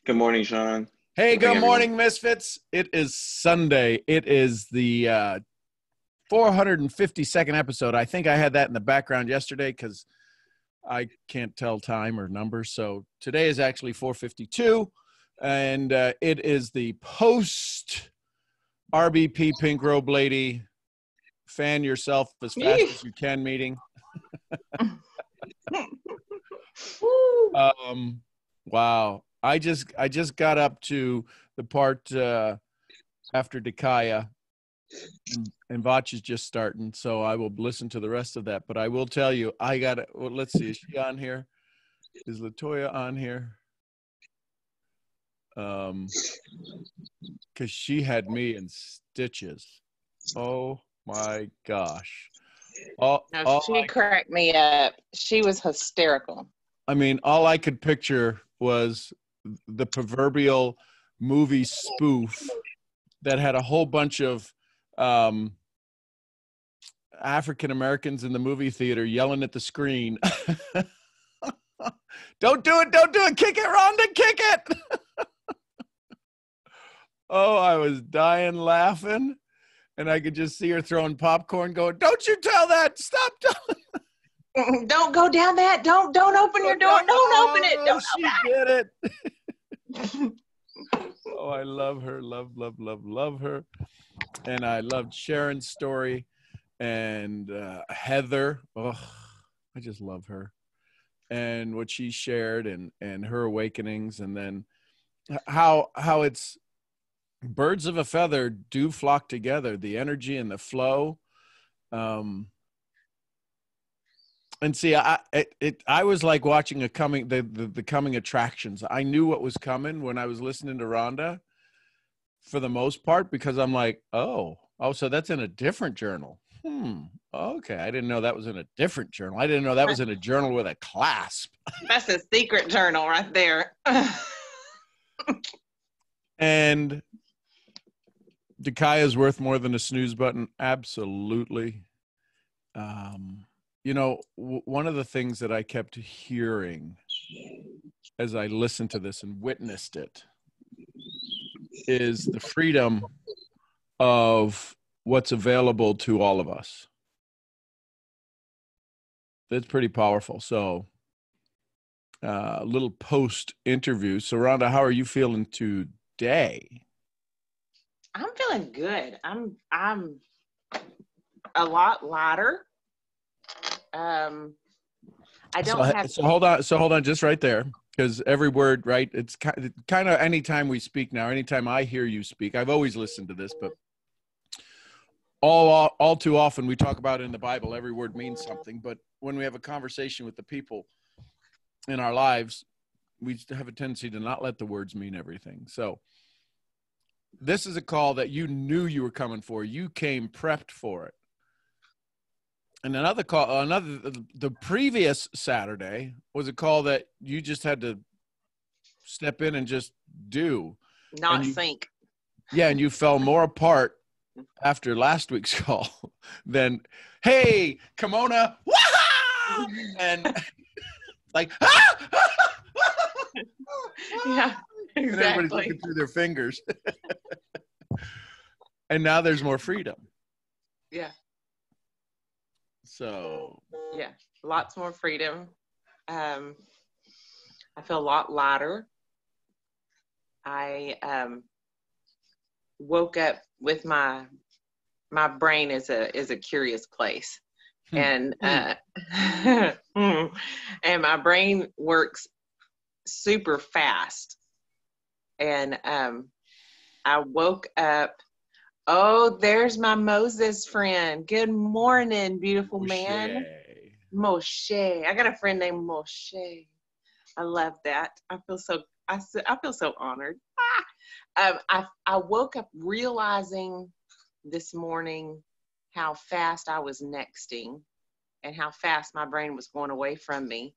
Good morning, Sean. Hey, Good morning, good everyone. morning, Misfits. It is Sunday. It is the 452nd episode. I think I had that in the background yesterday because I can't tell time or numbers. So today is actually 452, and it is the post RBP Pink Robe Lady fan yourself as fast as you can meeting. Wow. I just got up to the part after Dakaya, and Vach is just starting, so I will listen to the rest of that. But I will tell you, let's see, is she on here? Is Latoya on here? Because she had me in stitches. Oh my gosh. She cracked me up. She was hysterical. I mean, all I could picture was the proverbial movie spoof that had a whole bunch of African Americans in the movie theater yelling at the screen. Don't do it, kick it, Rhonda, kick it. Oh, I was dying laughing, and I could just see her throwing popcorn going, don't you tell that, stop telling. Don't go down that, don't open your door, don't open it, don't she open did it. Oh, I love her, love her. And I loved Sharon's story and Heather. Oh, I just love her and what she shared and her awakenings, and then how it's birds of a feather do flock together, the energy and the flow. And see, I was like watching the coming attractions. I knew what was coming when I was listening to Rhonda, for the most part, because I'm like, oh, so that's in a different journal. Okay, I didn't know that was in a different journal. I didn't know that was in a journal with a clasp. That's a secret journal right there. And Dakaya is worth more than a snooze button. Absolutely. One of the things that I kept hearing as I listened to this and witnessed it is the freedom of what's available to all of us. That's pretty powerful. So a little post interview. So Rhonda, how are you feeling today? I'm feeling good. I'm a lot lighter. So hold on just right there, because every word, right? It's kind of anytime we speak now, anytime I hear you speak, I've always listened to this, but all too often we talk about it in the Bible, every word means something. But when we have a conversation with the people in our lives, we have a tendency to not let the words mean everything. So this is a call that you knew you were coming for. You came prepped for it. And the previous Saturday was a call that you just had to step in and just do. Think. Yeah, and you fell more apart after last week's call than, hey, Kimona, wah! And like, yeah, exactly. And everybody's looking through their fingers. And now there's more freedom. Yeah. So. Yeah, lots more freedom. I feel a lot lighter. I woke up with my brain is a curious place, and and my brain works super fast. And I woke up. Oh, there's my Moses friend. Good morning, beautiful man. Moshe. I got a friend named Moshe. I love that. I feel so honored. I woke up realizing this morning how fast I was nexting and how fast my brain was going away from me,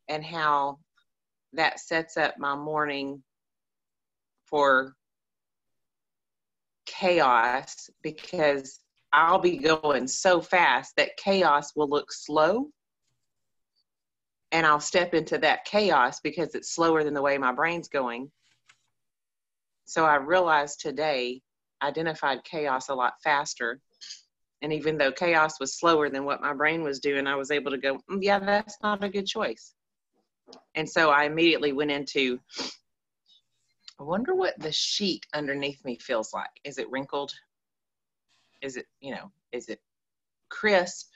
and how that sets up my morning for chaos, because I'll be going so fast that chaos will look slow, and I'll step into that chaos because it's slower than the way my brain's going, So I realized today, identified chaos a lot faster. And even though chaos was slower than what my brain was doing, I was able to go, yeah, that's not a good choice. And so I immediately went into, I wonder what the sheet underneath me feels like. Is it wrinkled? Is it, is it crisp?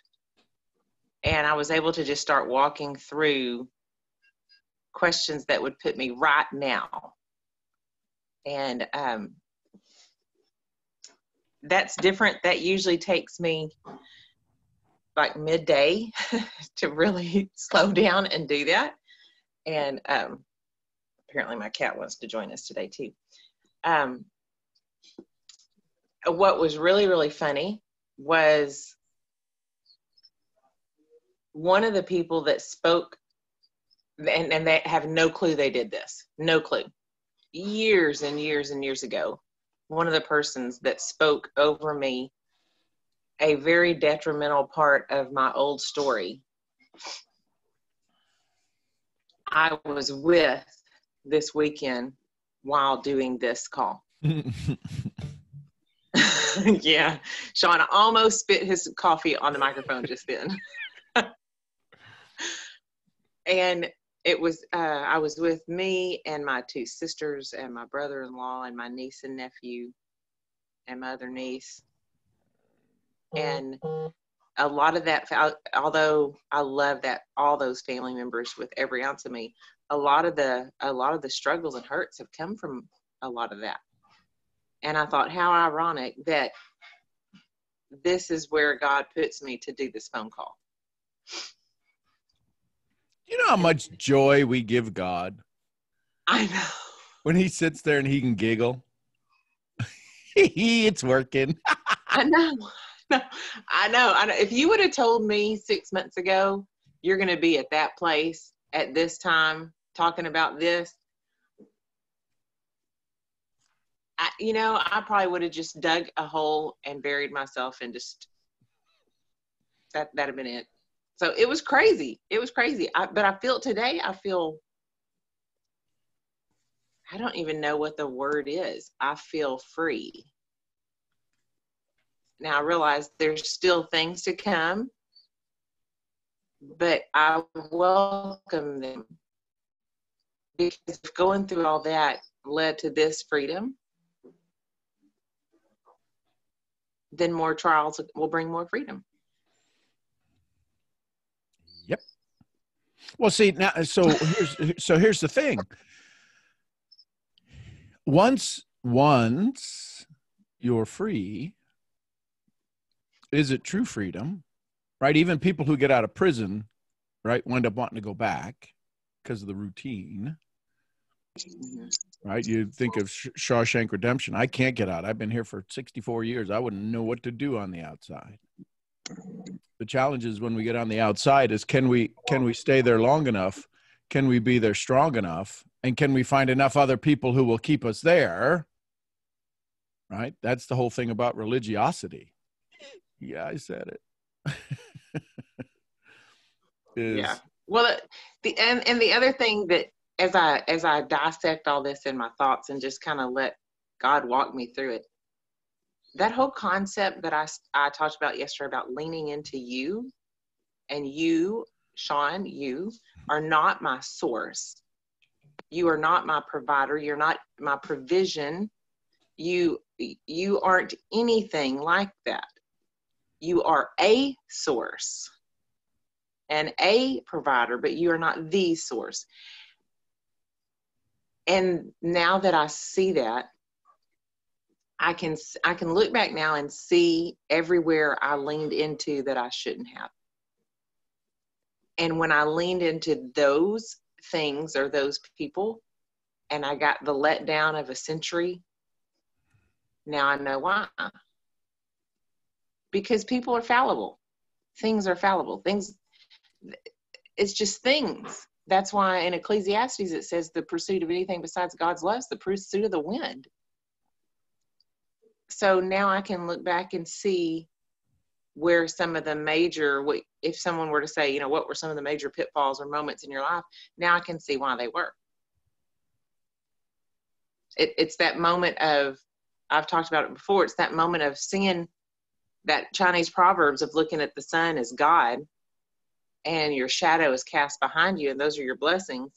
And I was able to just start walking through questions that would put me right now. And that's different. That usually takes me like midday to really slow down and do that. And apparently my cat wants to join us today too. What was really, really funny was one of the people that spoke, and they have no clue they did this, no clue. Years and years and years ago, one of the persons that spoke over me a very detrimental part of my old story, I was with this weekend while doing this call. Yeah, Sean almost spit his coffee on the microphone just then. And it was, I was with me and my two sisters and my brother-in-law and my niece and nephew and my other niece. And a lot of that, although I love that all those family members with every ounce of me, a lot of the struggles and hurts have come from a lot of that. And I thought, how ironic that this is where God puts me to do this phone call. You know how much joy we give God? I know. When he sits there and he can giggle. It's working. I know. I know. If you would have told me 6 months ago, you're going to be at that place at this time talking about this, I probably would have just dug a hole and buried myself and just, that'd have been it. So it was crazy. It was crazy. But I feel today, I don't even know what the word is. I feel free. Now I realize there's still things to come, but I welcome them, because if going through all that led to this freedom, then more trials will bring more freedom. Yep. Well, see now, so here's the thing. Once you're free, is it true freedom? Right? Even people who get out of prison, right, wind up wanting to go back because of the routine. Right? You think of Shawshank Redemption. I can't get out. I've been here for 64 years. I wouldn't know what to do on the outside. The challenge is when we get on the outside is can we stay there long enough? Can we be there strong enough? And can we find enough other people who will keep us there? Right? That's the whole thing about religiosity. Yeah, I said it. Yeah. Well, the other thing that as I dissect all this in my thoughts and just kind of let God walk me through it, that whole concept that I talked about yesterday about leaning into you, and you, Sean, you are not my source. You are not my provider. You're not my provision. You aren't anything like that. You are a source and a provider, but you are not the source. And now that I see that, I can look back now and see everywhere I leaned into that I shouldn't have. And when I leaned into those things or those people, and I got the letdown of a century, now I know why. Because people are fallible. Things are fallible. It's just things. That's why in Ecclesiastes it says the pursuit of anything besides God's love is the pursuit of the wind. So now I can look back and see where some of the major, if someone were to say, what were some of the major pitfalls or moments in your life, now I can see why they were. It's that moment of, I've talked about it before, it's that moment of seeing that Chinese proverbs of looking at the sun as God, and your shadow is cast behind you, and those are your blessings.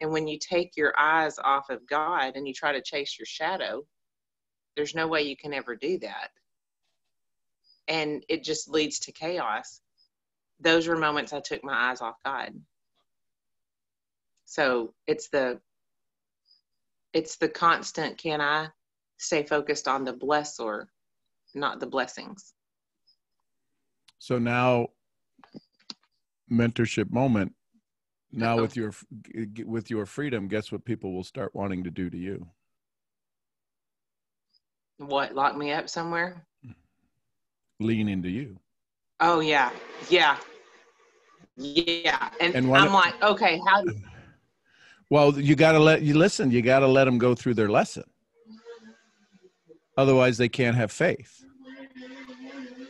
And when you take your eyes off of God and you try to chase your shadow, there's no way you can ever do that. And it just leads to chaos. Those were moments I took my eyes off God. So it's the constant, can I stay focused on the blessor, not the blessings? So now, mentorship moment. Now with your freedom, guess what people will start wanting to do to you? What, lock me up somewhere? Lean into you. Oh yeah. And I'm like, okay, how do... Well, you got to let them go through their lesson. Otherwise they can't have faith.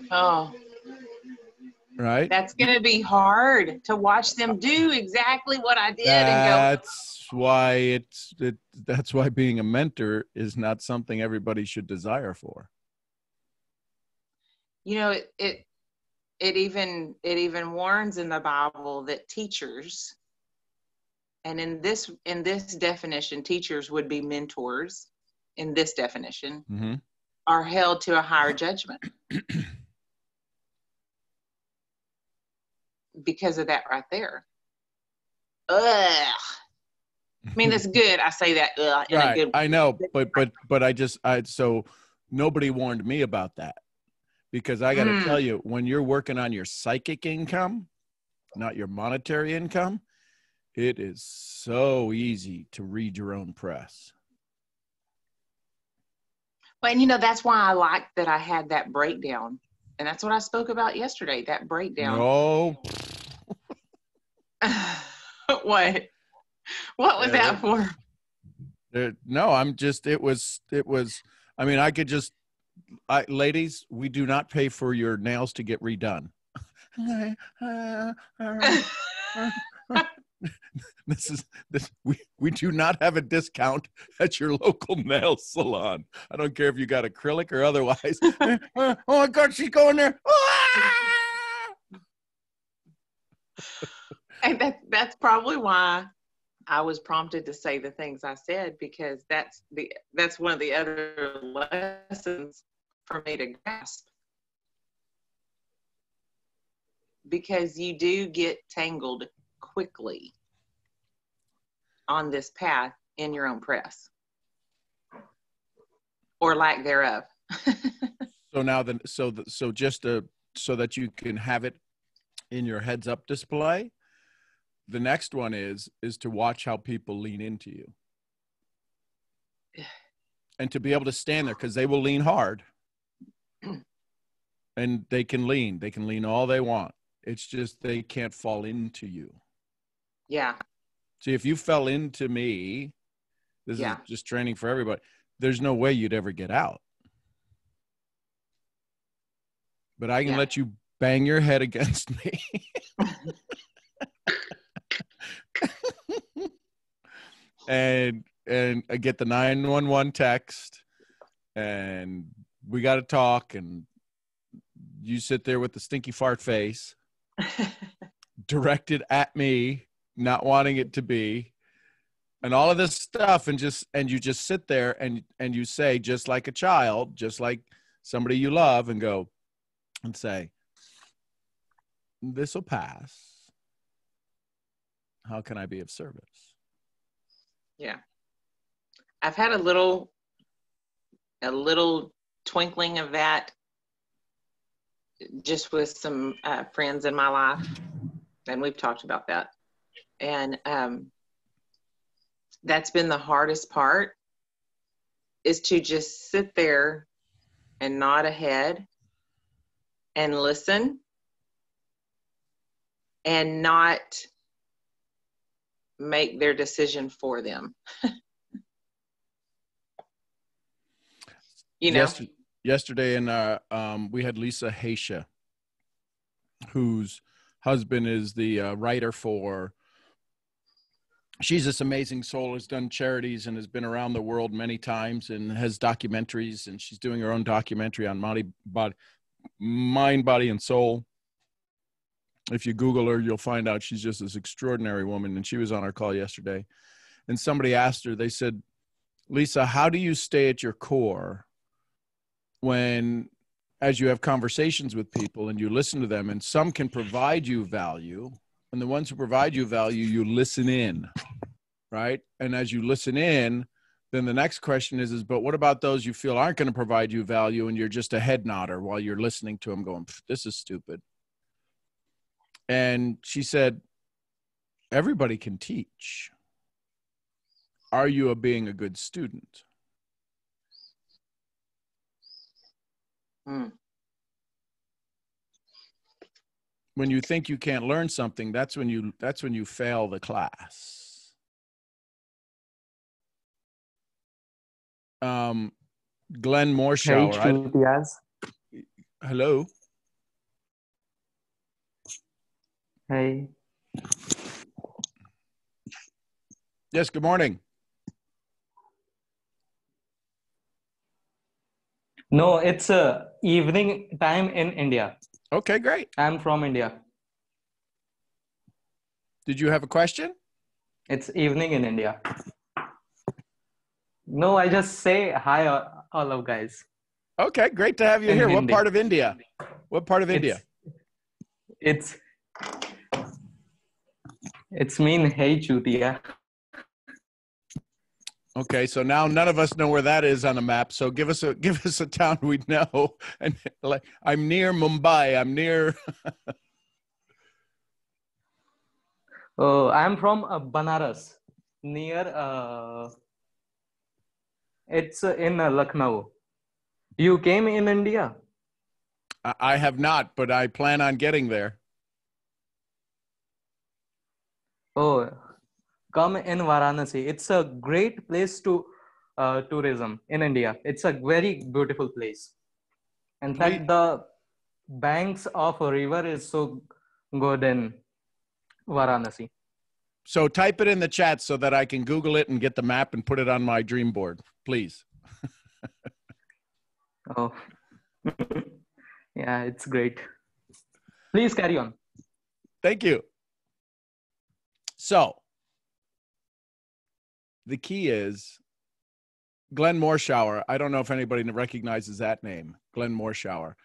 Oh, right? That's going to be hard to watch them do exactly what I did. That's why that's why being a mentor is not something everybody should desire for. You know, it even warns in the Bible that teachers, and in this definition, teachers would be mentors in this definition, mm-hmm. are held to a higher judgment. Because of that right there. Ugh. I mean, that's good. I say that in right. a good way. I know, but so nobody warned me about that, because I got to tell you, when you're working on your psychic income, not your monetary income, it is so easy to read your own press. Well, and that's why I like that I had that breakdown. And that's what I spoke about yesterday, that breakdown. No. What was that for? No, I mean, ladies, we do not pay for your nails to get redone. We do not have a discount at your local nail salon. I don't care if you got acrylic or otherwise. Oh my God, she's going there. And that's probably why I was prompted to say the things I said, because that's one of the other lessons for me to grasp. Because you do get tangled quickly on this path in your own press, or lack thereof. So now so that you can have it in your heads up display, the next one is to watch how people lean into you, and to be able to stand there, because they will lean hard, and they can lean all they want. It's just they can't fall into you. Yeah. See, if you fell into me, this is just training for everybody, there's no way you'd ever get out. But I can let you bang your head against me. and I get the 911 text, and we got to talk, and you sit there with the stinky fart face directed at me, not wanting it to be, and all of this stuff, and you just sit there and you say, just like a child, just like somebody you love, and go and say, this will pass. How can I be of service? Yeah. I've had a little twinkling of that just with some friends in my life, and we've talked about that. And that's been the hardest part, is to just sit there and nod a head and listen, and not make their decision for them. Yesterday, we had Lisa Haisha, whose husband is the writer for she's this amazing soul, has done charities and has been around the world many times and has documentaries, and she's doing her own documentary on mind, body, and soul. If you Google her, you'll find out she's just this extraordinary woman. And she was on our call yesterday. And somebody asked her, they said, Lisa, how do you stay at your core when, as you have conversations with people and you listen to them, and some can provide you value, and the ones who provide you value, you listen in, right? And as you listen in, then the next question is, but what about those you feel aren't going to provide you value and you're just a head nodder while you're listening to them going, this is stupid. And she said, everybody can teach. Are you being a good student? When you think you can't learn something, that's when you fail the class. Glenn Morshower. Hey, Hello. Hey. Yes, good morning. No, it's evening time in India. Okay, great. I'm from India. Did you have a question? It's evening in India. No, I just say hi, all of guys. Okay, great to have you here. What part of India? What part of India? It's mean hey chutiya. Okay, so now none of us know where that is on a map. So give us a town we know. And like, I'm near Mumbai. I'm near. Oh, I'm from Banaras, near. It's in Lucknow. You came in India? I have not, but I plan on getting there. Oh, come in Varanasi. It's a great place to tourism in India. It's a very beautiful place. In fact, the banks of a river is so good in Varanasi. So type it in the chat so that I can Google it and get the map and put it on my dream board, please. Oh, yeah, it's great. Please carry on. Thank you. So the key is Glenn Morshower. I don't know if anybody recognizes that name, Glenn Morshower.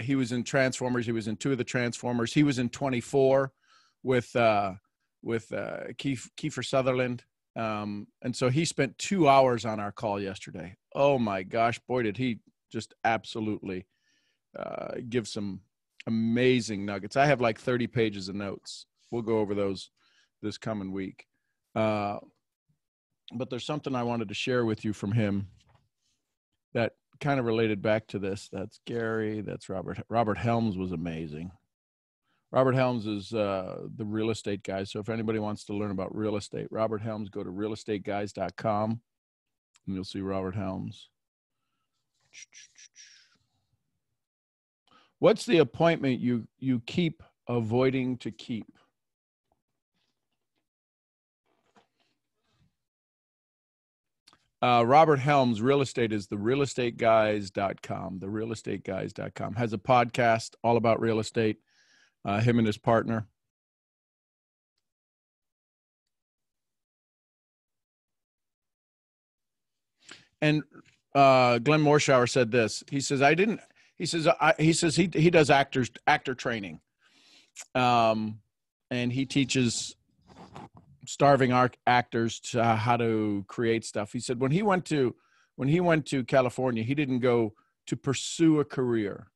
He was in Transformers. He was in 2 of the Transformers. He was in 24 with Kiefer Sutherland. And so he spent 2 hours on our call yesterday. Oh my gosh, boy, did he just absolutely give some amazing nuggets. I have like 30 pages of notes. We'll go over those this coming week. But there's something I wanted to share with you from him that kind of related back to this. That's Gary. That's Robert. Robert Helms was amazing. Robert Helms is the real estate guy. So if anybody wants to learn about real estate, Robert Helms, go to realestateguys.com and you'll see Robert Helms. What's the appointment you keep avoiding to keep? Robert Helms, real estate, is the realestateguys.com. The realestateguys.com has a podcast all about real estate. Him and his partner. And Glenn Morshower said this. He says, he does actor training. And he teaches starving actors to how to create stuff. He said when he went to California, he didn't go to pursue a career.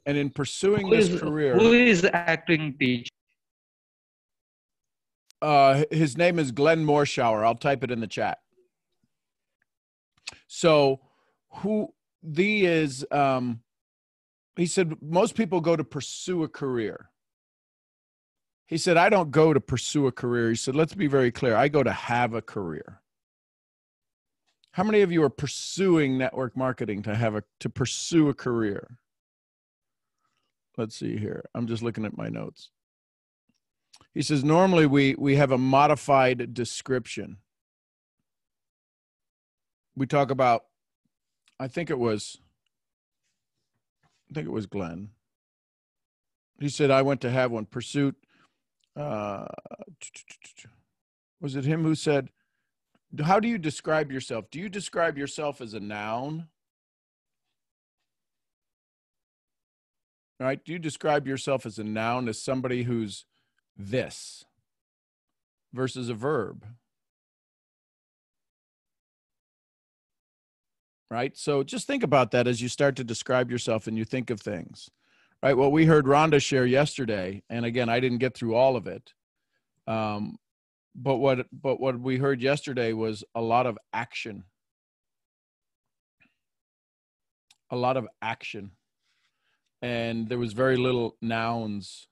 And in pursuing this career, who is acting teacher? His name is Glenn Morshower. I'll type it in the chat. So he said, most people go to pursue a career. He said, I don't go to pursue a career. He said, let's be very clear. I go to have a career. How many of you are pursuing network marketing to pursue a career? let's see here. I'm just looking at my notes. He says, normally we have a modified description. We talk about, I think it was Glenn. He said, I went to have one. Pursuit. Was it him who said, how do you describe yourself? Do you describe yourself as a noun? Right? Do you describe yourself as a noun, as somebody who's this versus a verb? Right? So just think about that as you start to describe yourself and you think of things. Right? What we heard Rhonda share yesterday, and again, I didn't get through all of it, but what we heard yesterday was a lot of action. A lot of action. And there was very little nouns.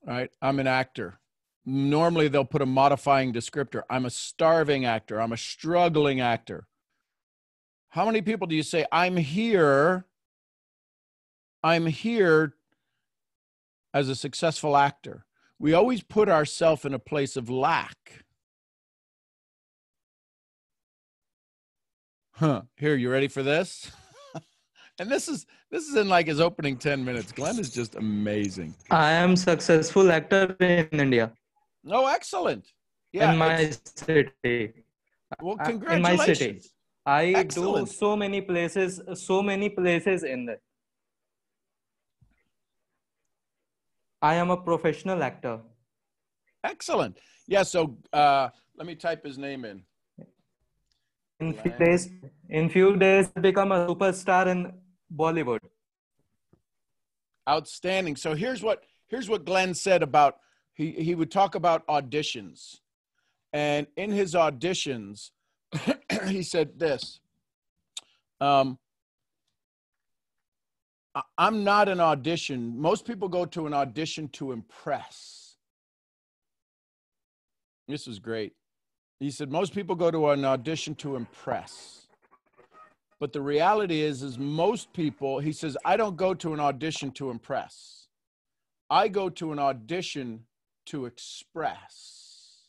Right? I'm an actor. Normally they'll put a modifying descriptor. I'm a starving actor. I'm a struggling actor. How many people do you say, I'm here as a successful actor? We always put ourselves in a place of lack. Here, you ready for this? And this is in like his opening 10 minutes. Glenn is just amazing. I am successful actor in India. Oh, excellent. Yeah. In my city. Well, congratulations. In my city. I Excellent. do so many places in there. I am a professional actor. Excellent. Yeah, so let me type his name in. In few days, become a superstar in Bollywood. Outstanding. So here's what Glenn said about, he would talk about auditions. And in his auditions, he said this, I'm not an audition. Most people go to an audition to impress. This was great. He said, most people go to an audition to impress. But the reality is most people, he says, I don't go to an audition to impress. I go to an audition to express.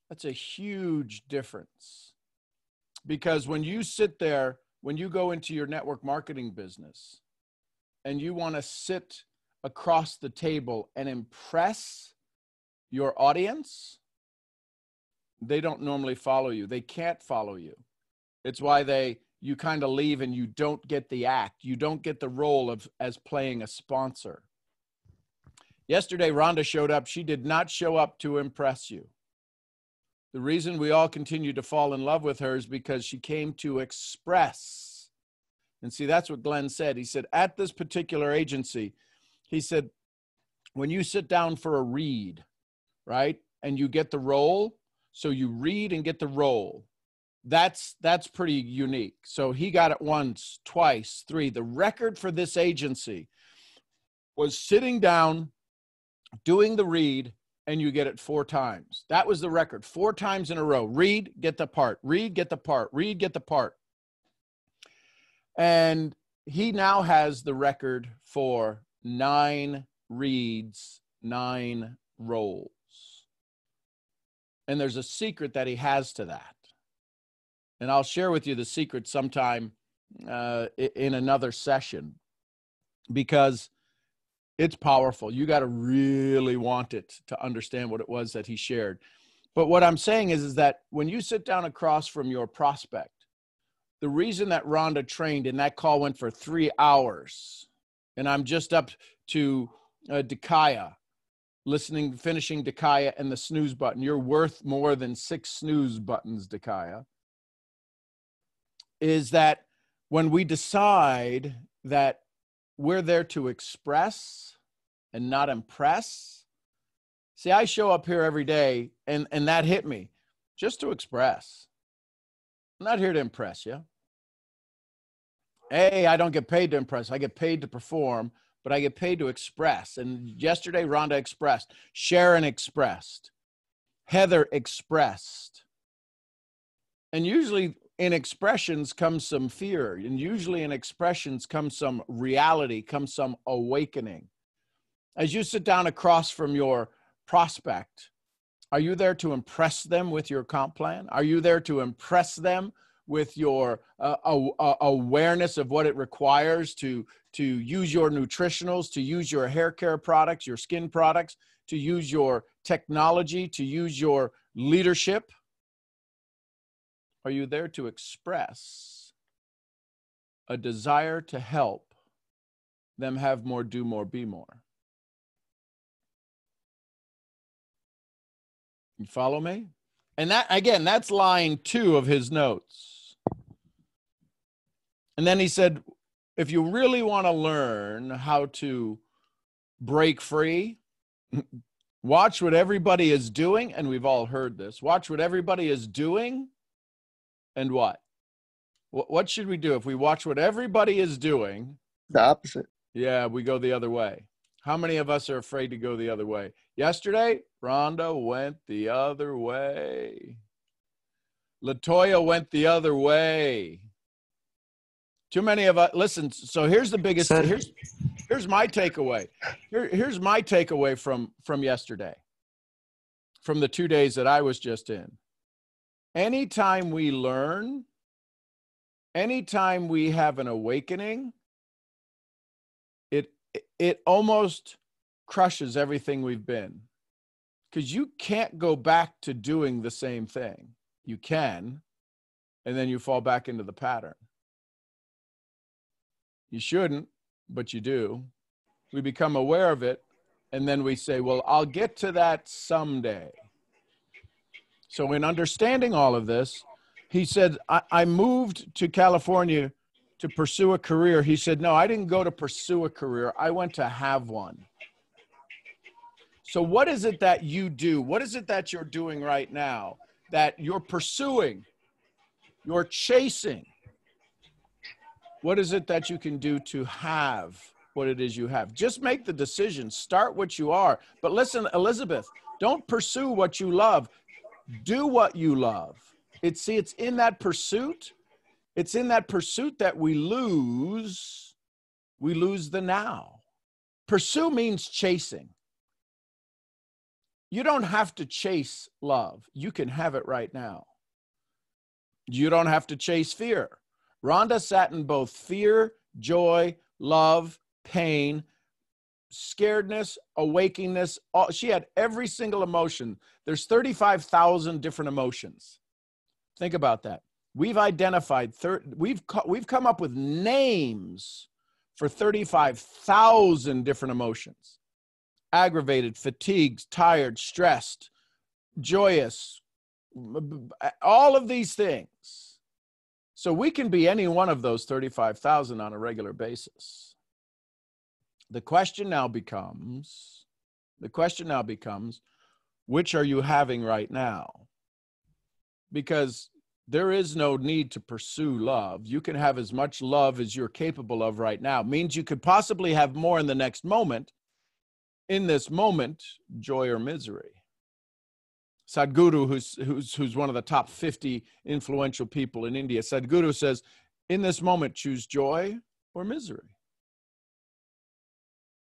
That's a huge difference. Because when you sit there, when you go into your network marketing business and you want to sit across the table and impress your audience, they don't normally follow you. They can't follow you. It's why you kind of leave and you don't get the act. You don't get the role as playing a sponsor. Yesterday, Rhonda showed up. She did not show up to impress you. The reason we all continue to fall in love with her is because she came to express. And see, that's what Glenn said. He said, at this particular agency, he said, when you sit down for a read, right, and you get the role, so you read and get the role, that's pretty unique. So he got it once, twice, three. The record for this agency was sitting down, doing the read, and you get it 4 times. That was the record, 4 times in a row. Read, get the part, read, get the part, read, get the part. And he now has the record for 9 reads, 9 roles. And there's a secret that he has to that. And I'll share with you the secret sometime in another session, because it's powerful. You got to really want it to understand what it was that he shared. But what I'm saying is that when you sit down across from your prospect, the reason that Rhonda trained and that call went for 3 hours, and I'm just up to Dakaya, finishing Dakaya and the snooze button. You're worth more than 6 snooze buttons, Dakaya. Is that when we decide that we're there to express and not impress. See, I show up here every day and that hit me just to express. I'm not here to impress you. Hey, I don't get paid to impress. I get paid to perform, but I get paid to express. And yesterday, Rhonda expressed. Sharon expressed. Heather expressed. And usually in expressions comes some fear, and usually in expressions comes some reality, comes some awakening. As you sit down across from your prospect, are you there to impress them with your comp plan? Are you there to impress them with your awareness of what it requires to use your nutritionals, to use your hair care products, your skin products, to use your technology, to use your leadership? Are you there to express a desire to help them have more, do more, be more? You follow me? And that, again, that's line 2 of his notes. And then he said, if you really want to learn how to break free, watch what everybody is doing. And we've all heard this. Watch what everybody is doing. And what? What should we do? If we watch what everybody is doing, the opposite. Yeah, we go the other way. How many of us are afraid to go the other way? Yesterday, Ronda went the other way. LaToya went the other way. Too many of us. Listen, so here's the biggest, here's my takeaway. Here's my takeaway from yesterday, from the 2 days that I was just in. Anytime we learn, anytime we have an awakening, it almost crushes everything we've been, because you can't go back to doing the same thing. You can, and then you fall back into the pattern. You shouldn't, but you do. We become aware of it, and then we say, well, I'll get to that someday. So in understanding all of this, he said, I moved to California to pursue a career. He said, no, I didn't go to pursue a career. I went to have one. So what is it that you do? What is it that you're doing right now that you're pursuing, you're chasing? What is it that you can do to have what it is you have? Just make the decision. Start what you are. But listen, Elizabeth, don't pursue what you love. Do what you love. It's in that pursuit. It's in that pursuit that we lose the now. Pursue means chasing. You don't have to chase love. You can have it right now. You don't have to chase fear. Rhonda sat in both fear, joy, love, pain, scaredness, awakeness. She had every single emotion. There's 35,000 different emotions. Think about that. We've identified, we've come up with names for 35,000 different emotions. Aggravated, fatigued, tired, stressed, joyous, all of these things. So we can be any one of those 35,000 on a regular basis. The question now becomes, which are you having right now? Because there is no need to pursue love. You can have as much love as you're capable of right now. It means you could possibly have more in the next moment. In this moment, joy or misery. Sadhguru, who's one of the top 50 influential people in India, Sadhguru says, in this moment, choose joy or misery.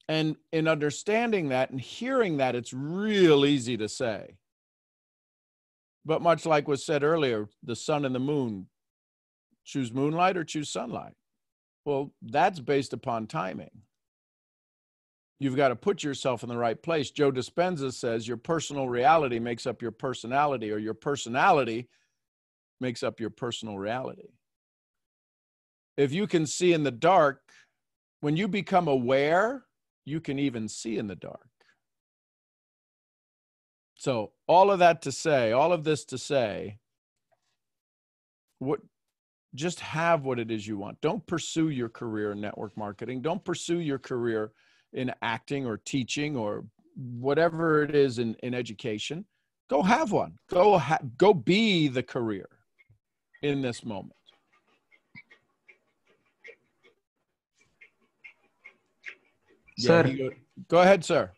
And in understanding that and hearing that, it's real easy to say. But much like was said earlier, the sun and the moon, choose moonlight or choose sunlight. Well, that's based upon timing. You've got to put yourself in the right place. Joe Dispenza says your personal reality makes up your personality, or your personality makes up your personal reality. If you can see in the dark, when you become aware, you can even see in the dark. So all of that to say, all of this to say, just have what it is you want. Don't pursue your career in network marketing. Don't pursue your career in acting or teaching or whatever it is in education. Go have one. Go be the career in this moment. Sir, Yeah, go ahead, sir.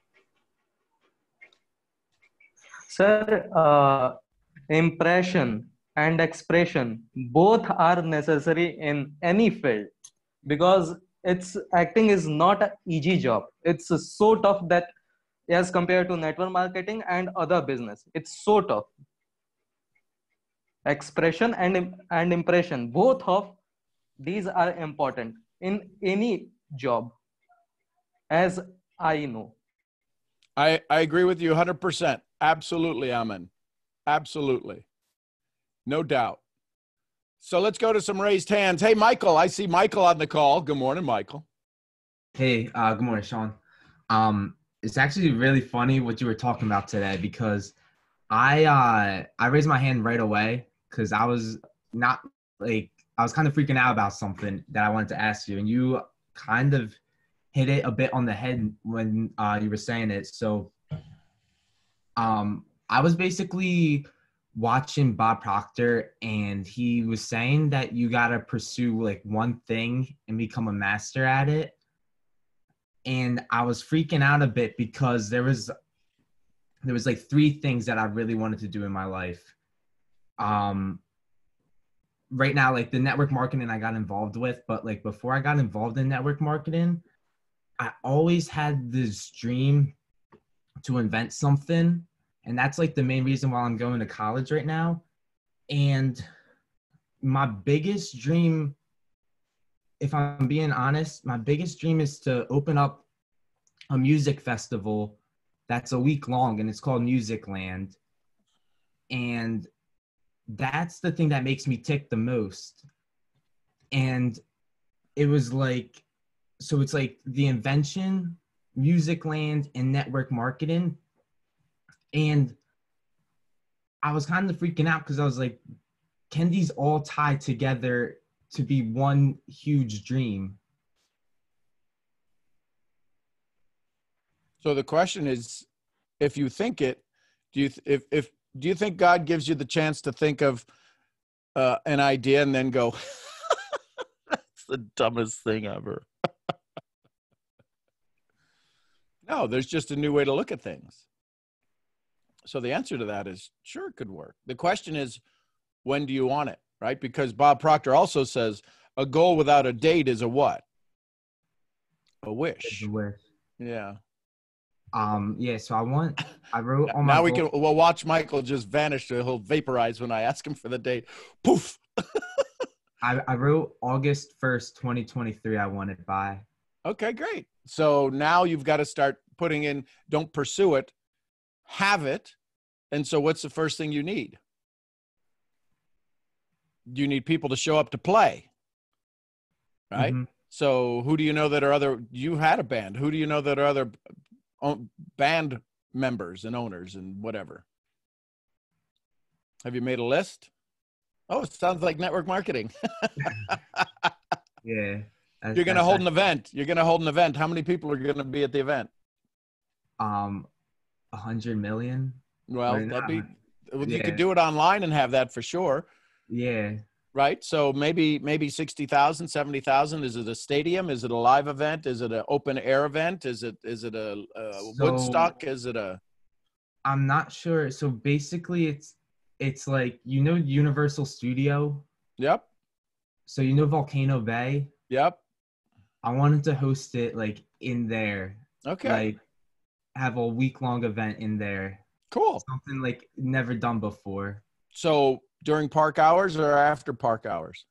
Sir, impression and expression both are necessary in any field, because it's acting is not an easy job. It's so tough that as compared to network marketing and other business, it's so tough. Expression and impression, both of these are important in any job, as I know. I agree with you 100%. Absolutely, Amen. Absolutely. No doubt. So let's go to some raised hands. Hey, Michael, I see Michael on the call. Good morning, Michael. Hey, good morning, Sean. It's actually really funny what you were talking about today, because I raised my hand right away because I was not like I was kind of freaking out about something that I wanted to ask you, and you kind of hit it a bit on the head when you were saying it. So, I was basically watching Bob Proctor, and he was saying that you gotta pursue like one thing and become a master at it. And I was freaking out a bit because there was like three things that I really wanted to do in my life. Right now, like the network marketing I got involved with, but like before I got involved in network marketing, I always had this dream to invent something. And that's like the main reason why I'm going to college right now. And my biggest dream, if I'm being honest, my biggest dream is to open up a music festival that's a week long, and it's called Music Land. And that's the thing that makes me tick the most. And it was like, so it's like the invention, Music Land, and network marketing. And I was kind of freaking out because I was like, can these all tie together to be one huge dream? So the question is, if you think it, do you think God gives you the chance to think of an idea and then go, that's the dumbest thing ever? No, there's just a new way to look at things. So the answer to that is, sure, it could work. The question is, when do you want it, right? Because Bob Proctor also says a goal without a date is a what? A wish. A wish. Yeah. Yeah, so I wrote on now my we goal. can, we'll watch Michael just vanish. He'll vaporize when I ask him for the date. Poof. I wrote August 1st, 2023, I want it by. Okay, great. So now you've got to start putting in, don't pursue it, have it. And so what's the first thing you need? You need people to show up to play, right? Mm-hmm. So who do you know that are other, you had a band. Who do you know that are other band members and owners and whatever? Have you made a list? Oh, it sounds like network marketing. Yeah. You're going to hold an event. You're going to hold an event. How many people are going to be at the event? 100 million. Well, that'd be, yeah. You could do it online and have that for sure. Yeah. Right. So maybe 60,000, 70,000. Is it a stadium? Is it a live event? Is it an open air event? Is it a Woodstock? Is it a? I'm not sure. So basically it's like, Universal Studio. Yep. So Volcano Bay. Yep. I wanted to host it like in there. Okay. Like have a week-long event in there. Cool. Something like never done before. So during park hours or after park hours?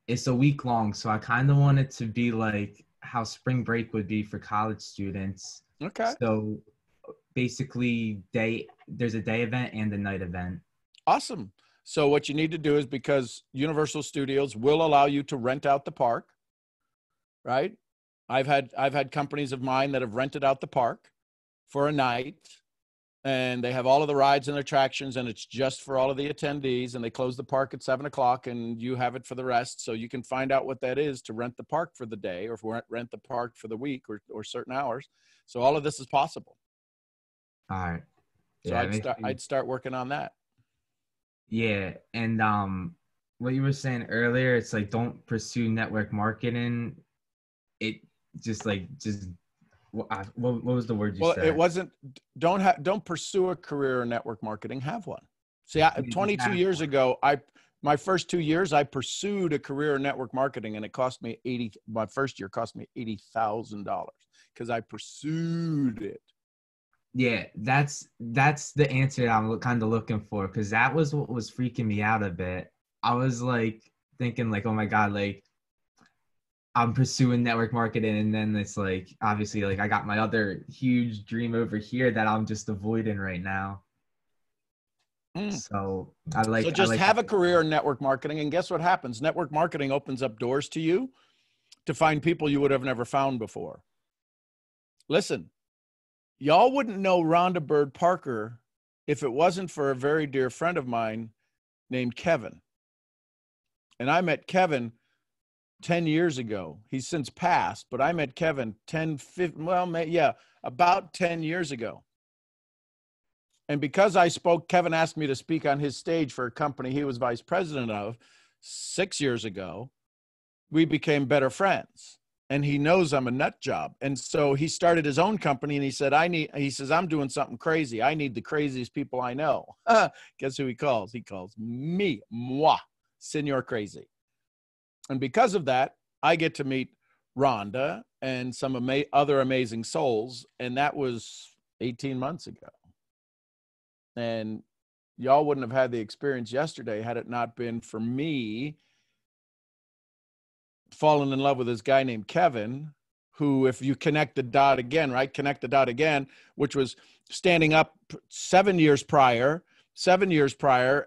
It's a week long, so I kind of want it to be like how spring break would be for college students. Okay. So basically there's a day event and a night event. Awesome. So what you need to do is, because Universal Studios will allow you to rent out the park, right? I've had companies of mine that have rented out the park for a night, and they have all of the rides and attractions, and it's just for all of the attendees, and they close the park at 7:00 and you have it for the rest. So you can find out what that is to rent the park for the day, or rent the park for the week, or certain hours. So all of this is possible. All right. So yeah, I'd start working on that. Yeah. And what you were saying earlier, it's like, don't pursue network marketing. It just what was the word you said? It wasn't, don't pursue a career in network marketing, have one. See, 22 years ago, my first 2 years, I pursued a career in network marketing, and it cost me my first year cost me $80,000 because I pursued it. Yeah, that's the answer I'm kind of looking for, because that was what was freaking me out a bit. I was like thinking like, oh my God, like I'm pursuing network marketing, and then it's like obviously like I got my other huge dream over here that I'm just avoiding right now. So So just have a career in network marketing, and guess what happens? Network marketing opens up doors to you to find people you would have never found before. Listen, y'all wouldn't know Rhonda Parker if it wasn't for a very dear friend of mine named Kevin. And I met Kevin 10 years ago. He's since passed, but I met Kevin about 10 years ago. And because Kevin asked me to speak on his stage for a company he was vice president of 6 years ago. We became better friends, and he knows I'm a nut job. And so he started his own company, and he said, I'm doing something crazy. I need the craziest people I know. Guess who he calls? He calls me, moi, Senor Crazy. And because of that, I get to meet Rhonda and some other amazing souls. And that was 18 months ago. And y'all wouldn't have had the experience yesterday had it not been for me falling in love with this guy named Kevin, who, if you connect the dot again, which was standing up 7 years prior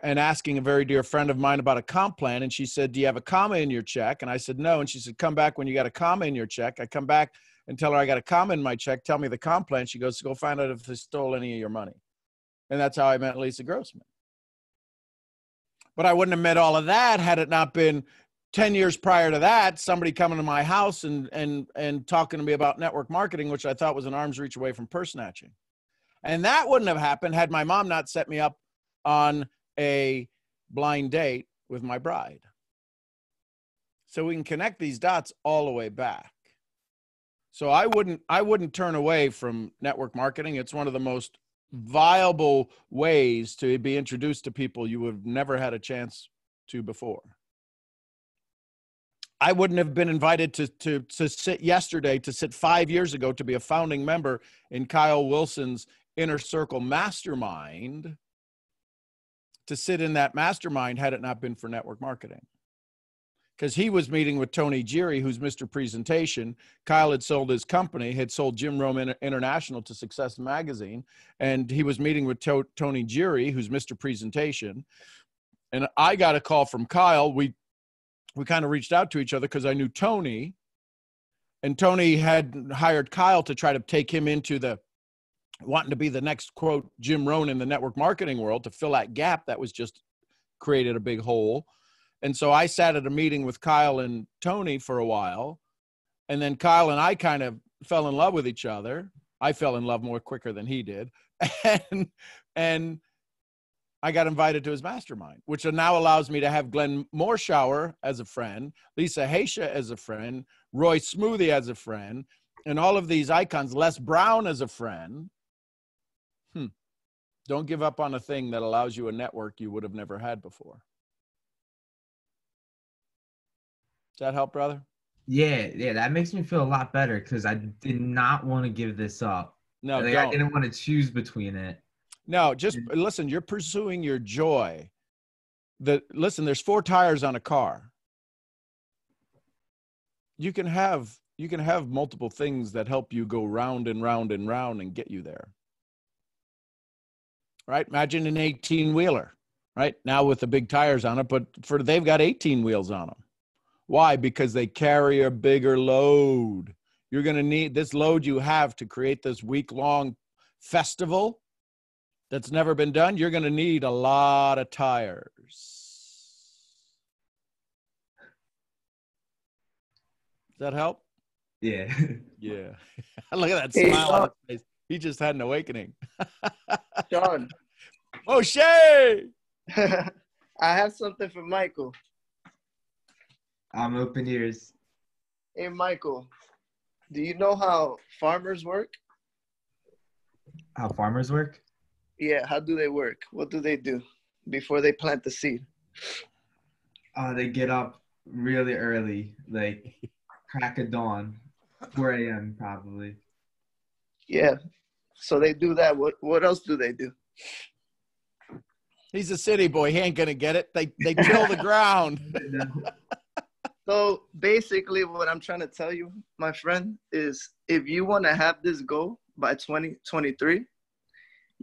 and asking a very dear friend of mine about a comp plan. And she said, do you have a comma in your check? And I said, no. And she said, come back when you got a comma in your check. I come back and tell her I got a comma in my check. Tell me the comp plan. She goes, go find out if they stole any of your money. And that's how I met Lisa Grossman. But I wouldn't have met all of that had it not been 10 years prior to that, somebody coming to my house and talking to me about network marketing, which I thought was an arm's reach away from purse snatching. And that wouldn't have happened had my mom not set me up on a blind date with my bride. So we can connect these dots all the way back. So I wouldn't turn away from network marketing. It's one of the most viable ways to be introduced to people you have never had a chance to before. I wouldn't have been invited to sit 5 years ago to be a founding member in Kyle Wilson's Inner Circle Mastermind, to sit in that mastermind had it not been for network marketing. Because he was meeting with Tony Geary, who's Mr. Presentation. Kyle had sold his company, had sold Jim Rome International to Success Magazine, and he was meeting with Tony Geary, who's Mr. Presentation. And I got a call from Kyle. We kind of reached out to each other because I knew Tony, and Tony had hired Kyle to try to take him into wanting to be the next, quote, Jim Rohn in the network marketing world, to fill that gap that was just created a big hole. And so I sat at a meeting with Kyle and Tony for a while, and then Kyle and I kind of fell in love with each other. I fell in love more quicker than he did. And I got invited to his mastermind, which now allows me to have Glenn Morshower as a friend, Lisa Haisha as a friend, Roy Smoothie as a friend, and all of these icons, Les Brown as a friend. Don't give up on a thing that allows you a network you would have never had before. Does that help, brother? Yeah, that makes me feel a lot better, because I did not want to give this up. No, like, don't. I didn't want to choose between it. No, just listen, you're pursuing your joy. Listen, there's 4 tires on a car. You can have multiple things that help you go round and round and round and get you there. Right? Imagine an 18-wheeler, right? Now with the big tires on it, but they've got 18 wheels on them. Why? Because they carry a bigger load. You're going to need this load you have to create this week-long festival that's never been done. You're going to need a lot of tires. Does that help? Yeah. Yeah. Look at that smile on his face. He just had an awakening. Sean. O'Shea! I have something for Michael. I'm open ears. Hey, Michael, do you know how farmers work? How farmers work? Yeah, how do they work? What do they do? before they plant the seed? They get up really early, like crack of dawn, 4 a.m. probably. Yeah. So they do that. What else do they do? He's a city boy. He ain't gonna get it. They till the ground. So basically what I'm trying to tell you, my friend, is if you want to have this goal by 2023,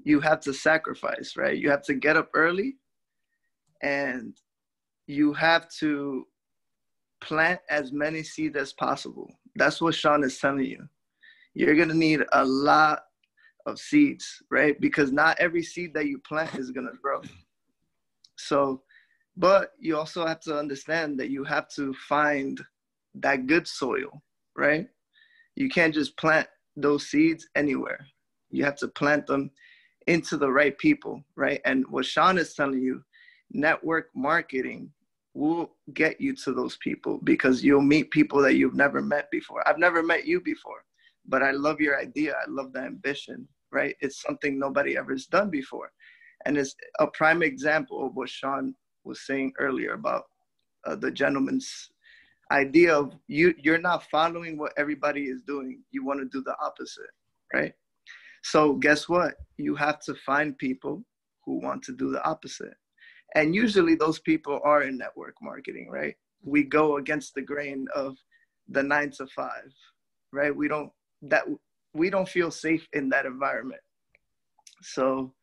you have to sacrifice, right? You have to get up early and you have to plant as many seeds as possible. That's what Sean is telling you. You're going to need a lot of seeds, right? Because not every seed that you plant is going to grow. So, but you also have to understand that you have to find that good soil, right? You can't just plant those seeds anywhere. You have to plant them into the right people, right? And what Sean is telling you, network marketing will get you to those people because you'll meet people that you've never met before. I've never met you before, but I love your idea. I love the ambition, right? It's something nobody ever has done before. And it's a prime example of what Sean was saying earlier about the gentleman's idea of you're not following what everybody is doing. You want to do the opposite, right? So guess what? You have to find people who want to do the opposite. And usually those people are in network marketing, right? We go against the grain of the 9 to 5, right? We don't feel safe in that environment. So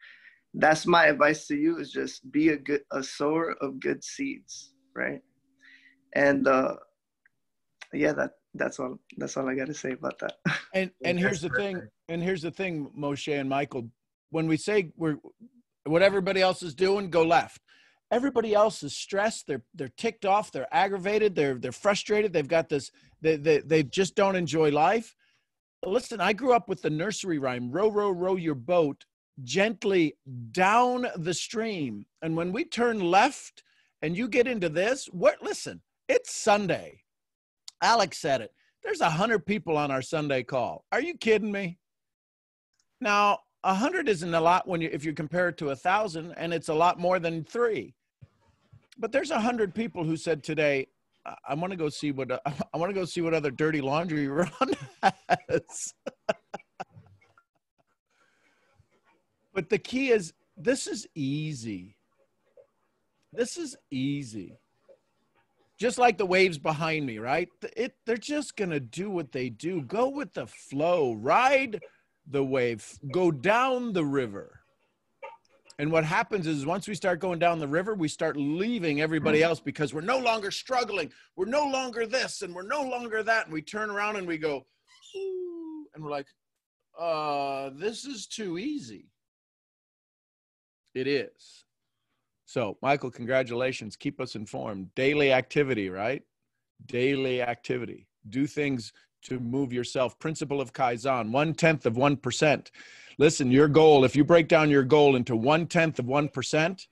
that's my advice to you, is just be a sower of good seeds, right? And yeah, that's all I got to say about that. And here's the thing. And here's the thing, Moshe and Michael. When we say what everybody else is doing, go left. Everybody else is stressed. They're ticked off. They're aggravated. They're frustrated. They've got this. They just don't enjoy life. Listen, I grew up with the nursery rhyme: row, row, row your boat gently down the stream. And when we turn left and you get into this, listen, it's Sunday. Alex said it. There's 100 people on our Sunday call. Are you kidding me? Now, 100 isn't a lot if you compare it to 1,000, and it's a lot more than 3. But there's 100 people who said today, I want to go see what other dirty laundry Ron has. But the key is, this is easy. This is easy. Just like the waves behind me, right? They're just going to do what they do. Go with the flow. Ride the wave. Go down the river. And what happens is once we start going down the river, we start leaving everybody else because we're no longer struggling. We're no longer this and we're no longer that. And we turn around and we go, ooh, and we're like, this is too easy. It is. So, Michael, congratulations. Keep us informed. Daily activity, right? Daily activity. Do things to move yourself. Principle of Kaizen, 1/10 of 1%. Listen, your goal, if you break down your goal into 1/10 of 1%,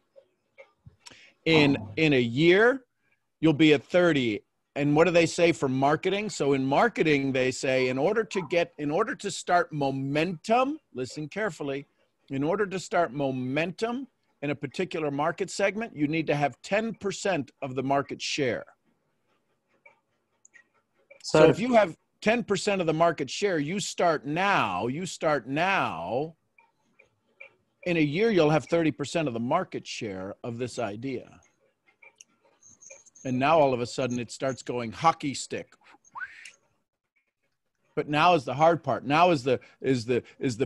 in a year, you'll be at 30. And what do they say for marketing? So in marketing, they say in order to start momentum, listen carefully, in order to start momentum in a particular market segment, you need to have 10% of the market share. So if you have 10% of the market share, you start now, in a year, you'll have 30% of the market share of this idea. And now all of a sudden it starts going hockey stick. But now is the hard part. Now is the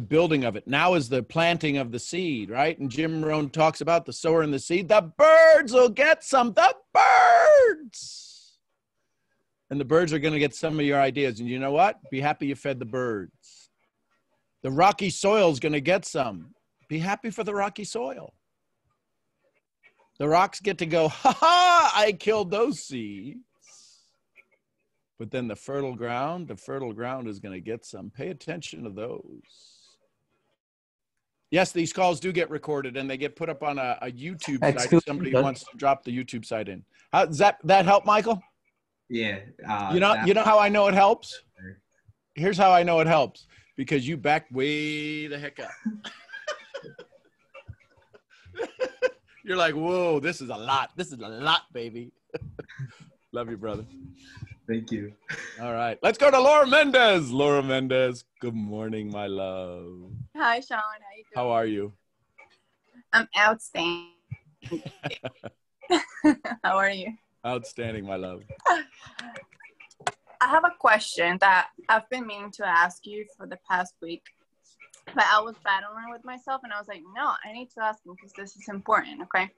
building of it. Now is the planting of the seed, right? And Jim Rohn talks about the sower and the seed. The birds will get some. The birds. And the birds are going to get some of your ideas. And you know what? Be happy you fed the birds. The rocky soil is going to get some. Be happy for the rocky soil. The rocks get to go, ha ha, I killed those seeds. But then the fertile ground is going to get some. Pay attention to those. Yes, these calls do get recorded and they get put up on a YouTube site if somebody wants to drop the YouTube site in. How does that help, Michael? Yeah. You know how I know it helps? Here's how I know it helps. Because you backed way the heck up. You're like, whoa, this is a lot. This is a lot, baby. Love you, brother. Thank you. All right. Let's go to Laura Mendez. Laura Mendez. Good morning, my love. Hi, Sean. How you doing? How are you? I'm outstanding. How are you? Outstanding, my love. I have a question that I've been meaning to ask you for the past week, but I was battling with myself and I was like, no, I need to ask him because this is important. Okay.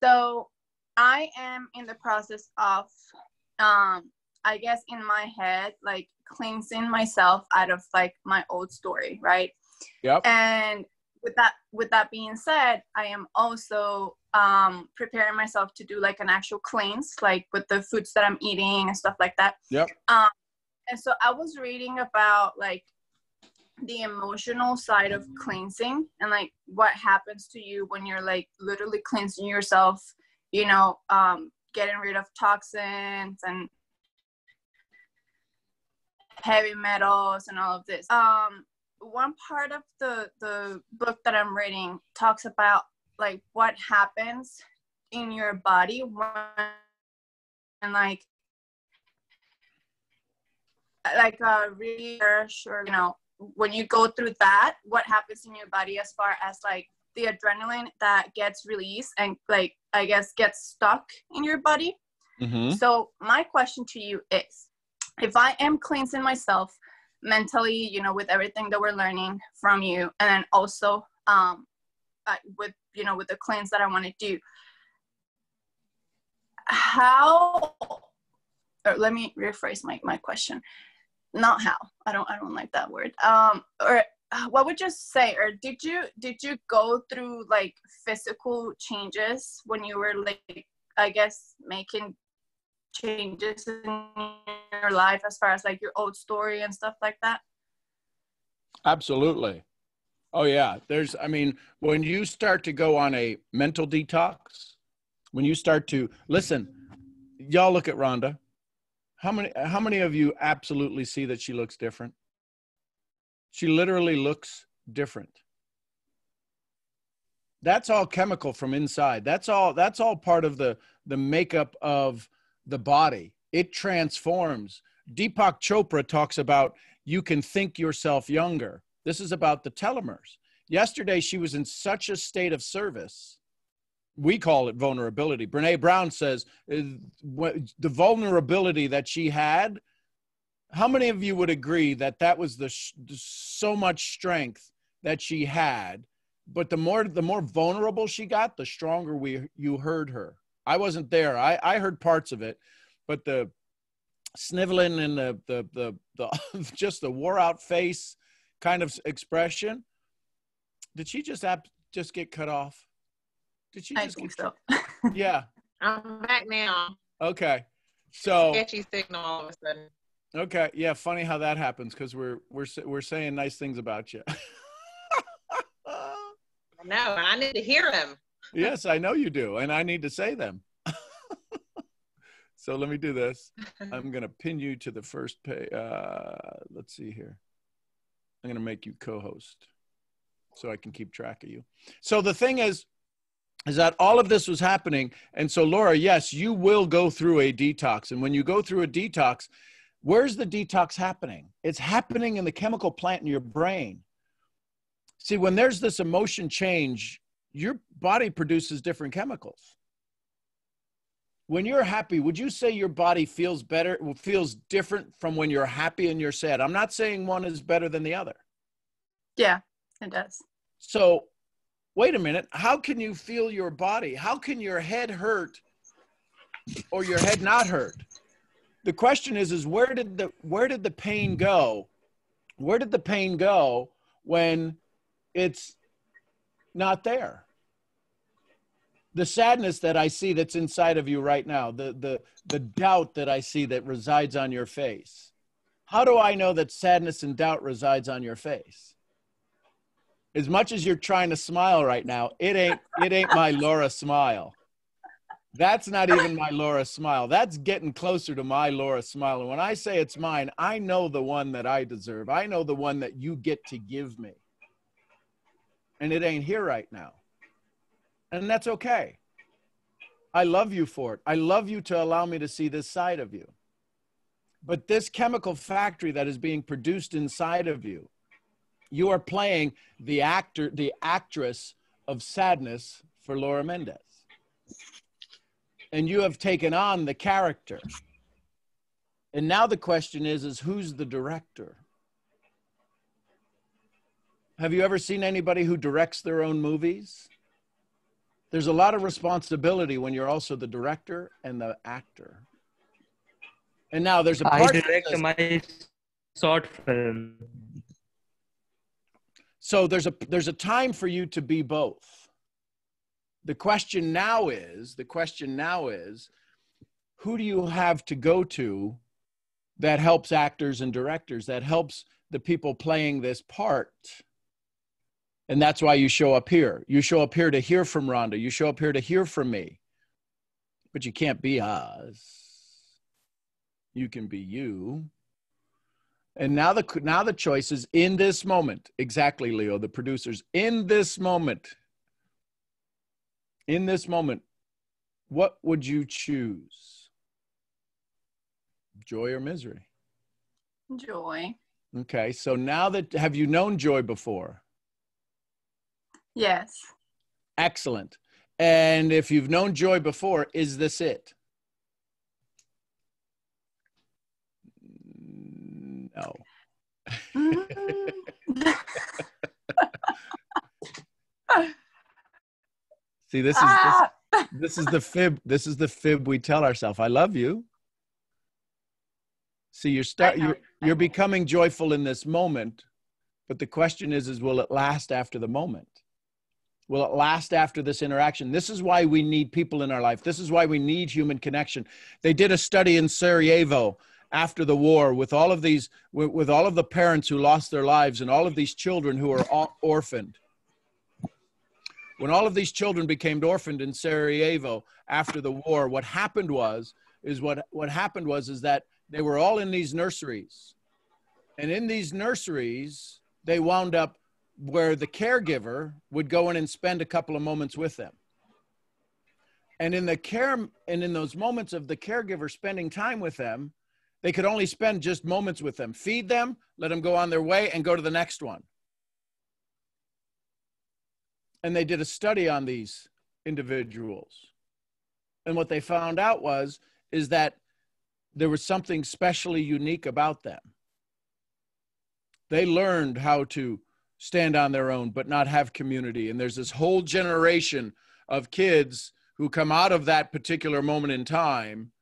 So I am in the process of, I guess in my head, like cleansing myself out of like my old story. Right. Yep. And with that being said, I am also preparing myself to do like an actual cleanse, like with the foods that I'm eating and stuff like that. Yep. And so I was reading about like the emotional side of cleansing and like what happens to you when you're like literally cleansing yourself, you know, getting rid of toxins and heavy metals and all of this. One part of the book that I'm reading talks about like what happens in your body when like a really or you know when you go through that, what happens in your body as far as like the adrenaline that gets released and like I guess gets stuck in your body. Mm-hmm. So my question to you is, if I am cleansing myself mentally, you know, with everything that we're learning from you, and then also with you know with the cleanse that I want to do, how, or let me rephrase my question, not how, I don't like that word, or what would you say, or did you go through like physical changes when you were like I guess making changes in your life as far as like your old story and stuff like that? Absolutely. Oh yeah. I mean, when you start to go on a mental detox, when you start to listen, y'all look at Rhonda. How many of you absolutely see that she looks different? She literally looks different. That's all chemical from inside. That's all part of the makeup of the body. It transforms. Deepak Chopra talks about you can think yourself younger. This is about the telomeres. Yesterday, she was in such a state of service. We call it vulnerability. Brene Brown says the vulnerability that she had, how many of you would agree that that was so much strength that she had? But the more vulnerable she got, the stronger you heard her. I wasn't there. I heard parts of it, but the sniveling and the just the wore out face kind of expression. Did she just get cut off? Did she? I think so. Yeah. I'm back now. Okay. So Sketchy signal all of a sudden. Okay. Yeah. Funny how that happens because we're saying nice things about you. No, I need to hear them. Yes, I know you do, and I need to say them. So let me do this. I'm going to pin you to the first page. Let's see here. I'm going to make you co-host so I can keep track of you. So the thing is that all of this was happening. And so, Laura, yes, you will go through a detox. And when you go through a detox, where's the detox happening? It's happening in the chemical plant in your brain. See, when there's this emotion change, your body produces different chemicals. When you're happy, would you say your body feels better, feels different from when you're happy and you're sad? I'm not saying one is better than the other. Yeah, it does. So wait a minute. How can you feel your body? How can your head hurt or your head not hurt? The question is where did the pain go? Where did the pain go when it's not there? The sadness that I see that's inside of you right now, the doubt that I see that resides on your face. How do I know that sadness and doubt resides on your face? As much as you're trying to smile right now, it ain't my Laura smile. That's not even my Laura smile. That's getting closer to my Laura smile. And when I say it's mine, I know the one that I deserve. I know the one that you get to give me. And it ain't here right now. And that's okay. I love you for it. I love you to allow me to see this side of you. But this chemical factory that is being produced inside of you, you are playing the actress of sadness for Laura Mendez. And you have taken on the character. And now the question is who's the director? Have you ever seen anybody who directs their own movies? There's a lot of responsibility when you're also the director and the actor. And now there's a part I direct my short film. So there's a time for you to be both. The question now is, who do you have to go to that helps actors and directors, that helps the people playing this part? And that's why you show up here. You show up here to hear from Rhonda. You show up here to hear from me. But you can't be us. You can be you. And now the choice is in this moment. Exactly, Leo, the producers. In this moment, what would you choose? Joy or misery? Joy. Okay, so now have you known joy before? Yes. Excellent. And if you've known joy before, is this it? No. See, this is the fib. This is the fib we tell ourselves. I love you. See, you're becoming joyful in this moment, but the question is will it last after the moment? Will it last after this interaction? This is why we need people in our life. This is why we need human connection. They did a study in Sarajevo after the war with all of these, with all of the parents who lost their lives and all of these children who are orphaned. When all of these children became orphaned in Sarajevo after the war, what happened was that they were all in these nurseries. And in these nurseries, they wound up where the caregiver would go in and spend a couple of moments with them. And in those moments of the caregiver spending time with them, they could only spend just moments with them, feed them, let them go on their way and go to the next one. And they did a study on these individuals. And what they found out is that there was something specially unique about them. They learned how to stand on their own, but not have community. And there's this whole generation of kids who come out of that particular moment in time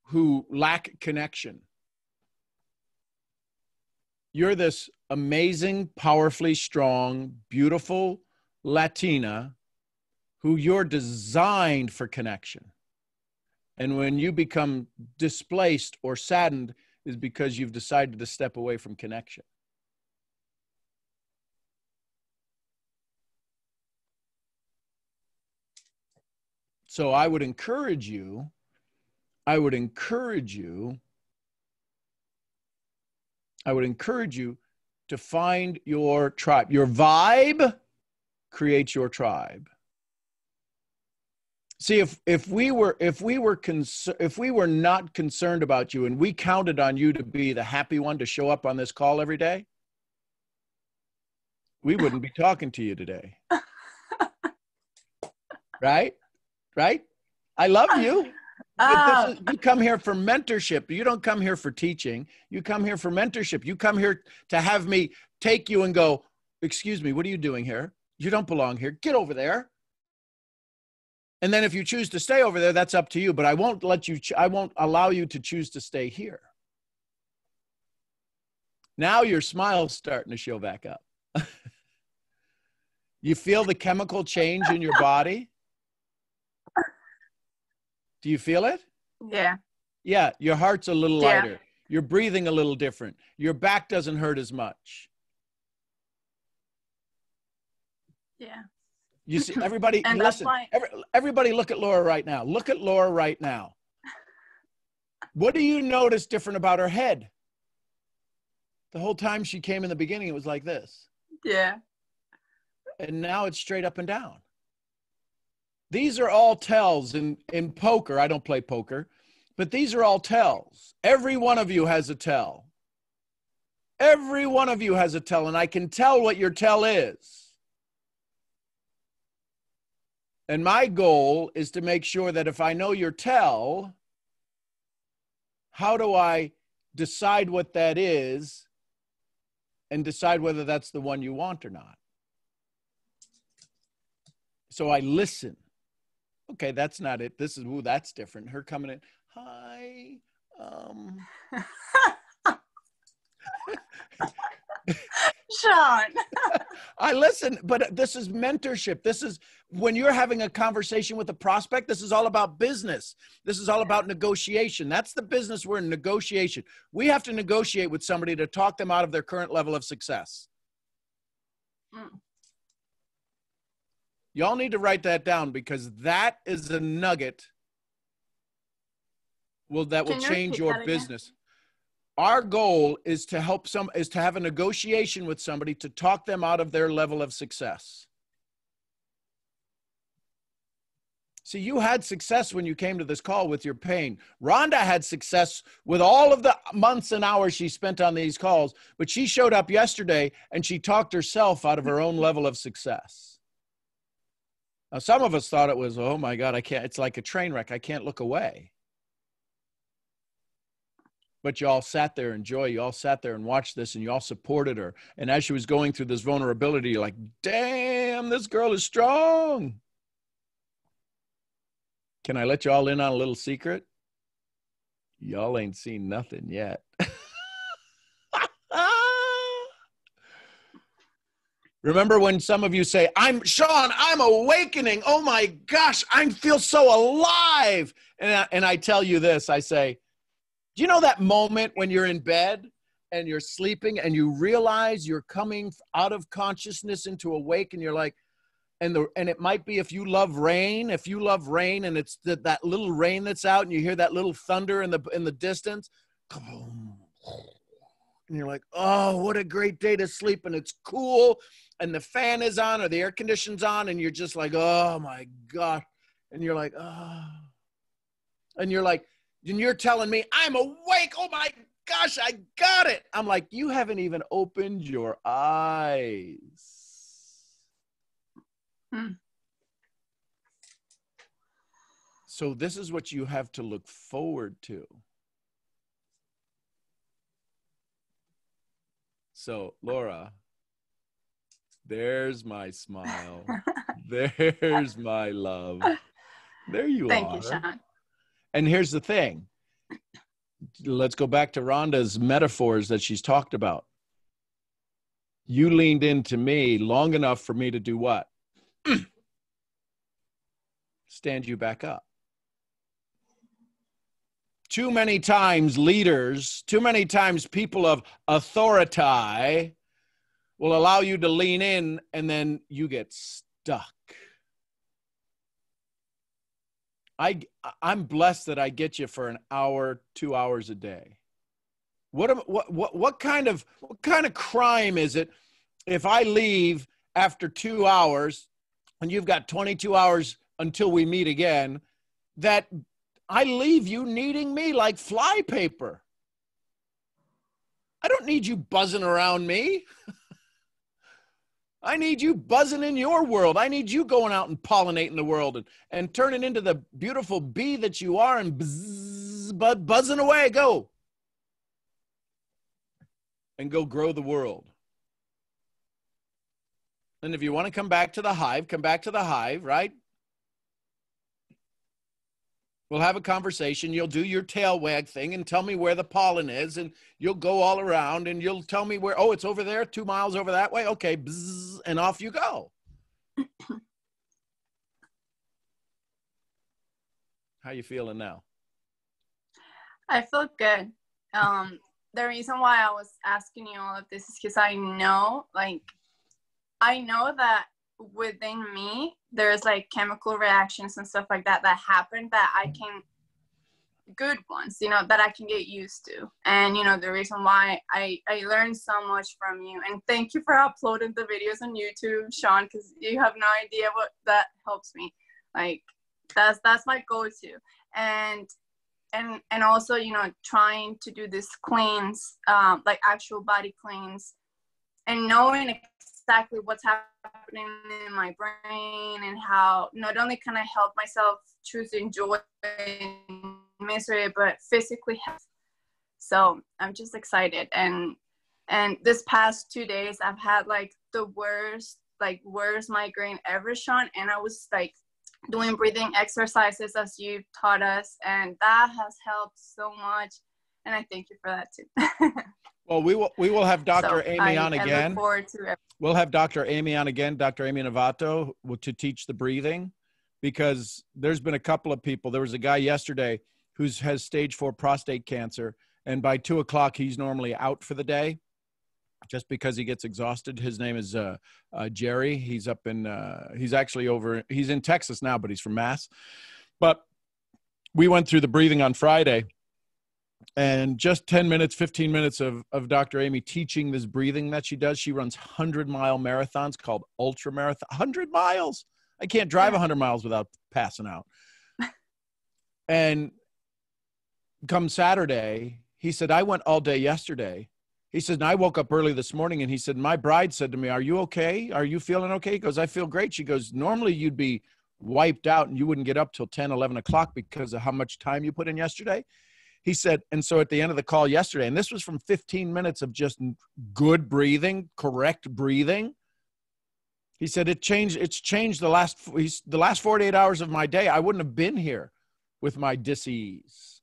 who lack connection. You're this amazing, powerfully strong, beautiful Latina who you're designed for connection. And when you become displaced or saddened is because you've decided to step away from connection. So I would encourage you to find your tribe. Your vibe creates your tribe. See, if we were not concerned about you and we counted on you to be the happy one to show up on this call every day, we wouldn't be talking to you today. Right? Right? I love you. But you come here for mentorship. You don't come here for teaching. You come here for mentorship. You come here to have me take you and go, excuse me, what are you doing here? You don't belong here. Get over there. And then if you choose to stay over there, that's up to you. But I won't allow you to choose to stay here. Now your smile's starting to show back up. You feel the chemical change in your body? Do you feel it? Yeah. Yeah, your heart's a little lighter. You're breathing a little different. Your back doesn't hurt as much. Yeah. You see, everybody, And listen, everybody look at Laura right now. Look at Laura right now. What do you notice different about her head? The whole time she came in the beginning, it was like this. Yeah. And now it's straight up and down. These are all tells in poker. I don't play poker, but these are all tells. Every one of you has a tell. Every one of you has a tell, and I can tell what your tell is. And my goal is to make sure that if I know your tell, how do I decide what that is and decide whether that's the one you want or not? So I listen. Okay, that's not it. This is, ooh, that's different. Her coming in, hi. Sean. I listen, but this is mentorship. This is when you're having a conversation with a prospect, this is all about business. This is all about negotiation. That's the business we're in, negotiation. We have to negotiate with somebody to talk them out of their current level of success. Y'all need to write that down, because that is a nugget that will change your business. Our goal is to have a negotiation with somebody to talk them out of their level of success. See, you had success when you came to this call with your pain. Rhonda had success with all of the months and hours she spent on these calls, but she showed up yesterday and she talked herself out of her own level of success. Now, some of us thought it was, oh my God, I can't, it's like a train wreck. I can't look away. But you all sat there and you all sat there and watched this, and you all supported her. And as she was going through this vulnerability, you're like, damn, this girl is strong. Can I let you all in on a little secret? Y'all ain't seen nothing yet. Remember when some of you say, Sean, I'm awakening. Oh my gosh, I feel so alive. And I tell you this, I say, do you know that moment when you're in bed and you're sleeping and you realize you're coming out of consciousness into awake, and you're like, and it might be if you love rain and it's that little rain that's out and you hear that little thunder in the distance, and you're like, oh, what a great day to sleep, and it's cool and the fan is on or the air conditioning's on, and you're just like, oh my God. And you're like, oh, and you're telling me I'm awake. Oh my gosh, I got it. I'm like, you haven't even opened your eyes. So this is what you have to look forward to. So Laura, there's my smile. There's my love. There you are. Thank you, Sean. And here's the thing. Let's go back to Rhonda's metaphors that she's talked about. You leaned into me long enough for me to do what? Stand you back up. Too many times leaders, too many times people of authority will allow you to lean in, and then you get stuck. I'm blessed that I get you for an hour, 2 hours a day. What kind of crime is it if I leave after 2 hours and you've got 22 hours until we meet again, that I leave you needing me like fly paper? I don't need you buzzing around me. I need you buzzing in your world. I need you going out and pollinating the world and turning into the beautiful bee that you are, and buzzing away. Go. And go grow the world. And if you want to come back to the hive, right? We'll have a conversation. You'll do your tail wag thing and tell me where the pollen is, and you'll go all around and you'll tell me where, oh, it's over there, 2 miles over that way. Okay, bzz, and off you go. How you feeling now? I feel good. The reason why I was asking you all of this is because I know that within me there's like chemical reactions and stuff like that happen that I can, good ones, that I can get used to. And the reason why I learned so much from you, and thank you for uploading the videos on YouTube, Sean, because you have no idea what that helps me. Like that's my go-to. And also, you know, trying to do this cleans, like actual body cleans, and knowing exactly what's happening in my brain, and how not only can I help myself choose to enjoy misery, but physically health. So I'm just excited. And this past 2 days I've had like the worst migraine ever, Sean, and I was like doing breathing exercises as you taught us, and that has helped so much, and I thank you for that too. Well, we will have Dr. Amy on again. I look forward to it. We'll have Dr. Amy on again, Dr. Amy Novato, to teach the breathing, because there's been a couple of people. There was a guy yesterday who has stage 4 prostate cancer, and by 2:00 he's normally out for the day, just because he gets exhausted. His name is Jerry. He's up in, he's in Texas now, but he's from Mass. But we went through the breathing on Friday, and just 10 minutes, 15 minutes of Dr. Amy teaching this breathing that she does. She runs 100-mile marathons called ultra marathon, 100 miles. I can't drive 100 miles without passing out. And come Saturday, he said, I went all day yesterday. He said, and I woke up early this morning, and he said, my bride said to me, are you okay? Are you feeling okay? He goes, I feel great. She goes, normally you'd be wiped out and you wouldn't get up till 10, 11 o'clock because of how much time you put in yesterday. He said, and so at the end of the call yesterday, and this was from 15 minutes of just good breathing, correct breathing. He said, it's changed the last 48 hours of my day. I wouldn't have been here with my dis-ease.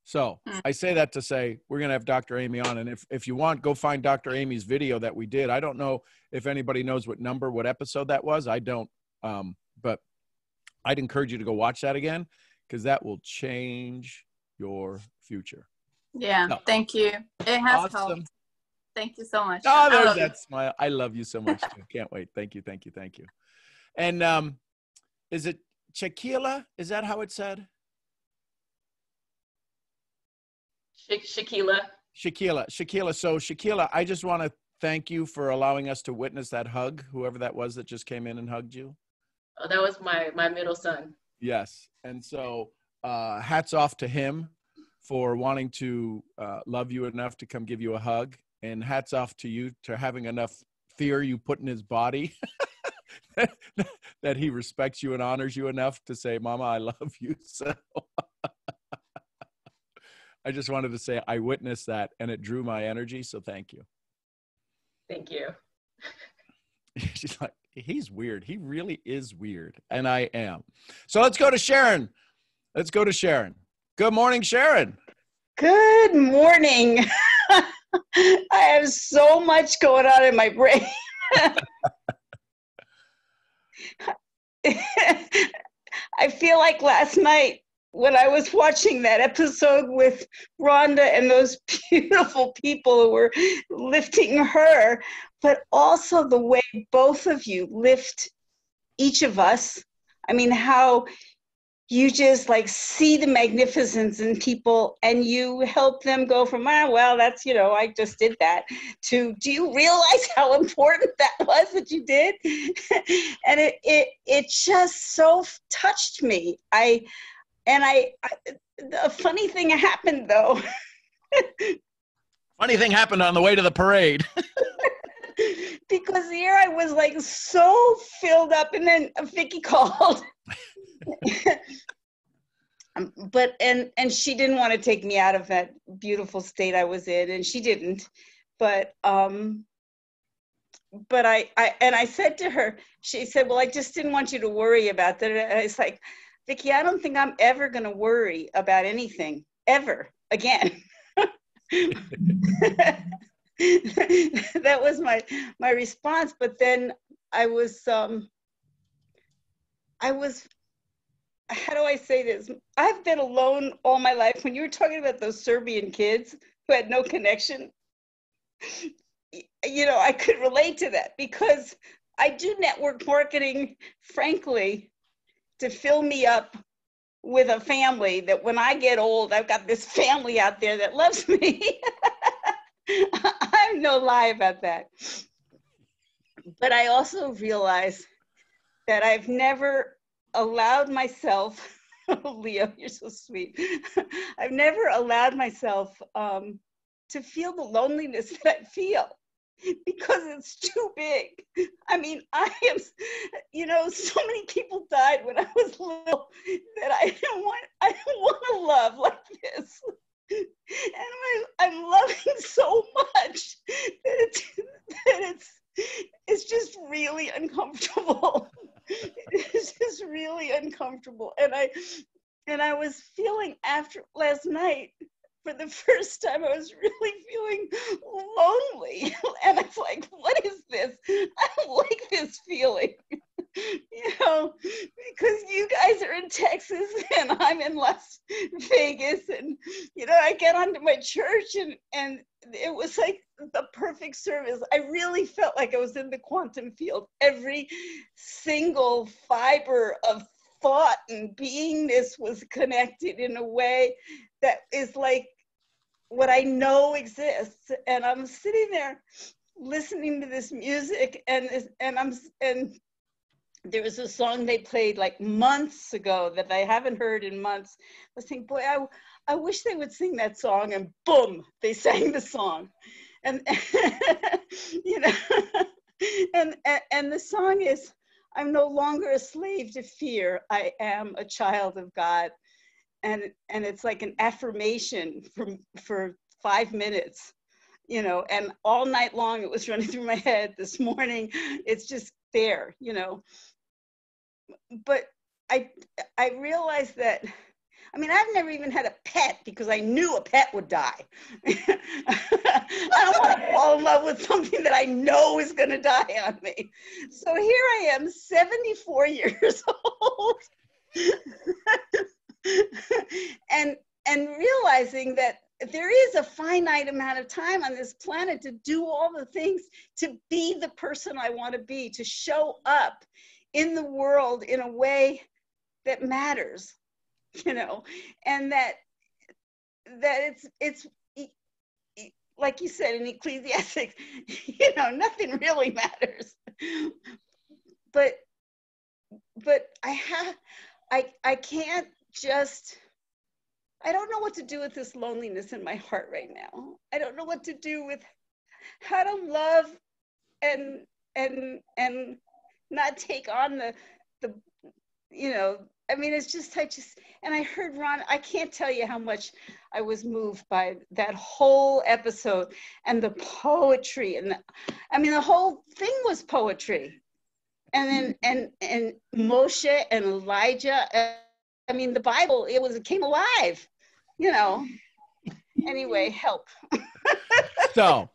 So I say that to say we're going to have Dr. Amy on. And if you want, go find Dr. Amy's video that we did. I don't know if anybody knows what episode that was. I don't. But I'd encourage you to go watch that again, because that will change your future. Yeah. So, thank you. It has awesome. helped. Thank you so much. Oh, there's that smile. I love you so much too. Can't wait. Thank you. Thank you. Thank you. And is it Shaquila? Is that how it's said? Shaquila. So Shaquila, I just want to thank you for allowing us to witness that hug, whoever that was that just came in and hugged you. Oh, that was my middle son. Yes. And so hats off to him for wanting to love you enough to come give you a hug, and hats off to you to having enough fear you put in his body that he respects you and honors you enough to say, Mama, I love you so. I just wanted to say I witnessed that, and it drew my energy, so thank you. Thank you. She's like, he's weird. He really is weird, and I am. So let's go to Sharon. Good morning, Sharon. Good morning. I have so much going on in my brain. I feel like last night, when I was watching that episode with Ronda and those beautiful people who were lifting her, but also the way both of you lift each of us. I mean, how you just like see the magnificence in people and you help them go from, well, that's, I just did that, to, do you realize how important that was that you did? And it just so touched me. A funny thing happened, though. Funny thing happened on the way to the parade. Because here I was like so filled up, and then Vicky called. And she didn't want to take me out of that beautiful state I was in, and she didn't. But I said to her, she said, well, I just didn't want you to worry about that. And I was like, Vicky, I don't think I'm ever going to worry about anything ever again. That was my response. But then I was, how do I say this? I've been alone all my life. When you were talking about those Serbian kids who had no connection, I could relate to that, because I do network marketing, frankly, to fill me up with a family that when I get old, I've got this family out there that loves me. I have no lie about that. But I also realize that I've never allowed myself, Leo, you're so sweet. I've never allowed myself to feel the loneliness that I feel, because it's too big. I mean, I am, so many people died when I was little that I don't want to love like this. And I'm loving so much that it's just really uncomfortable. It's just really uncomfortable. And I was feeling after last night, for the first time, I was really feeling lonely. And I was like, what is this? I don't like this feeling. Because you guys are in Texas and I'm in Las Vegas. And, I get onto my church and it was like the perfect service. I really felt like I was in the quantum field. Every single fiber of thought and beingness was connected in a way that is like what I know exists. And I'm sitting there listening to this music, and there was a song they played like months ago that I haven't heard in months. I was thinking, boy, I wish they would sing that song, and boom, they sang the song. And and the song is, I'm no longer a slave to fear. I am a child of God. And it's like an affirmation for 5 minutes, and all night long it was running through my head. This morning, it's just there, But I realized that, I've never even had a pet because I knew a pet would die. I don't want to fall in love with something that I know is going to die on me. So here I am, 74 years old. and realizing that there is a finite amount of time on this planet to do all the things, to be the person I want to be, to show up in the world in a way that matters, and that it's like you said in Ecclesiastes, nothing really matters. But I can't just, I don't know what to do with this loneliness in my heart right now. I don't know what to do with how to love and not take on the it's just, and I heard Ron, I can't tell you how much I was moved by that whole episode and the poetry, and the whole thing was poetry. And then and Moshe and Elijah, the Bible, it came alive, Anyway, help. So,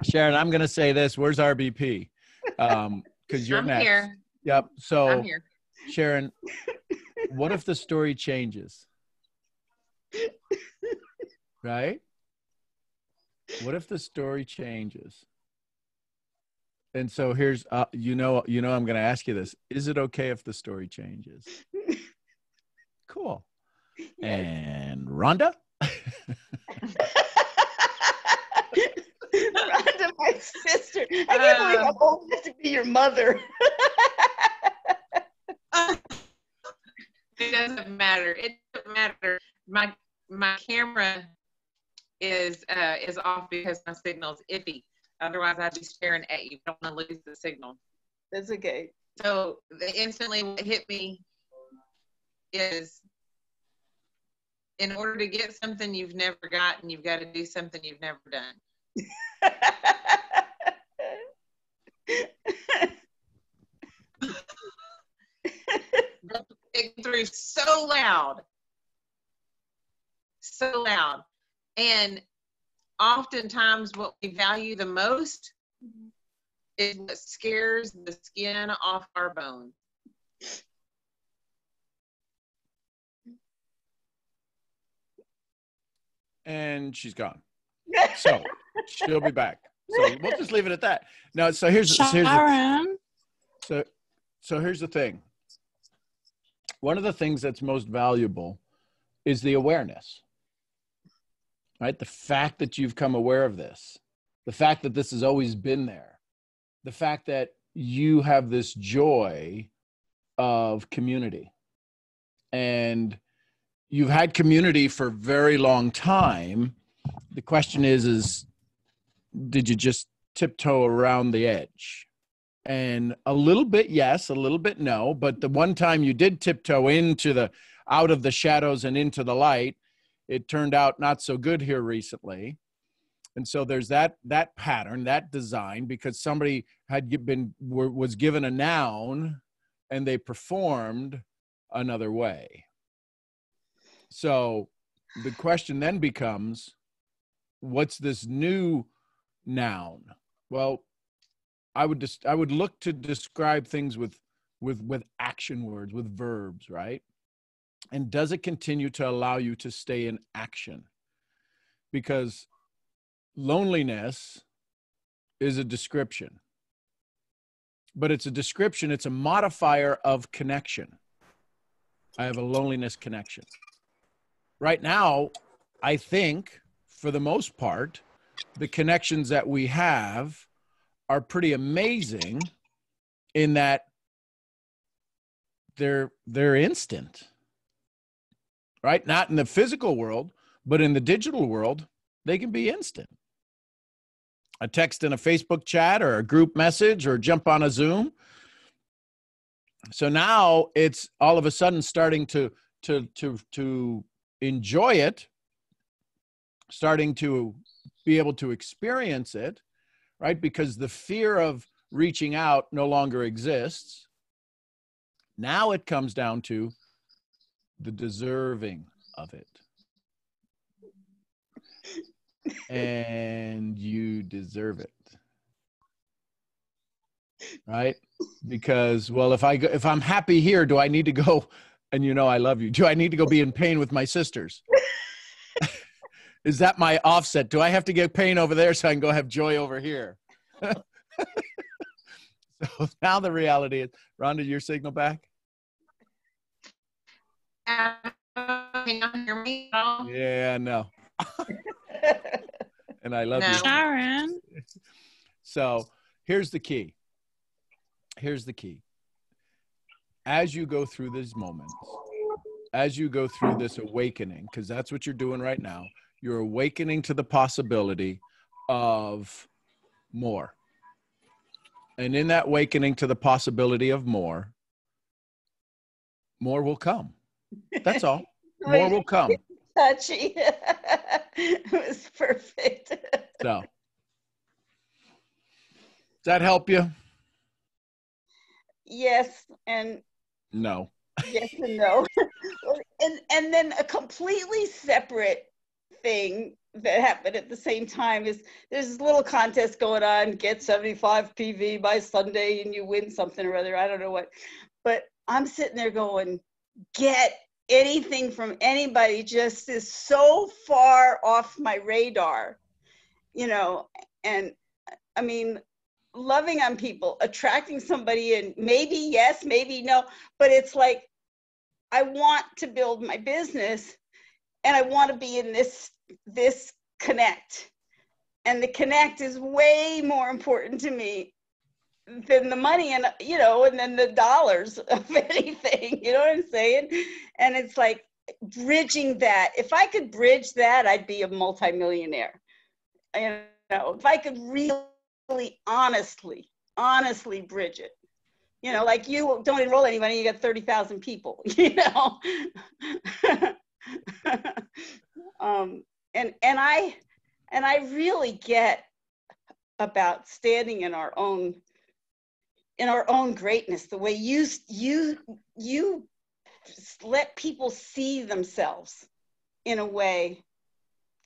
Sharon, I'm going to say this. Where's RBP? Because you're I'm next. here. Yep. So, I'm here. Sharon, what if the story changes? Right? What if the story changes? And so here's, I'm going to ask you this. Is it okay if the story changes? Cool. Yes. And Rhonda? Rhonda, my sister. I can't believe I'm old enough to be your mother. It doesn't matter. It doesn't matter. My camera is off because my signal's iffy. Otherwise, I'd be staring at you. I don't want to lose the signal. That's okay. So instantly what hit me is, in order to get something you've never gotten, you've got to do something you've never done. It through so loud. And oftentimes what we value the most is what scares the skin off our bones. And she's gone. So she'll be back. So we'll just leave it at that. No, so here's the thing. One of the things that's most valuable is the awareness. Right? The fact that you've come aware of this, the fact that this has always been there, the fact that you have this joy of community. And you've had community for a very long time. The question is did you just tiptoe around the edge? And a little bit yes, a little bit no. But the one time you did tiptoe out of the shadows and into the light, it turned out not so good here recently. And so there's that pattern, that design, because somebody was given a noun and they performed another way. So the question then becomes, what's this new noun? Well, I would look to describe things with action words, with verbs, right? And does it continue to allow you to stay in action? Because loneliness is a description, but it's a description, it's a modifier of connection. I have a loneliness connection. Right now, I think, for the most part, the connections that we have are pretty amazing in that they're instant, right? Not in the physical world, but in the digital world, they can be instant. A text in a Facebook chat or a group message or jump on a Zoom. So now it's all of a sudden starting to enjoy it, starting to be able to experience it, right? Because the fear of reaching out no longer exists. Now it comes down to the deserving of it. And you deserve it, right? Because, well, if I'm happy here, do I need to go, and I love you, do I need to go be in pain with my sisters? Is that my offset? Do I have to get pain over there so I can go have joy over here? So now the reality is, Rhonda, your signal back? Can you hear me? Yeah, no. And I love you. Sharon. So here's the key. As you go through these moments, as you go through this awakening, because that's what you're doing right now, you're awakening to the possibility of more. And in that awakening to the possibility of more will come. That's all. More will come. Touchy. It was perfect. So, does that help you? Yes, and no. Yes and no. and then a completely separate thing that happened at the same time is there's this little contest going on, get 75 PV by Sunday and you win something or other. I don't know what. But I'm sitting there going, get anything from anybody just is so far off my radar, and I mean, loving on people, attracting somebody, and maybe yes, maybe no, but it's like, I want to build my business and I want to be in this connect, and the connect is way more important to me than the money and then the dollars of anything, you know what I'm saying? And it's like bridging that. If I could bridge that, I'd be a multimillionaire. If I could really honestly bridge it. Like you don't enroll anybody, you got 30,000 people, and I really get about standing in our own greatness, the way you let people see themselves in a way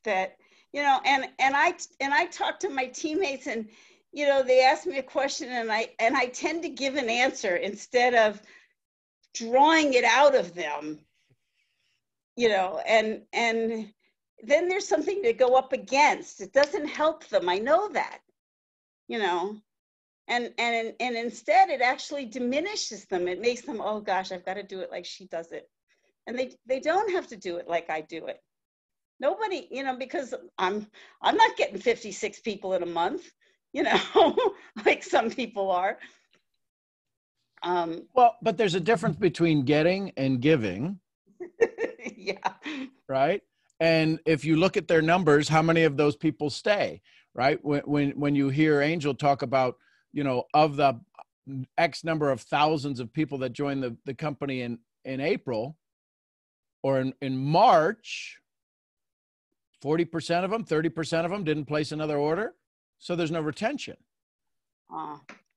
that, and I talk to my teammates, and they ask me a question, and I tend to give an answer instead of drawing it out of them, and then there's something to go up against. It doesn't help them. I know that, and instead it actually diminishes them. It makes them, oh gosh, I've got to do it like she does it. And they don't have to do it like I do it. Nobody, because I'm not getting 56 people in a month, like some people are. Well, but there's a difference between getting and giving. Yeah. Right. And if you look at their numbers, how many of those people stay? Right. When you hear Angel talk about, you know, of the X number of thousands of people that joined the company in April or in March, 40% of them, 30% of them didn't place another order. So there's no retention.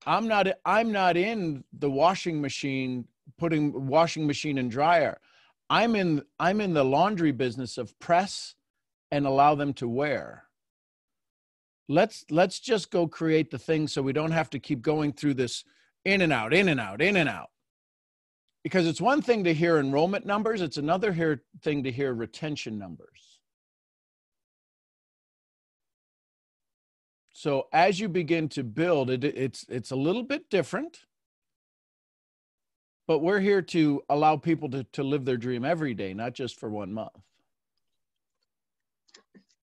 I'm not in the washing machine, putting washing machine and dryer. I'm in the laundry business of press and allow them to wear. Let's just go create the thing so we don't have to keep going through this in and out, in and out, in and out. Because it's one thing to hear enrollment numbers, it's another thing to hear retention numbers. So as you begin to build, it's a little bit different. But we're here to allow people to live their dream every day, not just for 1 month.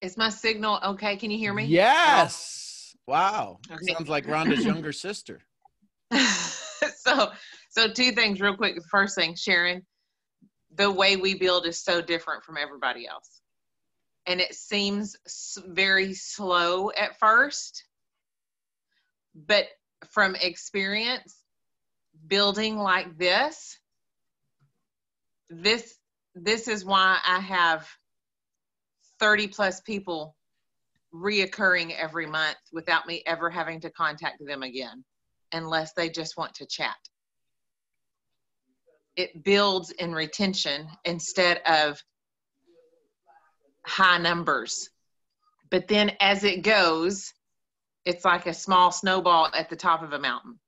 Is my signal okay? Can you hear me? Yes. Wow. Okay. Sounds like Rhonda's younger sister. So two things real quick. The first thing, Sharon, the way we build is so different from everybody else. And it seems very slow at first, but from experience, building like this is why I have 30 plus people reoccurring every month without me ever having to contact them again, unless they just want to chat. It builds in retention instead of high numbers. But then as it goes, it's like a small snowball at the top of a mountain.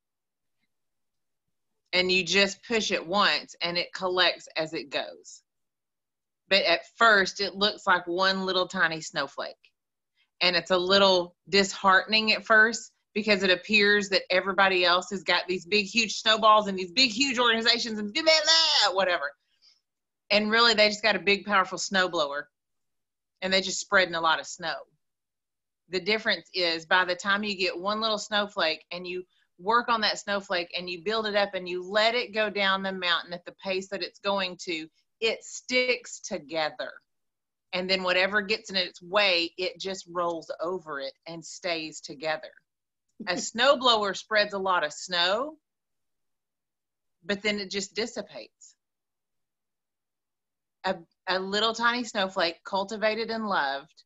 And you just push it once and it collects as it goes. But at first it looks like one little tiny snowflake. And it's a little disheartening at first because it appears that everybody else has got these big, huge snowballs and these big, huge organizations and whatever. And really they just got a big, powerful snowblower and they just spreading a lot of snow. The difference is by the time you get one little snowflake and you work on that snowflake and you build it up and you let it go down the mountain at the pace that it's going to, it sticks together. And then whatever gets in its way, it just rolls over it and stays together. A snowblower spreads a lot of snow, but then it just dissipates. A little tiny snowflake cultivated and loved,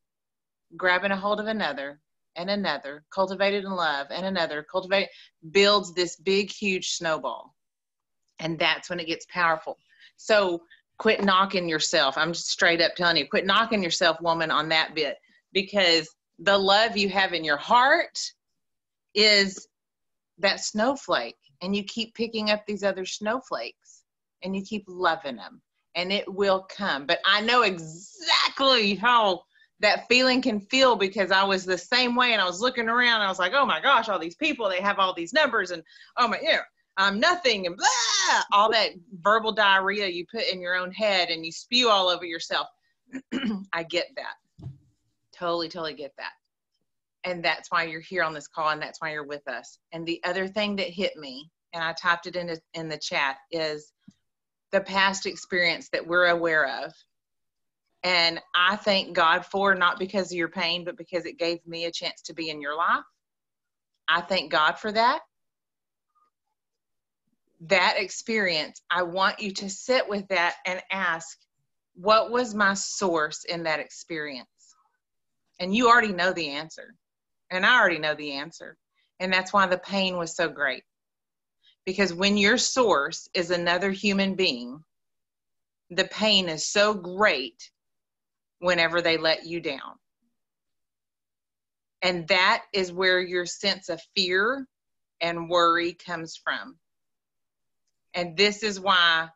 grabbing a hold of another and another, cultivated in love and another, cultivated, builds this big, huge snowball. And that's when it gets powerful. So quit knocking yourself. I'm just straight up telling you, quit knocking yourself, woman, on that bit, because the love you have in your heart is that snowflake, and you keep picking up these other snowflakes and you keep loving them and it will come. But I know exactly how that feeling can feel because I was the same way and I was looking around and I was like, oh my gosh, all these people, they have all these numbers and oh my, I'm nothing and blah, all that verbal diarrhea you put in your own head and you spew all over yourself. I get that. Totally get that. And that's why you're here on this call and that's why you're with us. And the other thing that hit me, and I typed it in the chat, is the past experience that we're aware of. And I thank God for, not because of your pain, but because it gave me a chance to be in your life. I thank God for that. That experience, I want you to sit with that and ask, what was my source in that experience? And you already know the answer. And I already know the answer. And that's why the pain was so great. Because when your source is another human being, the pain is so great whenever they let you down. And that is where your sense of fear and worry comes from. And this is why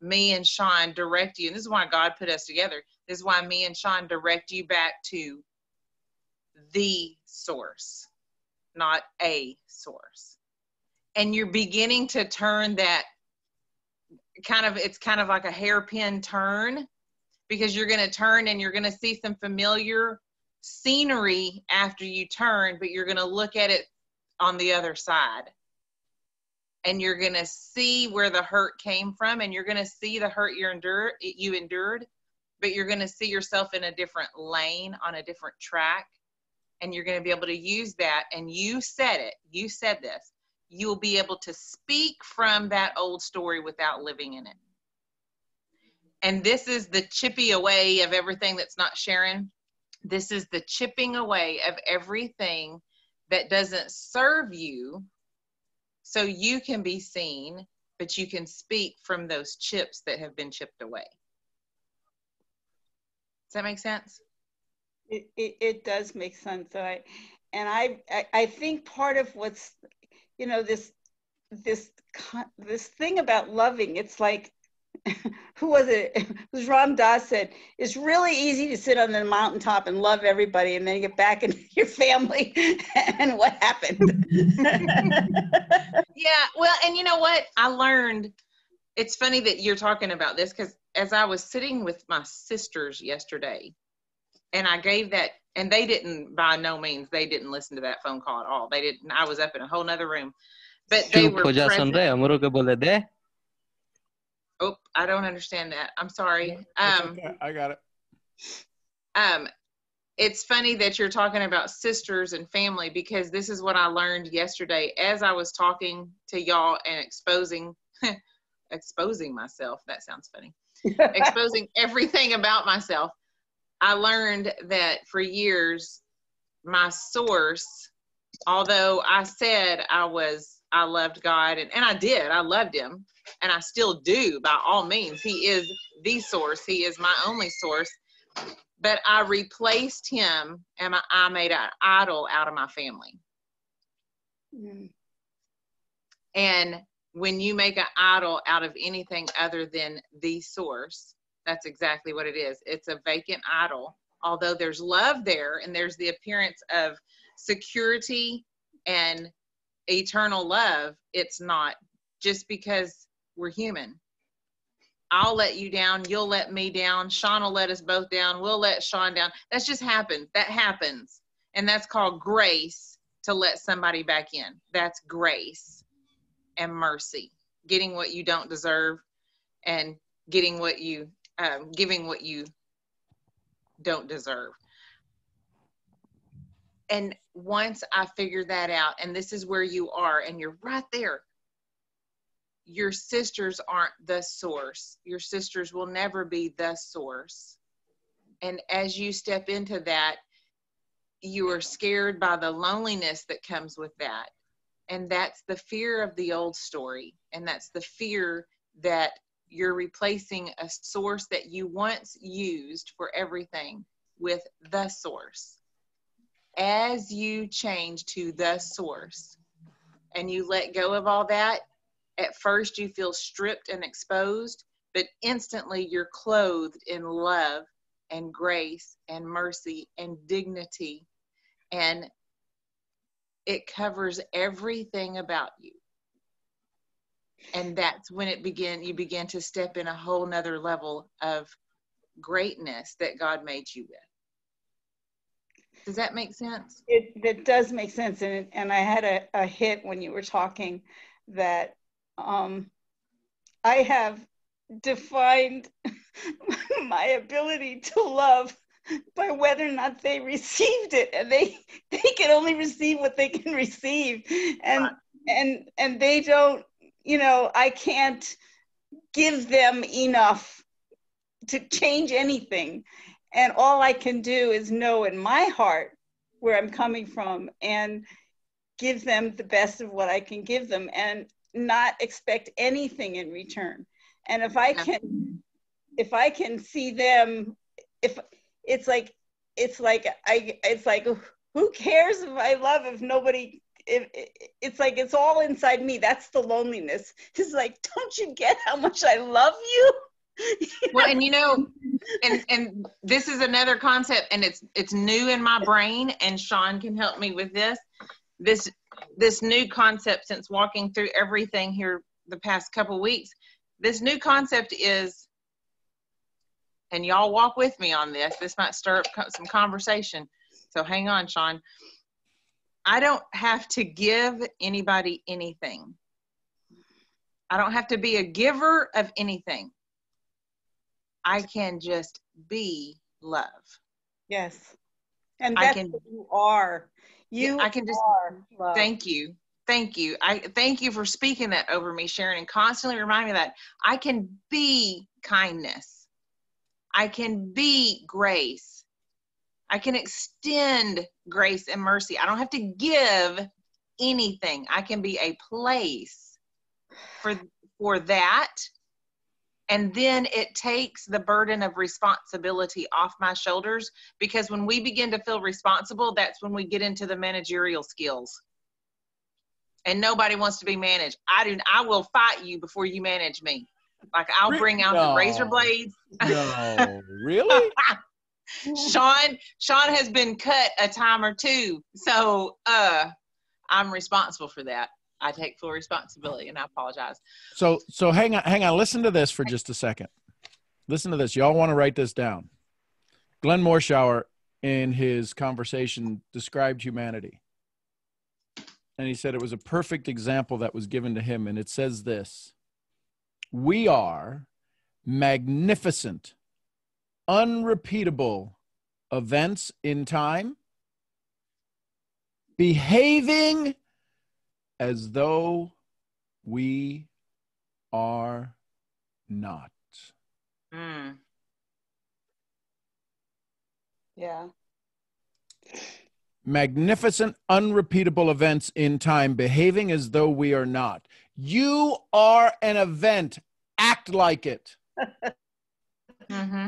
me and Sean direct you, and this is why God put us together. This is why me and Sean direct you back to the source, not a source. And you're beginning to turn that it's kind of like a hairpin turn, because you're going to turn and you're going to see some familiar scenery after you turn, but you're going to look at it on the other side. and you're going to see where the hurt came from, and you're going to see the hurt you endured, but you're going to see yourself in a different lane, on a different track, and you're going to be able to use that. And you said it. You said this. You'll be able to speak from that old story without living in it. And this is the chippy away of everything that's not Sharon. This is the chipping away of everything that doesn't serve you, so you can be seen, but you can speak from those chips that have been chipped away. Does that make sense? It does make sense. I think part of what's, you know, this thing about loving, it's like, who was it? It was Ram Dass said, it's really easy to sit on the mountaintop and love everybody and then get back into your family. And what happened? Yeah, well, and you know what? I learned, it's funny that you're talking about this, because as I was sitting with my sisters yesterday, and I gave that, and they didn't, by no means, they didn't listen to that phone call at all. They didn't. I was up in a whole nother room, but they were present. Oh, I don't understand that. I'm sorry. Okay. I got it. It's funny that you're talking about sisters and family, because this is what I learned yesterday as I was talking to y'all and exposing myself. That sounds funny. Exposing everything about myself. I learned that for years, my source, although I said I loved God, and I did, I loved him, and I still do, by all means. He is the source. He is my only source. But I replaced him, and I made an idol out of my family. Mm. And when you make an idol out of anything other than the source, that's exactly what it is. It's a vacant idol. Although there's love there, and there's the appearance of security and eternal love, it's not, just because we're human. I'll let you down. You'll let me down. Sean will let us both down. We'll let Sean down. That's just happened. That happens. And that's called grace, to let somebody back in. That's grace and mercy. Getting what you don't deserve, and getting what you, giving what you don't deserve. And once I figured that out, and this is where you are, and you're right there. Your sisters aren't the source. Your sisters will never be the source. And as you step into that, you are scared by the loneliness that comes with that. And that's the fear of the old story. And that's the fear that you're replacing a source that you once used for everything with the source. As you change to the source and you let go of all that, at first you feel stripped and exposed, but instantly you're clothed in love and grace and mercy and dignity, and it covers everything about you. And that's when you begin to step in a whole nother level of greatness that God made you with. Does that make sense? It does make sense. And I had a hit when you were talking that I have defined my ability to love by whether or not they received it, and they can only receive what they can receive, and they don't, you know, I can't give them enough to change anything, and all I can do is know in my heart where I'm coming from and give them the best of what I can give them, and not expect anything in return. And if I can see them, if it's like who cares if I love, if nobody, it's like it's all inside me. That's the loneliness. It's like, don't you get how much I love you? Well, and you know, and this is another concept, and it's new in my brain, and Sean can help me with this new concept since walking through everything here the past couple weeks. This new concept is, and y'all walk with me on this, this might stir up some conversation, so hang on, Sean. I don't have to give anybody anything. I don't have to be a giver of anything. I can just be love. Yes. And I that's can, what you are. You I can just, are love. thank you. Thank you. I thank you for speaking that over me, Sharon, and constantly remind me that I can be kindness. I can be grace. I can extend grace and mercy. I don't have to give anything. I can be a place for that. And then it takes the burden of responsibility off my shoulders, because when we begin to feel responsible, that's when we get into the managerial skills. And nobody wants to be managed. I will fight you before you manage me. Like, I'll bring out the razor blades. No, really? Sean has been cut a time or two. So I'm responsible for that. I take full responsibility, and I apologize. So hang on. Listen to this for just a second. Listen to this. Y'all want to write this down. Glenn Morshower, in his conversation, described humanity. And he said it was a perfect example that was given to him. And it says this: we are magnificent, unrepeatable events in time, behaving as though we are not. Mm. Yeah. Magnificent, unrepeatable events in time, behaving as though we are not. You are an event. Act like it. Mm-hmm.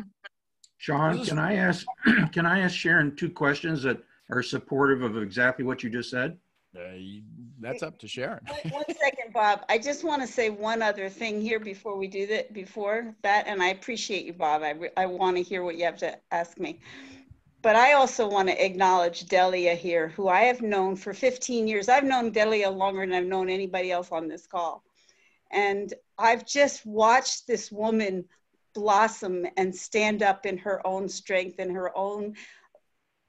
Sean, can I ask Sharon two questions that are supportive of exactly what you just said? That's up to Sharon. One second, Bob. I just want to say one other thing here before we do that. Before that, and I appreciate you, Bob. I want to hear what you have to ask me. But I also want to acknowledge Delia here, who I have known for 15 years. I've known Delia longer than I've known anybody else on this call. And I've just watched this woman blossom and stand up in her own strength and her own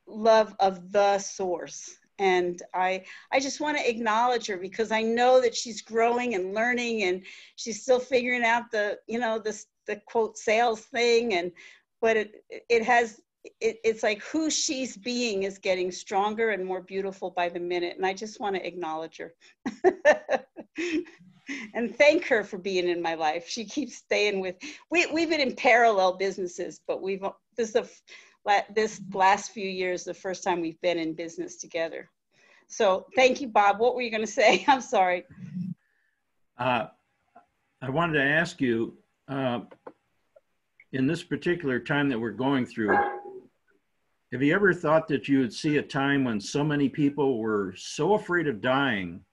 love of the source. And I just want to acknowledge her, because I know that she's growing and learning, and she's still figuring out the quote sales thing. But it's like who she's being is getting stronger and more beautiful by the minute. And I just want to acknowledge her and thank her for being in my life. She keeps staying with, we've been in parallel businesses, but this last few years, the first time we've been in business together. So thank you, Bob. What were you going to say? I'm sorry. I wanted to ask you, in this particular time that we're going through, have you ever thought that you would see a time when so many people were so afraid of dying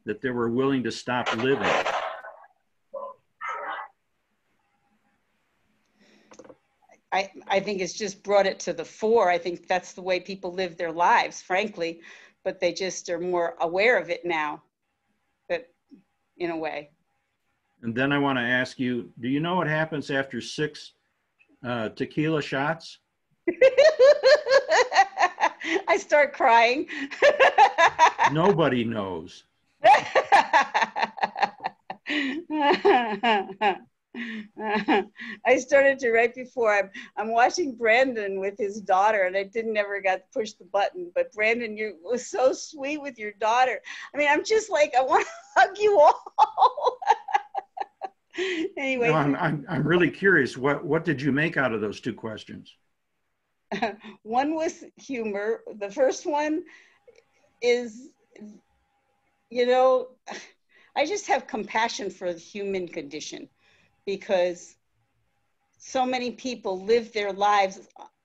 that they were willing to stop living? I think it's just brought it to the fore. I think that's the way people live their lives, frankly, but they just are more aware of it now, but in a way. And then I want to ask you, do you know what happens after 6 tequila shots? I start crying. Nobody knows. I started to right before. I'm watching Brandon with his daughter, and I never got to push the button. But Brandon, you was so sweet with your daughter. I mean, I'm just like, I want to hug you all. Anyway, No, I'm really curious. What did you make out of those 2 questions? One was humor. The first one is, I just have compassion for the human condition, because so many people live their lives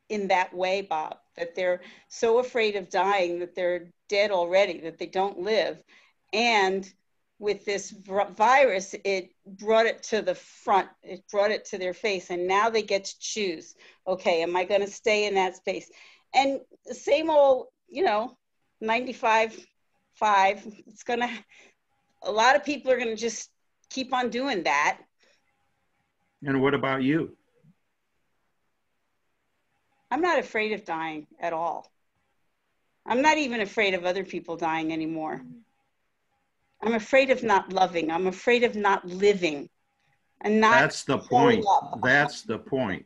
in that way, Bob, that they're so afraid of dying that they're dead already, that they don't live. And with this virus, it brought it to the front, it brought it to their face, and now they get to choose, okay, am I going to stay in that space? And the same old, 95.5, it's going to, a lot of people are going to just keep on doing that. And what about you? I'm not afraid of dying at all. I'm not even afraid of other people dying anymore. I'm afraid of not loving. I'm afraid of not living. And not That's the point. That's the point.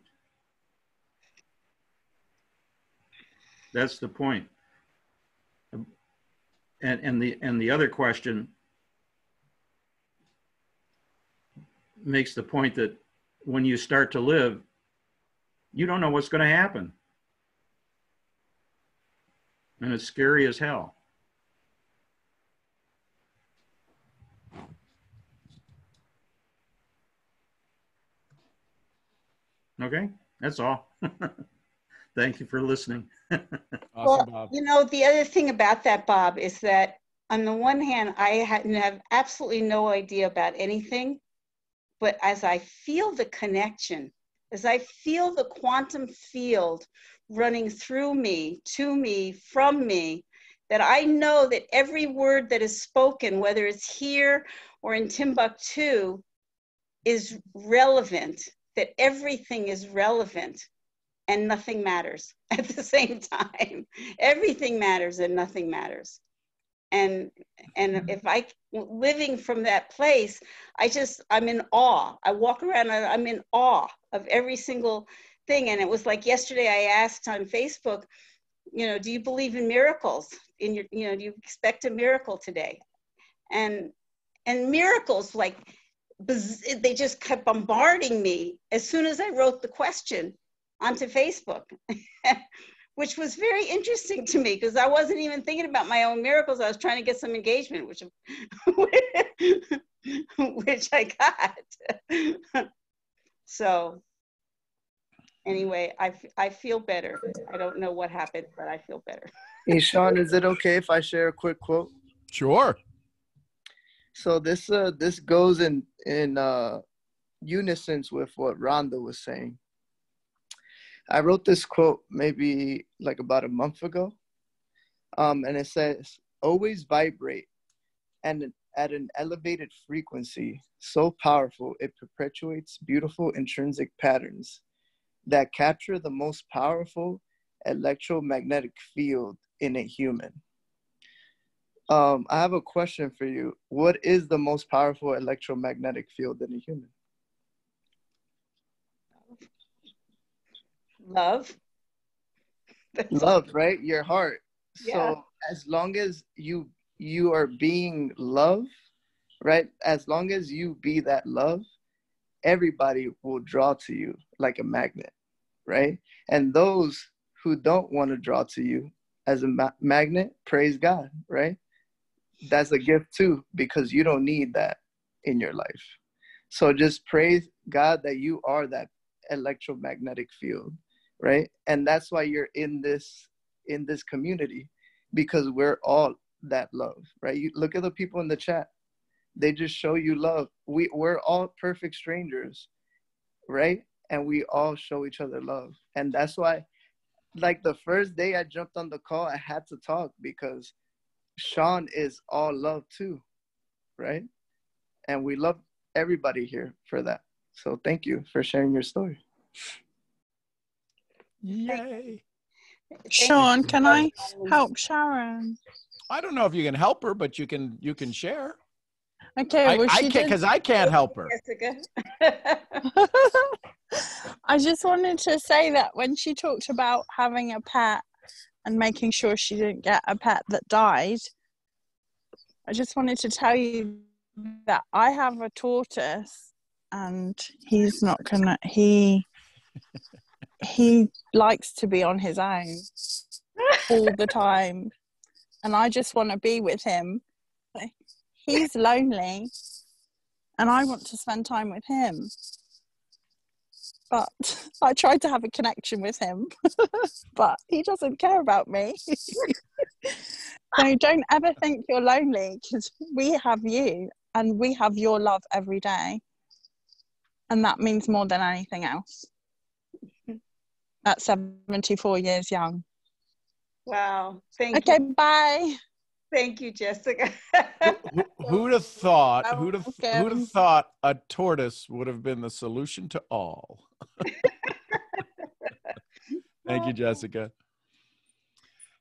That's the point. And the other question makes the point that when you start to live, you don't know what's going to happen. And it's scary as hell. Okay, that's all. Thank you for listening. Awesome, Well, Bob. you know, the other thing about that, Bob, is that on the one hand, I have absolutely no idea about anything, but as I feel the connection, as I feel the quantum field running through me, to me, from me, that I know that every word that is spoken, whether it's here or in Timbuktu, is relevant, that everything is relevant and nothing matters at the same time. Everything matters and nothing matters. And if I, living from that place, I'm in awe. I walk around and I'm in awe of every single thing. And it was like yesterday I asked on Facebook, you know, do you believe in miracles? Do you expect a miracle today? And miracles, like, they just kept bombarding me as soon as I wrote the question onto Facebook, which was very interesting to me because I wasn't even thinking about my own miracles. I was trying to get some engagement, which I got. So anyway, I feel better. I don't know what happened, but I feel better. Hey, Sean, is it okay if I share a quick quote? Sure. So this goes in unison with what Rhonda was saying. I wrote this quote maybe like about a month ago, and it says, "Always vibrate, and at an elevated frequency, so powerful it perpetuates beautiful intrinsic patterns that capture the most powerful electromagnetic field in a human." I have a question for you. What is the most powerful electromagnetic field in a human? Love. Love, right? Your heart. Yeah. So as long as you are being love, right? As long as you be that love, everybody will draw to you like a magnet, right? And those who don't want to draw to you as a magnet, praise God, right? That's a gift too, because you don't need that in your life. So just praise God that you are that electromagnetic field, right? And that's why you're in this community, because we're all that love, right? You look at the people in the chat, they just show you love. We're all perfect strangers, right? And we all show each other love. And that's why, like, the first day I jumped on the call, I had to talk because Sean is all love too, right? And we love everybody here for that. So thank you for sharing your story. Yay. Sean, can I help Sharon? I don't know if you can help her, but you can share. Okay, well, I can't, because I can't help her. Jessica. I just wanted to say that when she talked about having a pet and making sure she didn't get a pet that died, I just wanted to tell you that I have a tortoise and he's not gonna, he likes to be on his own all the time. And I just want to be with him. He's lonely and I want to spend time with him. But I tried to have a connection with him, but he doesn't care about me. So don't ever think you're lonely, because we have you and we have your love every day. And that means more than anything else. At 74 years young. Wow. Thank Okay, you. bye. Thank you, Jessica. Who'd have thought? Who'd have Welcome. thought a tortoise would have been the solution to all? Thank you, Jessica.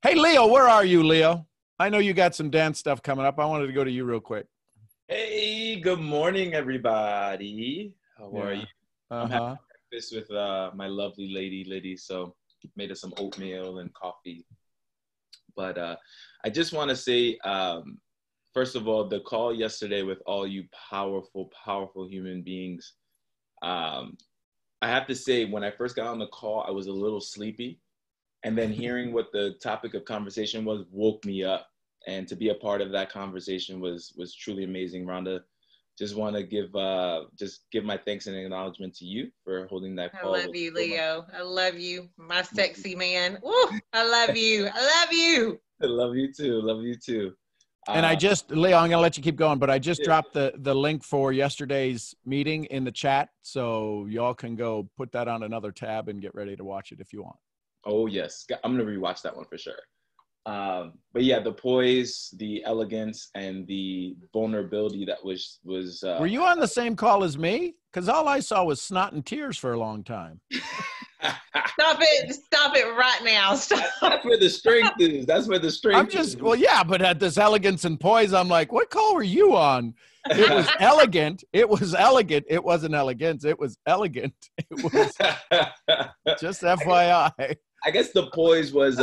Hey, Leo, where are you, Leo? I know you got some dance stuff coming up. I wanted to go to you real quick. Hey, good morning, everybody. How are you? I'm having breakfast with my lovely lady, Liddy. So made us some oatmeal and coffee. But I just want to say, first of all, the call yesterday with all you powerful, powerful human beings. I have to say, when I first got on the call, I was a little sleepy. And then hearing what the topic of conversation was woke me up. And to be a part of that conversation was truly amazing. Rhonda, just want to give my thanks and acknowledgement to you for holding that call. I love you, Leo. I love you, my sexy man. Woo, I love you. I love you. I love you too. Love you too. And Leo, I'm going to let you keep going, but I just dropped the link for yesterday's meeting in the chat. So y'all can go put that on another tab and get ready to watch it if you want. Oh, yes. I'm going to rewatch that one for sure. But yeah, the poise, the elegance, and the vulnerability that was. Were you on the same call as me? Because all I saw was snot and tears for a long time. Stop it right now. Stop. That's where the strength is. That's where the strength is. Well, yeah, but at this elegance and poise, I'm like, what call were you on? It was elegant. It was elegant. It wasn't elegance. It was elegant. It was just FYI. I guess the poise was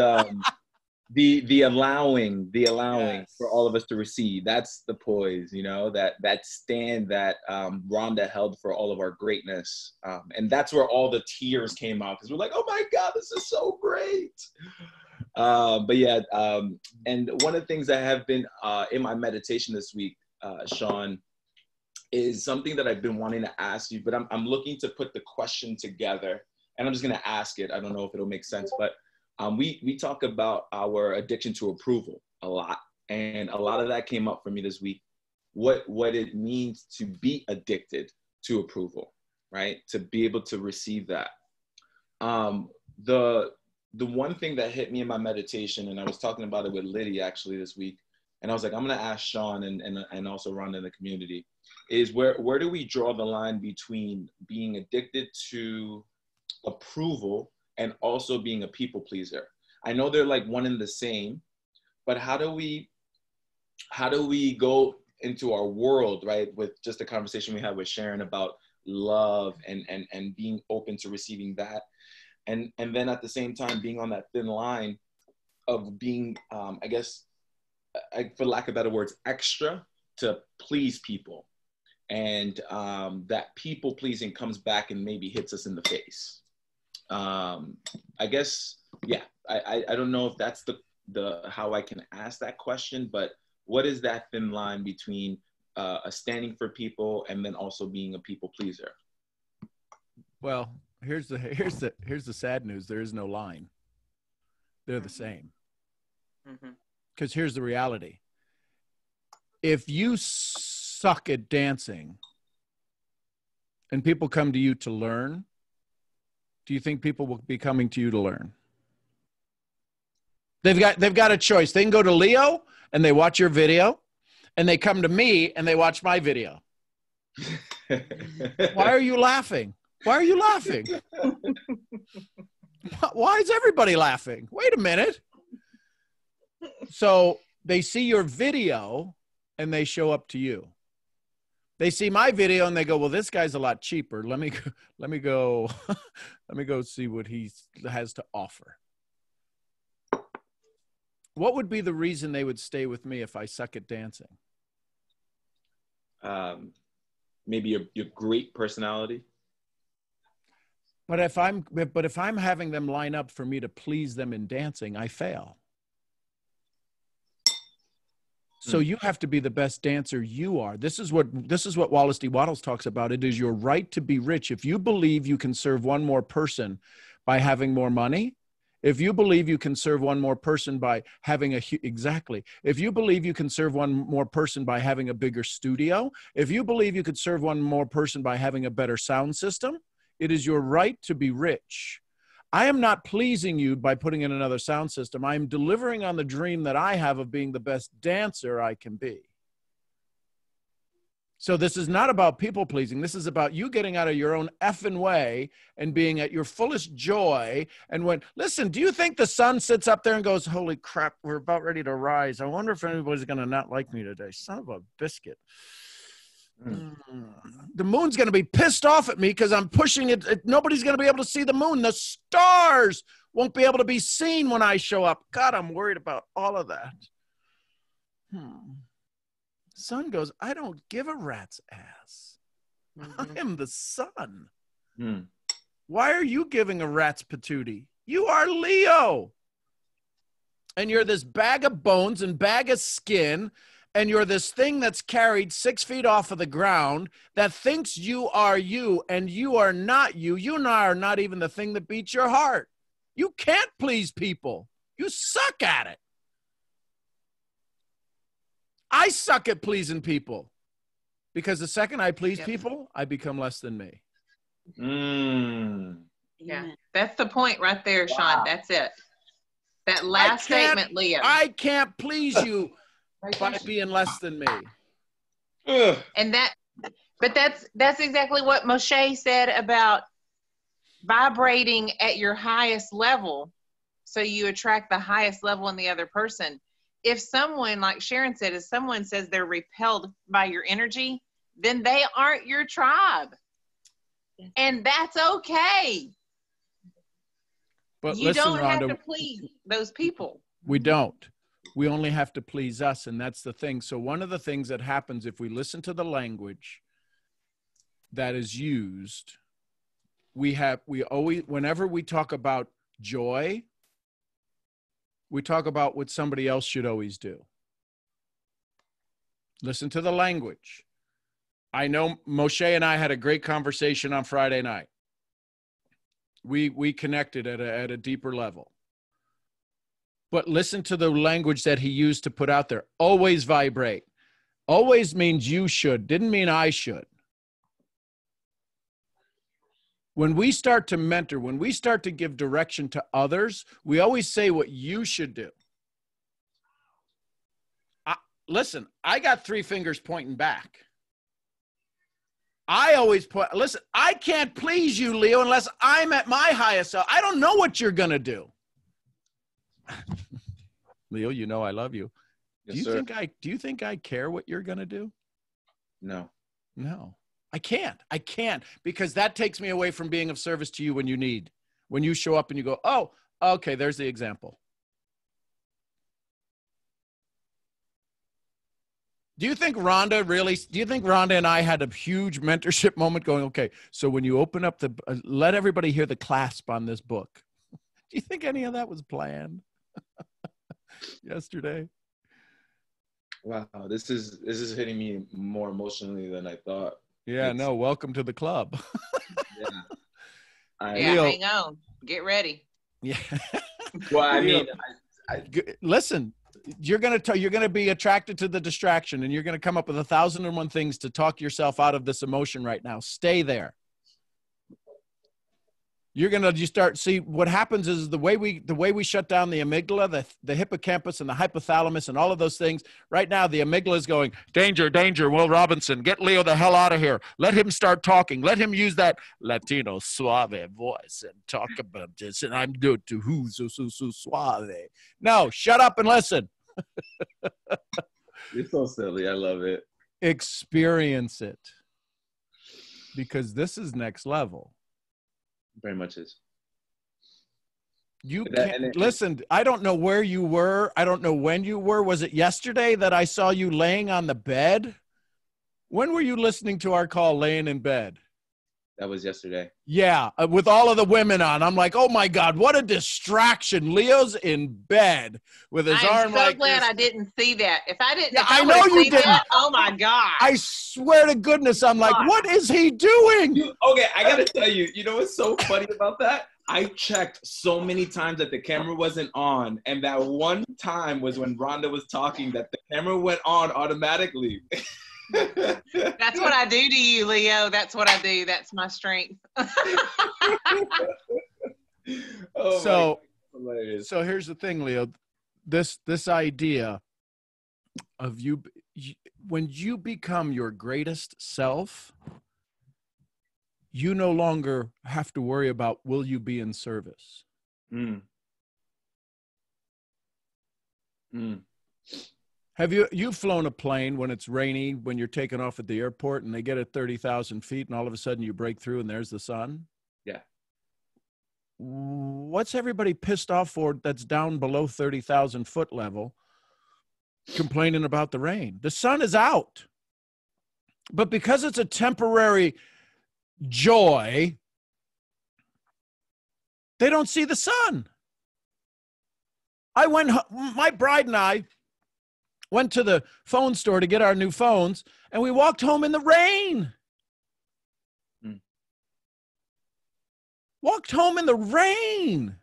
the allowing yes. for all of us to receive. That's the poise, that stand that Rhonda held for all of our greatness. And that's where all the tears came out, because we're like, oh my God, this is so great. But yeah, and one of the things that have been in my meditation this week, Sean, is something that I've been wanting to ask you, but I'm looking to put the question together, and I'm just going to ask it. I don't know if it'll make sense, but we talk about our addiction to approval a lot, and a lot of that came up for me this week. What it means to be addicted to approval, right? To be able to receive that. The one thing that hit me in my meditation, and I was talking about it with Liddy actually this week, and I was like, I'm going to ask Sean and also Rhonda in the community, is where do we draw the line between being addicted to approval and also being a people pleaser? I know they're like one and the same, but how do we go into our world, right? With just the conversation we had with Sharon about love and being open to receiving that. And then at the same time, being on that thin line of being, I guess, for lack of better words, extra to please people. And that people pleasing comes back and maybe hits us in the face. I guess, yeah, I don't know if that's the how I can ask that question, but what is that thin line between a standing for people and then also being a people pleaser? Well, here's the sad news. There is no line. They're the same. Because here's the reality. If you suck at dancing and people come to you to learn, do you think people will be coming to you to learn? They've got a choice. They can go to Leo and they watch your video, and they come to me and they watch my video. Why are you laughing? Why are you laughing? Why is everybody laughing? Wait a minute. So they see your video and they show up to you. They see my video and they go, well, this guy's a lot cheaper. Let me go see what he has to offer. What would be the reason they would stay with me if I suck at dancing? Maybe your great personality. But if I'm having them line up for me to please them in dancing, I fail. So you have to be the best dancer you are. This is what Wallace D. Wattles talks about. It is your right to be rich. If you believe you can serve one more person by having more money, if you believe you can serve one more person by having if you believe you can serve one more person by having a bigger studio, if you believe you could serve one more person by having a better sound system, it is your right to be rich. I am not pleasing you by putting in another sound system. I am delivering on the dream that I have of being the best dancer I can be. So this is not about people pleasing. This is about you getting out of your own effing way and being at your fullest joy. And listen, do you think the sun sits up there and goes, holy crap, we're about ready to rise. I wonder if anybody's going to not like me today. Son of a biscuit. The moon's going to be pissed off at me because I'm pushing it. Nobody's going to be able to see the moon. The stars won't be able to be seen when I show up. God, I'm worried about all of that. Sun goes, I don't give a rat's ass. I am the sun. Why are you giving a rat's patootie? You are Leo. And you're this bag of bones and bag of skin, and you're this thing that's carried 6 feet off of the ground that thinks you are you, and you are not you. You are not even the thing that beats your heart. You can't please people. You suck at it. I suck at pleasing people because the second I please people, I become less than me. Yeah, that's the point right there, Sean. That's it. That last statement, Leo. I can't please you by being less than me. And that's exactly what Moshe said about vibrating at your highest level, so you attract the highest level in the other person. If someone, like Sharon said, if someone says they're repelled by your energy, then they aren't your tribe. And that's okay. But you listen, don't Rhonda, have to please those people. We don't. We only have to please us, and that's the thing. So one of the things that happens if we listen to the language that is used, we always, whenever we talk about joy, we talk about what somebody else should always do. Listen to the language. I know Moshe and I had a great conversation on Friday night. We connected at a deeper level. But listen to the language that he used to put out there. Always vibrate. Always means you should. Didn't mean I should. When we start to mentor, when we start to give direction to others, we always say what you should do. Listen, I got 3 fingers pointing back. I always point, listen, I can't please you, Leo, unless I'm at my highest self. I don't know what you're going to do. Leo, you know I love you. Yes, Do you think I care what you're going to do? No. No. I can't because that takes me away from being of service to you when you show up and you go, oh, okay, there's the example. Do you think Rhonda and I had a huge mentorship moment going, okay, so when you open up let everybody hear the clasp on this book. Do you think any of that was planned yesterday? Wow, this is hitting me more emotionally than I thought. Yeah, no, welcome to the club. Leo, hang on. Get ready. Yeah. Well, I mean, listen, you're gonna be attracted to the distraction, and you're gonna come up with 1,001 things to talk yourself out of this emotion right now. Stay there. You start see what happens is the way we shut down the amygdala, the hippocampus, and the hypothalamus, and all of those things. Right now, the amygdala is going, danger, danger. Will Robinson, get Leo the hell out of here. Let him start talking. Let him use that Latino suave voice and talk about this. And I'm good to who so suave. No, shut up and listen. You're so silly. I love it. Experience it, because this is next level. Very much is. You can't listen. I don't know where you were. I don't know when you were. Was it yesterday that I saw you laying on the bed? When were you listening to our call laying in bed? That was yesterday. Yeah, with all of the women on. I'm like, oh my God, what a distraction. Leo's in bed with his arm like this. I'm so glad I didn't see that. If I didn't, I know you didn't. That, oh my God. I swear to goodness, I'm like, what is he doing? Okay, I gotta tell you, you know what's so funny about that? I checked so many times that the camera wasn't on, and that one time was when Rhonda was talking that the camera went on automatically. That's what I do to you, Leo. That's what I do. That's my strength. So here's the thing, Leo. This idea of you, when you become your greatest self, you no longer have to worry about will you be in service. Have you've flown a plane when it's rainy, when you're taking off at the airport and they get at 30,000 feet and all of a sudden you break through and there's the sun? Yeah. What's everybody pissed off for that's down below 30,000 foot level complaining about the rain? The sun is out. But because it's a temporary joy, they don't see the sun. My bride and I went to the phone store to get our new phones, and we walked home in the rain. Walked home in the rain.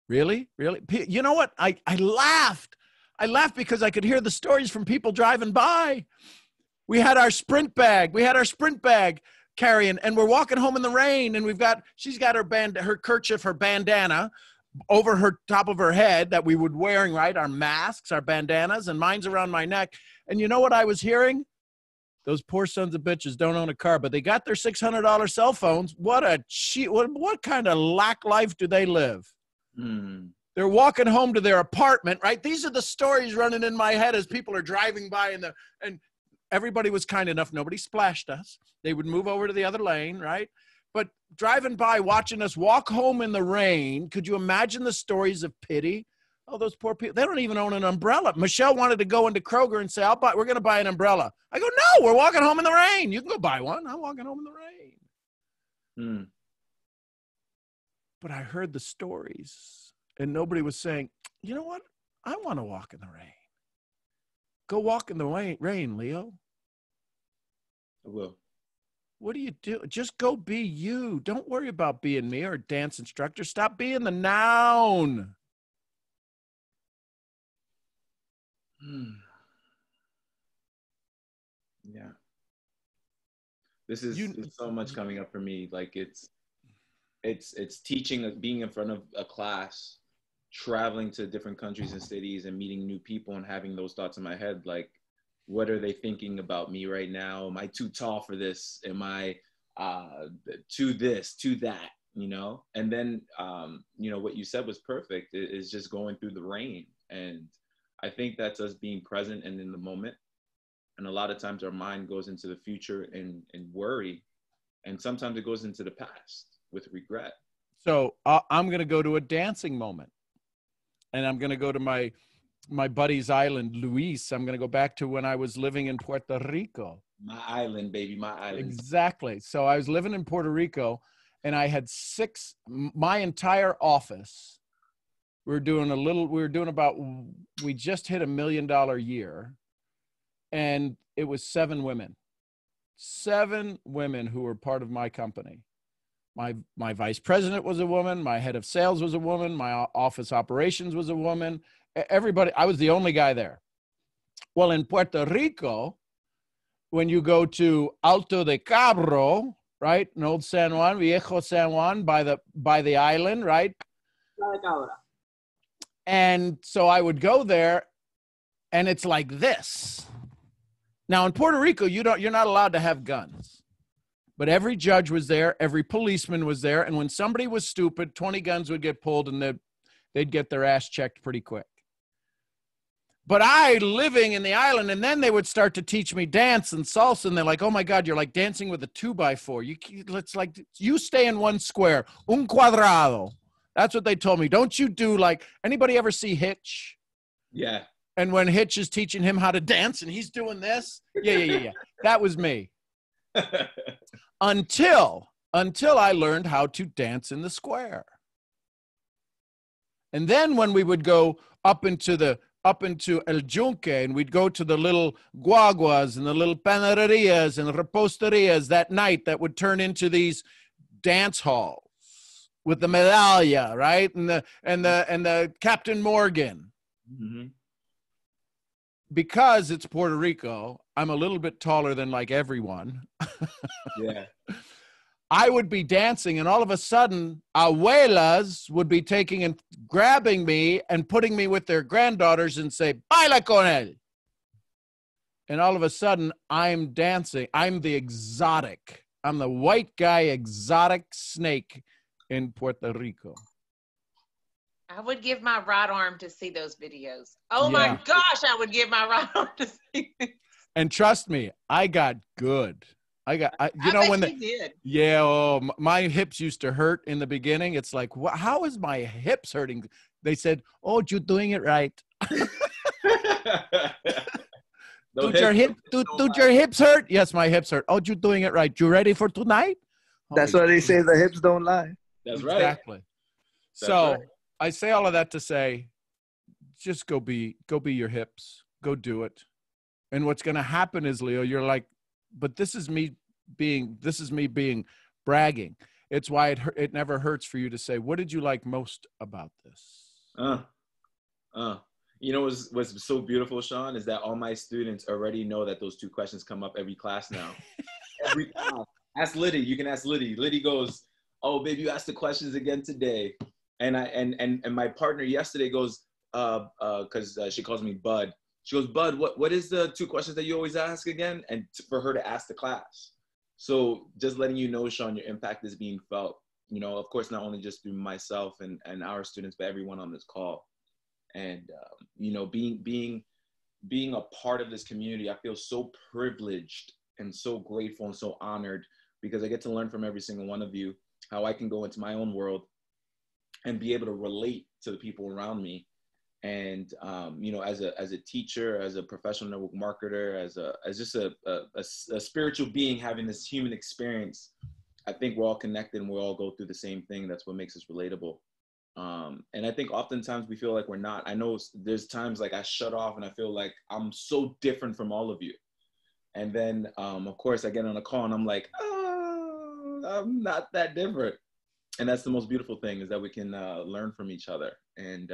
Really? Really? You know what? I laughed. I laughed because I could hear the stories from people driving by. We had our sprint bag. Carrying, and we're walking home in the rain, and she's got her kerchief, her bandana over her top of her head that we would wearing, right? Our masks, our bandanas, and mine's around my neck. And you know what I was hearing? Those poor sons of bitches don't own a car, but they got their $600 cell phones. What kind of lack life do they live? They're walking home to their apartment, right? These are the stories running in my head as people are driving by and everybody was kind enough. Nobody splashed us. They would move over to the other lane, right? But driving by, watching us walk home in the rain, could you imagine the stories of pity? Oh, those poor people. They don't even own an umbrella. Michelle wanted to go into Kroger and say, we're going to buy an umbrella. I go, no, we're walking home in the rain. You can go buy one. I'm walking home in the rain. But I heard the stories, and nobody was saying, you know what? I want to walk in the rain. Go walk in the rain, Leo. I will. What do you do? Just go be you. Don't worry about being me or a dance instructor. Stop being the noun. Yeah. This is so much coming up for me. Like it's teaching, being in front of a class, traveling to different countries and cities and meeting new people and having those thoughts in my head. Like, what are they thinking about me right now? Am I too tall for this? Am I too this, too that, you know? And then, you know, what you said was perfect. It's just going through the rain. And I think that's us being present and in the moment. And a lot of times our mind goes into the future and worry. And sometimes it goes into the past with regret. So I'm going to go to a dancing moment. And I'm going to go to my buddy's island, Luis. I'm going to go back to when I was living in Puerto Rico. My island, baby, my island. Exactly. So I was living in Puerto Rico, and I had my entire office. We just hit $1 million year, and it was 7 women who were part of my company. My vice president was a woman. My head of sales was a woman. My office operations was a woman. Everybody, I was the only guy there. Well, in Puerto Rico, when you go to Alto de Cabro, right, in Old San Juan, Viejo San Juan, by the island, right? And so I would go there, and it's like this. Now in Puerto Rico, you're not allowed to have guns, but every judge was there, every policeman was there, and when somebody was stupid, 20 guns would get pulled, and they'd get their ass checked pretty quick. But I living in the island, and then they would start to teach me dance and salsa, and they're like, oh my God, you're like dancing with a 2x4. You stay in one square, un cuadrado. That's what they told me. Don't you do anybody ever see Hitch? Yeah. And when Hitch is teaching him how to dance and he's doing this? Yeah. That was me. Until I learned how to dance in the square. And then when we would go up into El Junque, and we'd go to the little guaguas and the little panaderias and reposterias that night that would turn into these dance halls with the medalla, right? And the Captain Morgan. Mm-hmm. Because it's Puerto Rico, I'm a little bit taller than everyone. Yeah. I would be dancing, and all of a sudden, abuelas would be taking and grabbing me and putting me with their granddaughters and say, baila con él. And all of a sudden, I'm dancing. I'm the exotic. I'm the white guy exotic snake in Puerto Rico. I would give my right arm to see those videos. Oh Yeah. my gosh, I would give my right arm to see. And trust me, I got good. You I know, bet when you did. yeah, oh, my hips used to hurt in the beginning. It's like, how is my hips hurting? They said, oh, you're doing it right. Did your hips hurt? Yes, my hips hurt. Oh, you're doing it right. You ready for tonight? That's why they say the hips don't lie. That's right. Exactly. So I say all of that to say, just go be your hips. Go do it. And what's going to happen is, Leo, you're like, but this is me being bragging. It's why it never hurts for you to say, what did you like most about this? You know what's so beautiful, Sean, is that all my students already know that those two questions come up every class now. Every class. Ask Liddy. You can ask Liddy. Liddy goes, oh, babe, you asked the questions again today. And my partner yesterday goes, because she calls me Bud. She goes, Bud, what is the two questions that you always ask again? And for her to ask the class. So just letting you know, Sean, your impact is being felt. You know, of course, not only just through myself and our students, but everyone on this call. And you know, being a part of this community, I feel so privileged and so grateful and so honored, because I get to learn from every single one of you how I can go into my own world and be able to relate to the people around me. And you know, as a teacher, as a professional network marketer, as just a spiritual being having this human experience, I think we're all connected and we all go through the same thing. That's what makes us relatable. And I think oftentimes we feel like we're not. I know there's times like I shut off and I feel like I'm so different from all of you. And then, of course, I get on a call and I'm like, oh, I'm not that different. And that's the most beautiful thing, is that we can learn from each other. And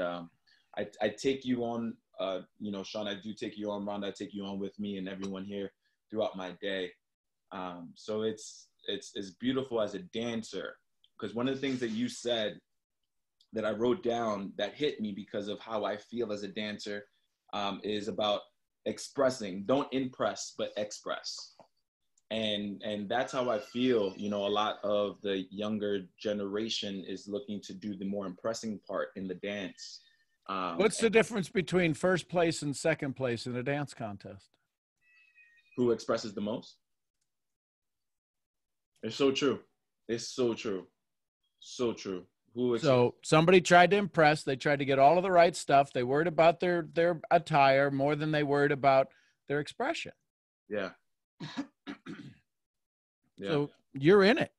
I take you on, you know, Sean, I do take you on, Ronda, I take you on with me and everyone here throughout my day. So it's beautiful as a dancer, because one of the things that you said that I wrote down that hit me because of how I feel as a dancer is about expressing. Don't impress, but express. And that's how I feel. You know, a lot of the younger generation is looking to do the more impressing part in the dance. What's the difference between first place and second place in a dance contest? Who expresses the most? It's so true. It's so true. So true. So somebody tried to impress. They tried to get all of the right stuff. They worried about their attire more than they worried about their expression. Yeah. Yeah. So you're in it.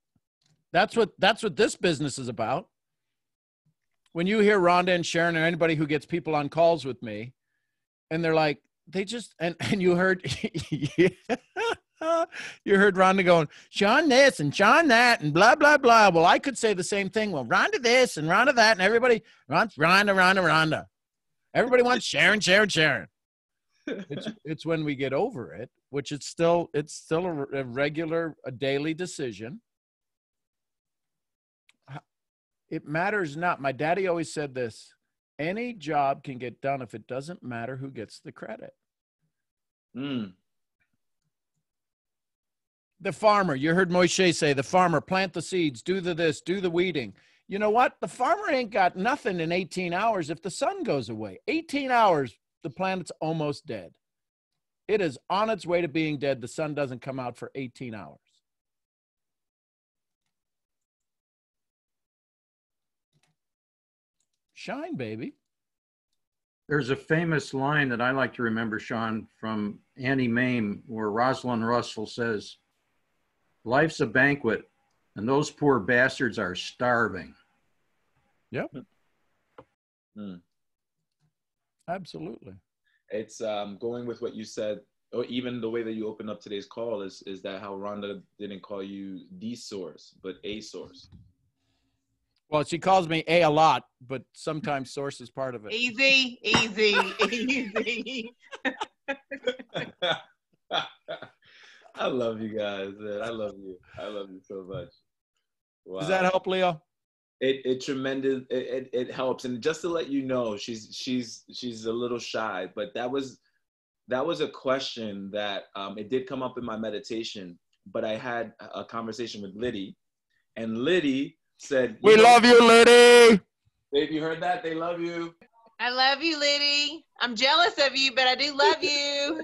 That's what this business is about. When you hear Ronda and Sharon or anybody who gets people on calls with me, and they're like, they just, and you heard, you heard Ronda going, Sean this and Sean that and blah, blah, blah. Well, I could say the same thing. Well, Ronda this and Ronda that, and everybody wants Ronda. Everybody wants Sharon. It's when we get over it, which it's still a regular, a daily decision. It matters not. My daddy always said this: any job can get done if it doesn't matter who gets the credit. The farmer, you heard Moshe say, the farmer, plant the seeds, do the this, do the weeding. You know what? The farmer ain't got nothing in 18 hours if the sun goes away. 18 hours, the planet's almost dead. It is on its way to being dead. The sun doesn't come out for 18 hours. Shine, baby. There's a famous line that I like to remember, Sean, from Annie Mame, where Rosalind Russell says, life's a banquet, and those poor bastards are starving. Yep. Absolutely. It's going with what you said, or even the way that you opened up today's call is that how Ronda didn't call you the source, but a source. Well, she calls me a lot, but sometimes source is part of it. Easy. I love you guys, man. I love you so much. Wow. Does that help, Leo? It tremendous. It helps. And just to let you know, she's a little shy, but that was a question that it did come up in my meditation. But I had a conversation with Liddy, and Liddy said, "We love you, Liddy." Babe, you heard that? They love you. I love you, Liddy. I'm jealous of you, but I do love you.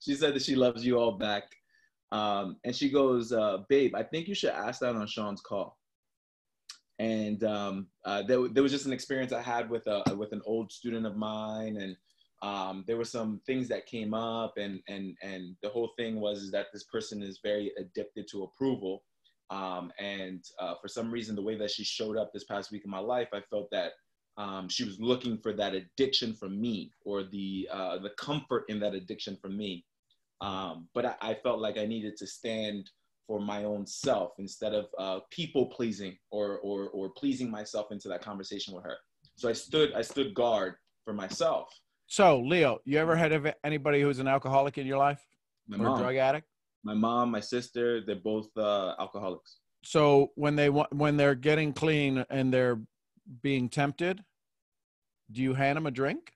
She said that she loves you all back. And she goes, babe, I think you should ask that on Sean's call. And there was just an experience I had with an old student of mine, and there were some things that came up, and the whole thing was that this person is very addicted to approval, and for some reason, the way that she showed up this past week in my life, I felt that she was looking for that addiction from me, or the comfort in that addiction from me. But I felt like I needed to stand for my own self instead of people pleasing or pleasing myself into that conversation with her. So I stood guard for myself. So Leo, you ever had anybody who's an alcoholic in your life? My or mom. A drug addict? My mom, my sister, they're both alcoholics. So when they're getting clean and they're being tempted, do you hand them a drink?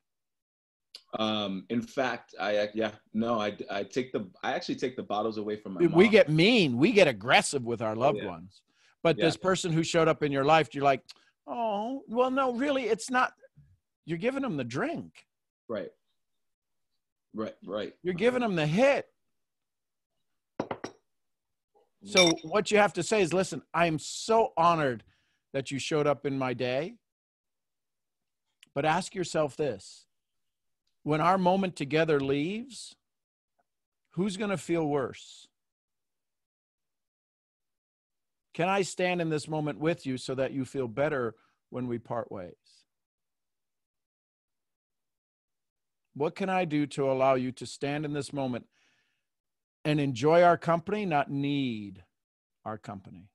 In fact, I actually take the bottles away from my mom. We get mean. We get aggressive with our loved ones. But this person who showed up in your life, you're like, oh, well, no, really, it's not. You're giving them the drink. Right. You're giving them the hit. So what you have to say is, listen, I'm so honored that you showed up in my day. But ask yourself this. When our moment together leaves, who's going to feel worse? Can I stand in this moment with you so that you feel better when we part ways? What can I do to allow you to stand in this moment and enjoy our company, not need our company?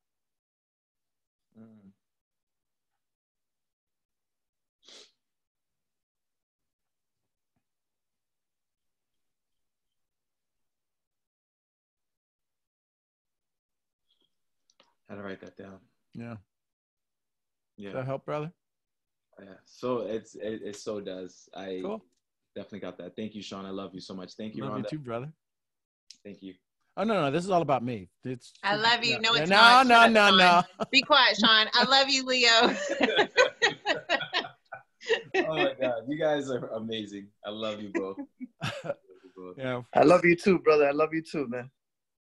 How to write that down? Yeah. Does that help, brother? Yeah. So it so does. I cool. Definitely got that. Thank you, Sean. I love you so much. Thank you, Love Rhonda. you too, brother. Thank you. Oh, no. This is all about me. I love you. No, it's not. No. Be quiet, Sean. I love you, Leo. Oh my God, you guys are amazing. I love you both. Yeah. I love you too, brother. I love you too, man.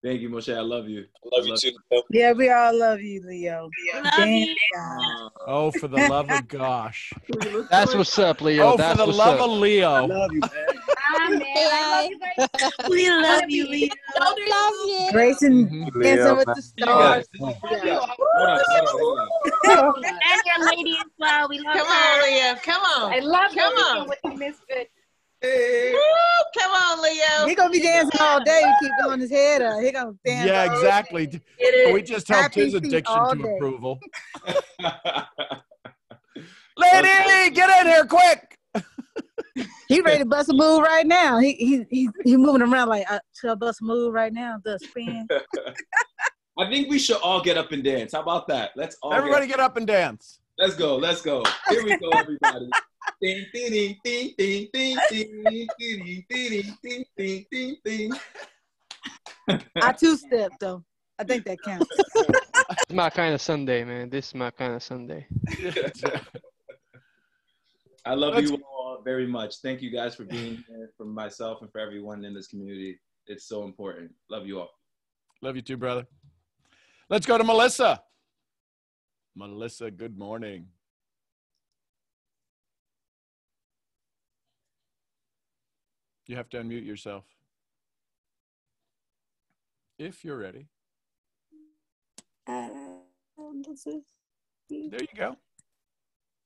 Thank you, Moshe. I love you. I love you too. Yeah, we all love you, Leo. Love you. Oh, for the love of gosh. That's what's up, Leo. Oh, That's for the what's love up. of Leo. I love you, man. We love you, Leo. Love you. Grace and Dancing with the Stars. Hold on. And your lady as well. We love Come her. on, Leo. Come on. I love Come dancing on. with you, Misfit. Hey. Woo, come on, Leo. He gonna be dancing all day. We keep blowing his head up. He gonna dance. Yeah, all exactly. day. We just helped Happy his feet addiction all to day. approval. Lady, get in here quick. He ready to bust a move right now. He moving around like should I bust a move right now? The spin. I think we should all get up and dance. How about that? Let's all Everybody get up and dance. Let's go. Here we go, everybody. Ding, ding, ding, ding, ding, ding, ding, ding, ding, ding, ding, ding. I two-step though. I think that counts. It's my kind of Sunday, man. This is my kind of Sunday. I love you all very much. Thank you guys for being here, for myself and for everyone in this community. It's so important. Love you all. Love you too, brother. Let's go to Melissa. Melissa, good morning. You have to unmute yourself. If you're ready. There you go.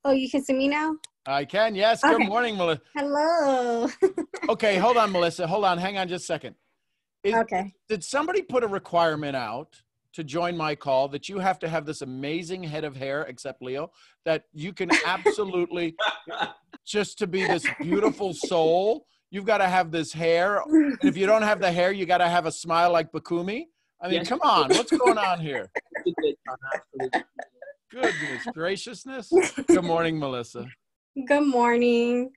Oh, you can see me now? I can, yes. Okay. Good morning, Melissa. Hello. Okay, hold on, Melissa. Hold on. Hang on just a second. Okay. Did somebody put a requirement out to join my call that you have to have this amazing head of hair, except Leo, that you can absolutely, just to be this beautiful soul, you've got to have this hair. And if you don't have the hair, you got to have a smile like Bakumi? I mean, come on. What's going on here? Goodness graciousness. Good morning, Melissa. Good morning.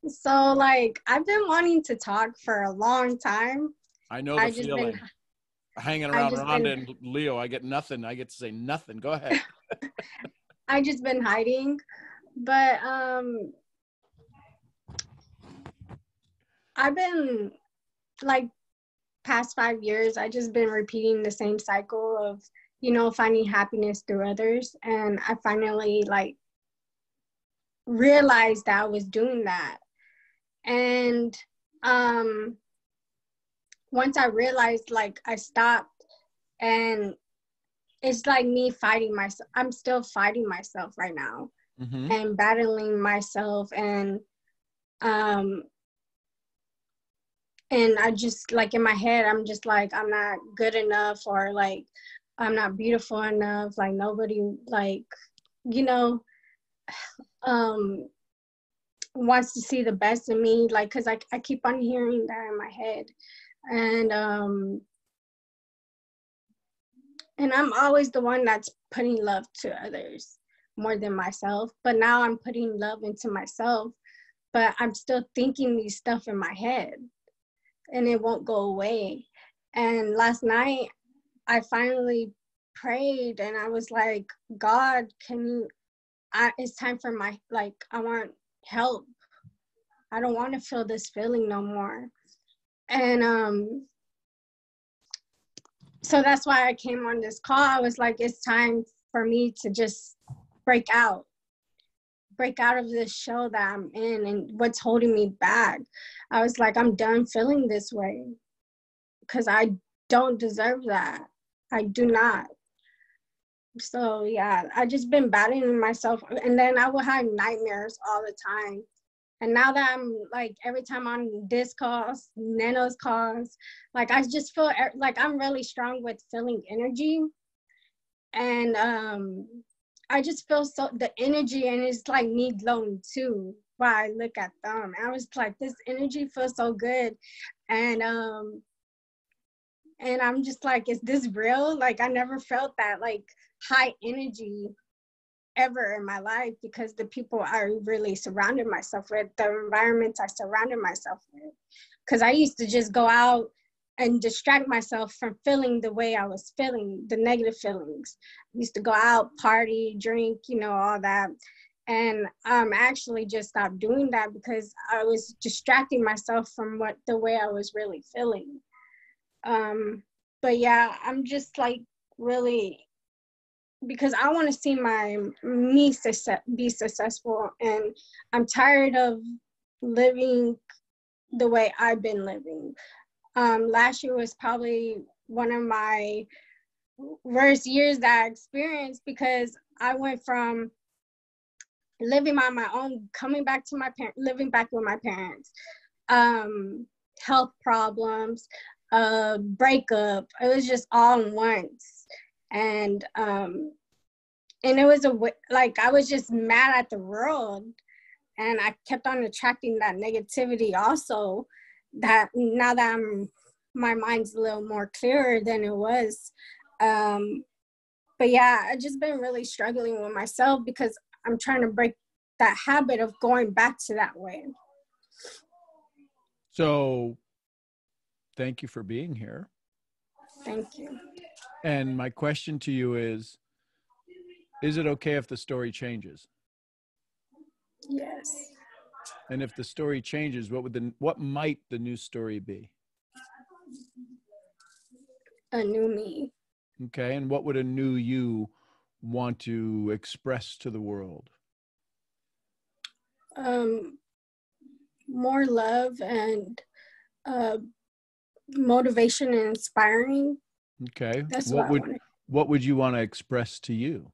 So, like, I've been wanting to talk for a long time. I know the feeling. Hanging around Ronda and Leo, I get nothing. I get to say nothing. Go ahead. I just been hiding, but I've been like past 5 years, I just been repeating the same cycle of, you know, finding happiness through others. And I finally like realized that I was doing that. And once I realized, like, I stopped, and it's like me fighting myself. I'm still fighting myself right now, and battling myself, and I just, like, in my head, I'm just like, I'm not good enough, or like, I'm not beautiful enough. Like, nobody, like, you know, wants to see the best in me. Like, cause I keep on hearing that in my head. And I'm always the one that's putting love to others more than myself. But now I'm putting love into myself, but I'm still thinking these stuff in my head, and it won't go away. And last night I finally prayed, and I was like, God, can you, it's time for my, like, I want help. I don't want to feel this feeling no more. And so that's why I came on this call. I was like, it's time for me to just break out of this shell that I'm in and what's holding me back. I was like, I'm done feeling this way, because I don't deserve that. I do not. So yeah, I just been battling myself, and then I would have nightmares all the time. And now that I'm like, every time on this calls, Nano's calls, like, I just feel like I'm really strong with feeling energy. And I just feel so, the energy, and it's like me glowing too while I look at them. I was like, this energy feels so good. And I'm just like, is this real? Like, I never felt that like high energy ever in my life, because the people I really surrounded myself with, the environments I surrounded myself with. Because I used to just go out and distract myself from feeling the way I was feeling, the negative feelings. I used to go out, party, drink, you know, all that. And actually just stopped doing that, because I was distracting myself from the way I was really feeling. But yeah, I'm just like really, because I want to see me be successful, and I'm tired of living the way I've been living. Last year was probably one of my worst years that I experienced, because I went from living on my own, coming back to my parents, living back with my parents, health problems, breakup. It was just all at once. And it was like, I was just mad at the world, and I kept on attracting that negativity also, that now that my mind's a little more clearer than it was. But yeah, I've just been really struggling with myself, because I'm trying to break that habit of going back to that way. So thank you for being here. Thank you. And my question to you is it okay if the story changes? Yes. And if the story changes, what might the new story be? A new me. Okay. And what would a new you want to express to the world? More love and motivation and inspiring. Okay. That's what would you want to express to you?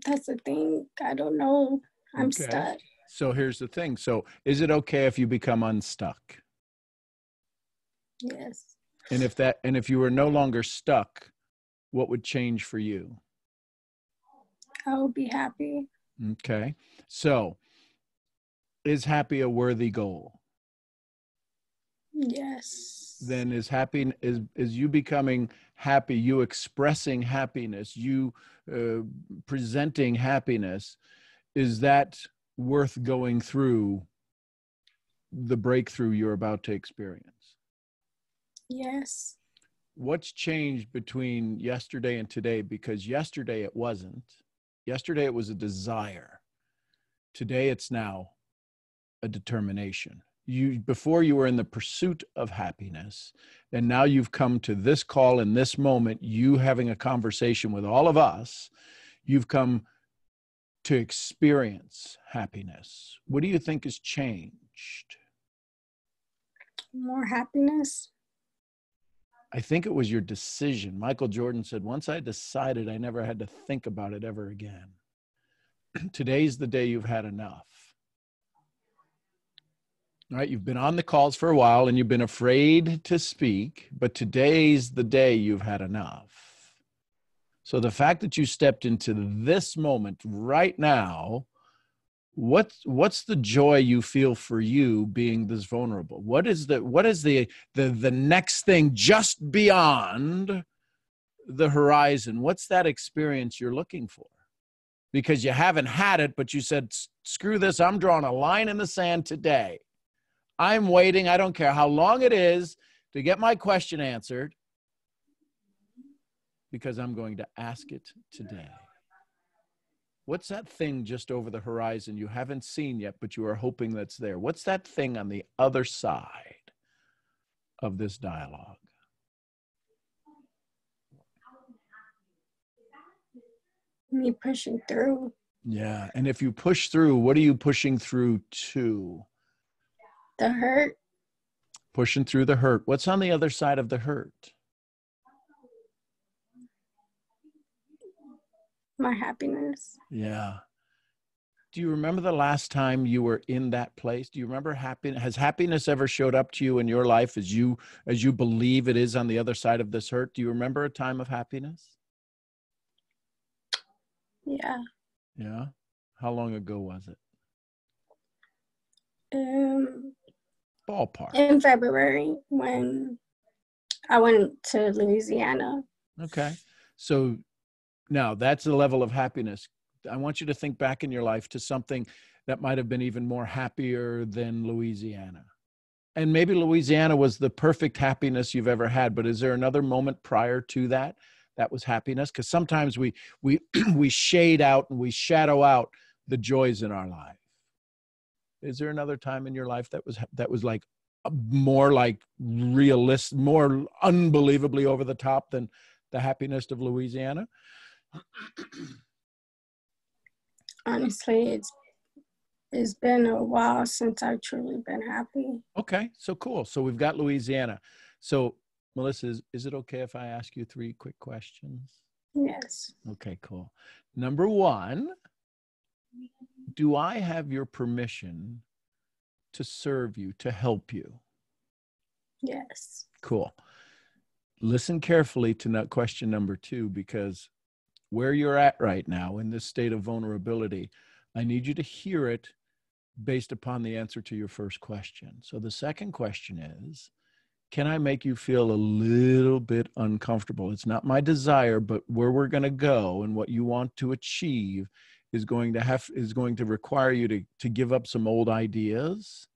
That's the thing. I don't know. I'm stuck. So here's the thing. So is it okay if you become unstuck? Yes. And if you were no longer stuck, what would change for you? I would be happy. Okay. So is happy a worthy goal? Yes. Then is you becoming happy, you expressing happiness, you presenting happiness, is that worth going through the breakthrough you're about to experience? Yes. what's changed between yesterday and today? Because yesterday it wasn't. Yesterday it was a desire. Today it's now a determination. Before you were in the pursuit of happiness, and now you've come to this call in this moment, you having a conversation with all of us, you've come to experience happiness. What do you think has changed? More happiness. I think it was your decision. Michael Jordan said, once I decided, I never had to think about it ever again. Today's the day you've had enough. All right, you've been on the calls for a while and you've been afraid to speak, but today's the day you've had enough. So the fact that you stepped into this moment right now, what's the joy you feel for you being this vulnerable? What is the next thing just beyond the horizon? What's that experience you're looking for? Because you haven't had it, but you said, screw this, I'm drawing a line in the sand today. I'm waiting, I don't care how long it is, to get my question answered, because I'm going to ask it today. What's that thing just over the horizon you haven't seen yet, but you are hoping that's there? What's that thing on the other side of this dialogue? Me pushing through. Yeah, and if you push through, what are you pushing through to? The hurt. Pushing through the hurt. What's on the other side of the hurt? My happiness. Yeah. Do you remember the last time you were in that place? Do you remember happiness? Has happiness ever showed up to you in your life as you believe it is on the other side of this hurt? Do you remember a time of happiness? Yeah. Yeah. How long ago was it? Ballpark. In February when I went to Louisiana. Okay. So now that's the level of happiness. I want you to think back in your life to something that might have been even more happier than Louisiana. And maybe Louisiana was the perfect happiness you've ever had, but is there another moment prior to that that was happiness? Because sometimes we shade out and we shadow out the joys in our life. Is there another time in your life that was like more like realistic, more unbelievably over the top than the happiness of Louisiana? Honestly, it's been a while since I've truly been happy. Okay, so cool. So we've got Louisiana. So Melissa, is it okay if I ask you 3 quick questions? Yes. Okay, cool. Number 1, do I have your permission to serve you, to help you? Yes. Cool. Listen carefully to question number 2, because where you're at right now in this state of vulnerability, I need you to hear it based upon the answer to your first question. So the second question is, can I make you feel a little bit uncomfortable? It's not my desire, but where we're going to go and what you want to achieve is going to require you to give up some old ideas,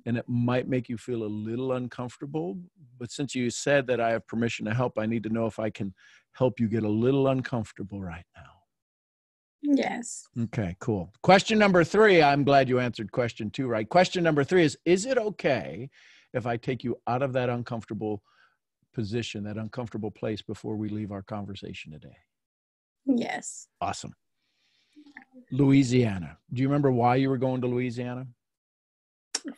and it might make you feel a little uncomfortable. But since you said that I have permission to help, I need to know if I can help you get a little uncomfortable right now. Yes. Okay, cool. Question number 3, I'm glad you answered question 2 right. Question number 3 is it okay if I take you out of that uncomfortable position, that uncomfortable place before we leave our conversation today? Yes. Awesome. Louisiana. Do you remember why you were going to Louisiana?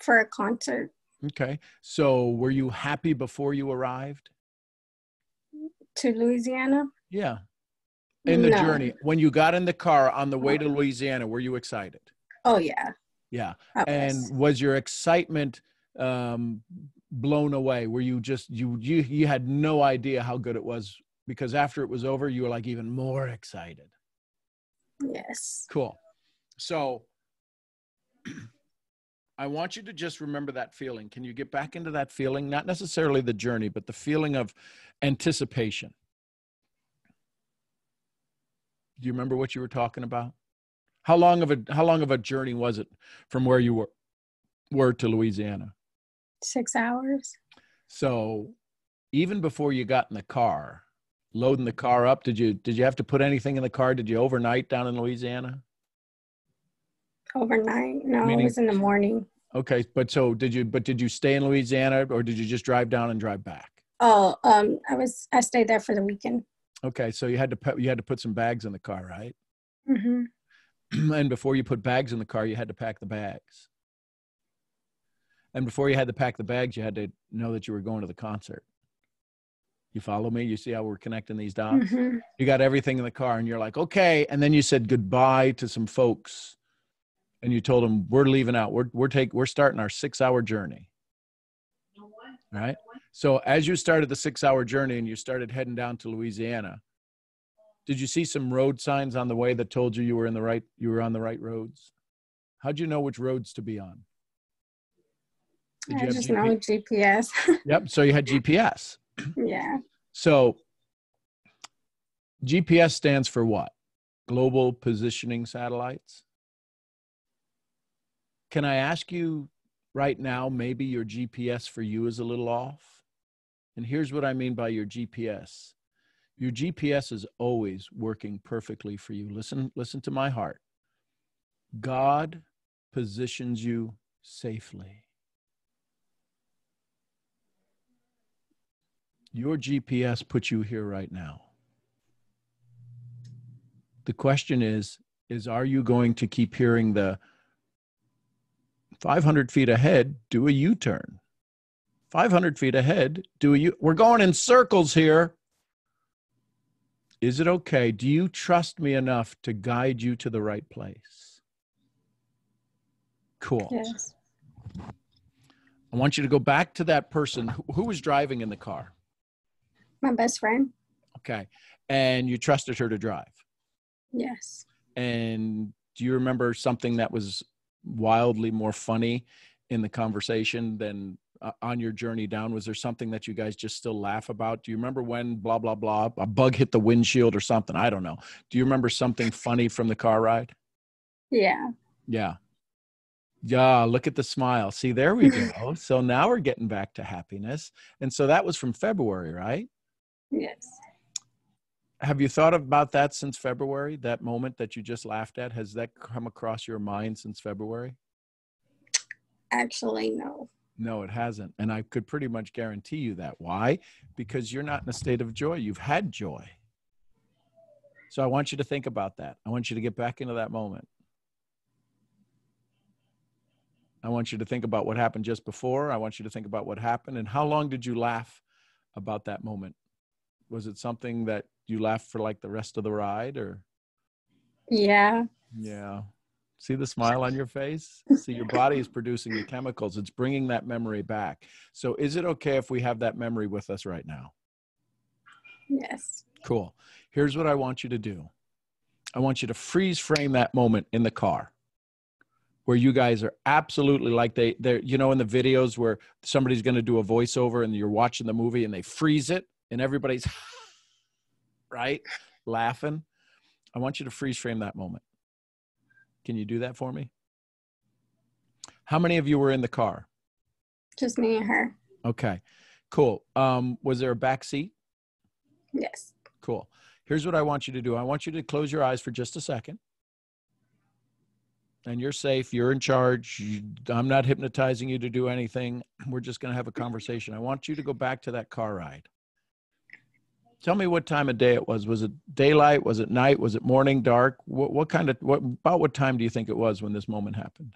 For a concert. Okay. So were you happy before you arrived? To Louisiana? Yeah. In the journey. When you got in the car on the way to Louisiana, were you excited? Oh, yeah. Yeah. And was your excitement blown away? Were you just, you had no idea how good it was, because after it was over, you were like even more excited? Yes. Cool. So I want you to just remember that feeling. Can you get back into that feeling? Not necessarily the journey, but the feeling of anticipation. Do you remember what you were talking about? How long of a journey was it from where you were to Louisiana? 6 hours. So even before you got in the car, loading the car up, did you have to put anything in the car? Did you overnight down in Louisiana? Overnight? No, Meaning, it was in the morning. Okay, but did you stay in Louisiana, or did you just drive down and drive back? Oh, I stayed there for the weekend. Okay, so you had to put some bags in the car, right? Mm-hmm. And before you put bags in the car, you had to pack the bags. And before you had to pack the bags, you had to know that you were going to the concert. You follow me? You see how we're connecting these dots? Mm-hmm. You got everything in the car and you're like, okay. And then you said goodbye to some folks and you told them, we're leaving out. We're starting our 6-hour journey. All right. So as you started the 6-hour journey and you started heading down to Louisiana, did you see some road signs on the way that told you you were on the right roads? How'd you know which roads to be on? Did you I just know GPS. Yep. So you had GPS. Yeah. So GPS stands for what? Global Positioning Satellites. Can I ask you right now, maybe your GPS for you is a little off? And here's what I mean by your GPS. Your GPS is always working perfectly for you. Listen to my heart. God positions you safely. Your GPS puts you here right now. The question is are you going to keep hearing the 500 feet ahead, do a U-turn? 500 feet ahead, we're going in circles here. Is it okay? Do you trust me enough to guide you to the right place? Cool. Yes. I want you to go back to that person who was driving in the car. My best friend. Okay. And you trusted her to drive. Yes. And do you remember something that was wildly more funny in the conversation than on your journey down? Was there something that you guys just still laugh about? Do you remember when blah, blah, blah, a bug hit the windshield or something? I don't know. Do you remember something funny from the car ride? Yeah. Yeah. Yeah. Look at the smile. See, there we go. So now we're getting back to happiness. And so that was from February, right? Yes. Have you thought about that since February? That moment that you just laughed at, has that come across your mind since February? Actually, no. No, it hasn't. And I could pretty much guarantee you that. Why? Because you're not in a state of joy. You've had joy. So I want you to think about that. I want you to get back into that moment. I want you to think about what happened just before. I want you to think about what happened. And how long did you laugh about that moment? Was it something that you laughed for like the rest of the ride, or? Yeah. Yeah. See the smile on your face? See, your body is producing the chemicals. It's bringing that memory back. So is it okay if we have that memory with us right now? Yes. Cool. Here's what I want you to do. I want you to freeze frame that moment in the car where you guys are absolutely like they're, you know, in the videos where somebody's going to do a voiceover and you're watching the movie and they freeze it and everybody's right, laughing. I want you to freeze frame that moment. Can you do that for me? How many of you were in the car? Just me and her. Okay, cool. Was there a back seat? Yes. Cool. Here's what I want you to do. I want you to close your eyes for just a second. And you're safe. You're in charge. I'm not hypnotizing you to do anything. We're just going to have a conversation. I want you to go back to that car ride. Tell me what time of day it was. Was it daylight? Was it night? Was it morning, dark? What time do you think it was when this moment happened?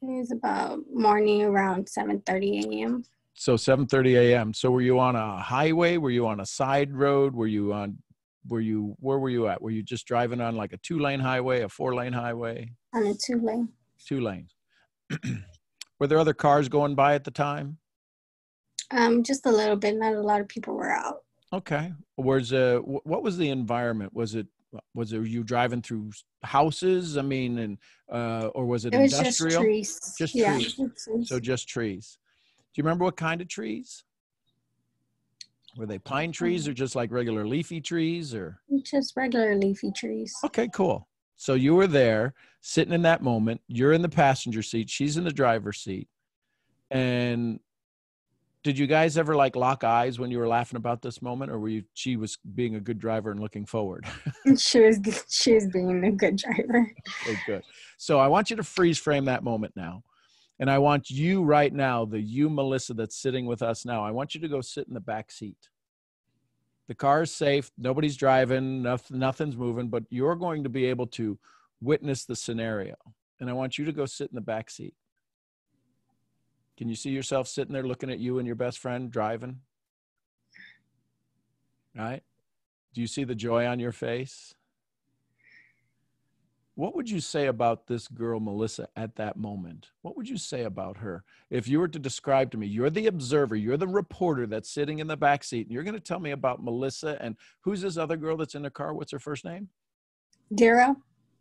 It was about morning around 7:30 a.m. So 7:30 a.m. So were you on a highway? Were you on a side road? Where were you at? Were you just driving on like a 2-lane highway, a 4-lane highway? On a 2-lane. 2 lanes. Were there other cars going by at the time? Just a little bit. Not a lot of people were out. Okay. What was the environment? Was it you driving through houses? I mean, and or was it industrial? Just trees. Just yeah, trees. So just trees. Do you remember what kind of trees? Were they pine trees or just like regular leafy trees, or? Just regular leafy trees. Okay, cool. So you were there sitting in that moment. You're in the passenger seat. She's in the driver's seat. And did you guys ever like lock eyes when you were laughing about this moment, or she was being a good driver and looking forward? She was being a good driver. Okay, good. So I want you to freeze frame that moment now. And I want you right now, you, Melissa, that's sitting with us now, I want you to go sit in the back seat. The car is safe. Nobody's driving. Nothing's moving, but you're going to be able to witness the scenario. And I want you to go sit in the back seat. Can you see yourself sitting there looking at you and your best friend driving? Right? Do you see the joy on your face? What would you say about this girl, Melissa, at that moment? What would you say about her? If you were to describe to me, you're the observer, you're the reporter that's sitting in the back seat, and you're going to tell me about Melissa and who's this other girl that's in the car? What's her first name? Dara.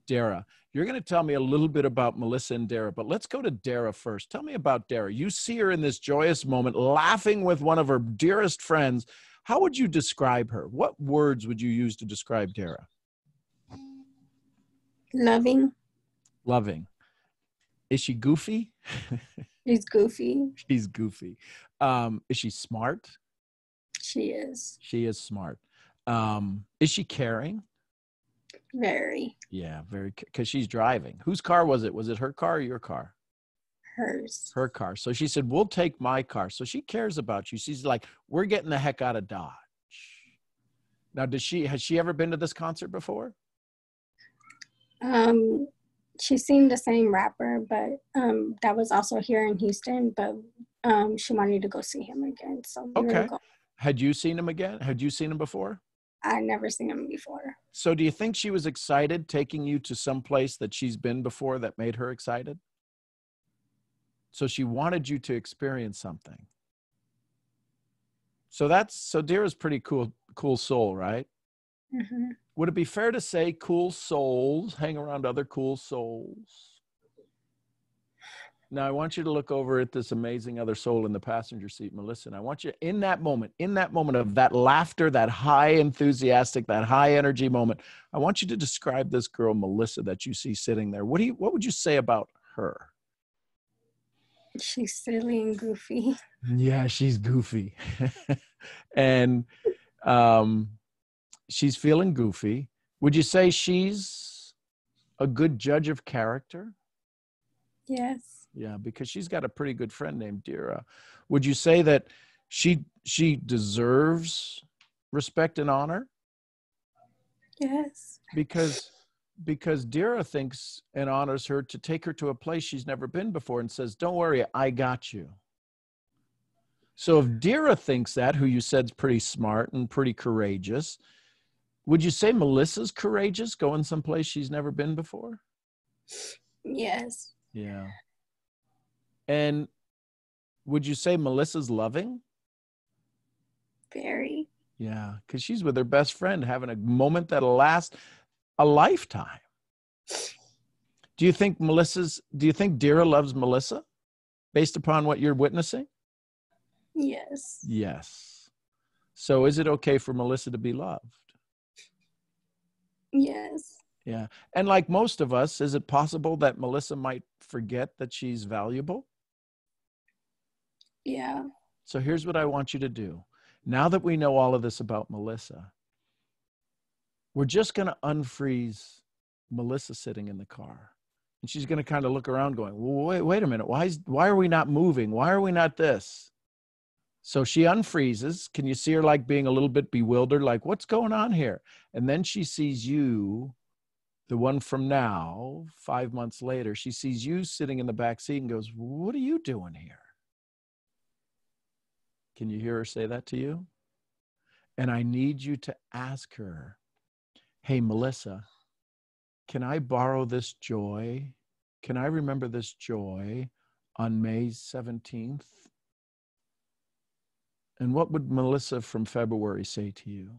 Dara. You're going to tell me a little bit about Melissa and Dara, but let's go to Dara first. Tell me about Dara. You see her in this joyous moment, laughing with one of her dearest friends. How would you describe her? What words would you use to describe Dara? Loving. Loving. Is she goofy? She's goofy. She's goofy. Is she smart? She is. She is smart. Is she caring? Very. Yeah, very, because she's driving. Whose car was it? Was it her car or your car? Hers. Her car. So she said, we'll take my car. So she cares about you. She's like, we're getting the heck out of Dodge. Now, has she ever been to this concert before? She's seen the same rapper, but that was also here in Houston, but she wanted to go see him again. So okay. Had you seen him again? Had you seen him before? I never seen him before. So do you think she was excited taking you to some place that she's been before that made her excited? So she wanted you to experience something. So Dara's pretty cool soul, right? Mm-hmm. Would it be fair to say cool souls hang around other cool souls? Now, I want you to look over at this amazing other soul in the passenger seat, Melissa. And I want you in that moment of that laughter, that high enthusiastic, that high energy moment, I want you to describe this girl, Melissa, that you see sitting there. What would you say about her? She's silly and goofy. Yeah, she's goofy. And she's feeling goofy. Would you say she's a good judge of character? Yes. Yeah, because she's got a pretty good friend named Dara. Would you say that she deserves respect and honor? Yes. Because Dara thinks and honors her to take her to a place she's never been before and says, don't worry, I got you. So if Dara thinks that, who you said's pretty smart and pretty courageous, would you say Melissa's courageous, going someplace she's never been before? Yes. Yeah. And would you say Melissa's loving? Very. Yeah, because she's with her best friend having a moment that'll last a lifetime. Do you think Dara loves Melissa based upon what you're witnessing? Yes. Yes. So is it okay for Melissa to be loved? Yes. Yeah. And like most of us, is it possible that Melissa might forget that she's valuable? Yeah. So here's what I want you to do. Now that we know all of this about Melissa, we're just going to unfreeze Melissa sitting in the car. And she's going to kind of look around going, well, wait a minute. Why are we not moving? Why are we not this? So she unfreezes. Can you see her like being a little bit bewildered? Like, what's going on here? And then she sees you, the one from now, 5 months later, she sees you sitting in the back seat and goes, what are you doing here? Can you hear her say that to you? And I need you to ask her, hey, Melissa, can I borrow this joy? Can I remember this joy on May 17th? And what would Melissa from February say to you?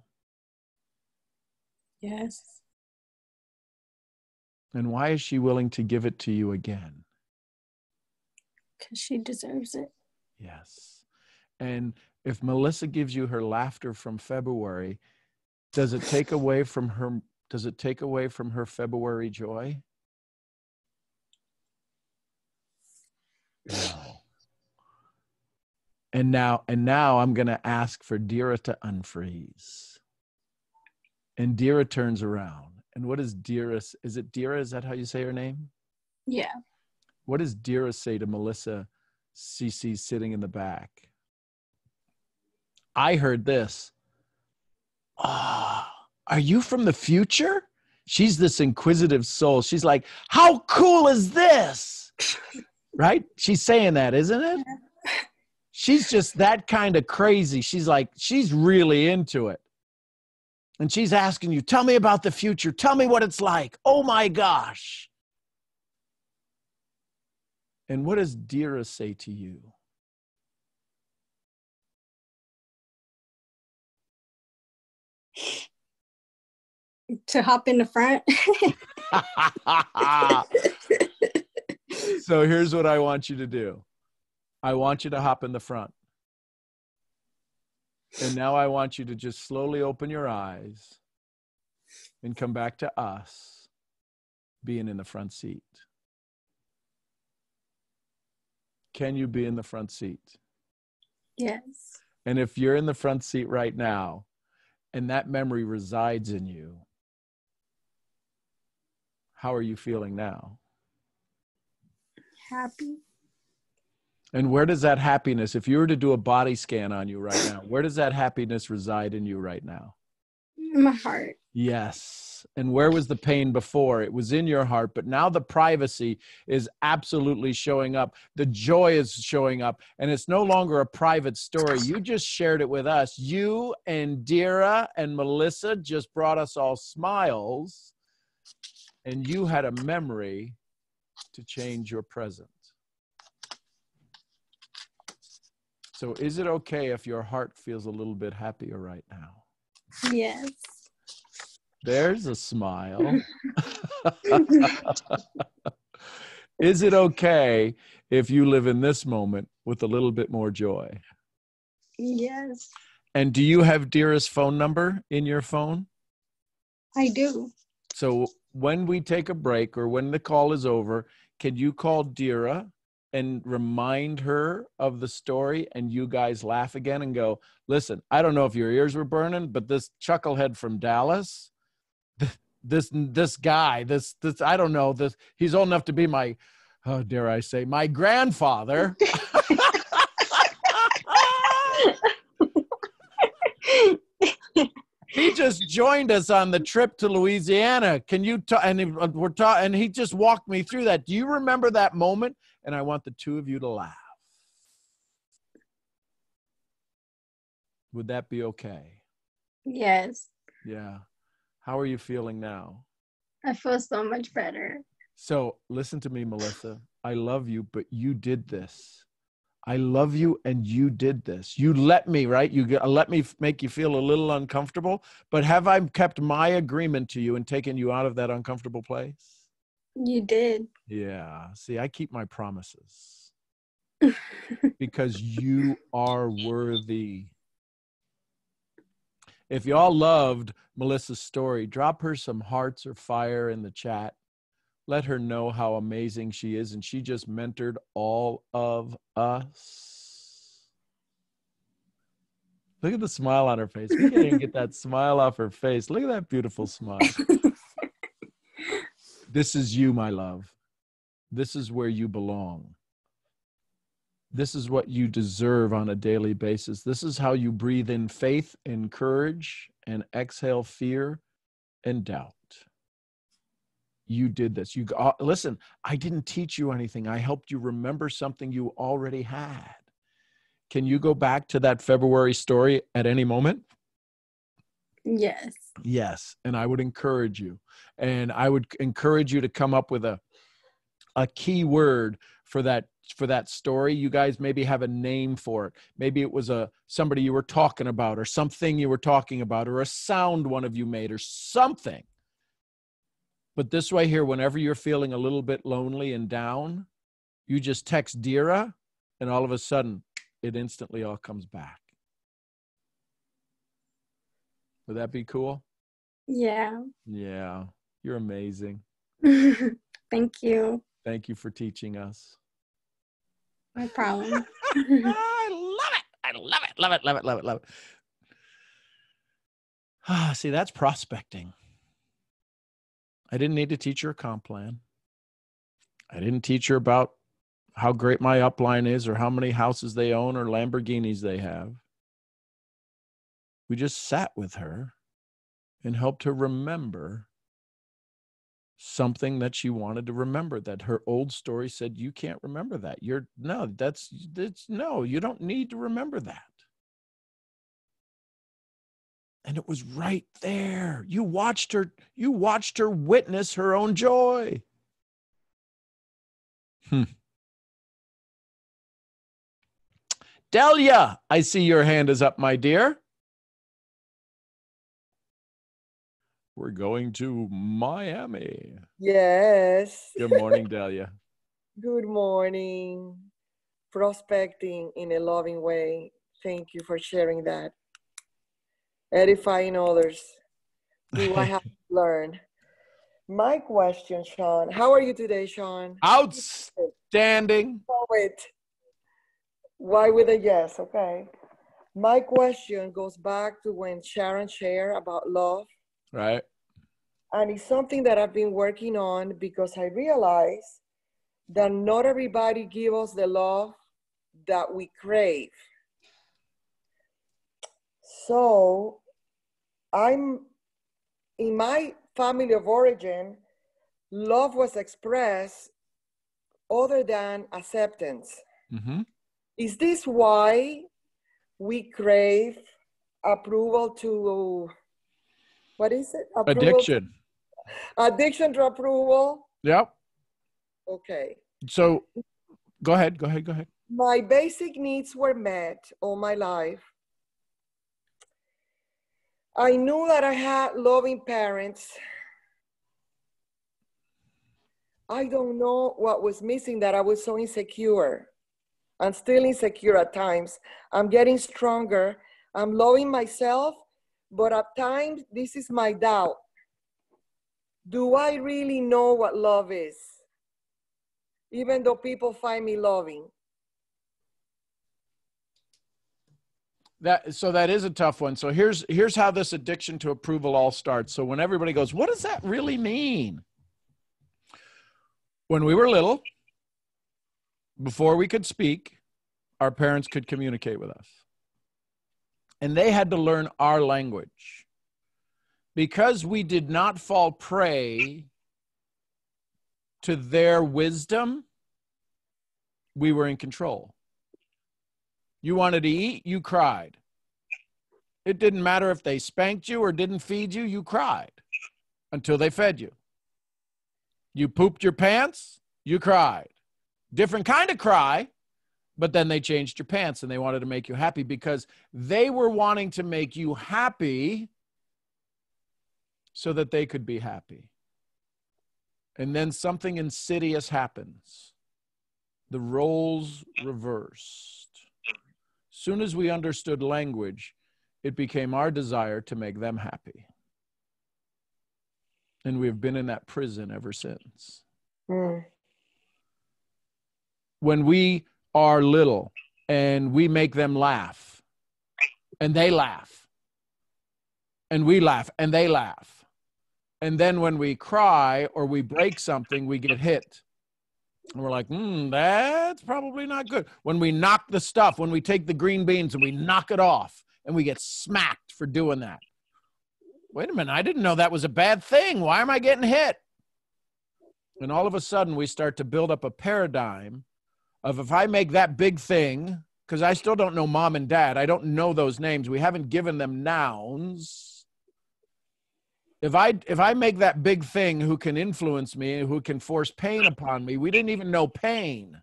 Yes. And why is she willing to give it to you again? Because she deserves it. Yes. And if Melissa gives you her laughter from February, does it take away from her February joy? No. And now I'm going to ask for Dira to unfreeze. And Dira turns around. And what is Dira? Is it Dira? Is that how you say her name? Yeah. What does Dira say to Melissa CC sitting in the back? I heard this. Ah, are you from the future? She's this inquisitive soul. She's like, how cool is this? Right? She's saying that, isn't it? She's just that kind of crazy. She's like, she's really into it. And she's asking you, tell me about the future. Tell me what it's like. Oh my gosh. And what does Dira say to you? To hop in the front. So here's what I want you to do. I want you to hop in the front. And now I want you to just slowly open your eyes and come back to us being in the front seat. Can you be in the front seat? Yes. And if you're in the front seat right now and that memory resides in you, how are you feeling now? Happy. And where does that happiness, if you were to do a body scan on you right now, where does that happiness reside in you right now? My heart. Yes. And where was the pain before? It was in your heart, but now the privacy is absolutely showing up. The joy is showing up, and it's no longer a private story. You just shared it with us. You and Dira and Melissa just brought us all smiles, and you had a memory to change your present. So is it okay if your heart feels a little bit happier right now? Yes. There's a smile. Is it okay if you live in this moment with a little bit more joy? Yes. And do you have Dira's phone number in your phone? I do. So when we take a break or when the call is over, can you call Dira and remind her of the story, and you guys laugh again and go, listen, I don't know if your ears were burning, but this chucklehead from Dallas, this guy, this I don't know, this he's old enough to be my, oh, dare I say, my grandfather. He just joined us on the trip to Louisiana. Can you and he just walked me through that. Do you remember that moment? And I want the two of you to laugh. Would that be okay? Yes. Yeah. How are you feeling now? I feel so much better. So listen to me, Melissa. I love you, but you did this. I love you, and you did this. You let me, right? You let me make you feel a little uncomfortable, but have I kept my agreement to you and taken you out of that uncomfortable place? You did. Yeah. See, I keep my promises because you are worthy. If y'all loved Melissa's story, drop her some hearts or fire in the chat. Let her know how amazing she is, and she just mentored all of us. Look at the smile on her face. We can't even get that smile off her face. Look at that beautiful smile. This is you, my love. This is where you belong. This is what you deserve on a daily basis. This is how you breathe in faith and courage and exhale fear and doubt. You did this. You listen, I didn't teach you anything. I helped you remember something you already had. Can you go back to that February story at any moment? Yes. Yes. And I would encourage you. And I would encourage you to come up with a key word for that story. You guys maybe have a name for it. Maybe it was somebody you were talking about, or something you were talking about, or a sound one of you made, or something. But this way here, whenever you're feeling a little bit lonely and down, you just text Dira, and all of a sudden, it instantly all comes back. Would that be cool? Yeah. Yeah. You're amazing. Thank you. Thank you for teaching us. No problem. I love it. I love it, love it, love it, love it, love it. See, that's prospecting. I didn't need to teach her a comp plan. I didn't teach her about how great my upline is or how many houses they own or Lamborghinis they have. We just sat with her and helped her remember something that she wanted to remember, that her old story said, you can't remember that. No, you don't need to remember that. And it was right there. You watched her witness her own joy. Delia, I see your hand is up, my dear. We're going to Miami. Yes. Good morning, Delia. Good morning. Prospecting in a loving way. Thank you for sharing that. Edifying others. Do I have to learn? My question, Sean. How are you today, Sean? Outstanding. Why with a yes? Okay. My question goes back to when Sharon shared about love. Right. And it's something that I've been working on because I realize that not everybody gives us the love that we crave. So in my family of origin, love was expressed other than acceptance. Mm-hmm. Is this why we crave approval to, what is it? Addiction to approval? Yep. Okay. So go ahead. My basic needs were met all my life. I knew that I had loving parents. I don't know what was missing, that I was so insecure. I'm still insecure at times. I'm getting stronger. I'm loving myself, but at times this is my doubt. Do I really know what love is? Even though people find me loving. That is a tough one. So here's how this addiction to approval all starts. So when everybody goes, what does that really mean? When we were little, before we could speak, our parents could communicate with us. And they had to learn our language. Because we did not fall prey to their wisdom, we were in control. You wanted to eat, you cried. It didn't matter if they spanked you or didn't feed you, you cried until they fed you. You pooped your pants, you cried. Different kind of cry, but then they changed your pants and they wanted to make you happy because they were wanting to make you happy so that they could be happy. And then something insidious happens. The roles reversed. Soon as we understood language, it became our desire to make them happy. And we've been in that prison ever since. Mm. When we are little and we make them laugh, and they laugh, and we laugh, and they laugh. And then when we cry or we break something, we get hit. And we're like, that's probably not good. When we knock the stuff, when we take the green beans and we knock it off and we get smacked for doing that. Wait a minute, I didn't know that was a bad thing. Why am I getting hit? And all of a sudden we start to build up a paradigm of if I make that big thing, because I still don't know mom and dad. I don't know those names. We haven't given them nouns. If I make that big thing who can influence me, who can force pain upon me, we didn't even know pain.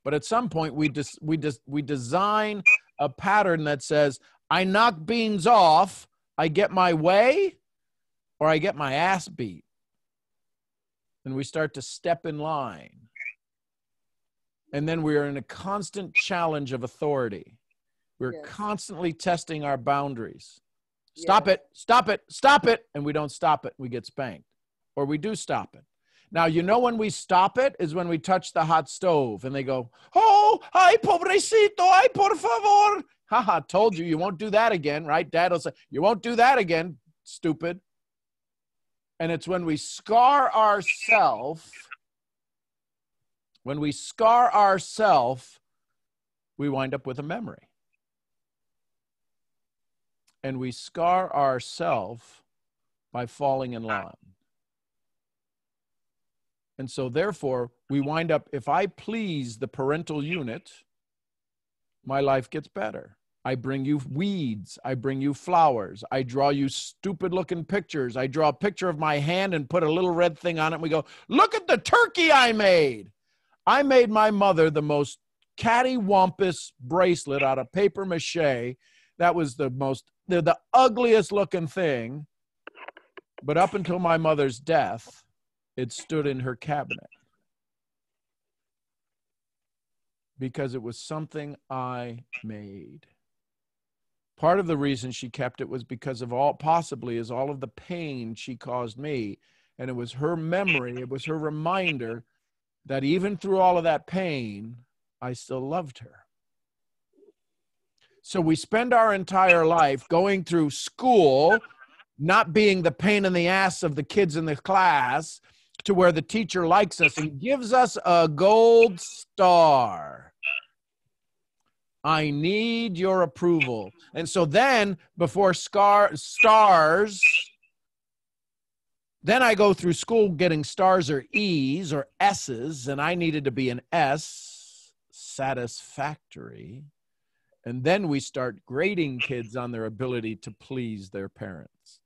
But at some point, we design a pattern that says, I knock beans off, I get my way, or I get my ass beat. And we start to step in line. And then we are in a constant challenge of authority. We're constantly testing our boundaries. Stop it, stop it, stop it. And we don't stop it. We get spanked. Or we do stop it. Now, you know when we stop it is when we touch the hot stove and they go, oh, ay, pobrecito, ay, por favor. Haha, told you, you won't do that again, right? Dad will say, you won't do that again, stupid. And it's when we scar ourselves, we wind up with a memory. And we scar ourselves by falling in line. And so therefore, we wind up, if I please the parental unit, my life gets better. I bring you weeds. I bring you flowers. I draw you stupid looking pictures. I draw a picture of my hand and put a little red thing on it. And we go, look at the turkey I made. I made my mother the most cattywampus bracelet out of paper mache. That was the ugliest looking thing. But up until my mother's death, it stood in her cabinet. Because it was something I made. Part of the reason she kept it was because of all of the pain she caused me. And it was her memory, it was her reminder that even through all of that pain, I still loved her. So we spend our entire life going through school, not being the pain in the ass of the kids in the class, to where the teacher likes us and gives us a gold star. I need your approval. And so then, before stars, then I go through school getting stars or E's or S's, and I needed to be an S, satisfactory. And then we start grading kids on their ability to please their parents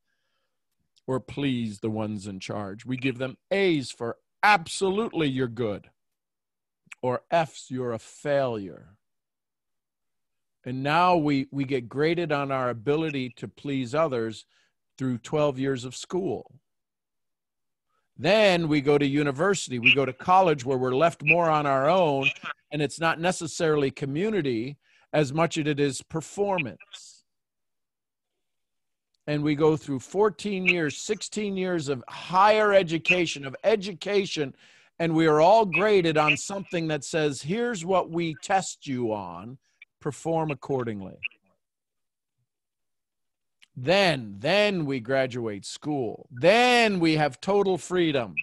or please the ones in charge. We give them A's for absolutely you're good, or F's, you're a failure. And now we get graded on our ability to please others through 12 years of school. Then we go to university, we go to college where we're left more on our own, and it's not necessarily community as much as it is performance. And we go through 14 years, 16 years of higher education, and we are all graded on something that says, here's what we test you on. Perform accordingly. Then we graduate school. Then we have total freedom.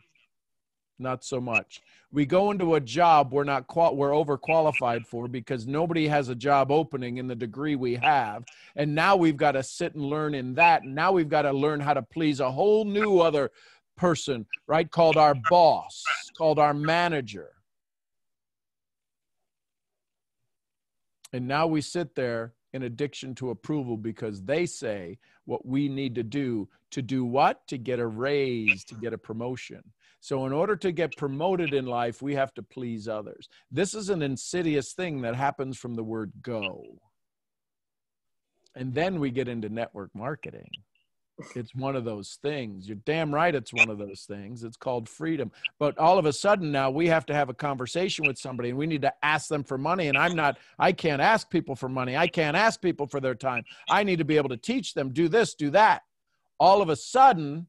Not so much. We go into a job we're overqualified for because nobody has a job opening in the degree we have. And now we've got to sit and learn in that. And now we've got to learn how to please a whole new other person, right? Called our boss, called our manager. And now we sit there in addiction to approval because they say what we need to do what? To get a raise, to get a promotion. So in order to get promoted in life, we have to please others. This is an insidious thing that happens from the word go. And then we get into network marketing. It's one of those things. You're damn right it's one of those things. It's called freedom. But all of a sudden now we have to have a conversation with somebody and we need to ask them for money. And I can't ask people for money. I can't ask people for their time. I need to be able to teach them, do this, do that. All of a sudden,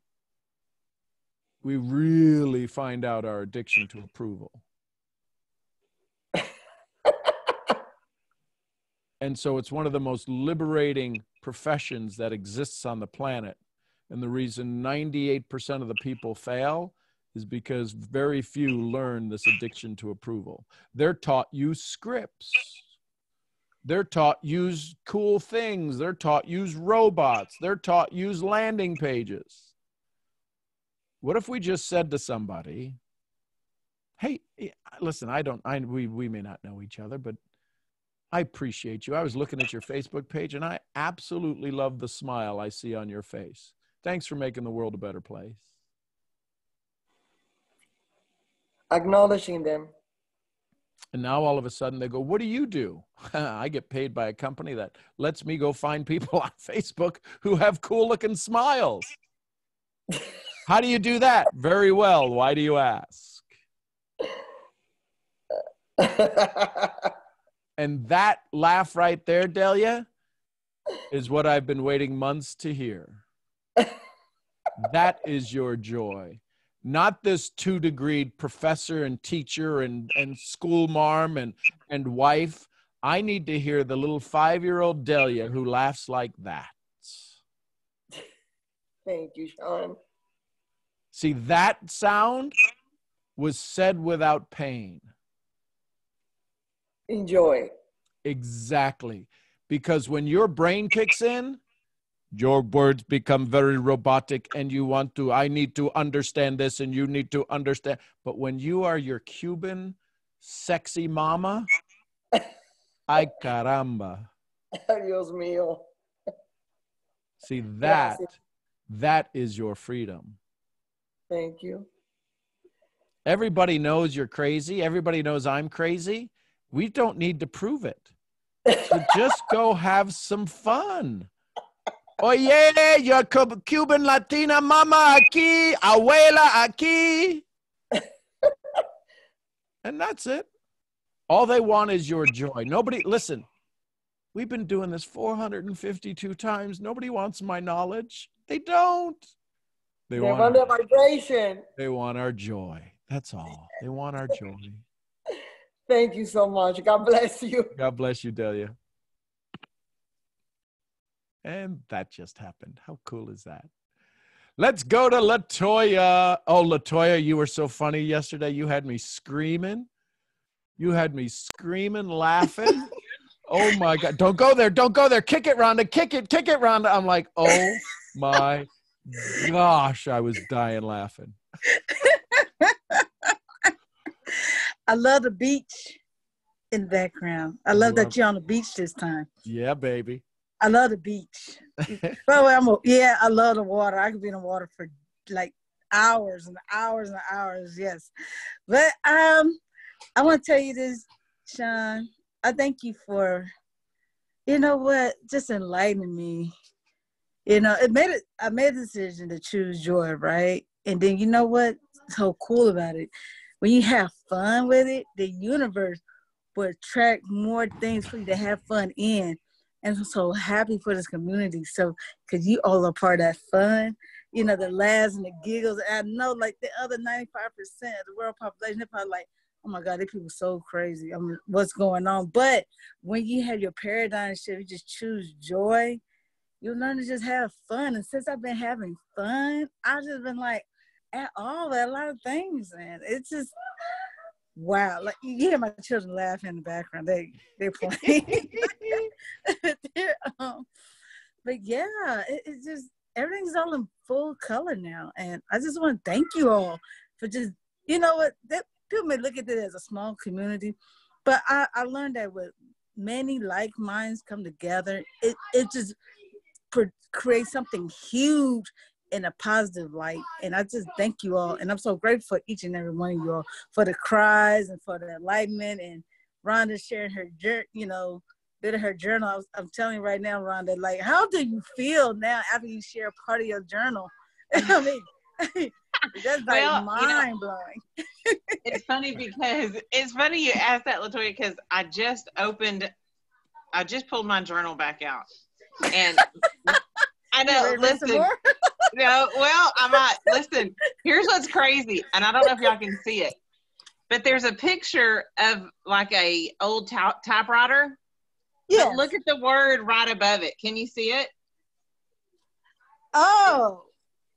we really find out our addiction to approval. And so it's one of the most liberating professions that exists on the planet. And the reason 98% of the people fail is because very few learn this addiction to approval. They're taught use scripts. They're taught use cool things. They're taught use robots. They're taught use landing pages. What if we just said to somebody, hey, listen, we may not know each other, but I appreciate you. I was looking at your Facebook page and I absolutely love the smile I see on your face. Thanks for making the world a better place. Acknowledging them. And now all of a sudden they go, what do you do? I get paid by a company that lets me go find people on Facebook who have cool looking smiles. How do you do that? Very well. Why do you ask? And that laugh right there, Delia, is what I've been waiting months to hear. That is your joy. not this 2-degreed professor and teacher and school marm and wife. I need to hear the little 5-year-old Delia who laughs like that. Thank you, Sean. See, that sound was said without pain. Enjoy. Exactly. Because when your brain kicks in, your words become very robotic and you want to, I need to understand this and you need to understand. But when you are your Cuban sexy mama, ay caramba. Dios mío. See, Gracias. that is your freedom. Thank you. Everybody knows you're crazy. Everybody knows I'm crazy. We don't need to prove it. So just go have some fun. Oye, your Cuban Latina mama aquí, abuela aquí. And that's it. All they want is your joy. Nobody, listen, we've been doing this 452 times. Nobody wants my knowledge. They don't. They want the vibration. They want our joy. That's all. They want our joy. Thank you so much. God bless you. God bless you, Delia. And that just happened. How cool is that? Let's go to LaToya. Oh, LaToya, you were so funny yesterday. You had me screaming. You had me screaming, laughing. Oh, my God. Don't go there. Don't go there. Kick it, Rhonda. Kick it, Rhonda. I'm like, oh, my gosh. I was dying laughing. I love the beach in the background. I love that you're on the beach this time. Yeah, baby. I love the beach. I love the water. I could be in the water for like hours and hours and hours. Yes. But I want to tell you this, Sean. I thank you for, you know what, just enlightening me. You know, I made a decision to choose joy, right? And then you know what's so cool about it? When you have fun with it, the universe will attract more things for you to have fun in. And I'm so happy for this community. So, because you all are part of that fun, you know, the laughs and the giggles. And I know, like, the other 95% of the world population, they're probably like, oh my God, these people are so crazy. I mean, what's going on? But when you have your paradigm shift, you just choose joy, you learn to just have fun. And since I've been having fun, I've just been like, at a lot of things, man. It's just, wow. Like, you hear my children laugh in the background. They're playing. But yeah, it's just, everything's all in full color now. And I just want to thank you all for just, you know what, people may look at it as a small community, but I learned that with many like minds come together, it just creates something huge in a positive light. And I just thank you all. And I'm so grateful for each and every one of you all, for the cries and for the enlightenment, and Rhonda sharing her, you know, bit of her journal. I'm telling you right now, Rhonda, like, how do you feel now after you share part of your journal? I mean, that's like mind blowing. It's funny you asked that, LaToya, because I just pulled my journal back out. And I know, listen. No, well, I might. Listen, here's what's crazy, and I don't know if y'all can see it, but there's a picture of like a old typewriter. Yeah. Look at the word right above it. Can you see it? Oh.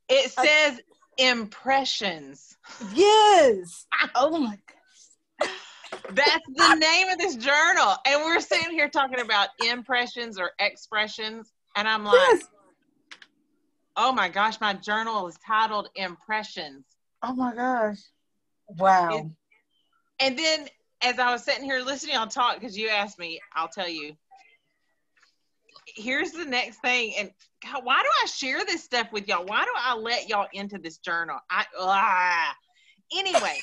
It says impressions. Yes. Oh my gosh. That's the name of this journal. And we're sitting here talking about impressions or expressions. And I'm like, yes. Oh my gosh, my journal is titled Impressions. Oh my gosh. Wow. And then as I was sitting here listening, I'll talk because you asked me, I'll tell you. Here's the next thing. And God, why do I share this stuff with y'all? Why do I let y'all into this journal? Anyway.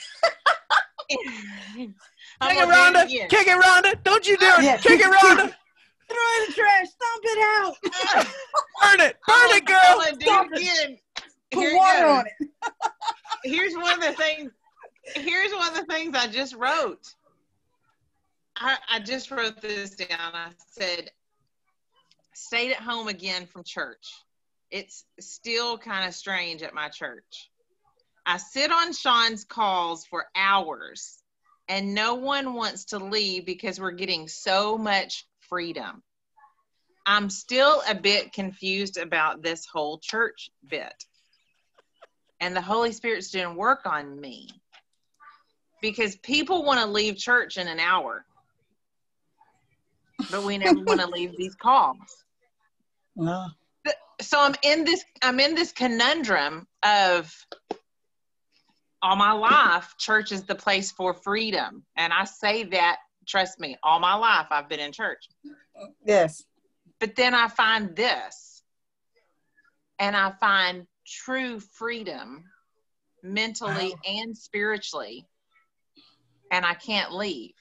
Kick it, Rhonda. Kick it, Rhonda. Don't you dare. Yeah. Kick it, Rhonda. Throw it in the trash. Stomp it out. Burn it. Burn it, girl. I'm gonna do it again. Put water on it. Here's one of the things I just wrote. I just wrote this down. I said, stayed at home again from church. It's still kind of strange at my church. I sit on Sean's calls for hours and no one wants to leave because we're getting so much freedom. I'm still a bit confused about this whole church bit. And the Holy Spirit's doing work on me because people want to leave church in an hour, but we never want to leave these calls. No. So I'm in this conundrum of, all my life, church is the place for freedom. And I say that, trust me, all my life I've been in church. Yes. But then I find this, and I find true freedom mentally and spiritually, and I can't leave.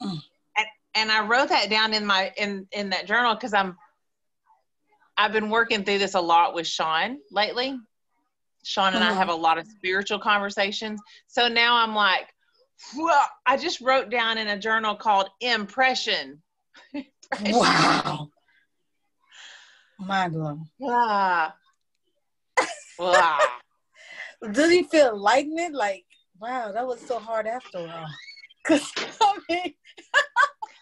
And I wrote that down in my in that journal because I've been working through this a lot with Sean lately. Sean and I have a lot of spiritual conversations. So now I'm like, well, I just wrote down in a journal called Impression. Wow. Mind blown. Wow. Does he feel enlightened? Like, wow, that was so hard after all. Cause I mean,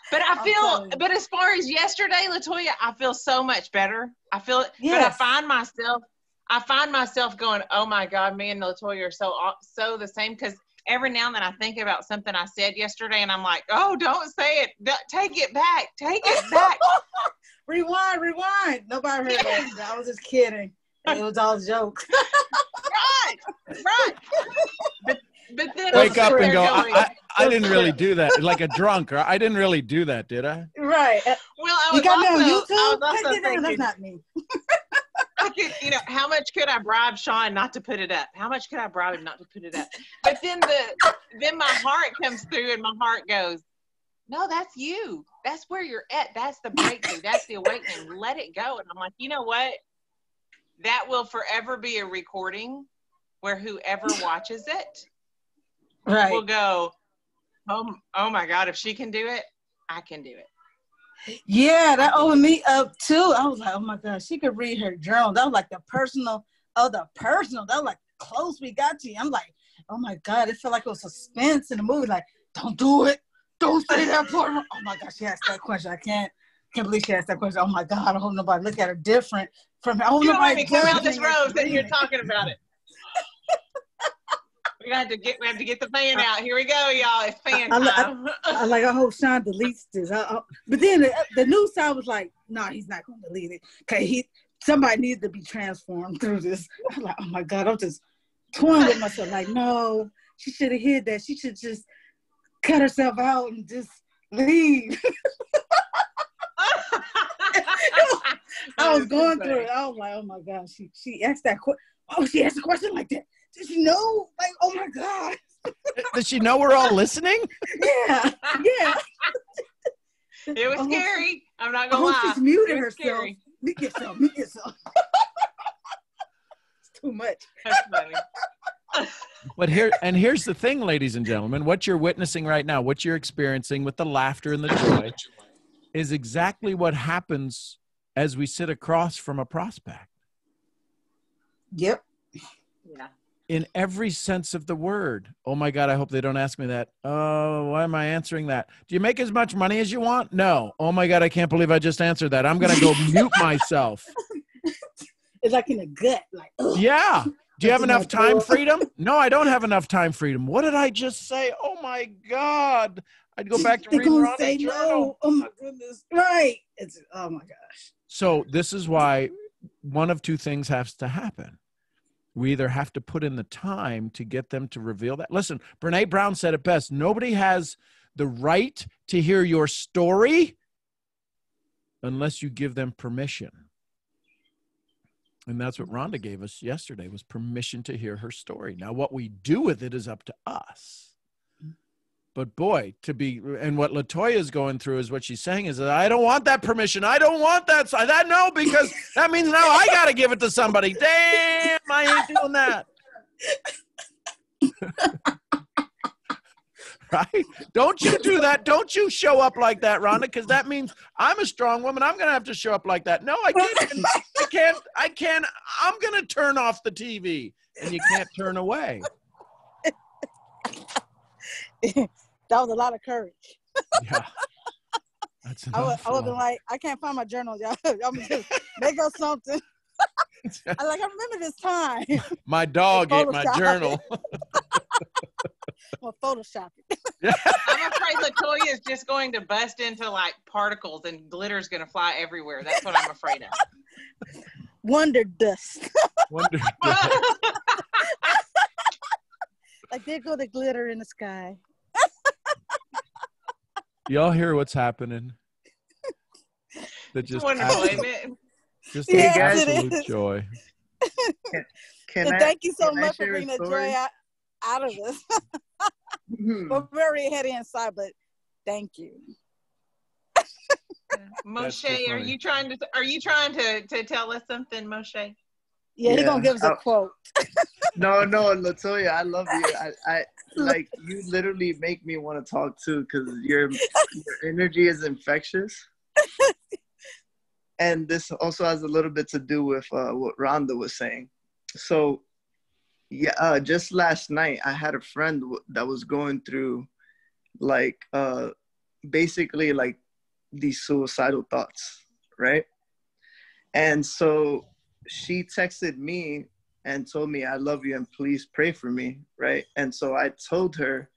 but I feel, but as far as yesterday, Latoya, I feel so much better. I feel it, yes. But I find myself going, oh my God, me and Latoya are so the same. Cause every now and then I think about something I said yesterday and I'm like, oh, don't say it. Take it back. Take it back. Rewind. Nobody heard that. I was just kidding. It was all jokes. Right. But then wake up and go, I didn't really do that. Like a drunk, or I didn't really do that, did I? Right. Well, I was you got me on YouTube? I was also thinking, that's not me. I could, how much could I bribe Sean not to put it up? How much could I bribe him not to put it up? But then my heart comes through and my heart goes, no, that's you. That's where you're at. That's the breakthrough. That's the awakening. Let it go. And I'm like, you know what? That will forever be a recording where whoever watches it will go, oh my God, if she can do it, I can do it. Yeah, that opened me up too. I was like, oh my God, she could read her journal. That was like the personal. That was like close we got to you. I'm like, oh my God, it felt like it was suspense in the movie. Like, don't do it. Don't say that part. Oh my God, she asked that question. I can't believe she asked that question. Oh my God, I hope nobody look at her different from her. You don't let me come out this road that you're talking about it. We have to get the fan out. Here we go, y'all. It's fan time. I hope Sean deletes this. But then the new side was like, no, he's not going to delete it. Okay, somebody needs to be transformed through this. I was like, oh my God, I'm just toying with myself. Like, no, she should have hid that. She should just cut herself out and just leave. I was going through it. I was like, oh my God, she asked that question. Oh, she asked a question like that. Did she know? Like, oh my God. Does she know we're all listening? Yeah. It was scary. I'm not going to lie. She's muted herself. Scary. Me get some. It's too much. That's funny. But here's the thing, ladies and gentlemen, what you're witnessing right now, what you're experiencing with the laughter and the joy is exactly what happens as we sit across from a prospect. Yep. Yeah. In every sense of the word. Oh my God, I hope they don't ask me that. Oh, why am I answering that? Do you make as much money as you want? No. Oh my God, I can't believe I just answered that. I'm going to go mute myself. It's like in the gut. Like, ugh. Yeah. Do you have enough time freedom? No, I don't have enough time freedom. What did I just say? Oh my God. I'd go back to reading Ronda's journal. No. Oh my goodness. Right. Oh my gosh. So this is why one of two things has to happen. We either have to put in the time to get them to reveal that. Listen, Brene Brown said it best. Nobody has the right to hear your story unless you give them permission. And that's what Rhonda gave us yesterday, was permission to hear her story. Now, what we do with it is up to us. But boy, and what Latoya is going through is what she's saying is that I don't want that permission. I don't want that. No, because that means now I got to give it to somebody. Damn, I ain't doing that. Right? Don't you do that. Don't you show up like that, Rhonda, because that means I'm a strong woman. I'm going to have to show up like that. No, I can't. I can't. I'm going to turn off the TV and you can't turn away. That was a lot of courage. Yeah. That's an I would awful be like, I can't find my journal, y'all. I'm gonna just make up something. I remember this time. My dog ate my journal. Well, Photoshop it. I'm afraid Latoya is just going to bust into like particles and glitter's going to fly everywhere. That's what I'm afraid of. Wonder dust. Wonder dust. Like there go the glitter in the sky. Y'all hear what's happening? That just wonderful, absolute, amen. just Yes, absolute joy. And thank you so much for bringing the joy out of us. We're very heady inside, but thank you. Moshe, are you trying to tell us something, Moshe? Yeah, he's gonna give us a quote. No, Latoya, I love you. I like you. Literally make me want to talk too, because your energy is infectious. And this also has a little bit to do with what Rhonda was saying. So, yeah, just last night I had a friend that was going through, like, basically like these suicidal thoughts, right? And so she texted me and told me, I love you and please pray for me, right? And so I told her,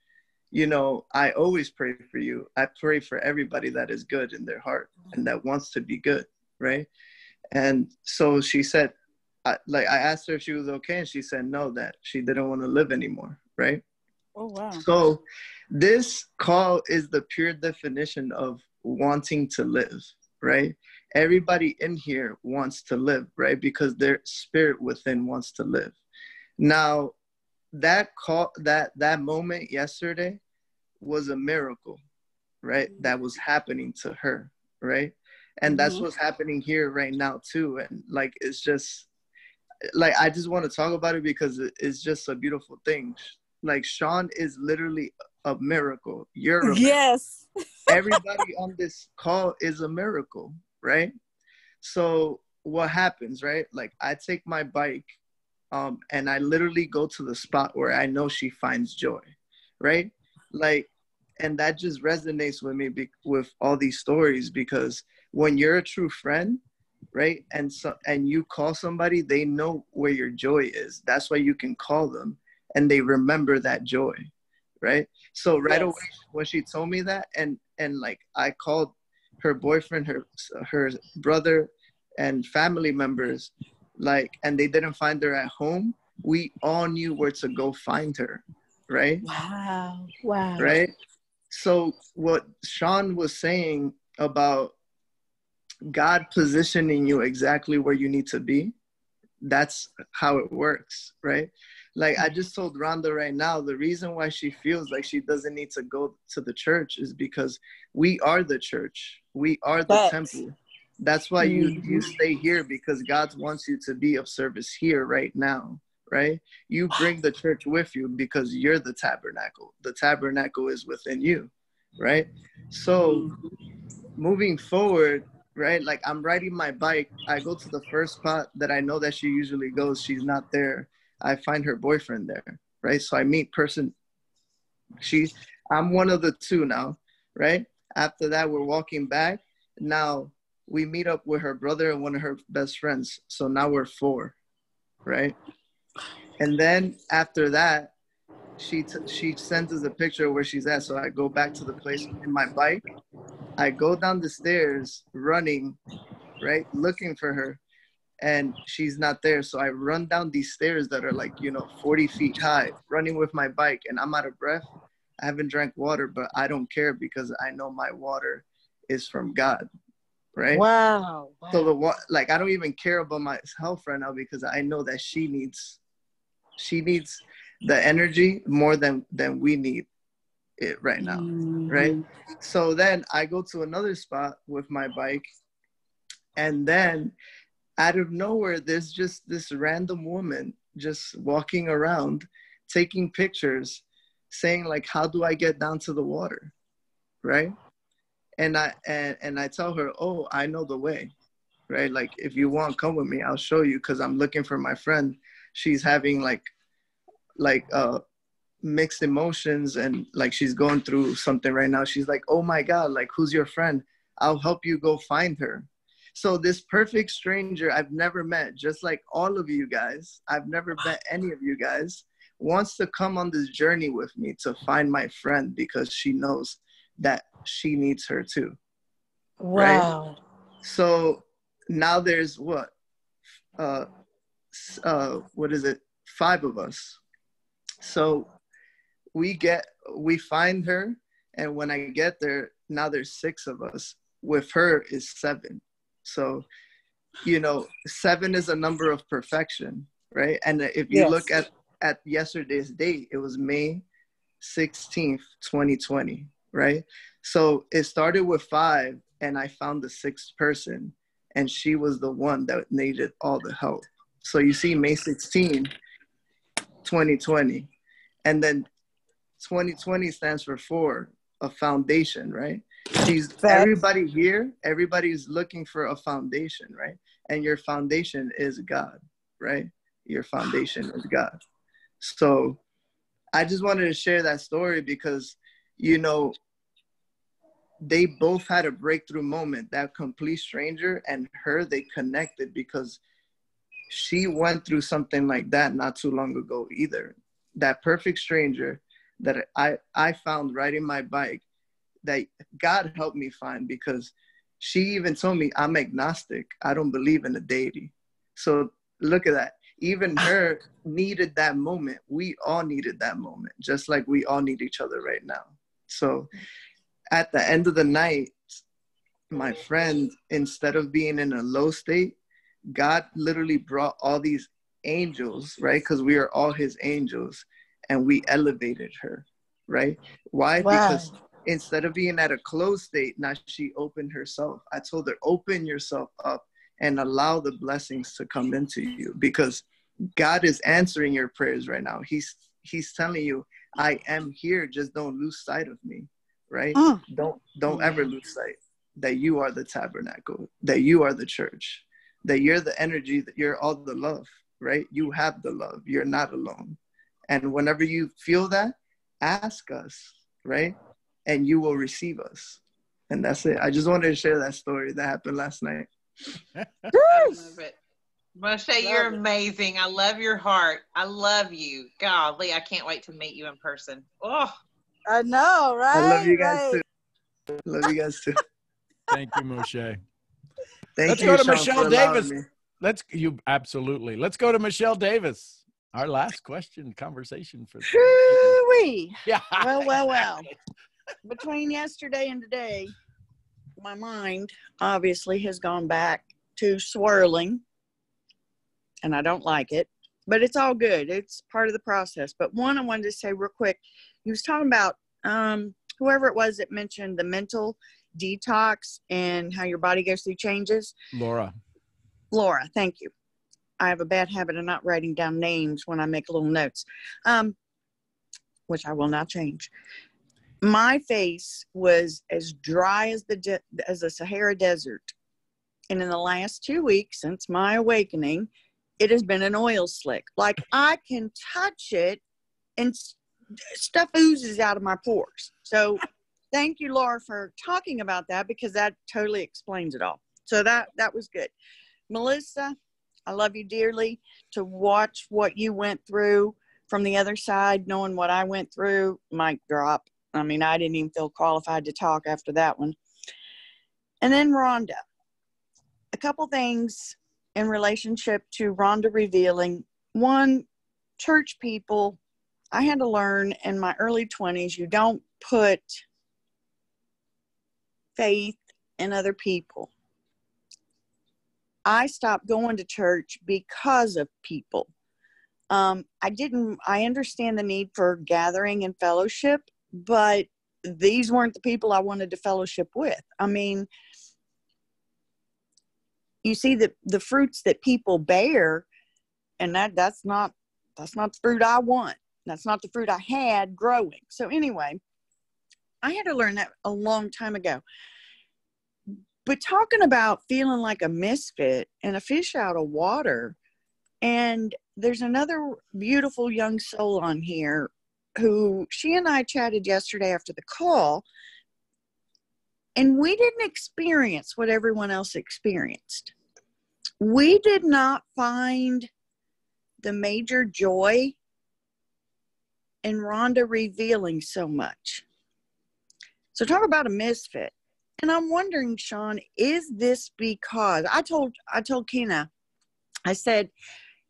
I always pray for you. I pray for everybody that is good in their heart and that wants to be good, right? And so she said, I asked her if she was okay, and she said no, that she didn't want to live anymore, right? Oh, wow. So this call is the pure definition of wanting to live, right? Everybody in here wants to live, right? Because their spirit within wants to live. Now, that call, that moment yesterday was a miracle, right? That was happening to her, right? And that's what's happening here right now too. And like, it's just like, I just want to talk about it because it's just a beautiful thing. Like, Sean is literally a miracle. You're a miracle. Yes. Everybody on this call is a miracle, right? So what happens, right? Like, I take my bike and I literally go to the spot where I know she finds joy, right? Like, and that just resonates with me with all these stories, because when you're a true friend, right, and you call somebody, they know where your joy is. That's why you can call them and they remember that joy, right? So right away when she told me that, and like, I called her boyfriend, her brother and family members, like, and they didn't find her at home, we all knew where to go find her, right? Wow. Right? So what Sean was saying about God positioning you exactly where you need to be, that's how it works, right? Like, I just told Rhonda right now, the reason why she feels like she doesn't need to go to the church is because we are the church. We are the temple. That's why you stay here, because God wants you to be of service here right now, right? You bring the church with you because you're the tabernacle. The tabernacle is within you, right? So moving forward, right, like, I'm riding my bike. I go to the first spot that I know that she usually goes. She's not there. I find her boyfriend there, right? So I meet I'm one of the two now, right? After that, we're walking back. Now we meet up with her brother and one of her best friends. So now we're 4, right? And then after that, she sends us a picture of where she's at. So I go back to the place in my bike. I go down the stairs running, right, looking for her, and she's not there. So I run down these stairs that are like, 40 feet high, running with my bike, and I'm out of breath. I haven't drank water, but I don't care because I know my water is from God, right? Wow. So I don't even care about my health right now, because I know that she needs the energy more than we need it right now, right? So then I go to another spot with my bike, and then out of nowhere, there's just this random woman just walking around, taking pictures, saying like, how do I get down to the water, right? And I tell her, oh, I know the way, right? Like, if you want, come with me, I'll show you, because I'm looking for my friend. she's having like mixed emotions, and like she's going through something right now. She's like, oh my God, like, who's your friend? I'll help you go find her. So this perfect stranger I've never met, just like all of you guys, I've never met any of you guys, wants to come on this journey with me to find my friend because she knows that she needs her too. Wow. Right? So now there's what is it? 5 of us. So we find her, and when I get there, now there's 6 of us. With her is 7. So, 7 is a number of perfection, right? And if you look at yesterday's date, it was May 16th, 2020, right? So it started with 5, and I found the 6th person, and she was the one that needed all the help. So you see, May 16, 2020, and then 2020 stands for a foundation, right? Everybody here, everybody's looking for a foundation, right? And your foundation is God, right? Your foundation is God. So I just wanted to share that story because, they both had a breakthrough moment. That complete stranger and her, they connected because she went through something like that not too long ago either. That perfect stranger that I found riding my bike, that God helped me find, because she even told me I'm agnostic. I don't believe in a deity. So look at that. Even her needed that moment. We all needed that moment, just like we all need each other right now. So at the end of the night, my friend, instead of being in a low state, God literally brought all these angels, right? Because we are all his angels, and we elevated her, right? Why? Wow. Because instead of being at a closed state, now she opened herself. I told her, open yourself up and allow the blessings to come into you, because God is answering your prayers right now. He's telling you, I am here. Just don't lose sight of me, right? Don't ever lose sight that you are the tabernacle, that you are the church, that you're the energy, that you're all the love, right? You have the love. You're not alone. And whenever you feel that, ask us, right? And you will receive us. And that's it. I just wanted to share that story that happened last night. I love it. Moshe, you're amazing. I love your heart. I love you. Golly, I can't wait to meet you in person. Oh, I know, right? I love you guys too. Love you guys too. Thank you, Moshe. Let's go to Michelle Davis. Let's go to Michelle Davis. Our last conversation for Woo-wee. Yeah. Well. Between yesterday and today, my mind obviously has gone back to swirling, and I don't like it, but it's all good. It's part of the process. But one, I wanted to say real quick, he was talking about whoever it was that mentioned the mental detox and how your body goes through changes. Laura, thank you. I have a bad habit of not writing down names when I make little notes, which I will not change. My face was as dry as the Sahara Desert. And in the last 2 weeks since my awakening, it has been an oil slick. Like, I can touch it and stuff oozes out of my pores. So thank you, Laura, for talking about that, because that totally explains it all. So that was good. Melissa, I love you dearly. To watch what you went through from the other side, knowing what I went through, mic drop. I mean, I didn't even feel qualified to talk after that one. And then Rhonda. A couple things in relationship to Rhonda revealing. One, church people, I had to learn in my early 20s, you don't put faith in other people. I stopped going to church because of people. I understand the need for gathering and fellowship, but these weren't the people I wanted to fellowship with. I mean, you see the fruits that people bear, and that's not the fruit I want. That's not the fruit I had growing. So anyway, I had to learn that a long time ago. But talking about feeling like a misfit and a fish out of water, and there's another beautiful young soul on here who she and I chatted yesterday after the call, and we didn't experience what everyone else experienced. We did not find the major joy in Rhonda revealing so much. So talk about a misfit. And I'm wondering, Sean, is this because I told Kina, I said,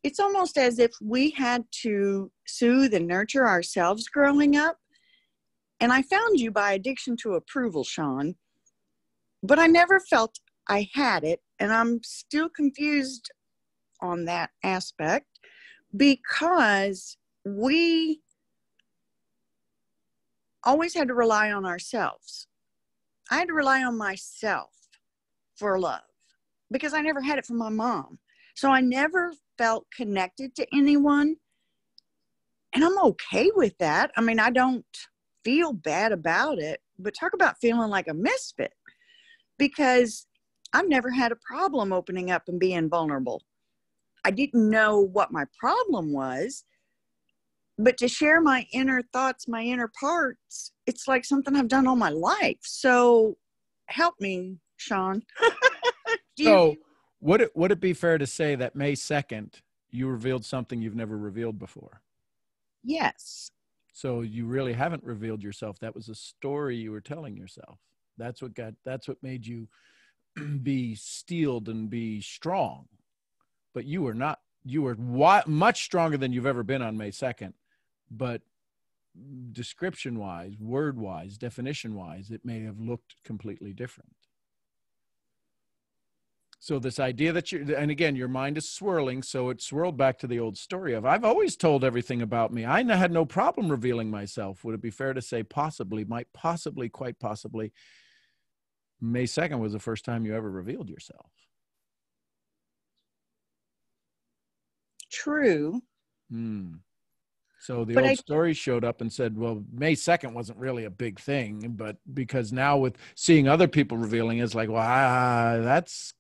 it's almost as if we had to soothe and nurture ourselves growing up. And I found you by addiction to approval, Sean, but I never felt I had it. And I'm still confused on that aspect because we always had to rely on ourselves. I had to rely on myself for love because I never had it from my mom. So I never felt connected to anyone. And I'm okay with that. I mean, I don't feel bad about it, but talk about feeling like a misfit because I've never had a problem opening up and being vulnerable. I didn't know what my problem was, but to share my inner thoughts, my inner parts, it's like something I've done all my life. So help me, Sean. Would it be fair to say that May 2nd, you revealed something you've never revealed before? Yes. So you really haven't revealed yourself. That was a story you were telling yourself. That's what made you be steeled and be strong. But you were much stronger than you've ever been on May 2nd. But description-wise, word-wise, definition-wise, it may have looked completely different. So this idea that and again, your mind is swirling, so it swirled back to the old story of, I've always told everything about me. I had no problem revealing myself. Would it be fair to say quite possibly, May 2nd was the first time you ever revealed yourself? True. So the old story showed up and said, well, May 2nd wasn't really a big thing, but because now with seeing other people revealing, it's like, well, that's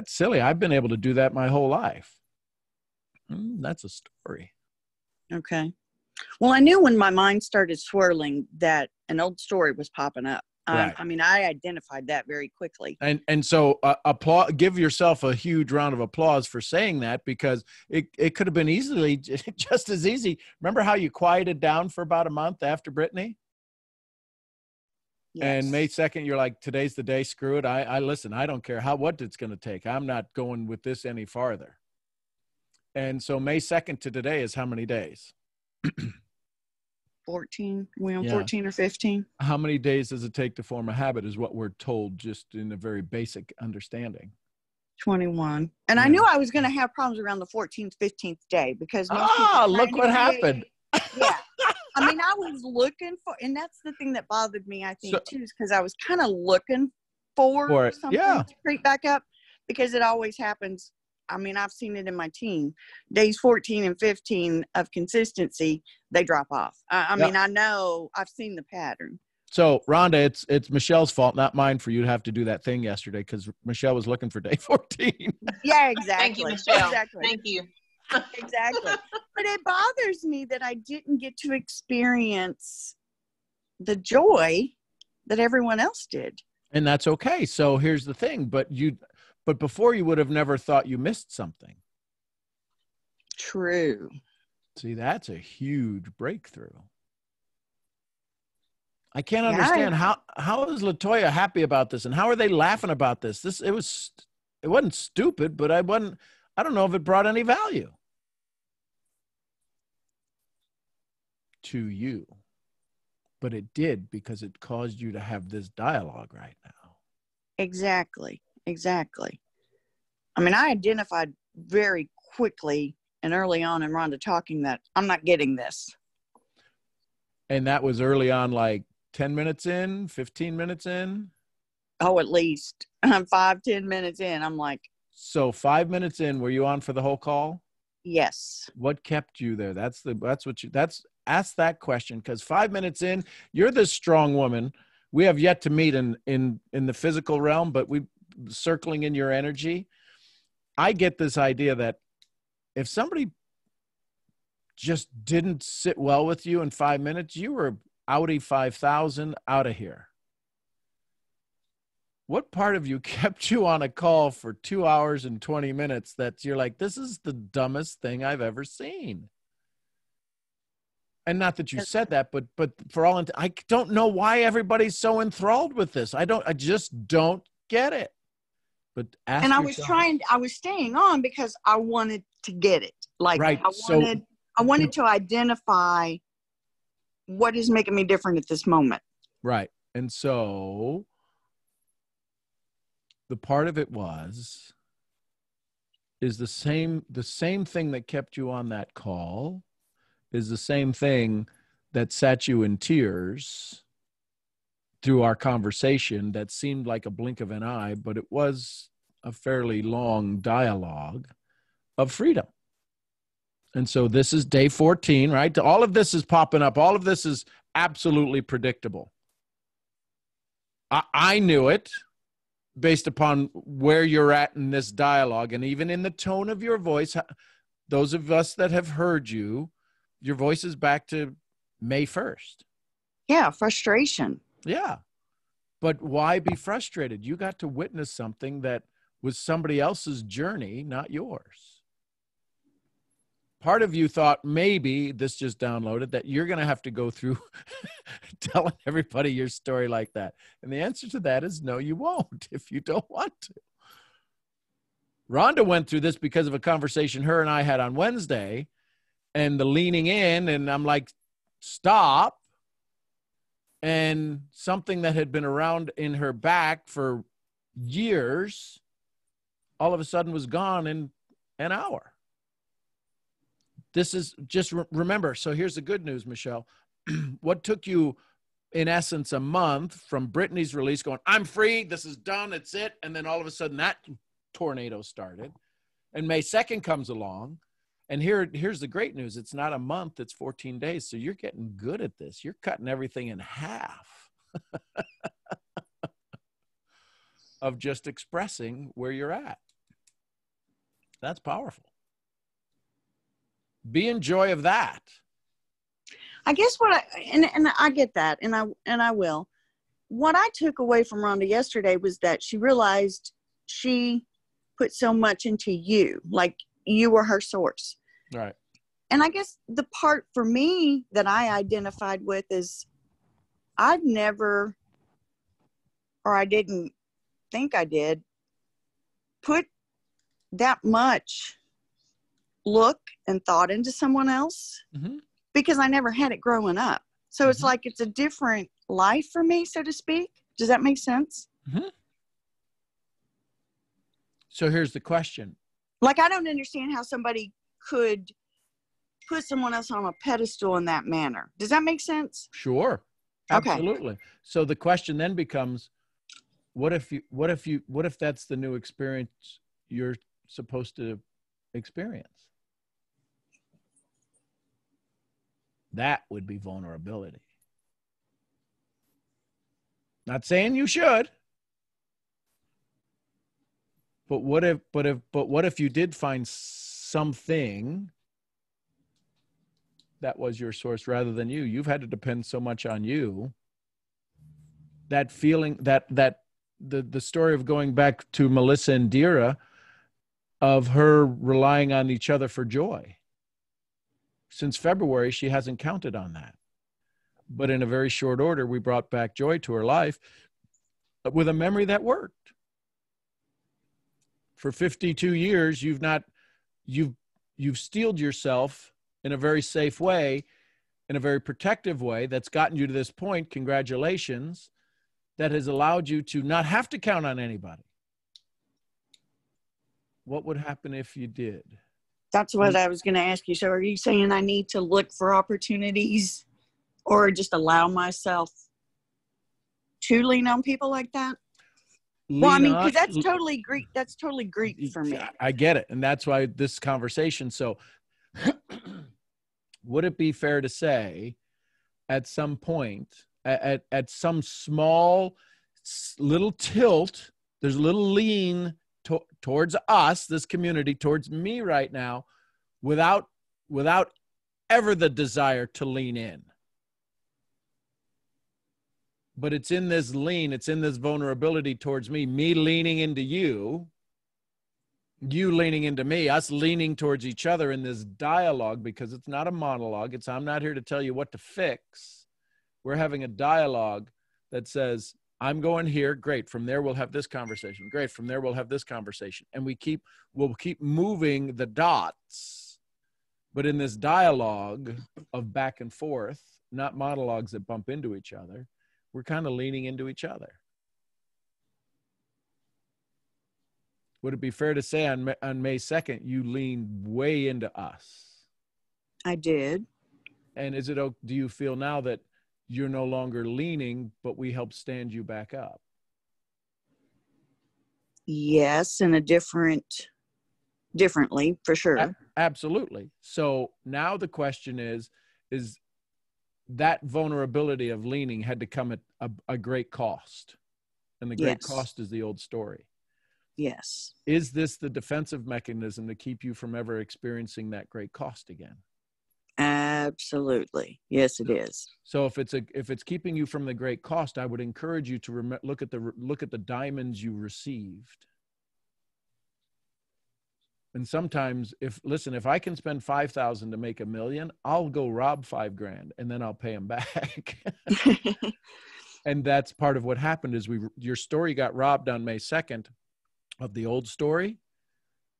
silly. I've been able to do that my whole life. That's a story. Okay. Well, I knew when my mind started swirling that an old story was popping up. Right. I mean, I identified that very quickly. And so give yourself a huge round of applause for saying that, because it could have been easily just as easy. Remember how you quieted down for about a month after Brittany? Yes. And May 2nd, you're like, today's the day, screw it. I listen, I don't care what it's going to take. I'm not going with this any farther. And so May 2nd to today is how many days? 14. We're on 14 or 15. How many days does it take to form a habit is what we're told, just in a very basic understanding. 21. And I knew I was going to have problems around the 14th, 15th day because look what happened. Yeah. I mean, I was looking for, and that's the thing that bothered me, I think, too, is because I was kind of looking for something to creep back up, because it always happens. I mean, I've seen it in my team. Days 14 and 15 of consistency, they drop off. I mean, I know I've seen the pattern. So, Rhonda, it's Michelle's fault, not mine, for you to have to do that thing yesterday, because Michelle was looking for day 14. Yeah, exactly. Thank you, Michelle. Exactly. Thank you. Exactly. But it bothers me that I didn't get to experience the joy that everyone else did. And that's okay. So here's the thing, but before you would have never thought you missed something. True. See, that's a huge breakthrough. I can't understand how is LaToya happy about this, and how are they laughing about this? It wasn't stupid, but I don't know if it brought any value to you. But it did, because it caused you to have this dialogue right now. Exactly. I mean, I identified very quickly and early on in Rhonda talking that I'm not getting this. And that was early on, like 10 minutes in, 15 minutes in? Oh, at least 5-10 minutes in. I'm like. So 5 minutes in, were you on for the whole call? Yes. What kept you there? Ask that question, because 5 minutes in, you're this strong woman. We have yet to meet in the physical realm, but we circling in your energy. I get this idea that if somebody just didn't sit well with you in 5 minutes, you were Audi 5000 out of here. What part of you kept you on a call for 2 hours and 20 minutes that you're like, this is the dumbest thing I've ever seen? And not that you said that, but for all, I don't know why everybody's so enthralled with this. I just don't get it. But ask and yourself. I was staying on because I wanted to get it. Like right. I wanted to identify what is making me different at this moment. Right. And so the part of it is the same thing that kept you on that call is the same thing that sat you in tears through our conversation that seemed like a blink of an eye, but it was a fairly long dialogue of freedom. And so this is day 14, right? All of this is popping up. All of this is absolutely predictable. I knew it based upon where you're at in this dialogue, and even in the tone of your voice. Those of us that have heard you, your voice is back to May 1st. Yeah, frustration. Yeah. But why be frustrated? You got to witness something that was somebody else's journey, not yours. Part of you thought maybe, this just downloaded, that you're going to have to go through telling everybody your story like that. And the answer to that is no, you won't if you don't want to. Rhonda went through this because of a conversation her and I had on Wednesday, and the leaning in, and I'm like, stop. And something that had been around in her back for years, all of a sudden was gone in an hour. This is just remember. So here's the good news, Michelle. What took you, in essence, a month from Brittany's release going, I'm free, this is done, it's it. And then all of a sudden that tornado started. And May 2nd comes along. And here's the great news. It's not a month, it's 14 days. So you're getting good at this. You're cutting everything in half of just expressing where you're at. That's powerful. Be in joy of that. I guess and I get that, and I will. What I took away from Rhonda yesterday was that she realized she put so much into you, like you were her source. Right. And I guess the part for me that I identified with is I've never, or I didn't think I did, put that much look and thought into someone else, because I never had it growing up. So it's like it's a different life for me, so to speak. Does that make sense? So here's the question. Like, I don't understand how somebody could put someone else on a pedestal in that manner. Does that make sense? Sure. Absolutely. Okay. So the question then becomes, what if that's the new experience you're supposed to experience? That would be vulnerability. Not saying you should. But what if you did find something that was your source rather than you? You've had to depend so much on you. That feeling, that the story of going back to Melissa and Dira, of her relying on each other for joy. Since February, she hasn't counted on that. But in a very short order, we brought back joy to her life with a memory that worked. For 52 years, you've steeled yourself in a very safe way, in a very protective way that's gotten you to this point, congratulations, that has allowed you to not have to count on anybody. What would happen if you did? That's what I was going to ask you. So are you saying I need to look for opportunities or just allow myself to lean on people like that? Well, I mean, because that's totally Greek. That's totally Greek for me. I get it. And that's why this conversation. So would it be fair to say at some point, at some small little tilt, there's a little lean towards us, this community, towards me right now, without ever the desire to lean in. But it's in this lean, it's in this vulnerability towards me leaning into you leaning into me, us leaning towards each other in this dialogue, because it's not a monologue. It's, I'm not here to tell you what to fix. We're having a dialogue that says, I'm going here. Great. From there, we'll have this conversation. Great. From there, we'll have this conversation. And we'll keep moving the dots, but in this dialogue of back and forth, not monologues that bump into each other, we're kind of leaning into each other. Would it be fair to say on May 2nd, you leaned way into us? I did. And do you feel now that you're no longer leaning, but we help stand you back up? Yes, in a differently, for sure. Absolutely. So now the question is that vulnerability of leaning had to come at a great cost. And the great cost is the old story. Yes. Is this the defensive mechanism to keep you from ever experiencing that great cost again? Absolutely. Yes, it is. So if it's keeping you from the great cost, I would encourage you to look at the diamonds you received. And sometimes if I can spend $5,000 to make $1 million, I'll go rob $5,000 and then I'll pay them back. And that's part of what happened is your story got robbed on May 2nd of the old story.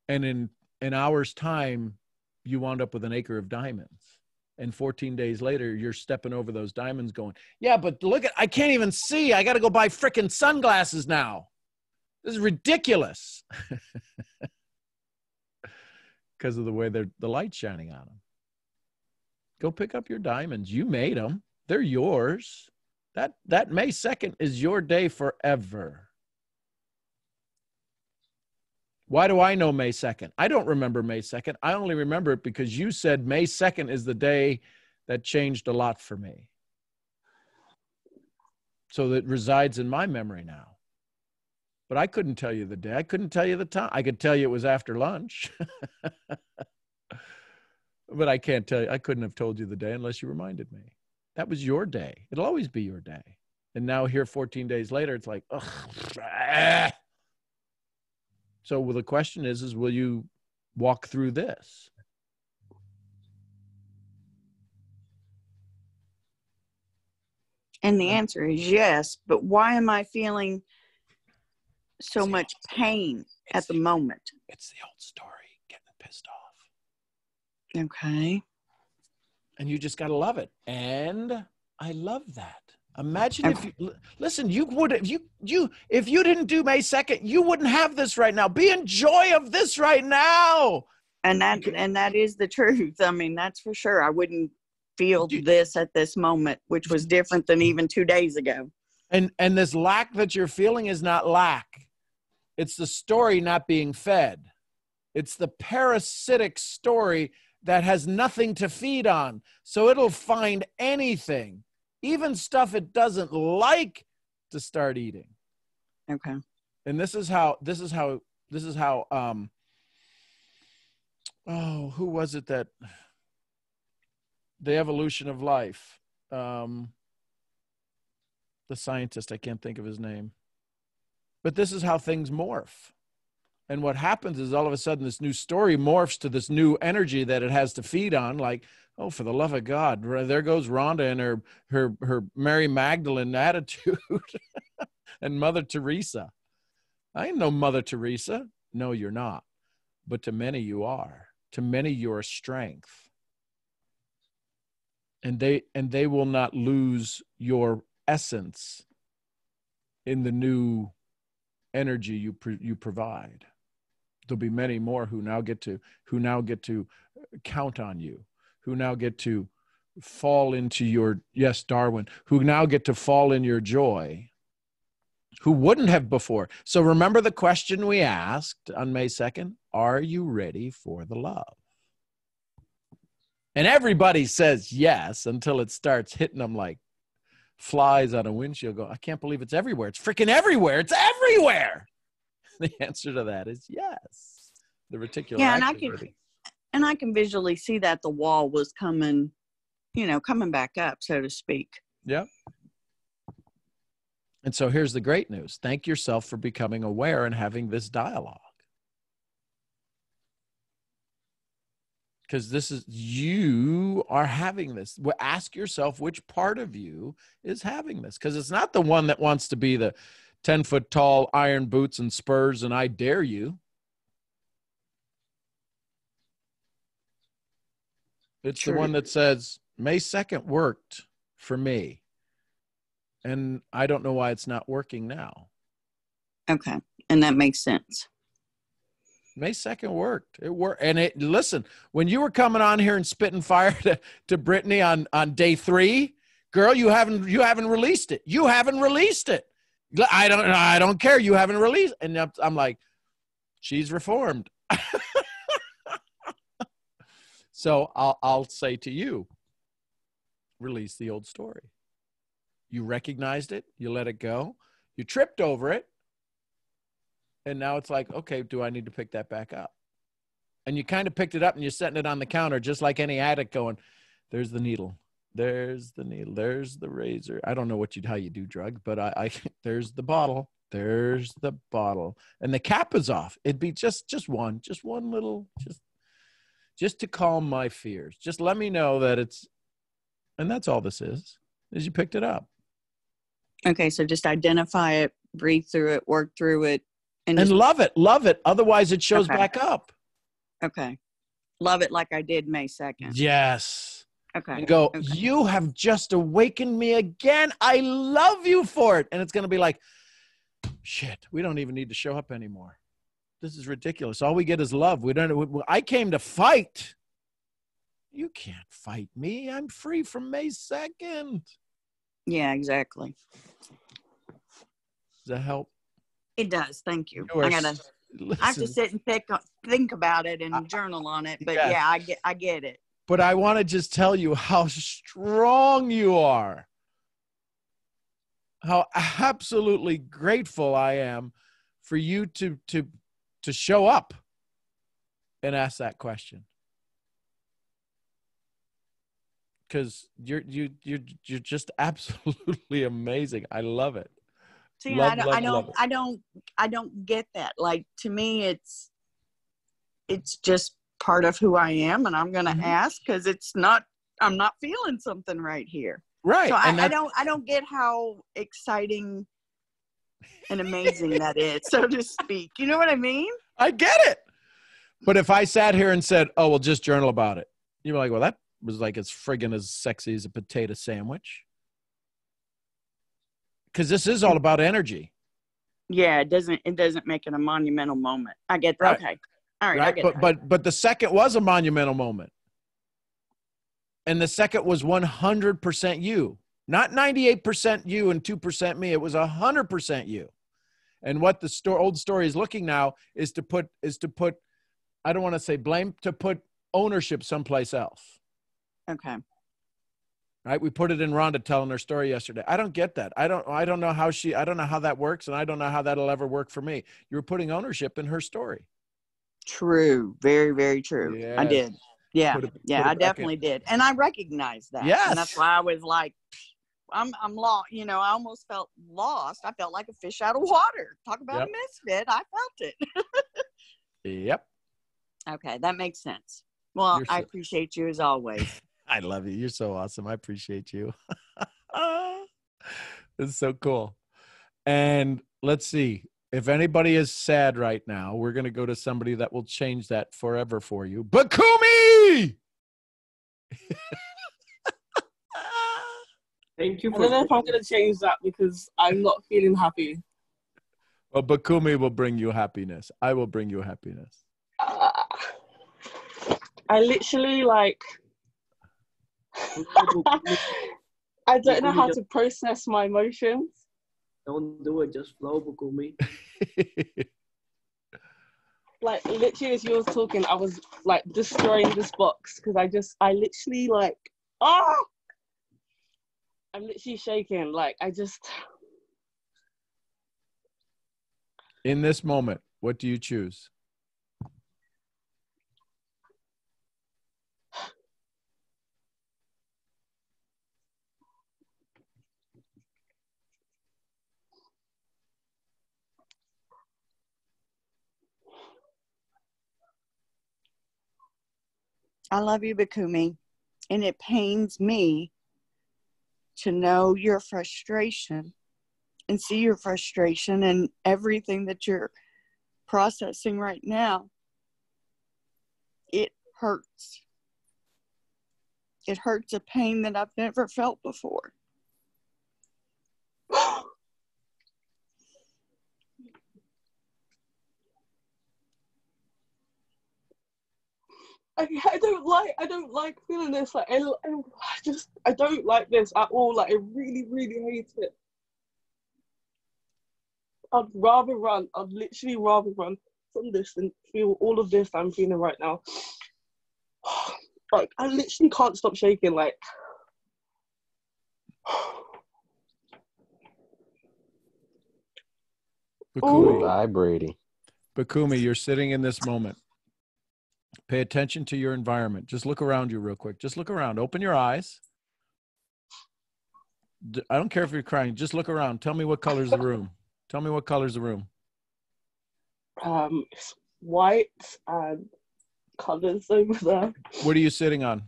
And in an hour's time, you wound up with an acre of diamonds. And 14 days later, you're stepping over those diamonds going, yeah, but look I can't even see. I got to go buy frickin' sunglasses now. This is ridiculous. Because of the way the light's shining on them. Go pick up your diamonds. You made them. They're yours. That May 2nd is your day forever. Why do I know May 2nd? I don't remember May 2nd. I only remember it because you said May 2nd is the day that changed a lot for me. So that resides in my memory now. But I couldn't tell you the day. I couldn't tell you the time. I could tell you it was after lunch. But I can't tell you. I couldn't have told you the day unless you reminded me. That was your day. It'll always be your day. And now here 14 days later, it's like, ugh. So the question is will you walk through this? And the answer is yes. But why am I feeling so much pain at the moment? It's the old story, getting pissed off. Okay. And you just got to love it. And I love that. Imagine if you listen, you would if you didn't do May 2nd, you wouldn't have this right now. Be in joy of this right now. And that is the truth. I mean, that's for sure. I wouldn't feel this at this moment, which was different than even 2 days ago. And this lack that you're feeling is not lack. It's the story not being fed. It's the parasitic story that has nothing to feed on. So it'll find anything, even stuff it doesn't like, to start eating. Okay. And this is how who was it that the evolution of life, the scientist, I can't think of his name, but this is how things morph. And what happens is all of a sudden this new story morphs to this new energy that it has to feed on. Like, oh, for the love of God, there goes Rhonda and her Mary Magdalene attitude and Mother Teresa. I ain't no Mother Teresa. No, you're not. But to many you are. To many you're a strength. And they will not lose your essence in the new energy you provide. There'll be many more who now get to count on you, who now get to fall into your, yes, Darwin, who now get to fall in your joy, who wouldn't have before. So remember the question we asked on May 2nd, are you ready for the love? And everybody says yes until it starts hitting them like flies on a windshield. Go, I can't believe it's everywhere. It's freaking everywhere. It's everywhere. The answer to that is yes. The reticular activating. And I can visually see that the wall was coming, you know, coming back up, so to speak. Yep. And so here's the great news. Thank yourself for becoming aware and having this dialogue. Because this is, you are having this. Well, ask yourself which part of you is having this. Because it's not the one that wants to be the 10-foot tall iron boots and spurs and I dare you. It's True. the one that says, May 2nd worked for me. And I don't know why it's not working now. Okay. And that makes sense. May 2nd worked. It worked. And it, listen, when you were coming on here and spitting fire to Brittany on day 3, girl, you haven't released it. You haven't released it. I don't care. You haven't released. And I'm like, she's reformed. So I'll say to you, release the old story. You recognized it. You let it go. You tripped over it. And now it's like, okay, do I need to pick that back up? And you kind of picked it up and you're setting it on the counter, just like any addict going, there's the needle. There's the needle. There's the razor. I don't know how you do drugs, but I there's the bottle. There's the bottle. And the cap is off. It'd be just one little, just to calm my fears. Just let me know that it's, and that's all this is you picked it up. Okay. So just identify it, breathe through it, work through it. And love it. Otherwise it shows back up. Okay. Love it like I did May 2nd. Yes. Okay. And go, you have just awakened me again. I love you for it. And it's going to be like, shit, we don't even need to show up anymore. This is ridiculous. All we get is love. I came to fight. You can't fight me. I'm free from May 2nd. Yeah, exactly. Does that help? It does. Thank you. I have to sit and think about it and journal on it. But yeah, I get it. But I want to just tell you how strong you are. How absolutely grateful I am for you to show up and ask that question. Because you're just absolutely amazing. I love it. See, I don't get that. Like, to me, it's just part of who I am, and I'm going to ask because I'm not feeling something right here. Right. So I don't get how exciting and amazing that is, so to speak. You know what I mean? I get it. But if I sat here and said, oh, well, just journal about it, you'd be like, well, that was like as friggin' as sexy as a potato sandwich. Because this is all about energy. Yeah, it doesn't make it a monumental moment. I get that. Right. Okay. All right. I get that. But the second was a monumental moment. And the second was 100% you. Not 98% you and 2% me. It was 100% you. And what the old story is looking now is to put, I don't want to say blame, to put ownership someplace else. Okay. Right? We put it in Ronda telling her story yesterday. I don't get that. I don't know how that works, and I don't know how that'll ever work for me. You were putting ownership in her story. True. Very, very true. Yes. I did. Yeah. Put it I back definitely in. did. And I recognize that. Yes. And that's why I was like, I'm lost. You know, I almost felt lost. I felt like a fish out of water. Talk about a misfit. I felt it. Yep. Okay. That makes sense. Well, I appreciate you as always. I love you. You're so awesome. I appreciate you. It's so cool. And let's see. If anybody is sad right now, we're going to go to somebody that will change that forever for you. Bakumi! Thank you. I don't know if I'm going to change that because I'm not feeling happy. Well, Bakumi will bring you happiness. I will bring you happiness. I literally I don't know how to process my emotions. Don't do it, just flow, Bakumi. Like, literally, as you were talking, I was like destroying this box because I literally I'm literally shaking. Like, In this moment, what do you choose? I love you, Bakumi. And it pains me to know your frustration and see your frustration and everything that you're processing right now. It hurts. It hurts a pain that I've never felt before. I don't like feeling this. Like I don't like this at all. Like I really, really hate it. I'd rather run. I'd literally rather run from this than feel all of this I'm feeling right now. Like I literally can't stop shaking. Like Bakumi, vibrating. Bakumi, you're sitting in this moment. Pay attention to your environment. Just look around you real quick. Just look around. Open your eyes. I don't care if you're crying. Just look around. Tell me what color's the room. Tell me what color's the room. It's white and colors over there. What are you sitting on?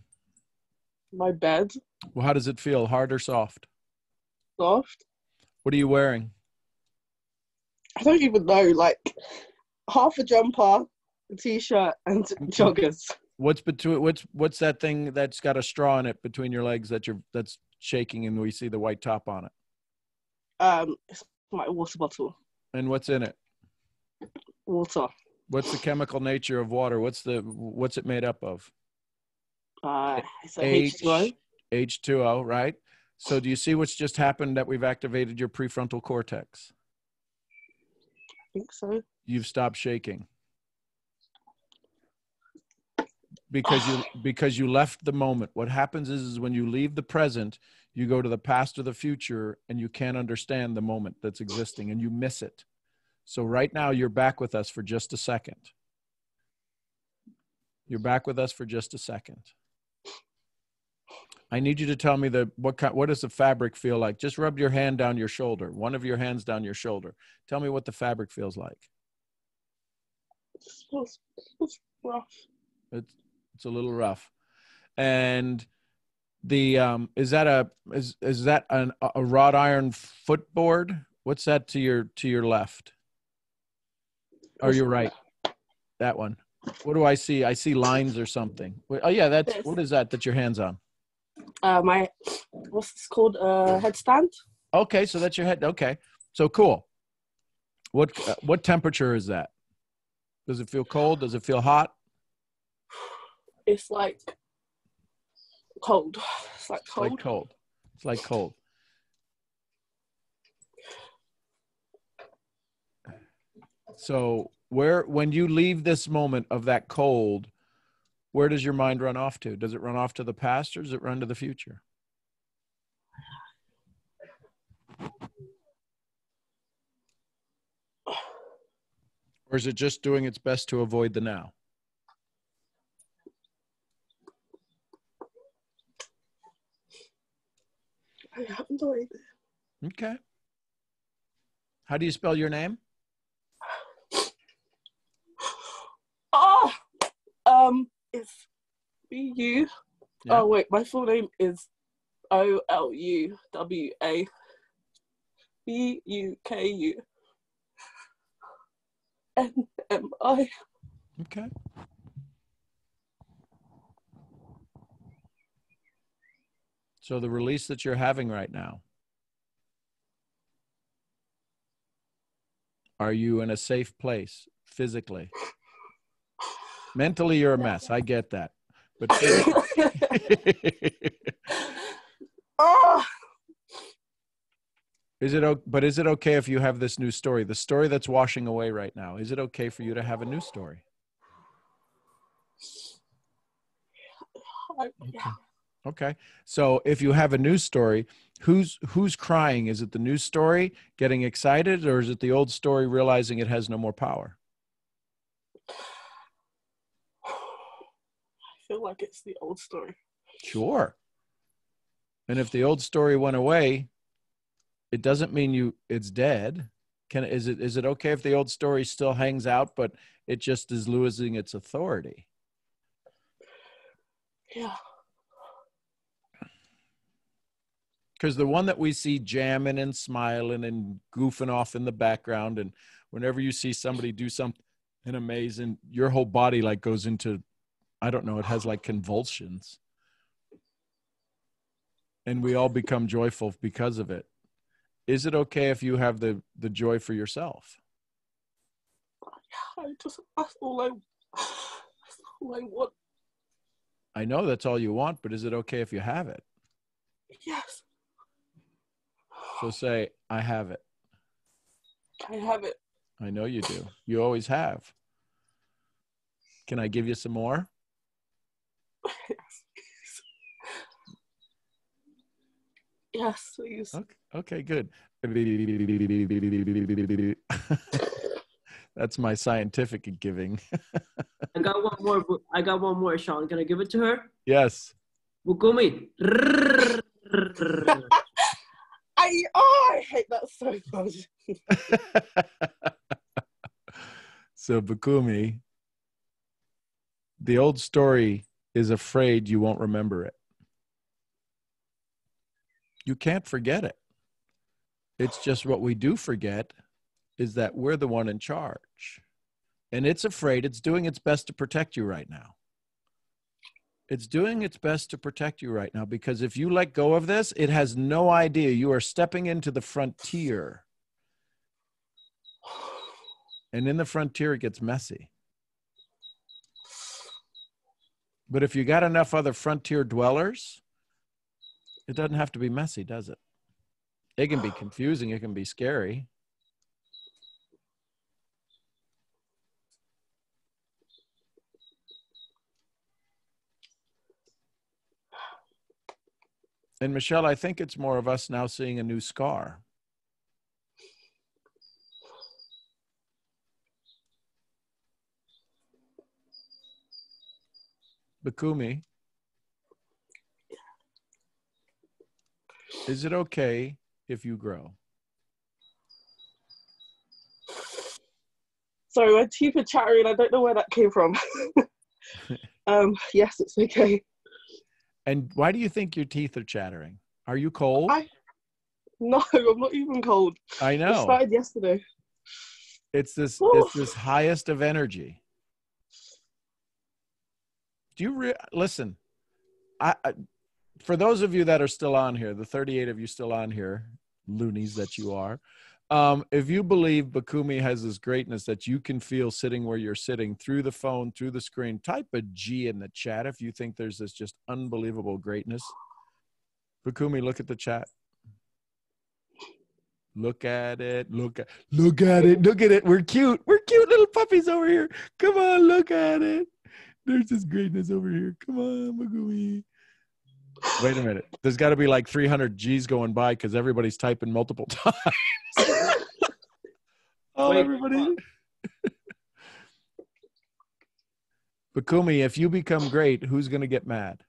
My bed. Well, how does it feel? Hard or soft? Soft. What are you wearing? I don't even know. Like half a jumper, a t-shirt, and joggers. What's between? What's that thing that's got a straw in it between your legs that's shaking and we see the white top on it? It's my water bottle. And what's in it? Water. What's the chemical nature of water? What's it made up of? It's a H2O. H2O, right? So do you see what's just happened, that we've activated your prefrontal cortex? I think so. You've stopped shaking. Because you left the moment. What happens is when you leave the present, you go to the past or the future and you can't understand the moment that's existing and you miss it. So right now you're back with us for just a second. You're back with us for just a second. I need you to tell me what does the fabric feel like? Just rub your hand down your shoulder, one of your hands down your shoulder. Tell me what the fabric feels like. It's rough. It's a little rough. And the is that a wrought iron footboard? What's that to your left? Or your right? That one. What do I see? I see lines or something. Oh yeah, what is that your hand's on? What's this called? Headstand. Okay, so that's your head. Okay, so cool. What temperature is that? Does it feel cold? Does it feel hot? It's like cold. It's like cold. Like cold. It's like cold. So when you leave this moment of that cold, where does your mind run off to? Does it run off to the past or does it run to the future? Or is it just doing its best to avoid the now? I have no idea. Okay. How do you spell your name? It's B-U. Yeah. Oh wait, my full name is O-L-U-W-A B-U-K-U N-M-I. Okay. So the release that you're having right now, are you in a safe place physically? Mentally, you're a mess. I get that. But is it okay if you have this new story? The story that's washing away right now, is it okay for you to have a new story? Yeah. Okay. So if you have a news story, who's crying? Is it the news story getting excited, or is it the old story realizing it has no more power? I feel like it's the old story. Sure. And if the old story went away, it doesn't mean it's dead. Is it okay if the old story still hangs out, but it just is losing its authority? Yeah. Because the one that we see jamming and smiling and goofing off in the background, and whenever you see somebody do something amazing, your whole body like goes into, I don't know, it has like convulsions. And we all become joyful because of it. Is it okay if you have the joy for yourself? That's all I want. I know that's all you want, but is it okay if you have it? Yes, So say, I have it. I have it. I know you do. You always have. Can I give you some more? Yes, please. Okay, good. That's my scientific giving. I got one more. I got one more, Sean. Can I give it to her? Yes. Bukumi. I hate that so much. So Bukumi, the old story is afraid you won't remember it. You can't forget it. It's just what we do forget is that we're the one in charge. And it's afraid. It's doing its best to protect you right now. It's doing its best to protect you right now, because if you let go of this, it has no idea you are stepping into the frontier. And in the frontier, it gets messy. But if you got enough other frontier dwellers, it doesn't have to be messy, does it? It can be confusing. It can be scary. And Michelle, I think it's more of us now seeing a new scar. Bukumi, is it okay if you grow? Sorry, my teeth are chattering. I don't know where that came from. Yes, it's okay. And why do you think your teeth are chattering? Are you cold? No, I'm not even cold. I know. It started yesterday. It's this highest of energy. Do you listen? For those of you that are still on here, the 38 of you still on here, loonies that you are, if you believe Bukumi has this greatness that you can feel sitting where you're sitting, through the phone, through the screen, type a G in the chat if you think there's this just unbelievable greatness. Bukumi, look at the chat. Look at it. Look at it. Look at it. We're cute. We're cute little puppies over here. Come on, look at it. There's this greatness over here. Come on, Bukumi. Wait a minute. There's got to be like 300 G's going by because everybody's typing multiple times. Oh, wait, everybody. Bukumi, if you become great, who's going to get mad?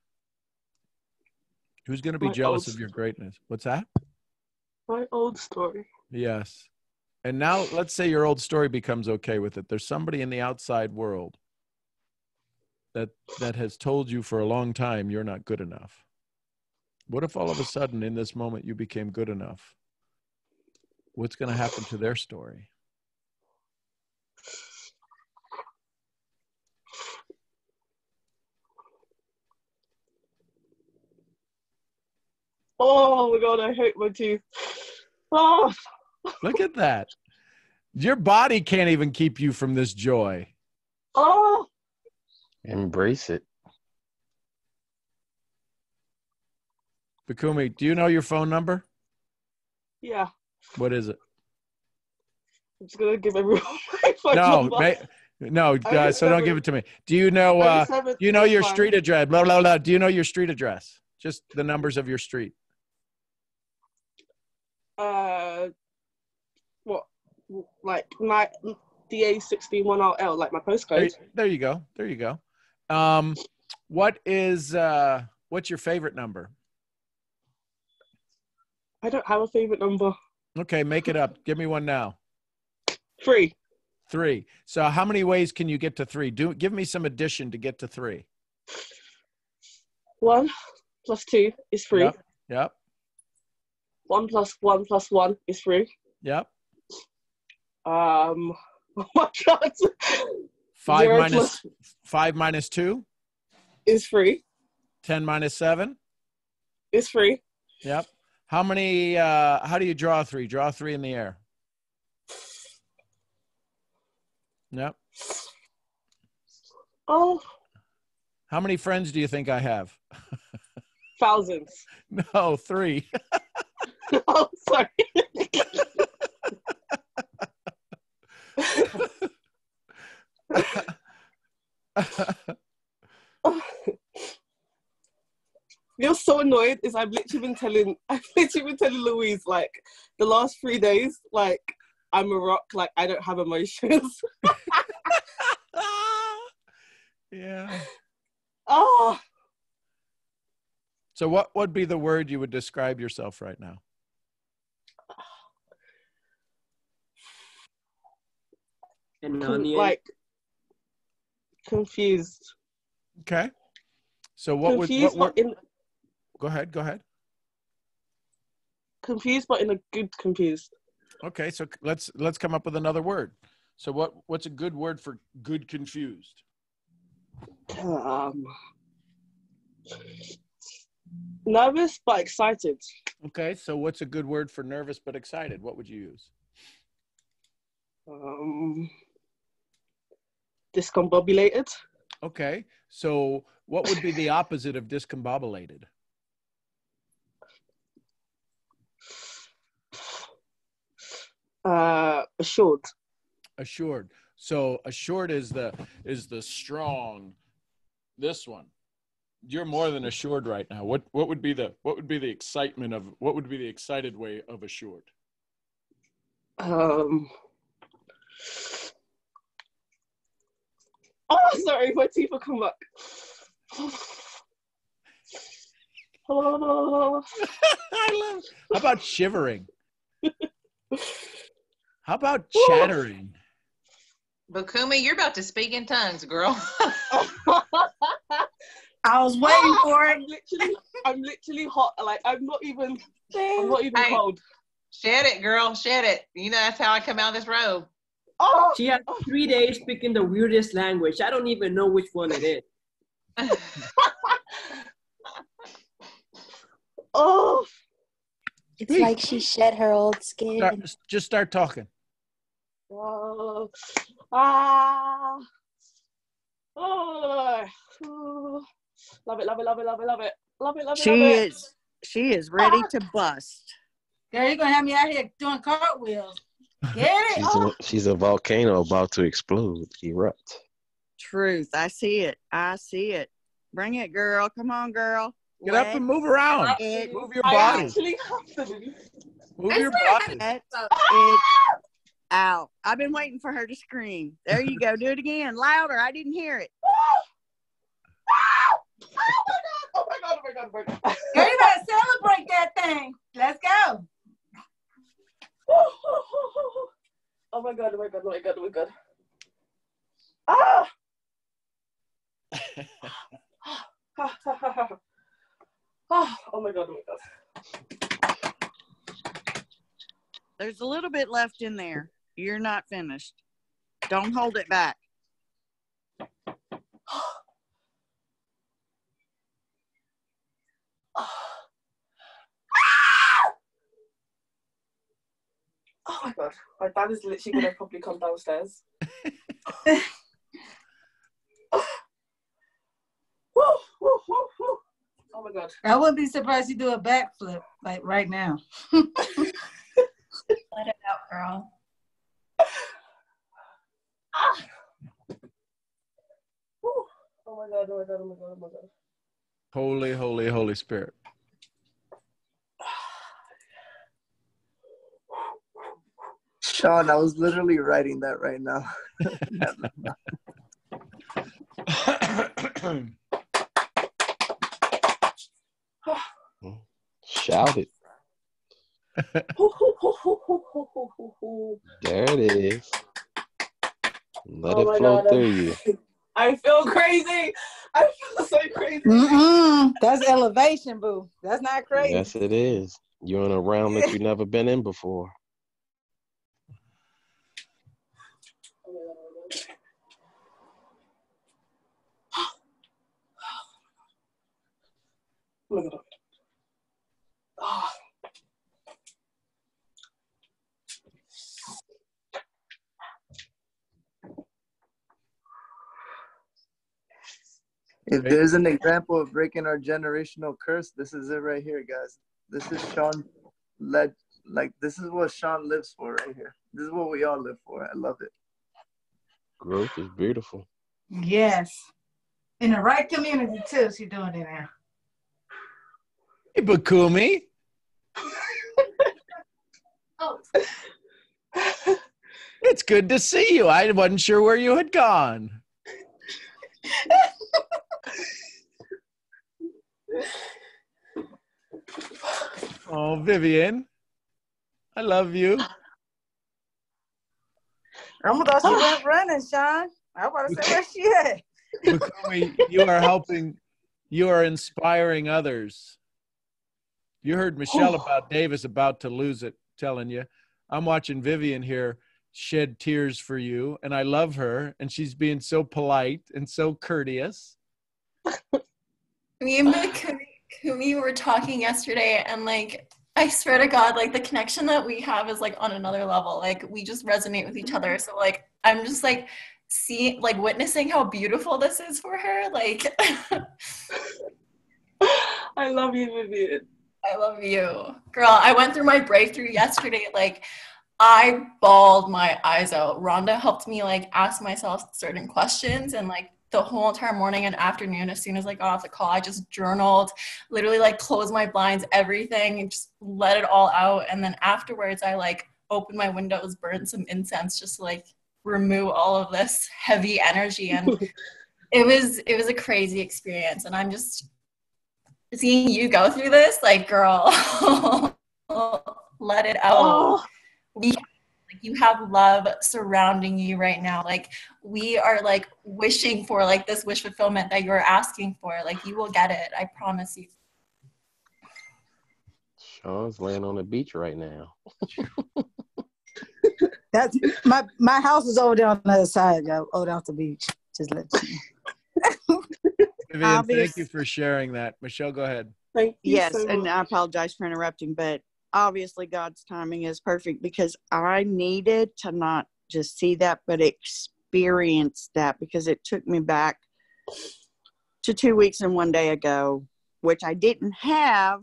Who's going to be jealous of your greatness? What's that? My old story. Yes. And now let's say your old story becomes okay with it. There's somebody in the outside world that has told you for a long time you're not good enough. What if all of a sudden in this moment you became good enough? What's going to happen to their story? Oh my God, I hate my teeth. Oh. Look at that. Your body can't even keep you from this joy. Oh. Embrace it. Bukumi, do you know your phone number? Yeah. What is it? I'm just gonna give everyone my phone number. No, so don't give it to me. Do you know your street address? Blah, blah, blah. Do you know your street address? Just the numbers of your street. What? Like my DA161RL, like my postcode. There you go. There you go. What's your favorite number? I don't have a favorite number. Okay, make it up. Give me one now. 3. 3. So how many ways can you get to 3? Give me some addition to get to 3. 1 plus 2 is 3. Yep. Yep. 1 plus 1 plus 1 is 3. Yep. Oh my God. 5 minus 2 is 3. 10 minus 7 is 3. Yep. How many? How do you draw 3? Draw 3 in the air. Yep. Oh. How many friends do you think I have? Thousands. No, 3. Oh, sorry. You're so annoyed. Is I've literally been telling Louise, like, the last 3 days, like, I'm a rock, like, I don't have emotions. Yeah. Oh. So what would be the word you would describe yourself right now? Like, confused. Okay. So what confused, would Go ahead. Confused, but in a good confused. Okay, so let's come up with another word. So what's a good word for good confused? Nervous but excited. Okay, so what's a good word for nervous but excited? What would you use? Discombobulated. Okay, so what would be the opposite of discombobulated? Assured. Assured. So assured is the strong. This one. You're more than assured right now. What would be the excitement of what would be the excited way of assured? Oh, sorry, my teeth will come back. I love. How about shivering? How about chattering? Bukumi, you're about to speak in tongues, girl. I was waiting for it. I'm literally hot. Like, I'm not even cold. Shed it, girl. Shed it. You know that's how I come out of this robe. Oh, she had 3 days speaking the weirdest language. I don't even know which one it is. Oh, it's like she shed her old skin. Just start talking. Oh, love it. She is ready to bust. Girl, you're gonna have me out here doing cartwheels. Get it? She's a volcano about to explode, erupt. Truth. I see it. Bring it, girl. Come on, girl. Get up and move around. Move your body. Move your body. It out. I've been waiting for her to scream. There you go. Do it again. Louder. I didn't hear it. Oh my god. Girl, you better celebrate that thing. Let's go. Oh my god. Ah! Oh my god. There's a little bit left in there. You're not finished. Don't hold it back. Oh my god. My dad is literally gonna probably come downstairs. Oh my god. I wouldn't be surprised you do a backflip like right now. Let it out, girl. Oh my god. Holy, holy, Holy Spirit. Sean, I was literally writing that right now. Shout it. There it is. Let it flow through you. I feel crazy. I feel so crazy. That's elevation, boo. That's not crazy. Yes, it is. You're in a realm that you've never been in before. Look at it. Oh. If there's an example of breaking our generational curse, this is it right here, guys. This is Sean led, like this is what Sean lives for right here. This is what we all live for. I love it. Growth is beautiful. Yes. In the right community too, she's doing it now. Hey, Bakumi. Oh. It's good to see you. I wasn't sure where you had gone. Oh, Vivian. I love you. I almost thought she went running, Sean. I want to say where she at. Bakumi, you are helping. You are inspiring others. You heard Michelle about Davis about to lose it, telling you. I'm watching Vivian here shed tears for you, and I love her, and she's being so polite and so courteous. Me and Kumi were talking yesterday, and like, I swear to God, like the connection that we have is like on another level. Like we just resonate with each other. So like, I'm just like witnessing how beautiful this is for her. Like, I love you, Vivian. I love you. Girl, I went through my breakthrough yesterday. Like, I bawled my eyes out. Rhonda helped me like ask myself certain questions, and like the whole entire morning and afternoon, as soon as I got off the call, I just journaled, literally like closed my blinds, everything, and just let it all out. And then afterwards, I like opened my windows, burned some incense, just to like remove all of this heavy energy. And it was a crazy experience. And I'm just seeing you go through this, like, girl, let it out. You have love surrounding you right now. Like we are like wishing for like this wish fulfillment that you're asking for. Like you will get it. I promise you. Sean's laying on the beach right now. That's my house is over there on the other side, though, over off the beach. Just let you know. Vivian, thank you for sharing that. Michelle, go ahead. Thank you. Yes, so and much. I apologize for interrupting, but obviously God's timing is perfect because I needed to not just see that, but experience that, because it took me back to 2 weeks and 1 day ago, which I didn't have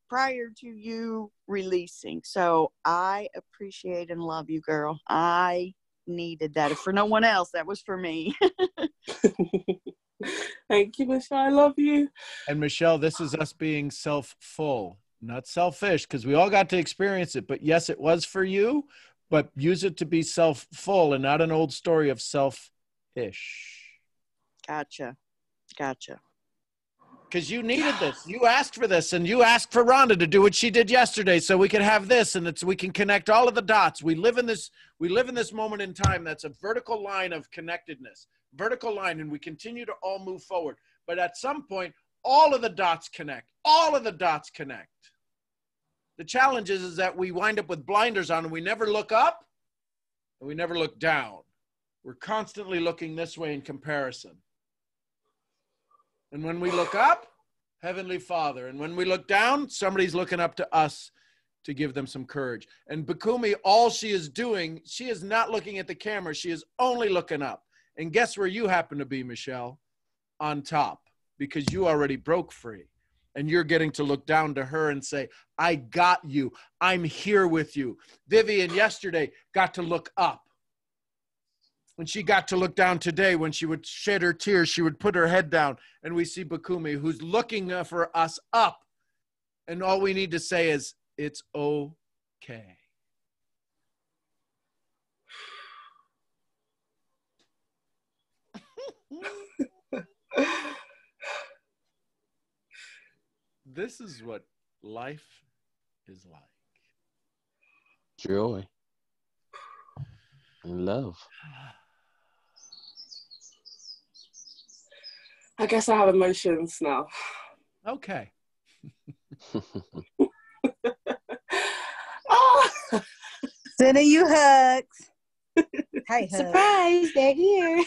prior to you releasing. So I appreciate and love you, girl. I needed that. If for no one else, that was for me. Thank you, Michelle. I love you. And Michelle, this is us being self-full, not selfish, because we all got to experience it. But yes, it was for you, but use it to be self-full and not an old story of selfish. Gotcha. Because you needed this. You asked for this, and you asked for Rhonda to do what she did yesterday so we could have this, and we can connect all of the dots. We live in this moment in time that's a vertical line of connectedness, vertical line, and we continue to all move forward. But at some point, all of the dots connect. All of the dots connect. The challenge is that we wind up with blinders on, and we never look up, and we never look down. We're constantly looking this way in comparison. And when we look up, Heavenly Father. And when we look down, somebody's looking up to us to give them some courage. And Bakumi, all she is doing, she is not looking at the camera. She is only looking up. And guess where you happen to be, Michelle? On top, because you already broke free. And you're getting to look down to her and say, I got you. I'm here with you. Vivian yesterday got to look up. When she got to look down today, when she would shed her tears, she would put her head down, and we see Bakumi, who's looking for us up. And all we need to say is, it's okay. This is what life is like. Joy and love. I guess I have emotions now. Okay. Oh. Sending you hugs. Hey, Surprise, they're here.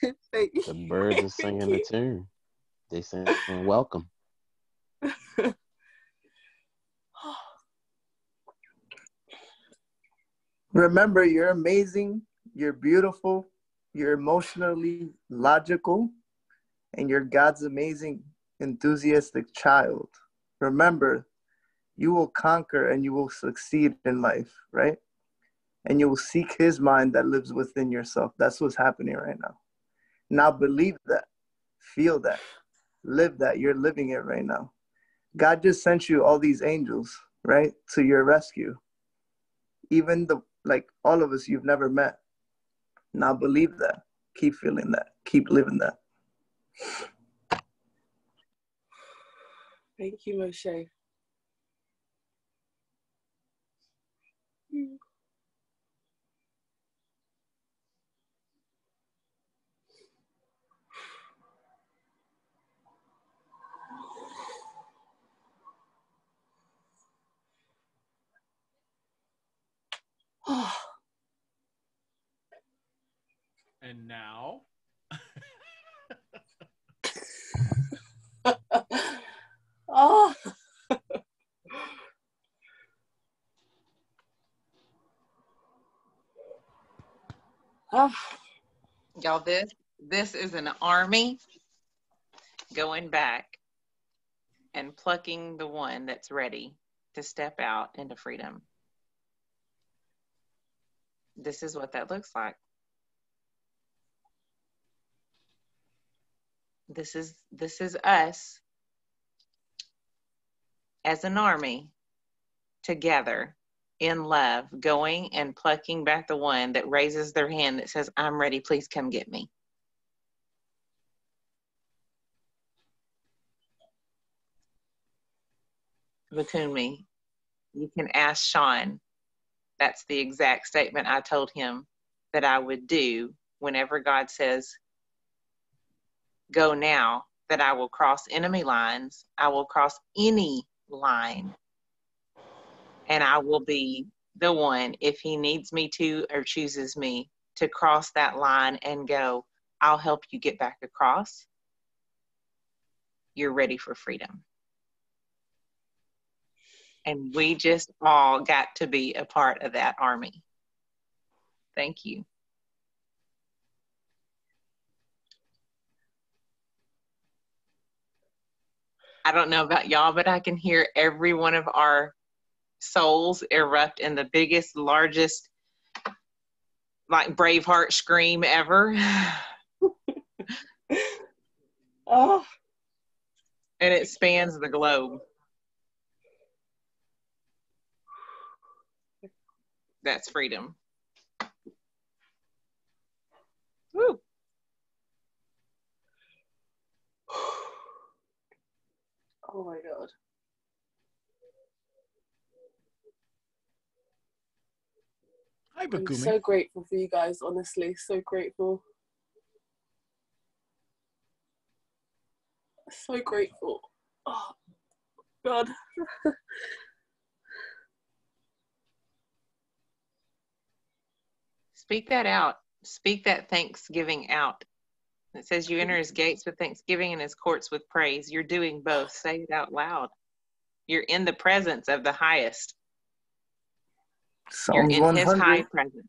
The birds are singing the tune. They saying welcome. Remember, you're amazing, you're beautiful, you're emotionally logical, and you're God's amazing, enthusiastic child. Remember, you will conquer and you will succeed in life, right? And you will seek his mind that lives within yourself. That's what's happening right now. Now believe that, feel that, live that. You're living it right now. God just sent you all these angels, right, to your rescue. Even all of us you've never met. Now believe that. Keep feeling that. Keep living that. Thank you, Moshe. And now? Oh. Y'all, this is an army going back and plucking the one that's ready to step out into freedom. This is what that looks like. This is us as an army together in love, going and plucking back the one that raises their hand that says, I'm ready, please come get me. Vakumi, you can ask Sean. That's the exact statement I told him that I would do whenever God says, go now, that I will cross enemy lines. I will cross any line. And I will be the one, if he needs me to or chooses me to cross that line and go, I'll help you get back across. You're ready for freedom. And we just all got to be a part of that army. Thank you. I don't know about y'all, but I can hear every one of our souls erupt in the biggest, largest, like Braveheart scream ever. Oh. And it spans the globe. That's freedom. Woo. Oh my God. Hi, I'm Bakumi. so grateful for you guys, honestly. So grateful. So grateful. Oh, God. Speak that out. Speak that thanksgiving out. It says you enter his gates with thanksgiving and his courts with praise. You're doing both. Say it out loud. You're in the presence of the highest. Psalms You're in his 100. high presence.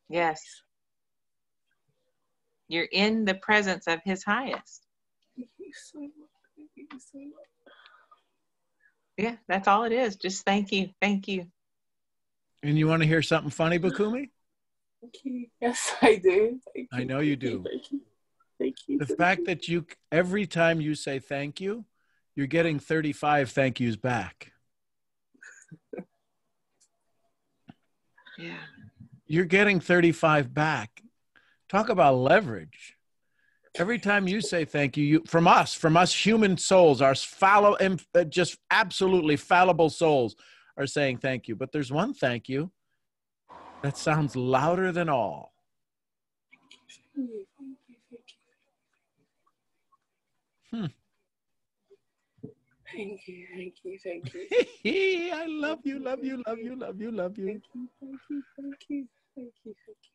Yes. You're in the presence of his highest. Thank you so much. Thank you so much. Yeah, that's all it is. Just thank you. Thank you. And you want to hear something funny, Bakumi? Thank you. Yes, I do. Thank you. I know you do. Thank you. Thank you. The fact that you, every time you say thank you, you're getting 35 thank yous back. Yeah. You're getting 35 back. Talk about leverage. Every time you say thank you, from us human souls, our just absolutely fallible souls are saying thank you. But there's one thank you that sounds louder than all. Thank you, thank you, thank you. I love you, love you, love you, love you, love you. Thank you, thank you, thank you, thank you, thank you.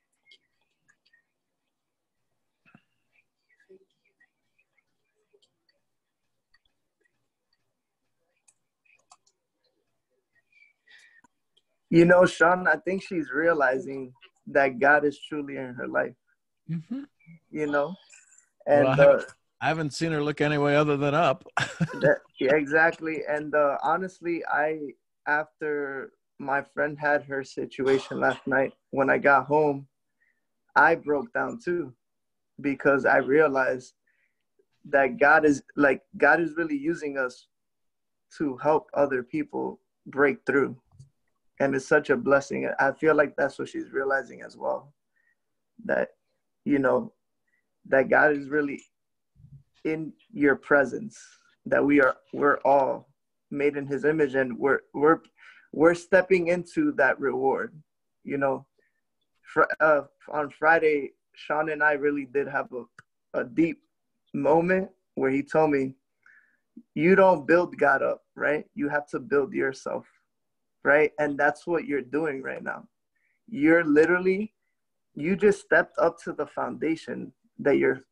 You know, Sean, I think she's realizing that God is truly in her life. Mm-hmm. You know, Well, and I haven't seen her look any way other than up. yeah, exactly. And honestly, after my friend had her situation last night, when I got home, I broke down too, because I realized that God is really using us to help other people break through. And it's such a blessing. I feel like that's what she's realizing as well. That, you know, that God is really in your presence, that we're all made in his image, and we're stepping into that reward. You know, on Friday, Sean and I really did have a deep moment where he told me, you don't build God up, right? You have to build yourself, right? And that's what you're doing right now. You just stepped up to the foundation that your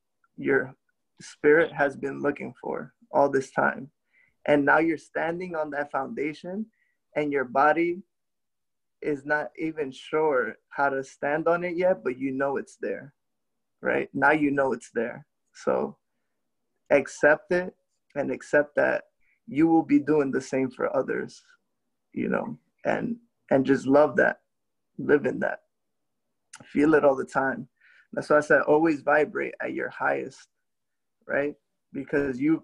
spirit has been looking for all this time. And now you're standing on that foundation, and your body is not even sure how to stand on it yet, but you know it's there, right? Now you know it's there. So accept it, and accept that you will be doing the same for others, you know, and just love that, live in that, feel it all the time. That's why I said always vibrate at your highest, right? Because you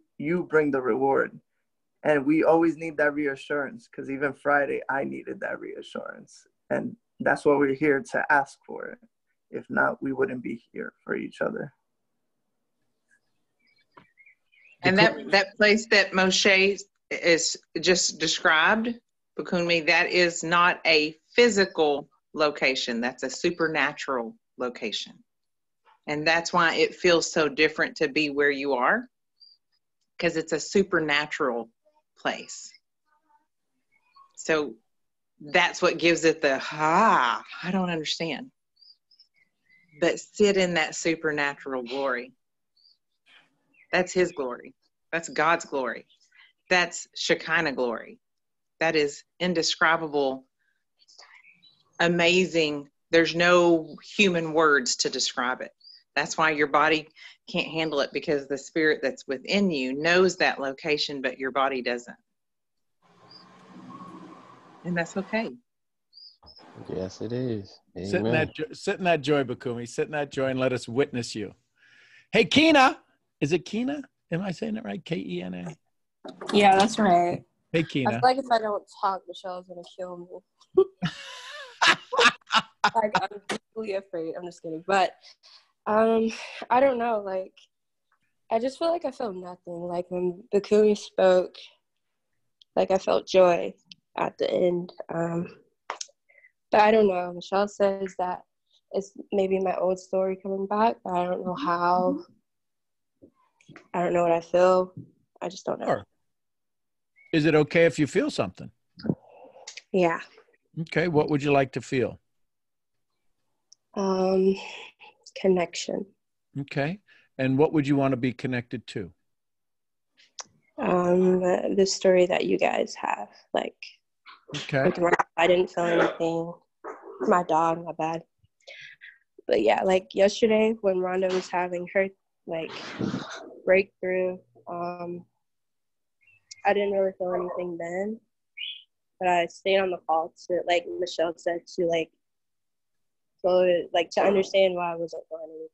bring the reward. And we always need that reassurance, because even Friday, I needed that reassurance. And that's what we're here to ask for. If not, we wouldn't be here for each other. And that place that Moshe is just described, Bukunmi, that is not a physical location. That's a supernatural location. And that's why it feels so different to be where you are, because it's a supernatural place. So that's what gives it the, I don't understand. But sit in that supernatural glory. That's his glory. That's God's glory. That's Shekinah glory. That is indescribable, amazing. There's no human words to describe it. That's why your body can't handle it, because the spirit that's within you knows that location, but your body doesn't. And that's okay. Yes, it is. Sit in Amen. that joy, Bukunmi. Sit in that joy and let us witness you. Hey, Kina. Is it Kina? Am I saying it right? Kena? Yeah, that's right. Hey, I Kina. feel like if I don't talk, Michelle's gonna kill me. Like, I'm deeply afraid. I'm just kidding. But I don't know. Like, I just feel like I felt nothing. Like when Bukunmi spoke, like I felt joy at the end. But I don't know. Michelle says that it's maybe my old story coming back, but I don't know how. I don't know what I feel. I just don't know. Sure. Is it okay if you feel something? Yeah. Okay. What would you like to feel? Connection. Okay. And what would you want to be connected to? The story that you guys have, like, okay. With Ronda, I didn't feel anything. My dog, my bad. But yeah, like yesterday when Ronda was having her like breakthrough, I didn't really feel anything then, but I stayed on the call to, like Michelle said, to like, so like to understand why I wasn't feeling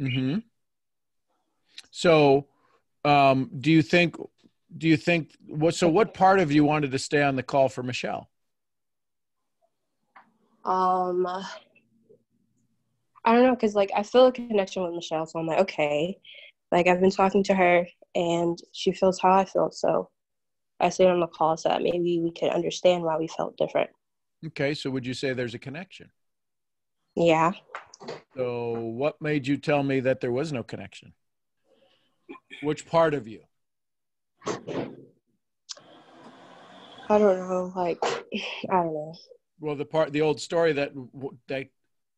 anything. Mm-hmm. So, do you think what part of you wanted to stay on the call for Michelle? I don't know, because like I feel a connection with Michelle, so I'm like, okay, like I've been talking to her and she feels how I feel, so I stayed on the call so that maybe we could understand why we felt different. Okay, so would you say there's a connection? Yeah. So what made you tell me that there was no connection? Which part of you? I don't know. Like, I don't know. Well, the old story that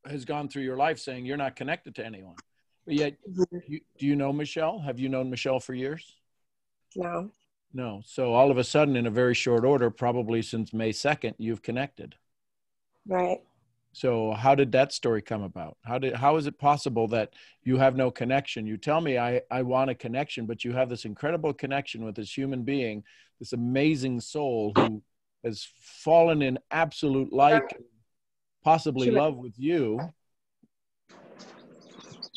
has gone through your life saying you're not connected to anyone. But yet, do you know Michelle? Have you known Michelle for years? No. No. So all of a sudden, in a very short order, probably since May 2nd, you've connected. Right. So how did that story come about? How is it possible that you have no connection? You tell me I want a connection, but you have this incredible connection with this human being, this amazing soul who has fallen in absolute like, possibly love with you.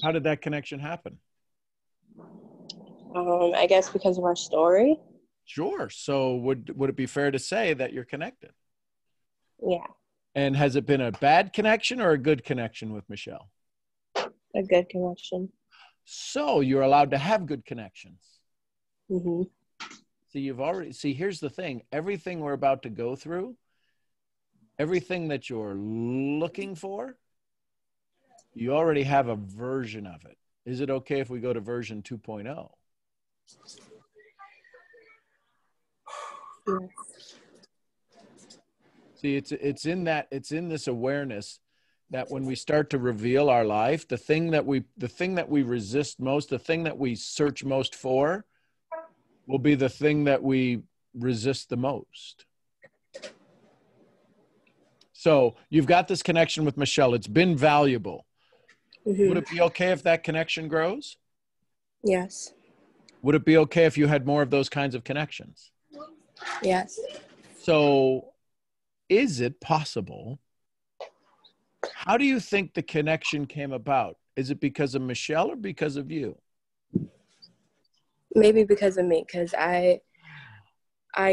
How did that connection happen? I guess because of our story. Sure. So would it be fair to say that you're connected? Yeah. And has it been a bad connection or a good connection with Michelle? A good connection. So you're allowed to have good connections. Mm-hmm. So here's the thing. Everything we're about to go through, everything that you're looking for, you already have a version of it. Is it okay if we go to version 2.0? Yes. See, it's in this awareness that when we start to reveal our life, the thing that we resist most, the thing that we search most for, will be the thing that we resist the most. So you've got this connection with Michelle. It's been valuable. Mm-hmm. Would it be okay if that connection grows? Yes. Would it be okay if you had more of those kinds of connections? Yes. So is it possible? How do you think the connection came about? Is it because of Michelle or because of you? Maybe because of me, because I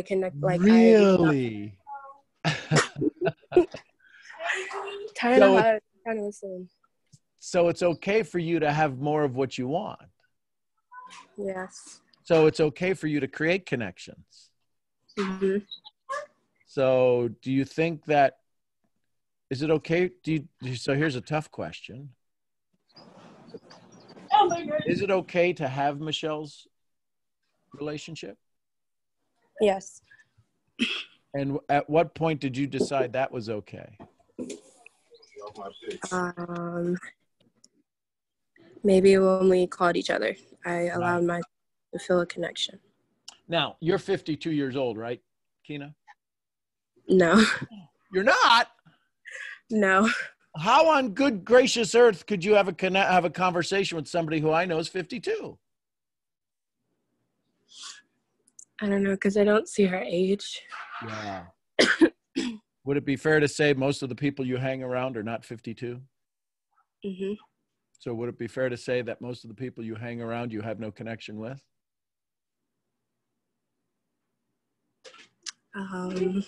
connect like really. Trying to listen. So it's okay for you to have more of what you want. Yes. So it's okay for you to create connections. Mm-hmm. So do you think that, is it okay? So here's a tough question. Oh my God. Is it okay to have Michelle's relationship? Yes. And at what point did you decide that was okay? Maybe when we called each other, I allowed myself to feel a connection. Now, you're 52 years old, right, Kina? No. You're not? No. How on good gracious earth could you have a conversation with somebody who I know is 52? I don't know, because I don't see her age. Yeah. Would it be fair to say most of the people you hang around are not 52? Mm-hmm. So would it be fair to say that most of the people you hang around you have no connection with? I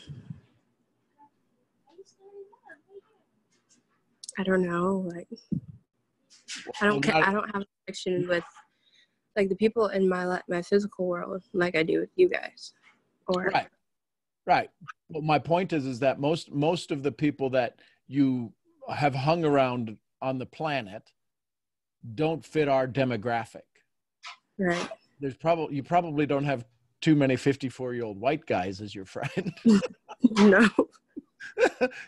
don't know. Like, I don't have a connection with like the people in my physical world like I do with you guys. Or Right. Well, my point is that most of the people that you have hung around on the planet don't fit our demographic. Right. You probably don't have too many 54-year-old white guys as your friend. No.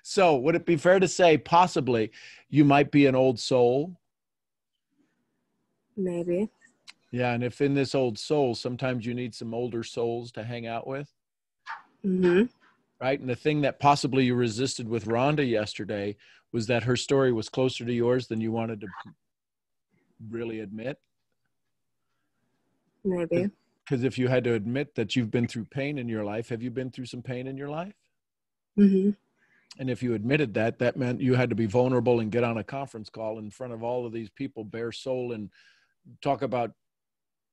So would it be fair to say possibly you might be an old soul? Maybe. Yeah, and if in this old soul, sometimes you need some older souls to hang out with. Mm-hmm. Right? And the thing that possibly you resisted with Rhonda yesterday was that her story was closer to yours than you wanted to really admit. Maybe. Because if you had to admit that you've been through pain in your life, have you been through some pain in your life? Mm-hmm. And if you admitted that, that meant you had to be vulnerable and get on a conference call in front of all of these people, bare soul, and talk about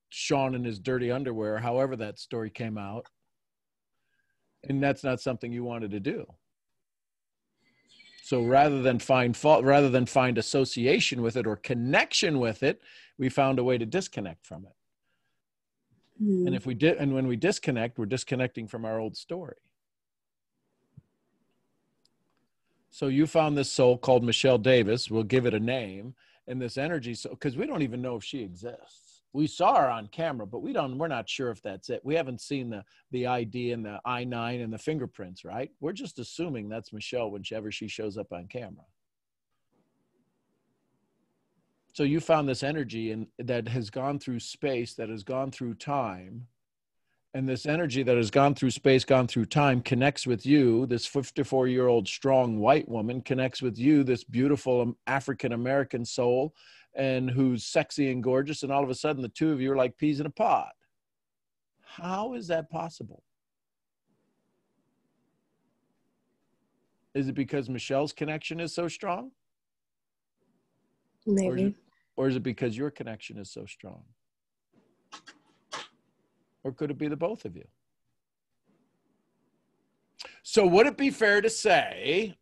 Sean in his dirty underwear, however that story came out. And that's not something you wanted to do. So rather than find fault, rather than find association with it or connection with it, we found a way to disconnect from it. Mm-hmm. And when we disconnect, we're disconnecting from our old story. So you found this soul called Michelle Davis. We'll give it a name. And this energy, so because we don't even know if she exists. We saw her on camera, but we're not sure if that's it. We haven't seen the ID and the I-9 and the fingerprints, right? We're just assuming that's Michelle whenever she shows up on camera. So you found this energy that has gone through space, that has gone through time. And this energy that has gone through space, gone through time, connects with you, this 54-year-old strong white woman, connects with you, this beautiful African-American soul, and who's sexy and gorgeous, and all of a sudden the two of you are like peas in a pod. How is that possible? Is it because Michelle's connection is so strong? Maybe. Or is it because your connection is so strong? Or could it be the both of you? So would it be fair to say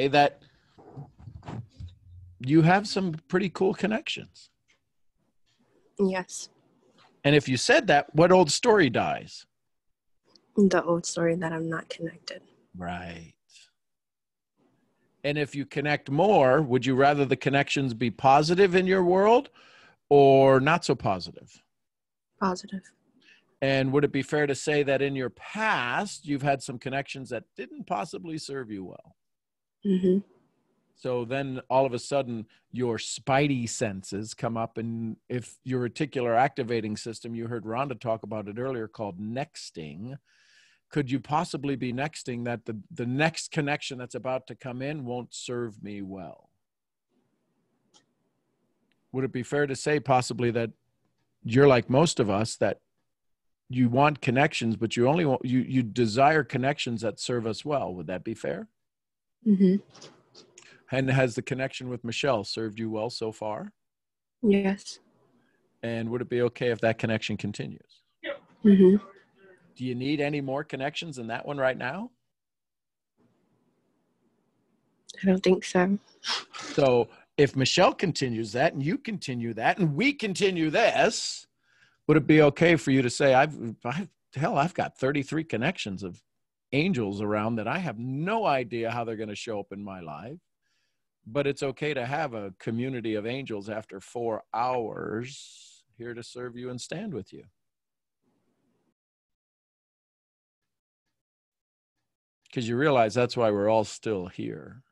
that you have some pretty cool connections? Yes. And if you said that, what old story dies? The old story that I'm not connected. Right. And if you connect more, would you rather the connections be positive in your world or not so positive? Positive. And would it be fair to say that in your past, you've had some connections that didn't possibly serve you well? Mm-hmm. So then all of a sudden your spidey senses come up, and if your reticular activating system, you heard Rhonda talk about it earlier, called nexting, could you possibly be nexting that the next connection that's about to come in won't serve me well? Would it be fair to say possibly that you're like most of us, that you want connections, but you only want, you desire connections that serve us well? Would that be fair? Mm-hmm. And has the connection with Michelle served you well so far? Yes. And would it be okay if that connection continues? Mm-hmm. Do you need any more connections than that one right now? I don't think so. So if Michelle continues that and you continue that and we continue this, would it be okay for you to say, I've got 33 connections of angels around that I have no idea how they're going to show up in my life, but it's okay to have a community of angels after 4 hours here to serve you and stand with you? Because you realize that's why we're all still here.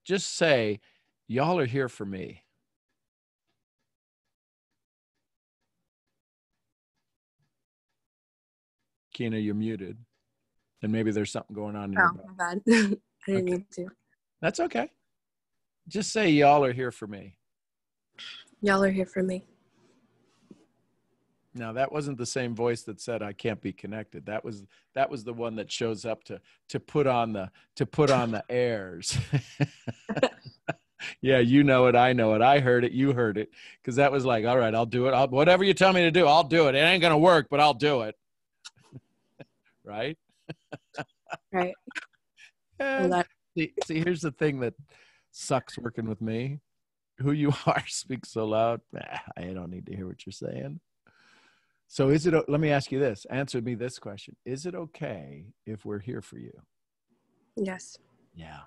Just say, y'all are here for me. Kina, you're muted. And maybe there's something going on in your Oh, my bad. I didn't mean to. That's okay. Just say, y'all are here for me. Y'all are here for me. Now, that wasn't the same voice that said I can't be connected. That was the one that shows up to put on the airs. Yeah, you know it, I know it. I heard it, you heard it. Because that was like, all right, I'll do it. Whatever you tell me to do, I'll do it. It ain't gonna work, but I'll do it. Right? Right. See, here's the thing that sucks working with me. Who you are speaks so loud. I don't need to hear what you're saying. So let me ask you this. Answer me this question. Is it okay if we're here for you? Yes. Yeah.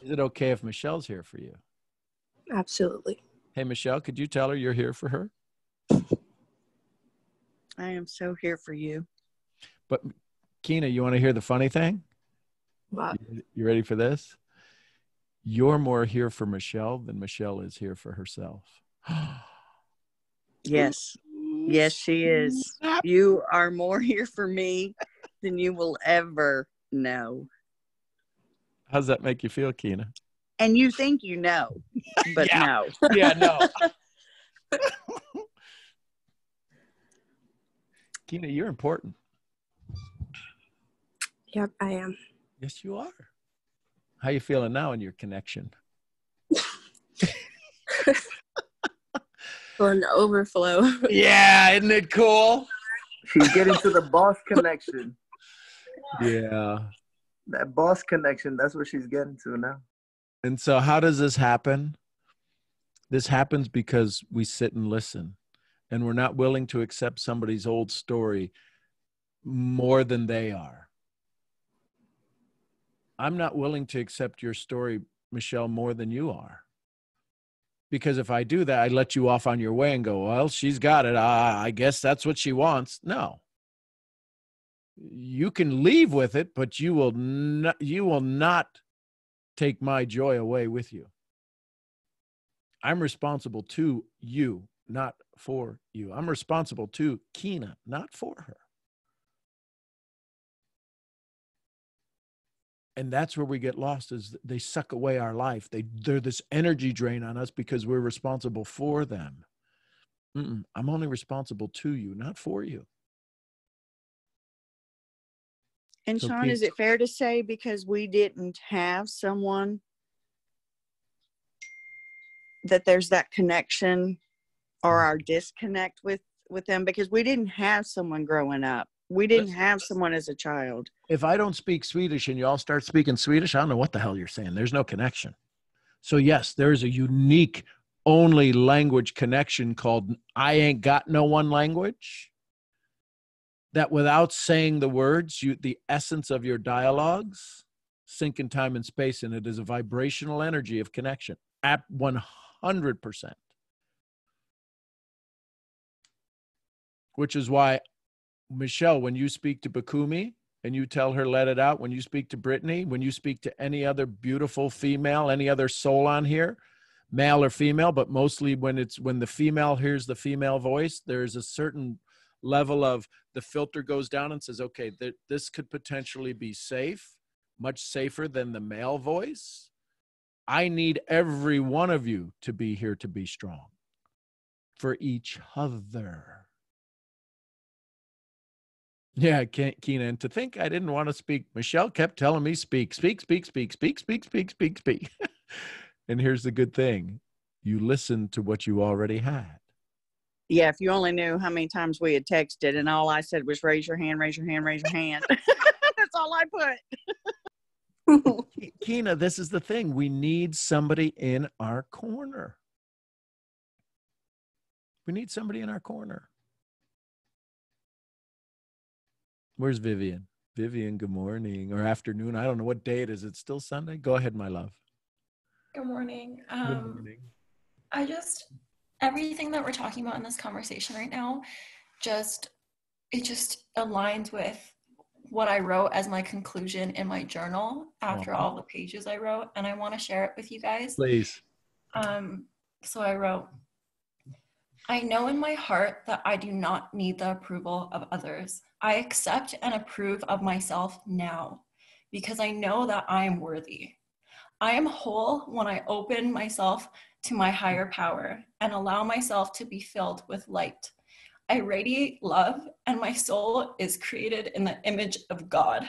Is it okay if Michelle's here for you? Absolutely. Hey, Michelle, could you tell her you're here for her? I am so here for you. But Kina, you want to hear the funny thing? What? You ready for this? You're more here for Michelle than Michelle is here for herself. Yes. Yes, she is. You are more here for me than you will ever know. How's that make you feel, Kina? And you think you know, but no. Yeah, no. Kina, you're important. Yep, I am. Yes, you are. How you feeling now in your connection? On the overflow. Yeah, isn't it cool? She's getting to the boss connection. Yeah. That boss connection, that's what she's getting to now. And so how does this happen? This happens because we sit and listen. and we're not willing to accept somebody's old story more than they are. I'm not willing to accept your story, Michelle, more than you are. Because if I do that, I let you off on your way and go, well, she's got it. I guess that's what she wants. No. You can leave with it, but you will not take my joy away with you. I'm responsible to you, not for you. I'm responsible to Kina, not for her. And that's where we get lost, is they suck away our life. They're this energy drain on us because we're responsible for them. I'm only responsible to you, not for you. And So Sean, is it fair to say because we didn't have someone that there's that connection or our disconnect with them? Because we didn't have someone growing up. We didn't have someone as a child. If I don't speak Swedish and you all start speaking Swedish, I don't know what the hell you're saying. There's no connection. So yes, there is a unique only language connection called I ain't got no one language, that without saying the words, the essence of your dialogues sink in time and space, and it is a vibrational energy of connection at 100%. Which is why, Michelle, when you speak to Bakumi and you tell her, let it out, when you speak to Brittany, when you speak to any other beautiful female, any other soul on here, male or female, but mostly when the female hears the female voice, there's a certain level of the filter goes down and says, okay, this could potentially be safe, much safer than the male voice. I need every one of you to be here to be strong for each other. Yeah, Kina, and to think I didn't want to speak. Michelle kept telling me, speak. And here's the good thing. You listened to what you already had. Yeah, if you only knew how many times we had texted and all I said was raise your hand, raise your hand, raise your hand. That's all I put. Kina, this is the thing. We need somebody in our corner. We need somebody in our corner. Where's Vivian? Vivian, good morning or afternoon. I don't know what day it is. It's still Sunday? Go ahead, my love. Good morning. Good morning. Everything that we're talking about in this conversation right now, it just aligns with what I wrote as my conclusion in my journal after all the pages I wrote, and I want to share it with you guys. Please. So I wrote, I know in my heart that I do not need the approval of others. I accept and approve of myself now because I know that I am worthy. I am whole when I open myself to my higher power and allow myself to be filled with light. I radiate love and my soul is created in the image of God.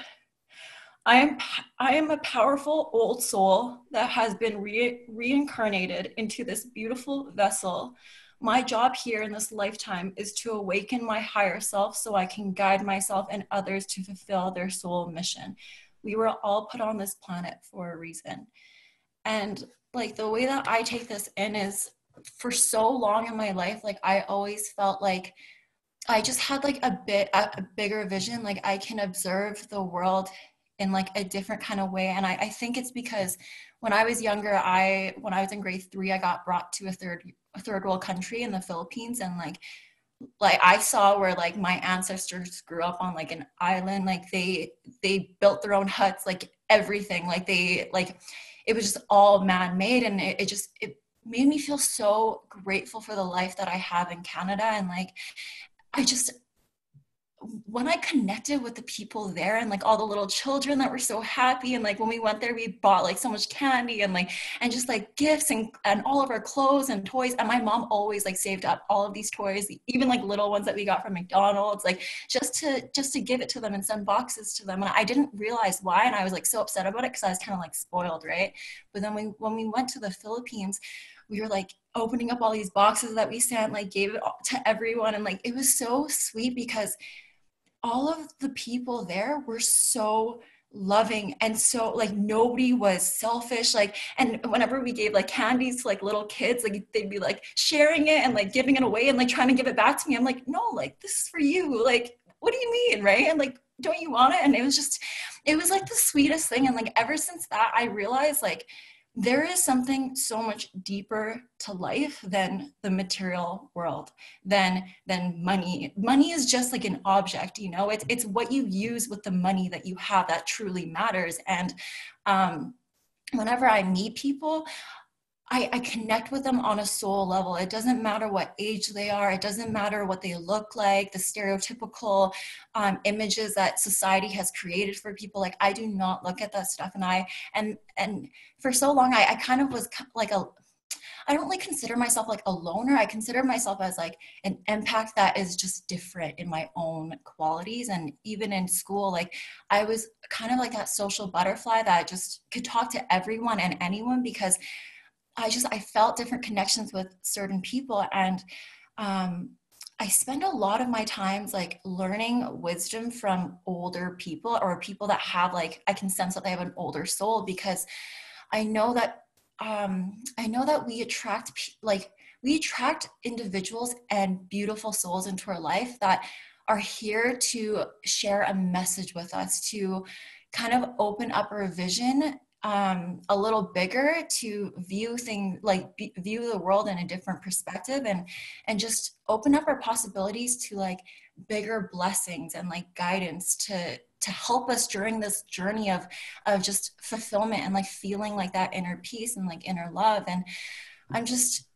I am a powerful old soul that has been reincarnated into this beautiful vessel. My job here in this lifetime is to awaken my higher self so I can guide myself and others to fulfill their soul mission. We were all put on this planet for a reason. And like the way that I take this in is, for so long in my life, like I always felt like I just had like a bigger vision. Like I can observe the world in like a different kind of way. And I think it's because when I was younger, when I was in grade 3, I got brought to a third world country in the Philippines. And like I saw where like my ancestors grew up on like an island. Like they built their own huts, like everything. Like it was just all man-made. And it made me feel so grateful for the life that I have in Canada. And like, when I connected with the people there and like all the little children that were so happy, and like when we went there, we bought like so much candy and just like gifts and all of our clothes and toys. And my mom always like saved up all of these toys, even like little ones that we got from McDonald's, like just to give it to them and send boxes to them. And I didn't realize why. And I was like so upset about it because I was kind of like spoiled, right? But then when we went to the Philippines, we were like opening up all these boxes that we sent, like gave it to everyone. And like, it was so sweet because all of the people there were so loving, and so like nobody was selfish. Like, and whenever we gave like candies to like little kids, like they'd be like sharing it and like giving it away and like trying to give it back to me. I'm like, no, like this is for you. Like, what do you mean, right? And like, don't you want it? And it was like the sweetest thing. And like ever since that, I realized like there is something so much deeper to life than the material world, than money. Money is just like an object, you know. It's what you use with the money that you have that truly matters. And whenever I meet people, I connect with them on a soul level. It doesn't matter what age they are. It doesn't matter what they look like, the stereotypical images that society has created for people. Like, I do not look at that stuff. And for so long, I kind of was like I don't like consider myself like a loner. I consider myself as like an empath that is just different in my own qualities. And even in school, like I was kind of like that social butterfly that just could talk to everyone and anyone, because I felt different connections with certain people. And I spend a lot of my times like learning wisdom from older people, or people that have like, I can sense that they have an older soul, because I know that we attract individuals and beautiful souls into our life that are here to share a message with us, to kind of open up our vision a little bigger, to view things like view the world in a different perspective, and just open up our possibilities to like bigger blessings and like guidance to help us during this journey of just fulfillment and like feeling like that inner peace and like inner love. And I'm just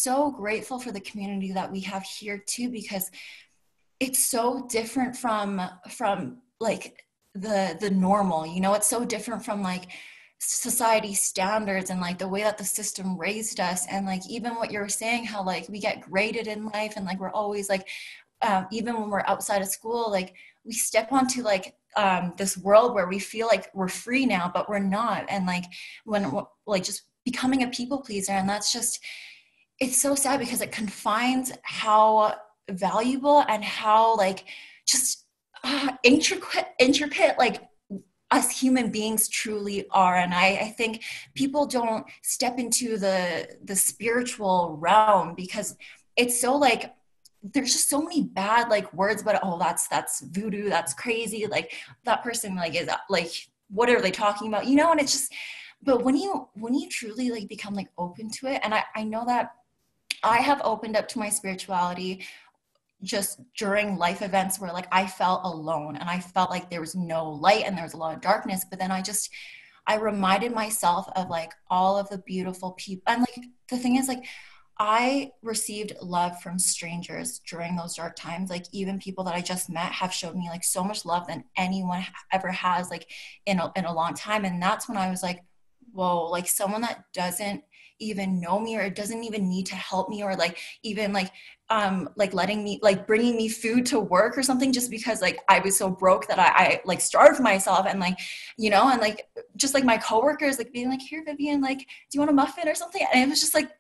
so grateful for the community that we have here too, because it's so different from like the normal, you know. It's so different from like society standards and like the way that the system raised us. And like even what you're saying, how like we get graded in life, and like we're always like even when we're outside of school, like we step onto like this world where we feel like we're free now, but we're not. And like when like just becoming a people pleaser, and that's just, it's so sad, because it confines how valuable and how like just intricate like us human beings truly are. And I think people don't step into the spiritual realm, because it's so like, there's just so many bad like words, but oh, that's voodoo, that's crazy, like that person like is like, what are they talking about, you know? And it's just, but when you truly like become like open to it, and I know that I have opened up to my spirituality just during life events where like I felt alone, and I felt like there was no light and there was a lot of darkness. But then I reminded myself of like all of the beautiful people. And like the thing is, like I received love from strangers during those dark times. Like even people that I just met have showed me like so much love than anyone ever has like in a long time. And that's when I was like, whoa, like someone that doesn't even know me, or doesn't even need to help me, or like even like letting me like bringing me food to work or something, just because like I was so broke that I like starved myself. And like, you know, and like just like my coworkers like being like, here Vivian, like do you want a muffin or something? And it was just like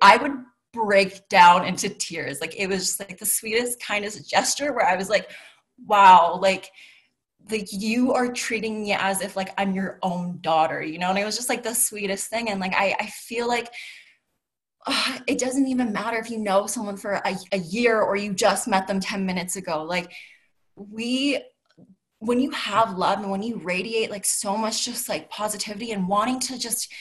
I would break down into tears. Like it was just like the sweetest, kindest gesture, where I was like, wow, like you are treating me as if like I'm your own daughter, you know? And it was just like the sweetest thing. And like I feel like it doesn't even matter if you know someone for a year, or you just met them 10 minutes ago. Like when you have love, and when you radiate like so much just like positivity, and wanting to just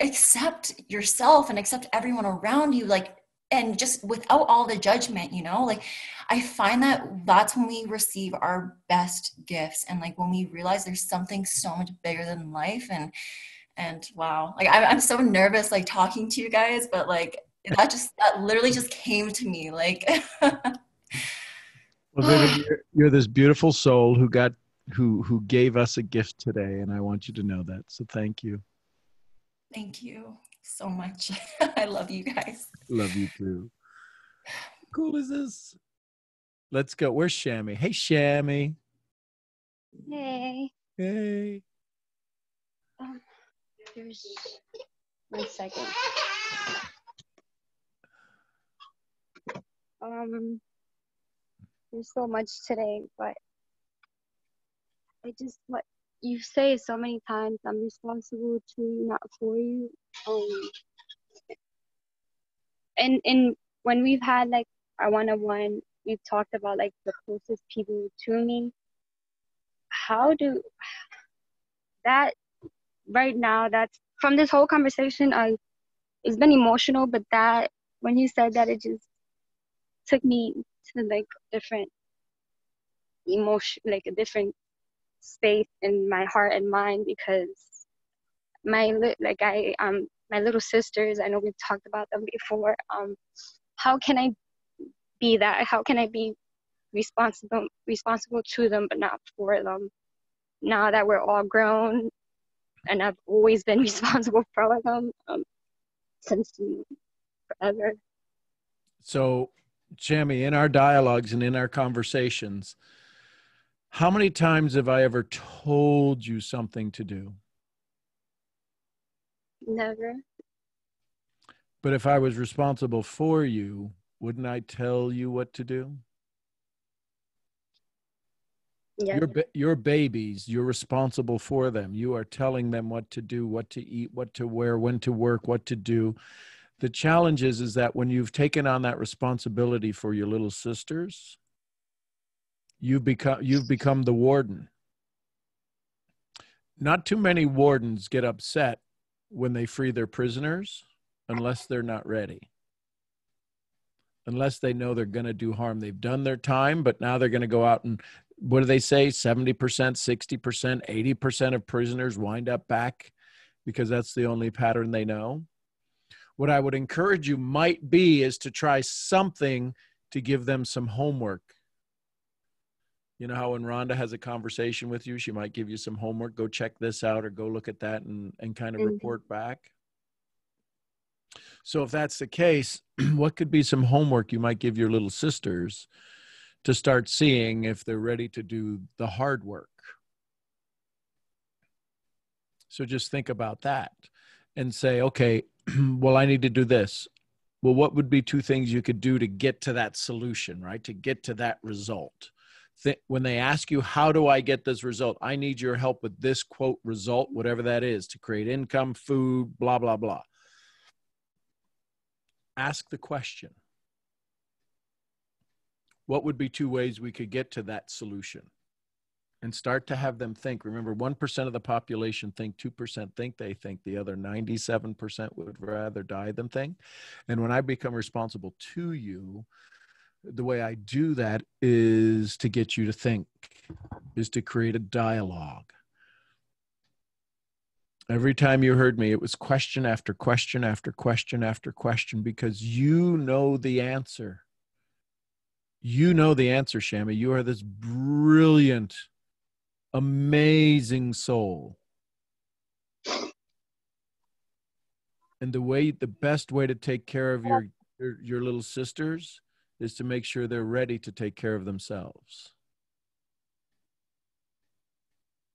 accept yourself and accept everyone around you, like, and just without all the judgment, you know, like I find that that's when we receive our best gifts, and like when we realize there's something so much bigger than life. And wow, like I'm so nervous like talking to you guys, but like that literally just came to me like. Well, Vivian, you're this beautiful soul who gave us a gift today, and I want you to know that. So thank you. Thank you so much. I love you guys. Love you too. How cool is this? Let's go. Where's Shammy? Hey, Shammy. Hey. Hey. There's 1 second. There's so much today, but I just what you say so many times. I'm responsible to you, not for you. And when we've had like our one-on-one, we've talked about like the closest people to me. How do that right now? That's from this whole conversation. It's been emotional, but that when you said that, it just took me to like different emotion, like a different space in my heart and mind, because my little sisters, I know we've talked about them before. How can I be that? How can I be responsible to them but not for them, now that we're all grown and I've always been responsible for them since forever. So, Shammy, in our dialogues and in our conversations, how many times have I ever told you something to do? Never. But if I was responsible for you, wouldn't I tell you what to do? Yeah. Your babies, you're responsible for them. You are telling them what to do, what to eat, what to wear, when to work, what to do. The challenge is that when you've taken on that responsibility for your little sisters, you've become the warden. Not too many wardens get upset when they free their prisoners unless they're not ready. Unless they know they're going to do harm. They've done their time, but now they're going to go out and, what do they say? 70%, 60%, 80% of prisoners wind up back because that's the only pattern they know. What I would encourage you might be is to try something to give them some homework. You know how when Rhonda has a conversation with you, she might give you some homework, go check this out or go look at that and kind of report back. So if that's the case, what could be some homework you might give your little sisters to start seeing if they're ready to do the hard work? So just think about that and say, okay, well, I need to do this. Well, what would be two things you could do to get to that solution, right? To get to that result. When they ask you, how do I get this result? I need your help with this quote result, whatever that is, to create income, food, blah, blah, blah. Ask the question. What would be two ways we could get to that solution? And start to have them think. Remember, 1% of the population think, 2% think they think. The other 97% would rather die than think. And when I become responsible to you, the way I do that is to get you to think, is to create a dialogue. Every time you heard me, it was question after question after question after question, because you know the answer. You know the answer, Shammy. You are this brilliant, amazing soul. And the best way to take care of your little sisters is to make sure they're ready to take care of themselves.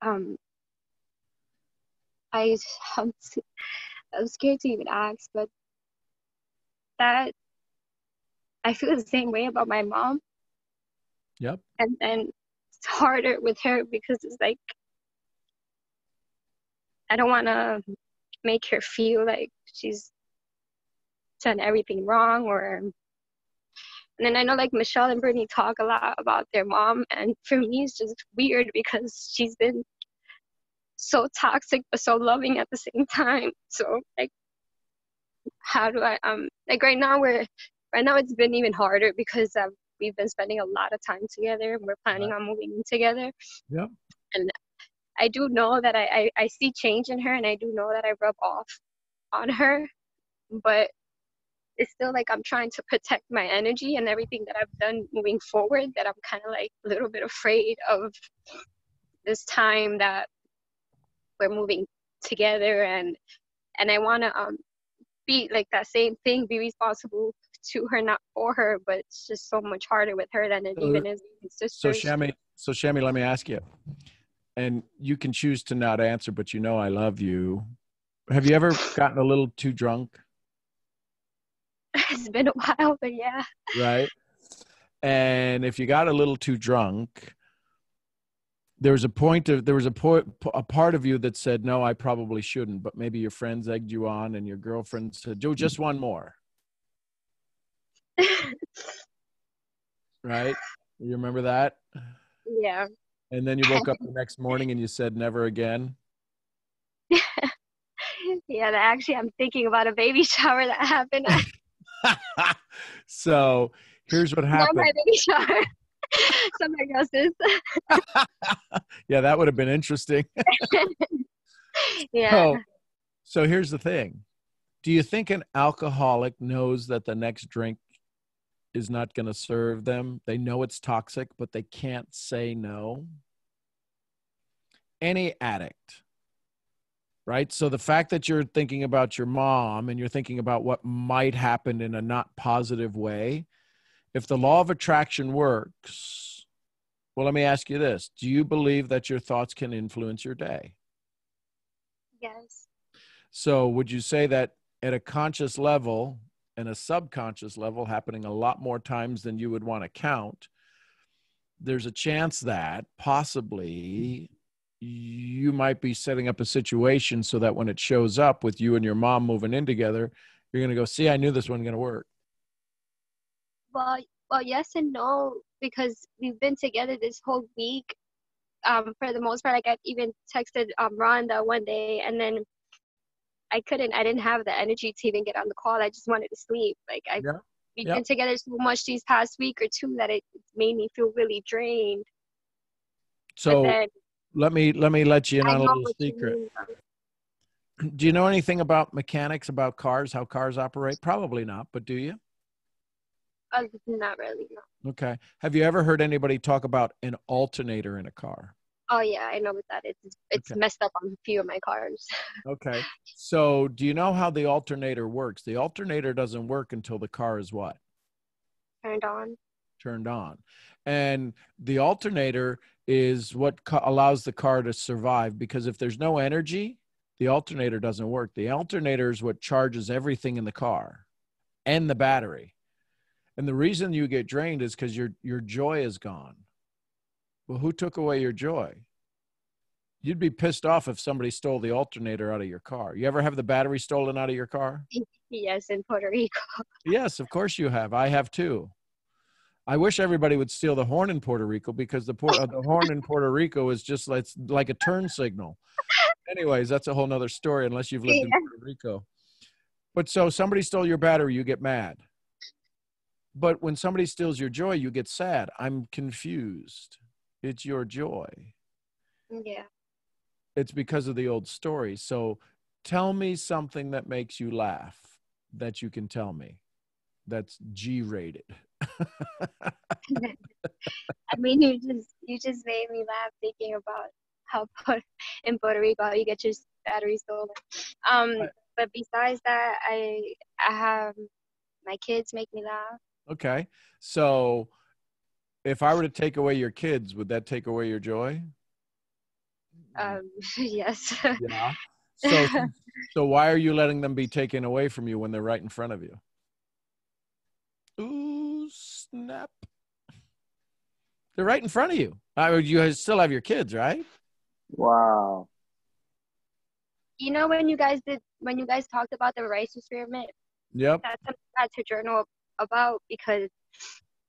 I'm scared to even ask, but that I feel the same way about my mom. Yep. And it's harder with her because it's like I don't want to make her feel like she's done everything wrong, and then I know like Michelle and Brittany talk a lot about their mom, and for me it's just weird because she's been so toxic but so loving at the same time. So like, how do I like right now it's been even harder because we've been spending a lot of time together. We're planning on moving in together. Yep. And I do know that I see change in her, and I do know that I rub off on her, but it's still like I'm trying to protect my energy and everything that I've done moving forward, that I'm kind of like a little bit afraid of this time that we're moving together, and I want to be like that same thing, be responsible to her, not for her, but it's just so much harder with her than it even is with sisters. So Shammy, let me ask you, and you can choose to not answer, but you know I love you. Have you ever gotten a little too drunk? It's been a while, but yeah. Right. And if you got a little too drunk, there was a part of you that said, no, I probably shouldn't, but maybe your friends egged you on and your girlfriend said, Joe, just one more. Right? You remember that? Yeah. And then you woke up the next morning and you said, never again. Yeah, actually, I'm thinking about a baby shower that happened. So here's what Not happened. my baby shower. Somebody else's. Yeah, that would have been interesting. Yeah. So here's the thing. Do you think an alcoholic knows that the next drink is not going to serve them? They know it's toxic, but they can't say no. Any addict, right? So the fact that you're thinking about your mom and you're thinking about what might happen in a not positive way, if the law of attraction works, well, let me ask you this. Do you believe that your thoughts can influence your day? Yes. So would you say that at a conscious level and a subconscious level, happening a lot more times than you would want to count, there's a chance that possibly you might be setting up a situation so that when it shows up with you and your mom moving in together, you're going to go, see, I knew this wasn't going to work. Well, yes and no, because we've been together this whole week. For the most part, like I even texted Rhonda one day, and then I didn't have the energy to even get on the call. I just wanted to sleep. We've been together so much these past week or two that it made me feel really drained. So then, let me let you in on a little what you secret. mean. Do you know anything about mechanics, about cars, how cars operate? Probably not, but do you? Not really, no. Okay. Have you ever heard anybody talk about an alternator in a car? Oh yeah, I know what that is. It's Okay. messed up on a few of my cars. Okay. So do you know how the alternator works? The alternator doesn't work until the car is what? Turned on. Turned on. And the alternator is what allows the car to survive, because if there's no energy, the alternator doesn't work. The alternator is what charges everything in the car and the battery. And the reason you get drained is because your joy is gone. Well, who took away your joy? You'd be pissed off if somebody stole the alternator out of your car. You ever have the battery stolen out of your car? Yes, in Puerto Rico. Yes, of course you have. I have too. I wish everybody would steal the horn in Puerto Rico, because the horn in Puerto Rico is just like a turn signal. Anyways, that's a whole nother story unless you've lived in Puerto Rico. But so somebody stole your battery, you get mad. But when somebody steals your joy, you get sad. I'm confused. It's your joy. Yeah. It's because of the old story. So tell me something that makes you laugh that you can tell me that's G-rated. I mean, you just made me laugh thinking about how in Puerto Rico you get your battery stolen. But besides that, I have my kids make me laugh. Okay. So if I were to take away your kids, would that take away your joy? Yes. Yeah. So why are you letting them be taken away from you when they're right in front of you? Ooh, snap. They're right in front of you. You guys still have your kids, right? Wow. You know, when you guys talked about the rice experiment, yep, that's something I had to journal about, because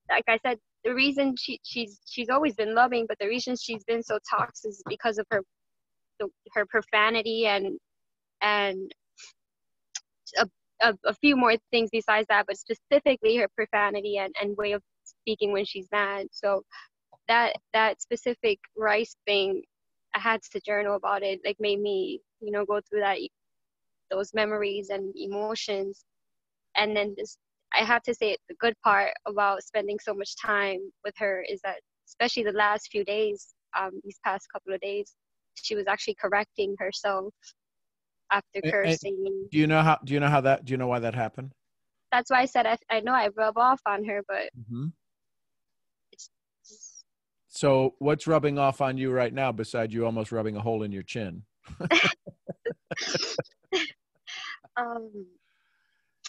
like I said, the reason she's always been loving, but the reason she's been so toxic is because of her profanity and a few more things besides that, but specifically her profanity and way of speaking when she's mad. So that specific rice thing, I had to journal about it, like made me, go through those memories and emotions. And then I have to say, the good part about spending so much time with her is that, especially the last few days, these past couple of days, she was actually correcting herself after cursing. And do you know why that happened? That's why I said I know I rub off on her, but it's just... So what's rubbing off on you right now besides you almost rubbing a hole in your chin?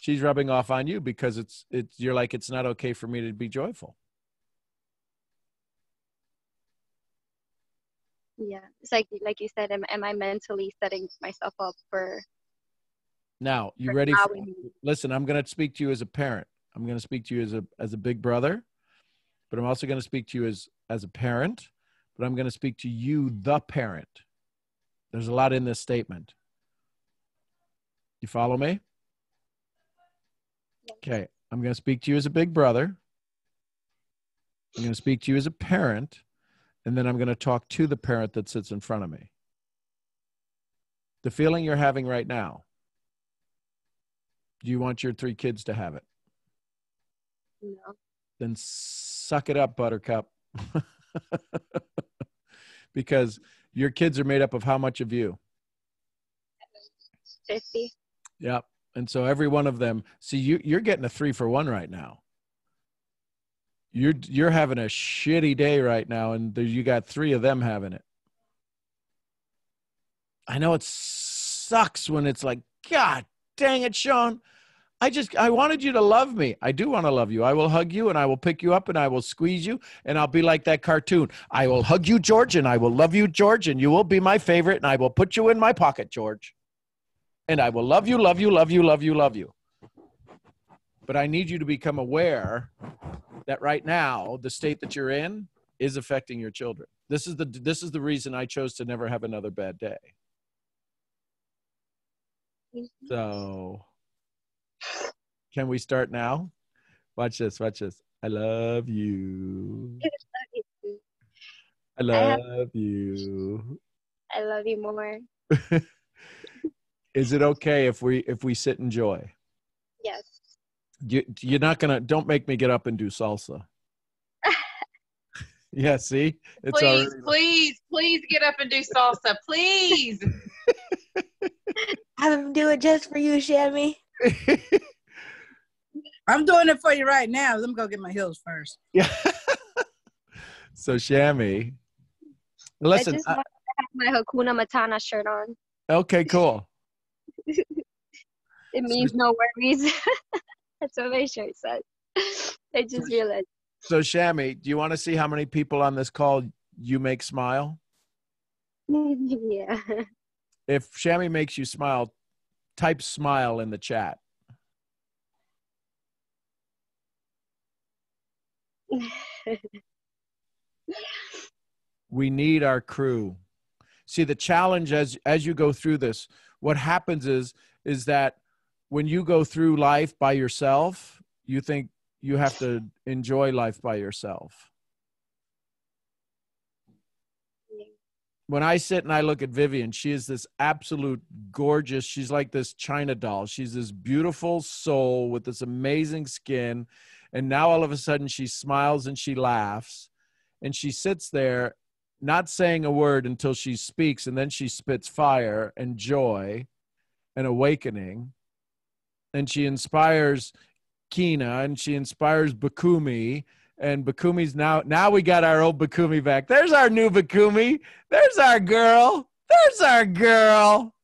She's rubbing off on you because you're like, it's not okay for me to be joyful. Yeah, it's like you said, am I mentally setting myself up for Now, you ready for, allowing me? listen, I'm going to speak to you as a parent. I'm going to speak to you as a big brother, but I'm also going to speak to you as a parent, but I'm going to speak to you, the parent. There's a lot in this statement. You follow me? Okay. I'm going to speak to you as a big brother. I'm going to speak to you as a parent, and then I'm going to talk to the parent that sits in front of me. The feeling you're having right now, do you want your 3 kids to have it? No. Then suck it up, Buttercup. Because your kids are made up of how much of you? 50. Yep. And so every one of them, see, you're getting a 3-for-1 right now. You're having a shitty day right now, and you got 3 of them having it. I know it sucks when it's like, God dang it, Sean. I wanted you to love me. I do want to love you. I will hug you, and I will pick you up, and I will squeeze you, and I'll be like that cartoon. I will hug you, George, and I will love you, George, and you will be my favorite, and I will put you in my pocket, George. And I will love you, love you, love you, love you, love you. But I need you to become aware that right now, the state that you're in is affecting your children. This is the reason I chose to never have another bad day. So, can we start now? Watch this. Watch this. I love you. I love you. I love you more. Is it okay if we sit in joy? Yes. You're not gonna. Don't make me get up and do salsa. Yeah. See, it's Please, already... please get up and do salsa, please. Have him do it just for you, Shammy. I'm doing it for you right now. Let me go get my heels first. Yeah. So, Shammy, listen. I just want to have my Hakuna Matata shirt on. Okay, cool. It means no worries. That's what my shirt says. I just realized. So, Shammy, do you want to see how many people on this call you make smile? Yeah. If Shammy makes you smile, type smile in the chat. We need our crew. See, the challenge as you go through this, what happens is that when you go through life by yourself, you think you have to enjoy life by yourself. When I sit and I look at Vivian, she is this absolute gorgeous, she's like this China doll. She's this beautiful soul with this amazing skin. And now all of a sudden she smiles and she laughs and she sits there not saying a word until she speaks, and then she spits fire and joy and awakening. And she inspires Kina and she inspires Bakumi. And Bakumi's now we got our old Bakumi back. There's our new Bakumi. There's our girl. There's our girl.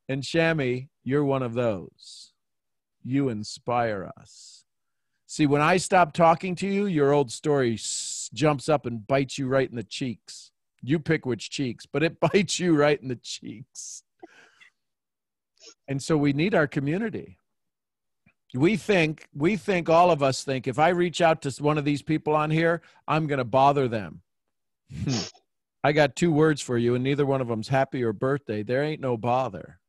And Shammy, you're one of those. You inspire us. See, when I stop talking to you, your old story jumps up and bites you right in the cheeks. You pick which cheeks, but it bites you right in the cheeks. And so we need our community. We think, all of us think, if I reach out to one of these people on here, I'm going to bother them. I got 2 words for you, and neither one of them's happy or birthday. There ain't no bother.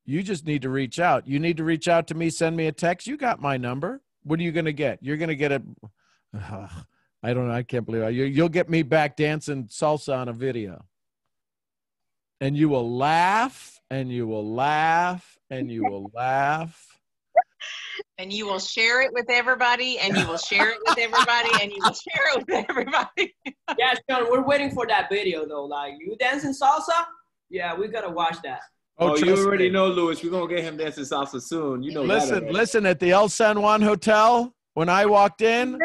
You just need to reach out. You need to reach out to me, send me a text. You got my number. What are you going to get? You're going to get a, I don't know. I can't believe it. You'll get me back dancing salsa on a video. And you will laugh, and you will laugh, and you will laugh. And you will share it with everybody, and you will share it with everybody, and you will share it with everybody. Yeah, Sean, we're waiting for that video, though. Like, you dancing salsa? Yeah, we got to watch that. Oh, you already know, Louis. We're going to get him dancing salsa soon. You know Listen, at the El San Juan Hotel, when I walked in,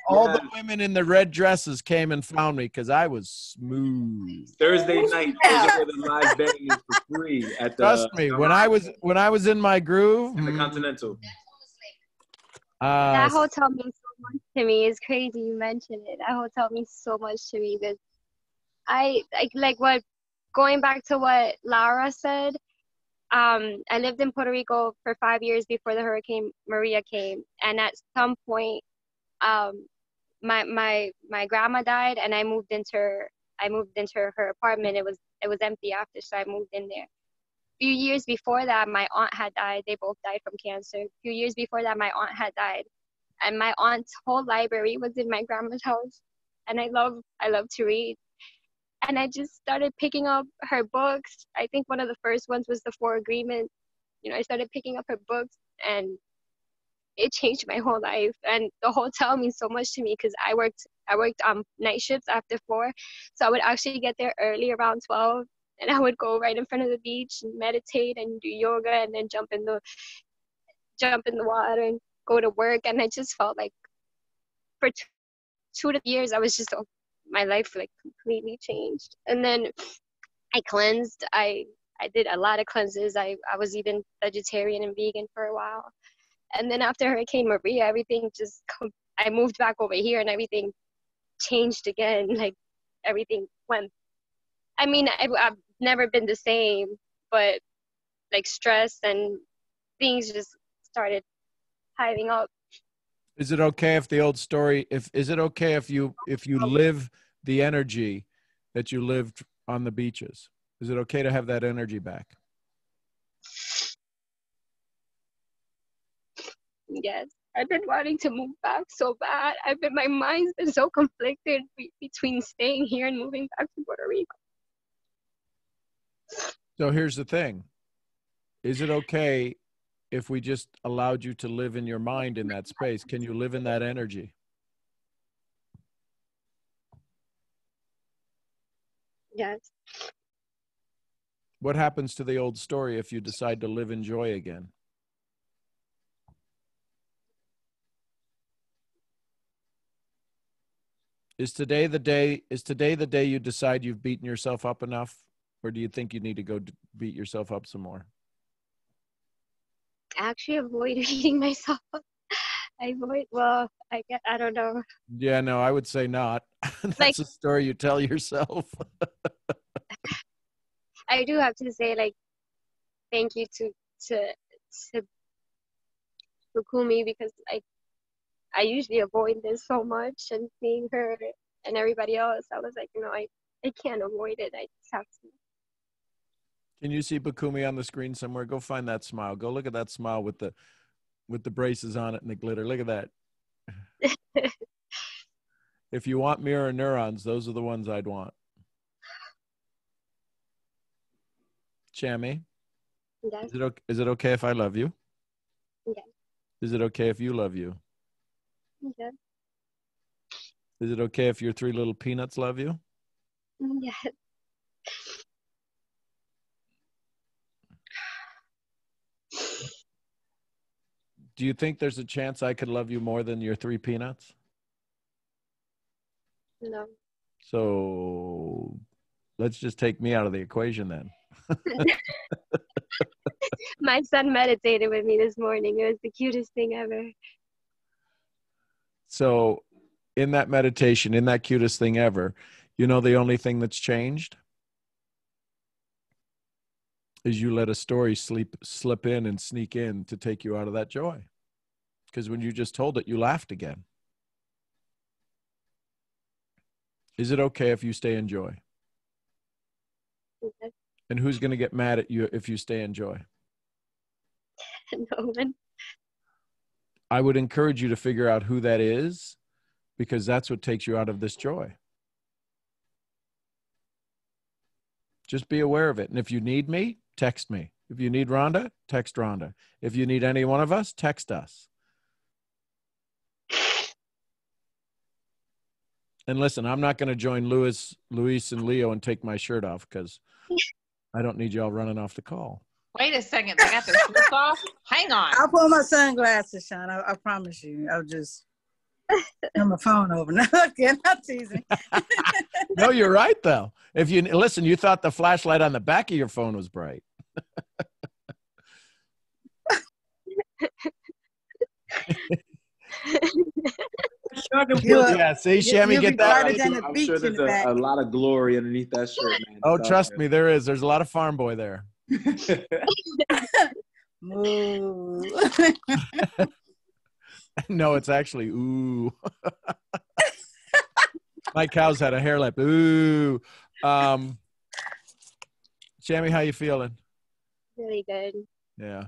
all the women in the red dresses came and found me because I was smooth. Thursday night, the live band is for free at the. Trust me, when I was in my groove, in the Continental. That hotel means so much to me. It's crazy you mentioned it. That hotel means so much to me because I like what going back to what Laura said. I lived in Puerto Rico for 5 years before the Hurricane Maria came, and at some point, my grandma died, and I moved into her apartment. It was empty after, so I moved in there. A few years before that, my aunt had died. They both died from cancer. A few years before that, my aunt had died, and my aunt's whole library was in my grandma's house. And I love to read. And I just started picking up her books. I think one of the first ones was The Four Agreements. You know, I started picking up her books, and it changed my whole life. And the hotel means so much to me because I worked night shifts after 4, so I would actually get there early around 12, and I would go right in front of the beach and meditate and do yoga, and then jump in the water and go to work. And I just felt like for 2 to 3 years, I was just my life like completely changed. And then I cleansed. I did a lot of cleanses. I was even vegetarian and vegan for a while. And then after Hurricane Maria, everything just I moved back over here, and everything changed again. Like everything went. I mean, I've never been the same, but like stress and things just started piling up. Is it okay if the old story, is it okay if you live the energy that you lived on the beaches? Is it okay to have that energy back? Yes, I've been wanting to move back so bad. My mind's been so conflicted between staying here and moving back to Puerto Rico. So here's the thing. Is it okay if we just allowed you to live in your mind in that space? Can you live in that energy? Yes. What happens to the old story if you decide to live in joy again? Is today the day you decide you've beaten yourself up enough, or do you think you need to go beat yourself up some more? I actually avoid beating myself up. I don't know. Yeah, no, I would say not. That's Like, a story you tell yourself. I do have to say, like, thank you to Fukumi, because I usually avoid this so much, and seeing her and everybody else, I was like, I can't avoid it. I just have to. Can you see Bakumi on the screen somewhere? Go find that smile. Go look at that smile with the braces on it and the glitter. Look at that. If you want mirror neurons, those are the ones I'd want. Chami, Yes. Is it okay if I love you? Yes. Is it okay if you love you? Yes. Is it okay if your 3 little peanuts love you? Yes. Do you think there's a chance I could love you more than your 3 peanuts? No. So let's just take me out of the equation then. My son meditated with me this morning. It was the cutest thing ever. So in that meditation, in that cutest thing ever, the only thing that's changed is you let a story slip in and sneak in to take you out of that joy. Because when you just told it, you laughed again. Is it okay if you stay in joy? Yes. And who's going to get mad at you if you stay in joy? No one. I would encourage you to figure out who that is, because that's what takes you out of this joy. Just be aware of it. And if you need me, text me. If you need Rhonda, text Rhonda. If you need any one of us, text us. And listen, I'm not going to join Luis and Leo and take my shirt off, because I don't need y'all running off the call. Wait a second. They got their shirts off? Hang on. I'll put my sunglasses, Sean. I promise you. I'll just turn my phone over. No, I'm not teasing. No, you're right, though. If you listen, you thought the flashlight on the back of your phone was bright. Yeah, see, Shammy, get that. I'm sure there's a lot of glory underneath that shirt, man. Oh, It's trust all me, there is. There's a lot of farm boy there. Moo. No, it's actually ooh. My cows had a hair lip. Ooh. Shammy, how you feeling? Really good. Yeah.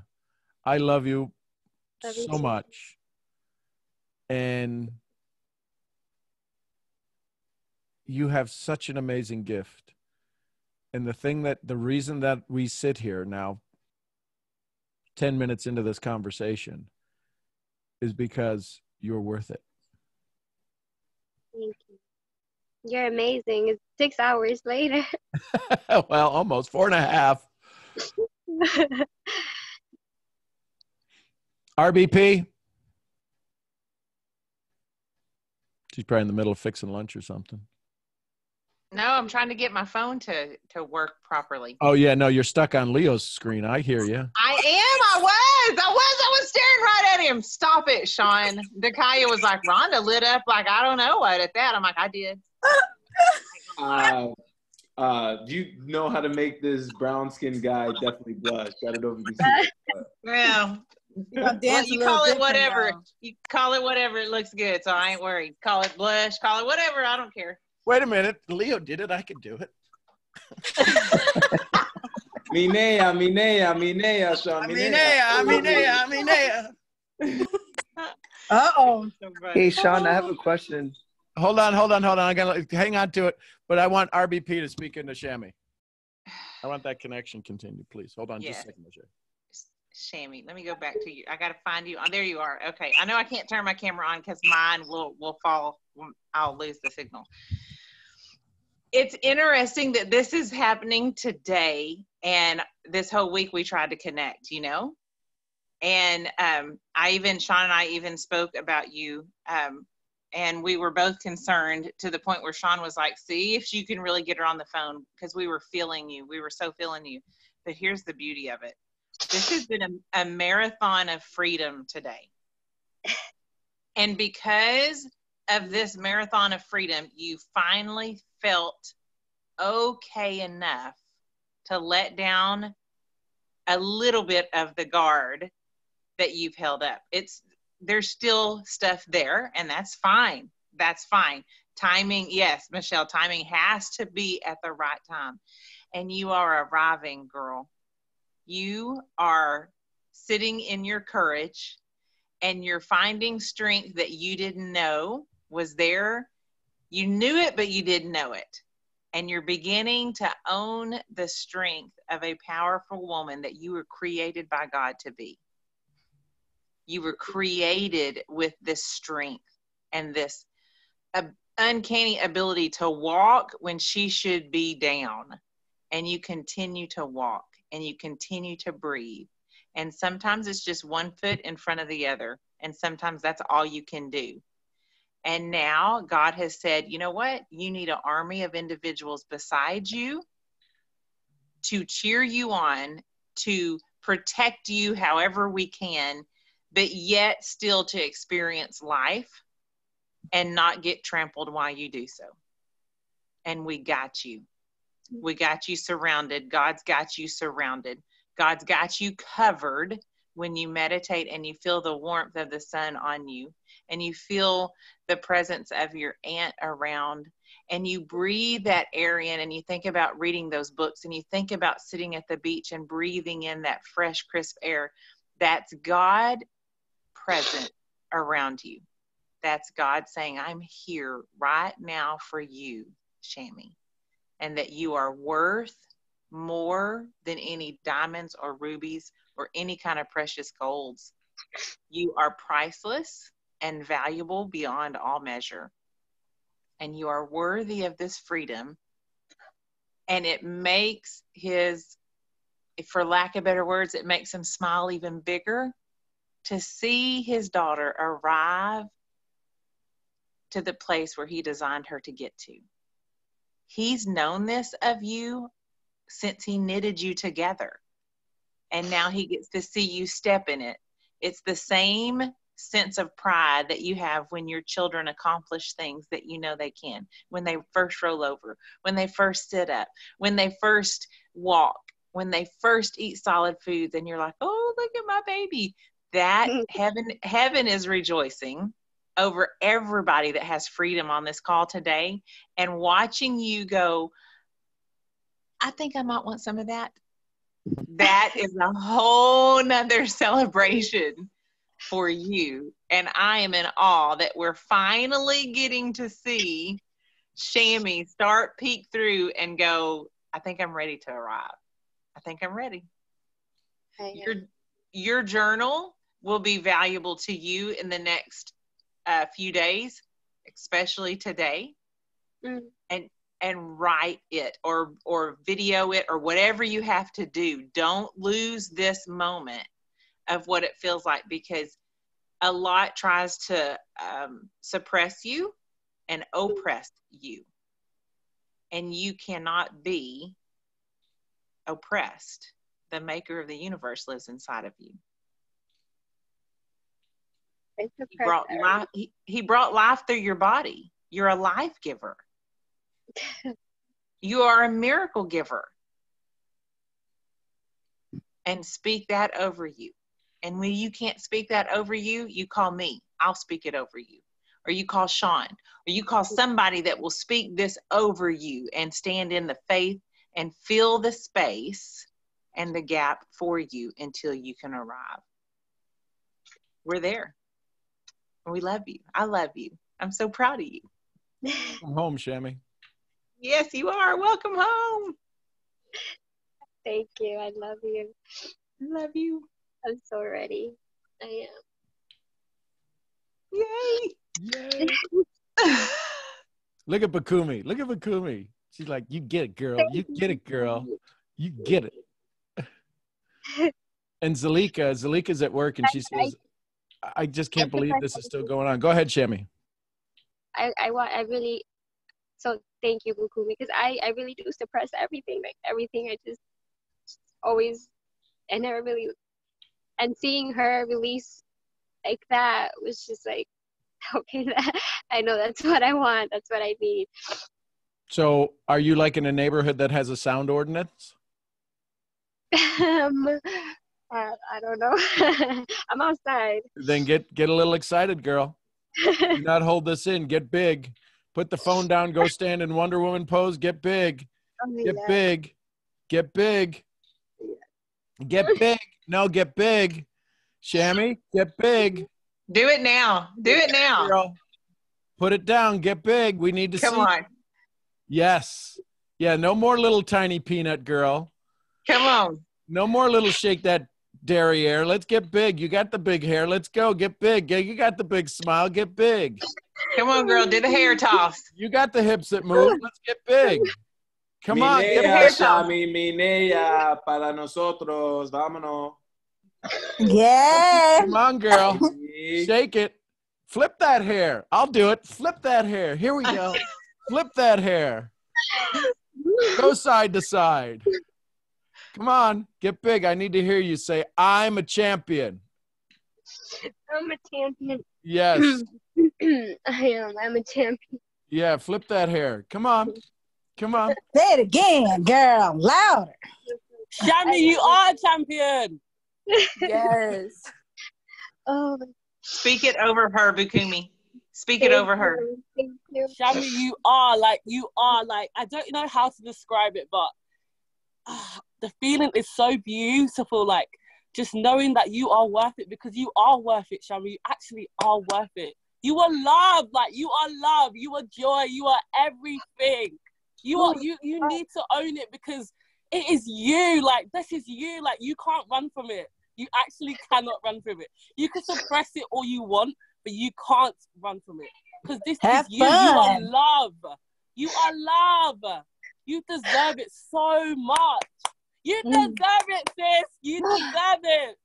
I love you Love you so too. much. And you have such an amazing gift. And the reason that we sit here now, 10 minutes into this conversation, is because you're worth it. Thank you. You're amazing. It's 6 hours later. Well, almost 4.5. RBP. She's probably in the middle of fixing lunch or something. No, I'm trying to get my phone to work properly. Oh, yeah, no, you're stuck on Leo's screen. I hear you. I was staring right at him. Stop it, Sean. Dakaya was like, Rhonda lit up like I don't know what at that. I'm like, I did. Do you know how to make this brown skinned guy definitely blush? I don't know if you can see it. Well, you call it whatever. You call it whatever. It looks good, so I ain't worried. Call it blush. Call it whatever. I don't care. Wait a minute. Leo did it. I could do it. Minea, Sean. Minea. Uh-oh. Hey, Sean, I have a question. Hold on. I'm going to hang on to it, but I want RBP to speak into Shammy. I want that connection continued, please. Hold on just a second, Michelle. Shammy, let me go back to you. I got to find you. Oh, there you are. Okay. I know I can't turn my camera on because mine will fall. I'll lose the signal. It's interesting that this is happening today, and this whole week we tried to connect, you know? And Sean and I even spoke about you, and we were both concerned to the point where Sean was like, see if you can really get her on the phone, because we were feeling you. We were so feeling you. But here's the beauty of it. This has been a marathon of freedom today. And because of this marathon of freedom, you finally felt okay enough to let down a little bit of the guard that you've held up. There's still stuff there, and that's fine. That's fine. Timing, yes, Michelle, timing has to be at the right time. And you are arriving, girl. You are sitting in your courage, and you're finding strength that you didn't know was there. You knew it, but you didn't know it. And you're beginning to own the strength of a powerful woman that you were created by God to be. You were created with this strength and this uncanny ability to walk when she should be down. And you continue to walk, and you continue to breathe. And sometimes it's just one foot in front of the other. And sometimes that's all you can do. And now God has said, you know what? You need an army of individuals beside you to cheer you on, to protect you however we can, but yet still to experience life and not get trampled while you do so. And we got you. We got you surrounded. God's got you surrounded. God's got you covered when you meditate and you feel the warmth of the sun on you, and you feel the presence of your aunt around, and you breathe that air in, and you think about reading those books, and you think about sitting at the beach and breathing in that fresh, crisp air. That's God present around you. That's God saying, I'm here right now for you, Shammy, and that you are worth more than any diamonds or rubies or any kind of precious golds. You are priceless and valuable beyond all measure. And you are worthy of this freedom. And it makes his, for lack of better words, it makes him smile even bigger to see his daughter arrive to the place where he designed her to get to. He's known this of you since he knitted you together. And now he gets to see you step in it. It's the same sense of pride that you have when your children accomplish things that you know they can, when they first roll over, when they first sit up, when they first walk, when they first eat solid foods, and you're like, oh, look at my baby. That heaven is rejoicing over everybody that has freedom on this call today, and watching you go, I think I might want some of that. That is a whole nother celebration for you. And I am in awe that we're finally getting to see Shammy start peek through and go, I think I'm ready to arrive. I think I'm ready. Your journal will be valuable to you in the next few days, especially today. And write it or video it or whatever you have to do. Don't lose this moment of what it feels like, because a lot tries to suppress you and oppress you. And you cannot be oppressed. The maker of the universe lives inside of you. He brought life through your body. You're a life giver. You are a miracle giver. And speak that over you. And when you can't speak that over you, you call me. I'll speak it over you. Or you call Sean. Or you call somebody that will speak this over you and stand in the faith and fill the space and the gap for you until you can arrive. We're there. We love you. I love you. I'm so proud of you. Come home, Shammy. Yes, you are. Welcome home. Thank you. I love you. I love you. I'm so ready. I am. Yay. Look at Bakumi. Look at Bakumi. She's like, you get it, girl. You get it, girl. You get it. And Zalika's at work, and she says, I just can't believe this is still going on. Go ahead, Shammy. I really, so thank you, Bukumi, because I really do suppress everything. Like everything, I just always, I never really, and seeing her release like that was just like, okay, I know that's what I want. That's what I need. So are you like in a neighborhood that has a sound ordinance? I don't know. I'm outside. Then get a little excited, girl. Do not hold this in. Get big. Put the phone down. Go stand in Wonder Woman pose. Get big. Get big. Get big. Get big. No, get big. Shammy, get big. Do it now. Do it now. Girl, put it down. Get big. We need to see. Come on. Yes. Yeah, no more little tiny peanut girl. Come on. No more little shake that derriere. Let's get big. You got the big hair. Let's go. Get big. You got the big smile. Get big. Come on, girl. Do the hair toss. You got the hips that move. Let's get big. Come on. Get Minea, Shami, Minea, para nosotros. Vámonos. Yeah. Come on, girl. Shake it. Flip that hair. I'll do it. Flip that hair. Here we go. Flip that hair. Go side to side. Come on. Get big. I need to hear you say, I'm a champion. I'm a champion. Yes. I am. I'm a champion. Yeah, flip that hair. Come on. Come on. Say it again, girl. Louder. Shami, you are a champion. Yes. Oh. Speak it over her, Bukumi. Speak it over her. Thank you. Shami, you are like, I don't know how to describe it, but the feeling is so beautiful. Like, just knowing that you are worth it, because you are worth it, Shami. You actually are worth it. You are love. Like, you are love. You are joy. You are everything. You need to own it, because it is you. Like, this is you. Like, you can't run from it. You actually cannot run from it. You can suppress it all you want, but you can't run from it, because this is you. Fun. You are love. You are love. You deserve it so much. You deserve it, sis. You deserve it.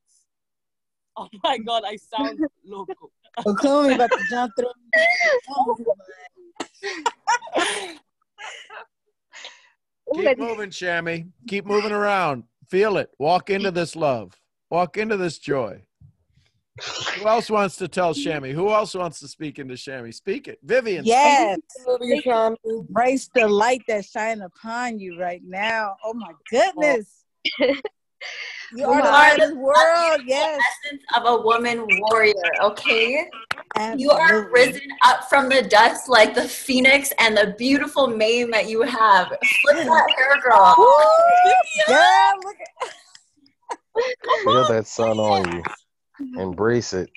Oh my God, I sound local. Okumi about to jump through. Keep moving, Shammy. Keep moving around. Feel it. Walk into this love. Walk into this joy. Who else wants to tell Shammy? Who else wants to speak into Shammy? Speak it. Vivian. Yes. Speak it. Embrace the light that shine upon you right now. Oh my goodness. You are the light of the world. Yes. Essence of a woman warrior, okay? Absolutely. You are risen up from the dust like the phoenix and the beautiful mane that you have. Flip that hair, girl. Yeah, look at Feel that sun on you. Embrace it.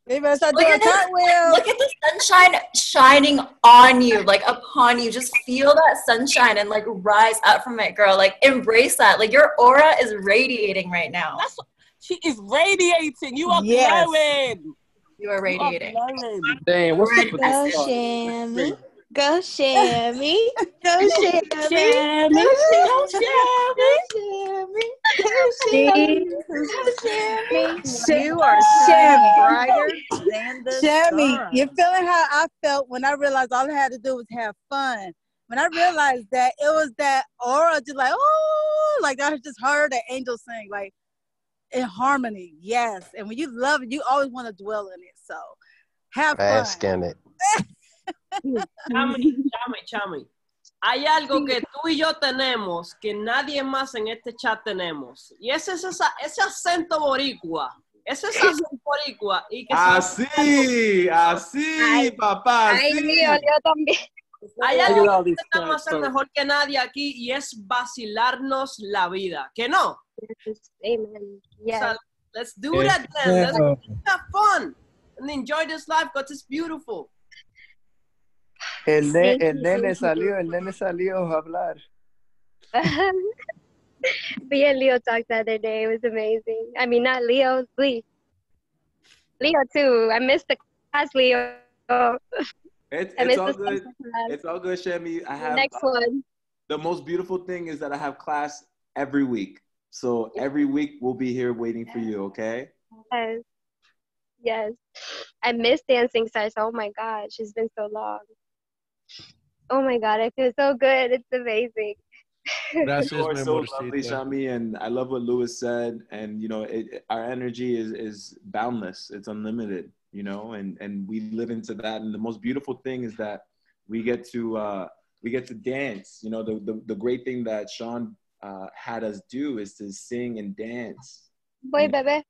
You better start Look doing at this- cartwheels. Look at the sunshine shining on you, like upon you. Just feel that sunshine and like rise up from it, girl. Like embrace that. Like your aura is radiating right now. She is radiating. You are Yes. glowing. You are radiating. Damn, what's up with Go this song? Shammy. Go Shammy. Go Shammy. Shammy. Go You are shining brighter than the Shammy, sun. you're feeling how I felt when I realized all I had to do was have fun. When I realized that it was that aura, just like, oh, like I just heard an angel sing, like in harmony. Yes. And when you love it, you always want to dwell in it. So have fun. Bask in it. Chami. Hay algo que tú y yo tenemos que nadie más en este chat tenemos. Y ese es ese acento boricua. Ese es acento boricua. Y que Así, papá. Ay, así. mío, yo también. Hay algo que intentamos hacer mejor que nadie aquí y es vacilarnos la vida. ¿Que no? Amen. O sea, let's do that then. Let's have fun and enjoy this life because it's beautiful. El Thank you, nene thank you. salió a hablar. Me and Leo talked the other day. It was amazing. I mean, not Leo, Lee. Leo too. I missed the class, Leo. It's missed all the good. salsa class. It's all good, Shammy. I have Next one. the most beautiful thing is that I have class every week. So every week we'll be here waiting for you, okay? Yes. Yes. I miss dancing stars. Oh my gosh, it's been so long. Oh my God, I feel so good. It's amazing. You are so lovely, Shami, and I love what Lewis said. And you know, our energy is boundless; it's unlimited. You know, and we live into that. And the most beautiful thing is that we get to dance. You know, the great thing that Sean had us do is to sing and dance. Boy, baby.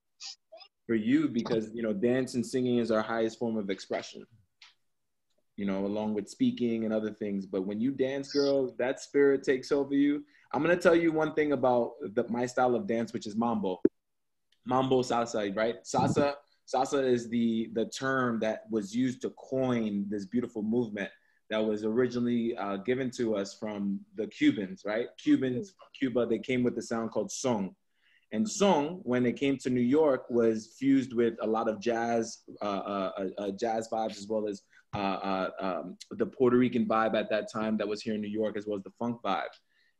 For you, because you know, dance and singing is our highest form of expression. You know, along with speaking and other things. But when you dance, girl, that spirit takes over you. I'm going to tell you one thing about my style of dance, which is mambo. Mambo salsa, right? Salsa is the term that was used to coin this beautiful movement that was originally given to us from the Cubans, right? Cubans from Cuba, they came with the sound called son. And son, when it came to New York, was fused with a lot of jazz vibes, as well as the Puerto Rican vibe at that time that was here in New York, as well as the funk vibe.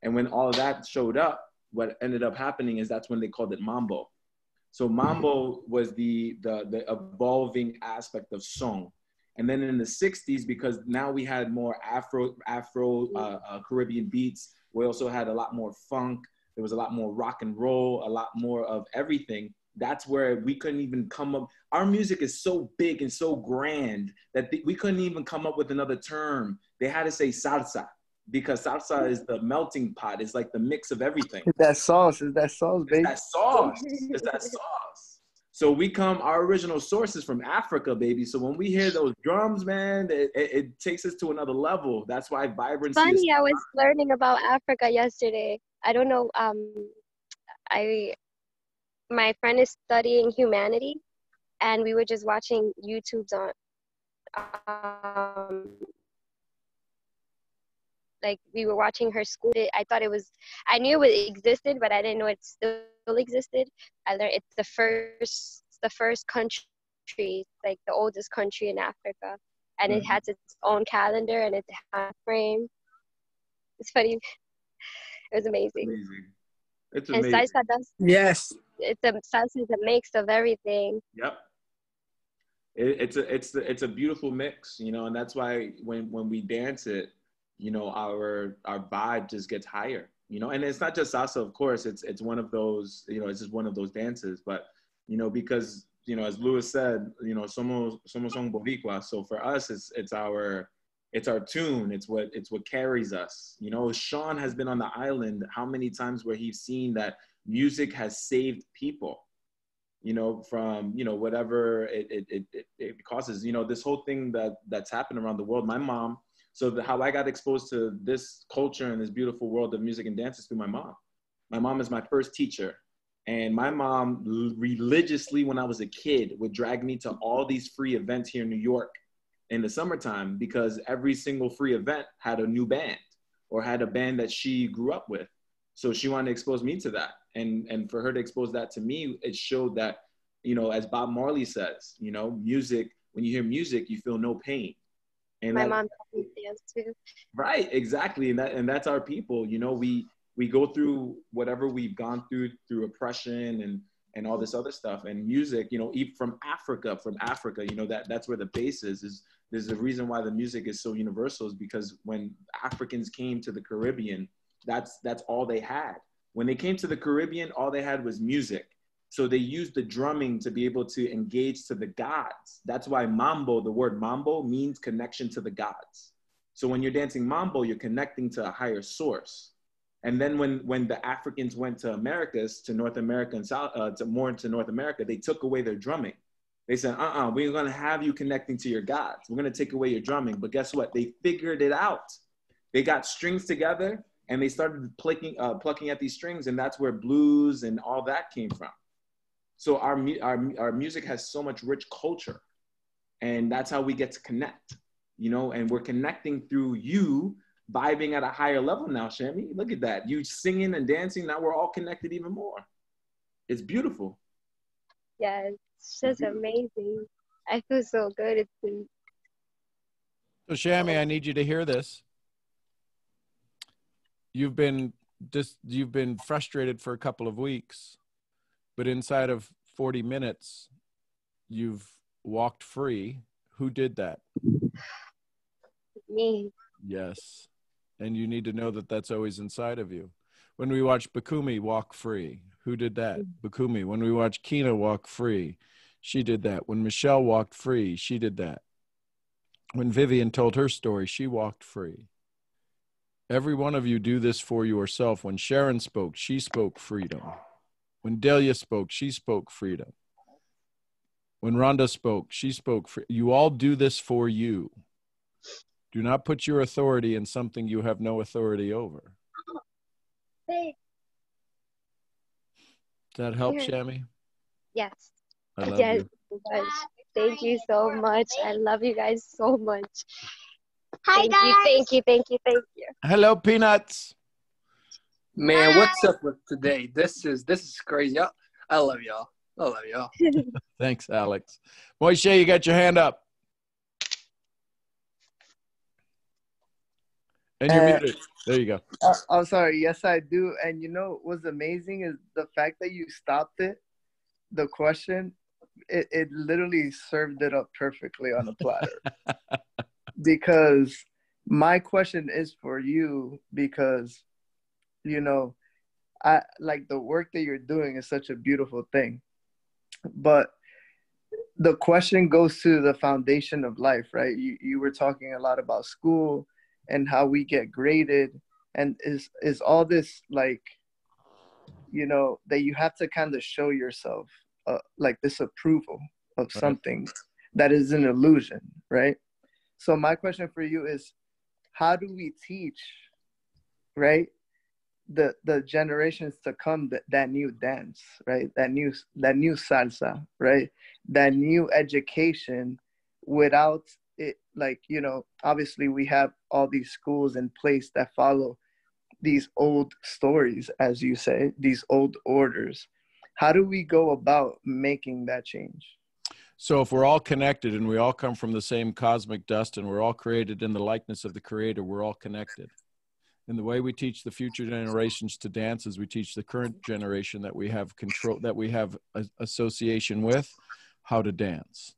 And when all of that showed up, what ended up happening is that's when they called it mambo. So mambo was the evolving aspect of song. And then in the 60s, because now we had more Afro Caribbean beats, we also had a lot more funk. There was a lot more rock and roll, a lot more of everything. That's where we couldn't even come up. Our music is so big and so grand that we couldn't even come up with another term. They had to say salsa because salsa is the melting pot. It's like the mix of everything. It's that sauce, baby. It's that sauce. So our original source is from Africa, baby. So when we hear those drums, man, it takes us to another level. That's why vibrancy Funny, I was learning about Africa yesterday. I don't know. My friend is studying humanity, and we were just watching YouTubes on, like we were watching her school. I knew it existed, but I didn't know it still existed. I learned it's the first country, like the oldest country in Africa, and it has its own calendar and its time frame. It's funny. It was amazing. It's and amazing. salsa does. Yes. Salsa is a mix of everything. Yep. It's a beautiful mix, you know, and that's why when we dance it, you know, our vibe just gets higher, you know, and it's not just salsa, of course, it's one of those, you know, it's just one of those dances, but, you know, because as Lewis said, somos un boricua. So for us, it's our tune. It's what carries us. Sean has been on the island how many times where he's seen that music has saved people, from, whatever it causes, this whole thing that's happened around the world. My mom, how I got exposed to this culture and this beautiful world of music and dance is through my mom. My mom is my first teacher. And my mom religiously, when I was a kid, would drag me to all these free events here in New York in the summertime, because every single free event had a new band or had a band that she grew up with. So she wanted to expose me to that. And for her to expose that to me, it showed that, as Bob Marley says, music, when you hear music, you feel no pain. And my mom taught me to dance too. Right, exactly. And that's our people. We go through whatever we've gone through oppression and all this other stuff. And music, even from Africa, that's where the base is. There's a reason why the music is so universal, is because when Africans came to the Caribbean, that's all they had. When they came to the Caribbean, all they had was music. So they used the drumming to be able to engage to the gods. That's why mambo, the word mambo, means connection to the gods. So when you're dancing mambo, you're connecting to a higher source. And then when the Africans went to Americas, to North America and South, more into North America, they took away their drumming. They said, we're gonna have you connecting to your gods. We're gonna take away your drumming. But guess what? They figured it out. They got strings together and they started plucking at these strings, and that's where blues and all that came from. So our music has so much rich culture, and that's how we get to connect, and we're connecting through you vibing at a higher level now, Shami. Look at that. You singing and dancing. Now we're all connected even more. It's beautiful. Yeah, it's just amazing. I feel so good. So Shami, I need you to hear this. You've been frustrated for a couple of weeks, but inside of 40 minutes, you've walked free. Who did that? Me. Yes. And you need to know that that's always inside of you. When we watch Bakumi walk free, who did that? Bakumi. When we watch Kina walk free, she did that. When Michelle walked free, she did that. When Vivian told her story, she walked free. Every one of you do this for yourself. When Sharon spoke, she spoke freedom. When Delia spoke, she spoke freedom. When Rhonda spoke, she spoke freedom. You all do this for you. Do not put your authority in something you have no authority over. Does that help, Shami? Yes. I love yes, you. Guys. Thank you so much. I love you guys so much. Hi, Thank you. Hello, Peanuts. Man, what's up with today? This is crazy. I love y'all. I love y'all. Thanks, Alex. Moishe, you got your hand up. And you're muted. There you go. I'm sorry. Yes, I do. And what's amazing is the fact that you stopped it. The question, it literally served it up perfectly on a platter. Because my question is for you, because, I like the work that you're doing is such a beautiful thing. But the question goes to the foundation of life, right? You were talking a lot about school and how we get graded, and is all this like, that you have to kind of show yourself like this approval of something that is an illusion, right? So my question for you is, how do we teach, right, the generations to come that new dance, right, that new salsa, right, that new education, without it, like, obviously we have all these schools in place that follow these old stories, as you say, these old orders. How do we go about making that change? So if we're all connected and we all come from the same cosmic dust and we're all created in the likeness of the Creator, we're all connected. And the way we teach the future generations to dance is we teach the current generation that we have control, that we have association with, how to dance.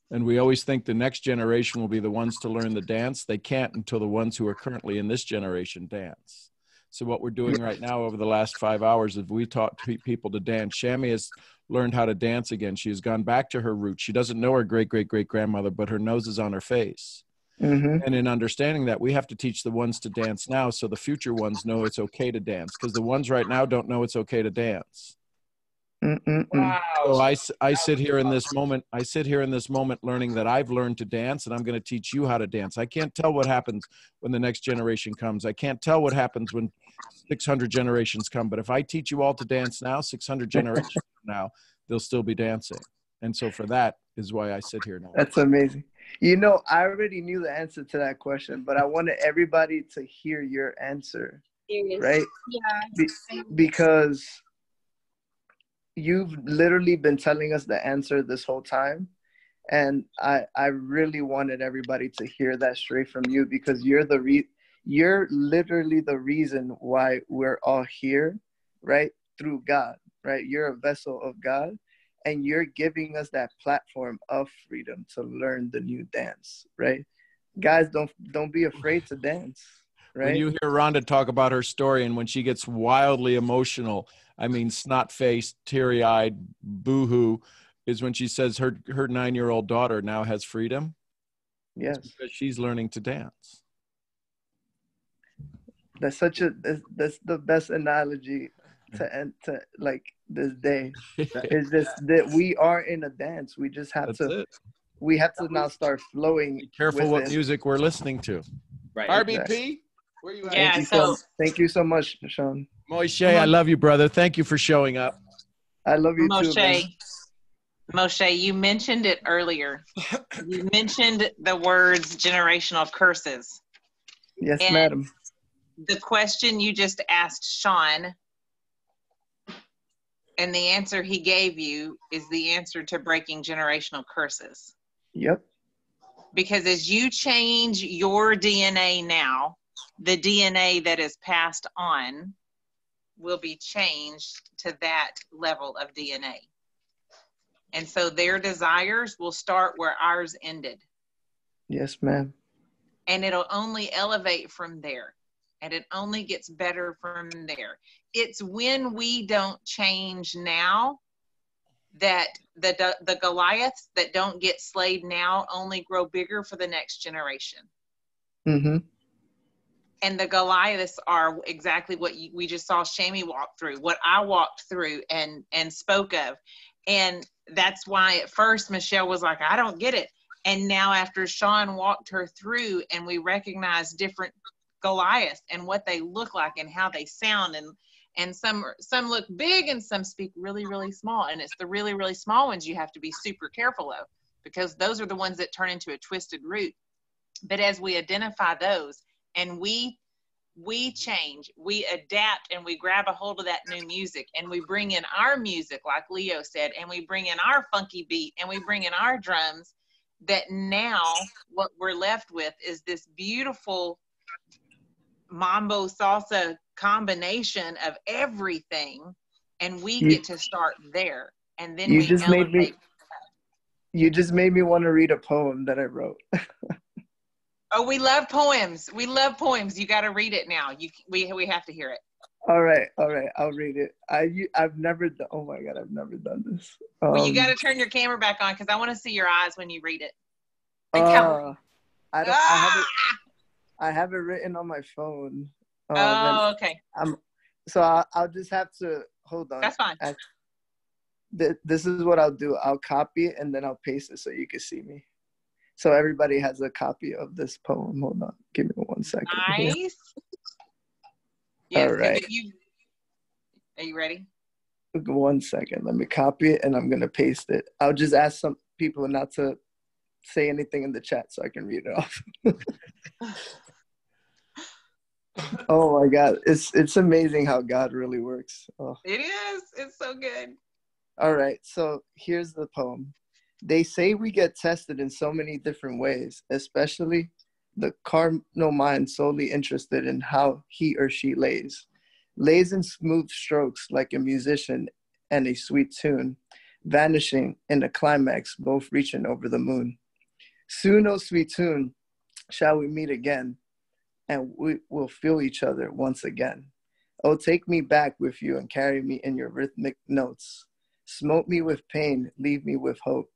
And we always think the next generation will be the ones to learn the dance. They can't until the ones who are currently in this generation dance. So what we're doing right now over the last 5 hours is we taught people to dance. Shami has learned how to dance again. She has gone back to her roots. She doesn't know her great-great-great-grandmother, but her nose is on her face. Mm-hmm. And in understanding that, we have to teach the ones to dance now so the future ones know it's okay to dance, because the ones right now don't know it's okay to dance. Mm-mm-mm. So I sit here in this moment. I sit here in this moment learning that I've learned to dance, and I'm going to teach you how to dance. I can't tell what happens when the next generation comes. I can't tell what happens when 600 generations come. But if I teach you all to dance now, 600 generations from now, they'll still be dancing. And so for that is why I sit here now. That's amazing. You know, I already knew the answer to that question, but I wanted everybody to hear your answer, right? Yeah. Because you've literally been telling us the answer this whole time. And I really wanted everybody to hear that straight from you, because you're literally the reason why we're all here, right? Through God, right? You're a vessel of God, and you're giving us that platform of freedom to learn the new dance, right? Guys, don't be afraid to dance, right? When you hear Rhonda talk about her story, and when she gets wildly emotional, I mean, snot-faced, teary-eyed, boo-hoo, is when she says her 9-year-old daughter now has freedom. Yes. It's because she's learning to dance. That's the best analogy to end to like this day. Is just that we are in a dance. We just have we have to now start flowing. Be careful what it. music we're listening to. Right. RBP, where you at? Yeah, Thank you so much, Sean. Moshe, I love you, brother. Thank you for showing up. I love you too, man. Moshe, you mentioned it earlier. You mentioned the words generational curses. Yes, and madam. The question you just asked Sean, and the answer he gave you, is the answer to breaking generational curses. Yep. Because as you change your DNA now, the DNA that is passed on will be changed to that level of DNA. And so their desires will start where ours ended. Yes, ma'am. And it'll only elevate from there. And it only gets better from there. It's when we don't change now that the Goliaths that don't get slayed now only grow bigger for the next generation. Mm-hmm. And the Goliaths are exactly what we just saw Shami walk through, what I walked through and spoke of. And that's why at first Michelle was like, I don't get it. And now after Sean walked her through and we recognize different Goliaths and what they look like and how they sound, and some look big and some speak really, really small. And it's the really, really small ones you have to be super careful of, because those are the ones that turn into a twisted root. But as we identify those and we change, we adapt, and we grab a hold of that new music, and we bring in our music, like Lio said, and we bring in our funky beat, and we bring in our drums, that now what we're left with is this beautiful mambo salsa combination of everything, and we get to start there, and then we elevate. You just made me want to read a poem that I wrote. Oh, we love poems. We love poems. You got to read it now. We have to hear it. All right, I'll read it. I've never done. Oh my God, I've never done this. Well, you got to turn your camera back on, because I want to see your eyes when you read it. I have it written on my phone. Okay. I'll just have to hold on. That's fine. This is what I'll do. I'll copy it and then I'll paste it so you can see me. So everybody has a copy of this poem. Hold on. Give me 1 second. Nice. Yes, all right. Are you ready? 1 second. Let me copy it and I'm going to paste it. I'll just ask some people not to say anything in the chat so I can read it off. Oh my God. It's amazing how God really works. Oh. It is. It's so good. All right. So here's the poem. They say we get tested in so many different ways, especially the carnal mind solely interested in how he or she lays in smooth strokes like a musician and a sweet tune, vanishing in a climax, both reaching over the moon. Soon, oh sweet tune, shall we meet again, and we will feel each other once again. Oh, take me back with you and carry me in your rhythmic notes. Smote me with pain, leave me with hope,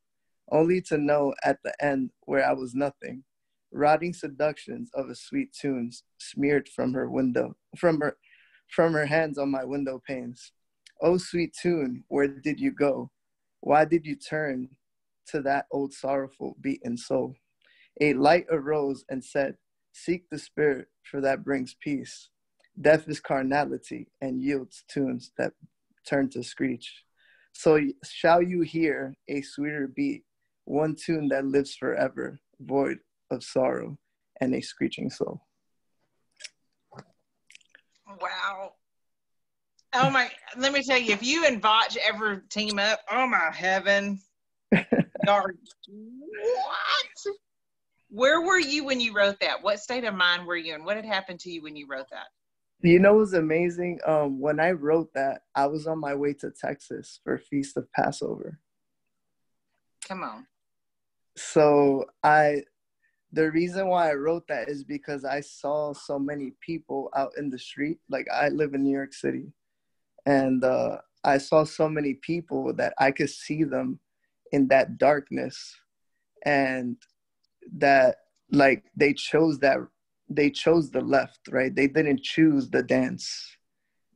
only to know at the end where I was nothing. Rotting seductions of a sweet tunes smeared from her window, from her hands on my window panes. Oh, sweet tune, where did you go? Why did you turn to that old sorrowful beaten soul? A light arose and said, seek the spirit, for that brings peace. Death is carnality and yields tunes that turn to screech. So shall you hear a sweeter beat, one tune that lives forever, void of sorrow and a screeching soul. Wow. Oh my, let me tell you, if you and Vach ever team up, oh my heaven. What? Where were you when you wrote that? What state of mind were you in? What had happened to you when you wrote that? You know, it was amazing. When I wrote that, I was on my way to Texas for Feast of Passover. Come on. So the reason why I wrote that is because I saw so many people out in the street. Like, I live in New York City, and I saw so many people that I could see them in that darkness, and that, like, they chose the left, right? They didn't choose the dance.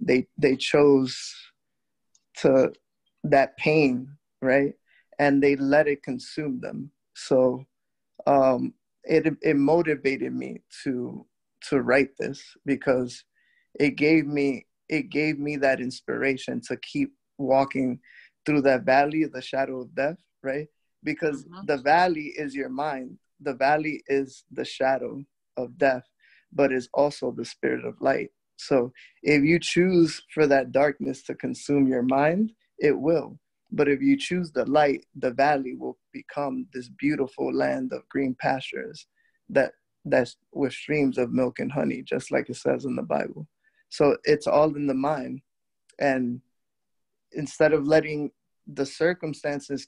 They chose to that pain, right? And they let it consume them. So it motivated me to write this, because it gave me that inspiration to keep walking through that valley of the shadow of death, right? Because the valley is your mind. The valley is the shadow of death, but is also the spirit of light. So if you choose for that darkness to consume your mind, it will. But if you choose the light, the valley will become this beautiful land of green pastures that's with streams of milk and honey, just like it says in the Bible. So it's all in the mind. And instead of letting the circumstances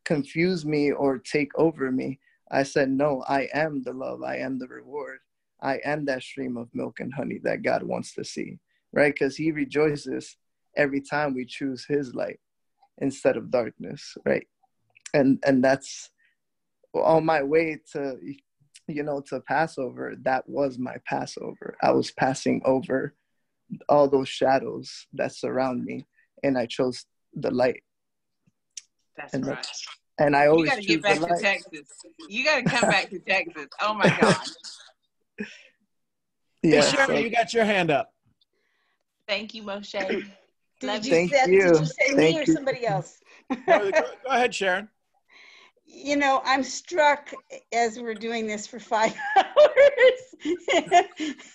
confuse me or take over me, I said, no, I am the love. I am the reward. I am that stream of milk and honey that God wants to see, right? Because he rejoices every time we choose his light instead of darkness, right? And that's on my way to, to Passover. That was my Passover. I was passing over all those shadows that surround me, and I chose the light. That's and right. And I always you got to get back to Texas. You got to come back to Texas. Oh my God. Yeah, hey, Sharon, you got your hand up. Thank you, Moshe. Did you say me or somebody else? Go ahead, Sharon. You know, I'm struck as we're doing this for 5 hours.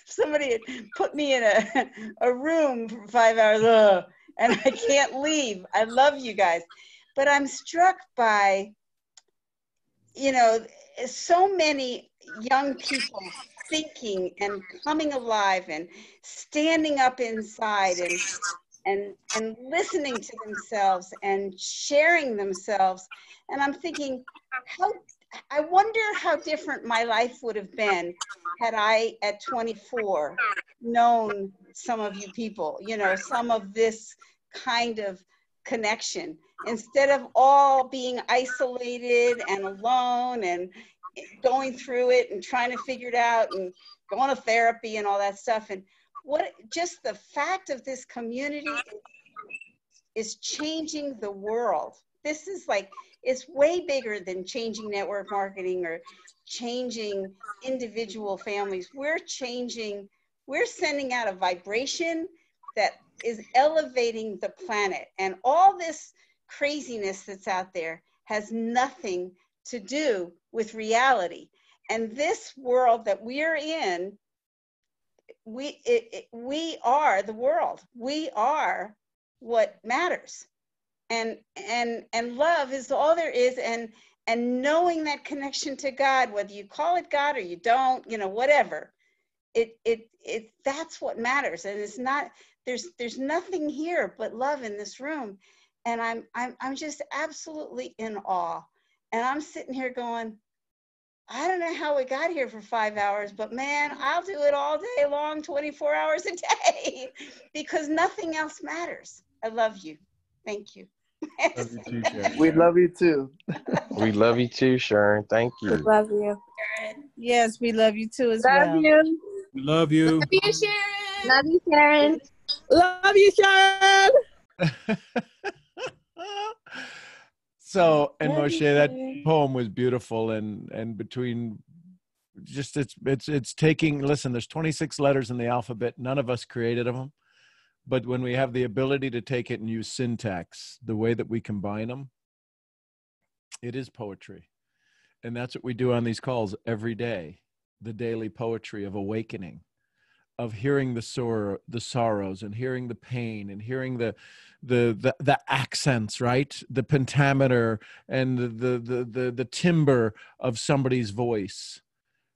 Somebody had put me in a room for 5 hours, and I can't leave. I love you guys. But I'm struck by, so many young people thinking and coming alive and standing up inside and listening to themselves and sharing themselves. And I'm thinking, I wonder how different my life would have been had I, at 24, known some of you people, some of this kind of connection, instead of all being isolated and alone and going through it and trying to figure it out and going to therapy and all that stuff. And just the fact of this community is changing the world. This is like, it's way bigger than changing network marketing or changing individual families. We're sending out a vibration that is elevating the planet. And all this craziness that's out there has nothing to do with reality. And this world that we're in, we are the world. We are what matters. And love is all there is. And knowing that connection to God, whether you call it God or you don't, whatever, that's what matters. And it's not, there's nothing here but love in this room. And I'm just absolutely in awe. And I'm sitting here going, I don't know how we got here for 5 hours, but man, I'll do it all day long, 24 hours a day, because nothing else matters. I love you. Thank you. Love you too, Sharon. We love you too. We love you too, Sharon. Thank you. Love you. Yes, we love you too as Love well. you. We love you. Love you, Sharon. Love you, Sharon. Love you, Sharon. So, and Love Moshe, you, that Sharon. poem was beautiful, and between just it's taking. Listen, there's 26 letters in the alphabet. None of us created them, but when we have the ability to take it and use syntax, the way that we combine them, it is poetry, and that's what we do on these calls every day. The daily poetry of awakening, of hearing the sorrows, and hearing the pain, and hearing the accents, right? The pentameter and the timbre of somebody's voice,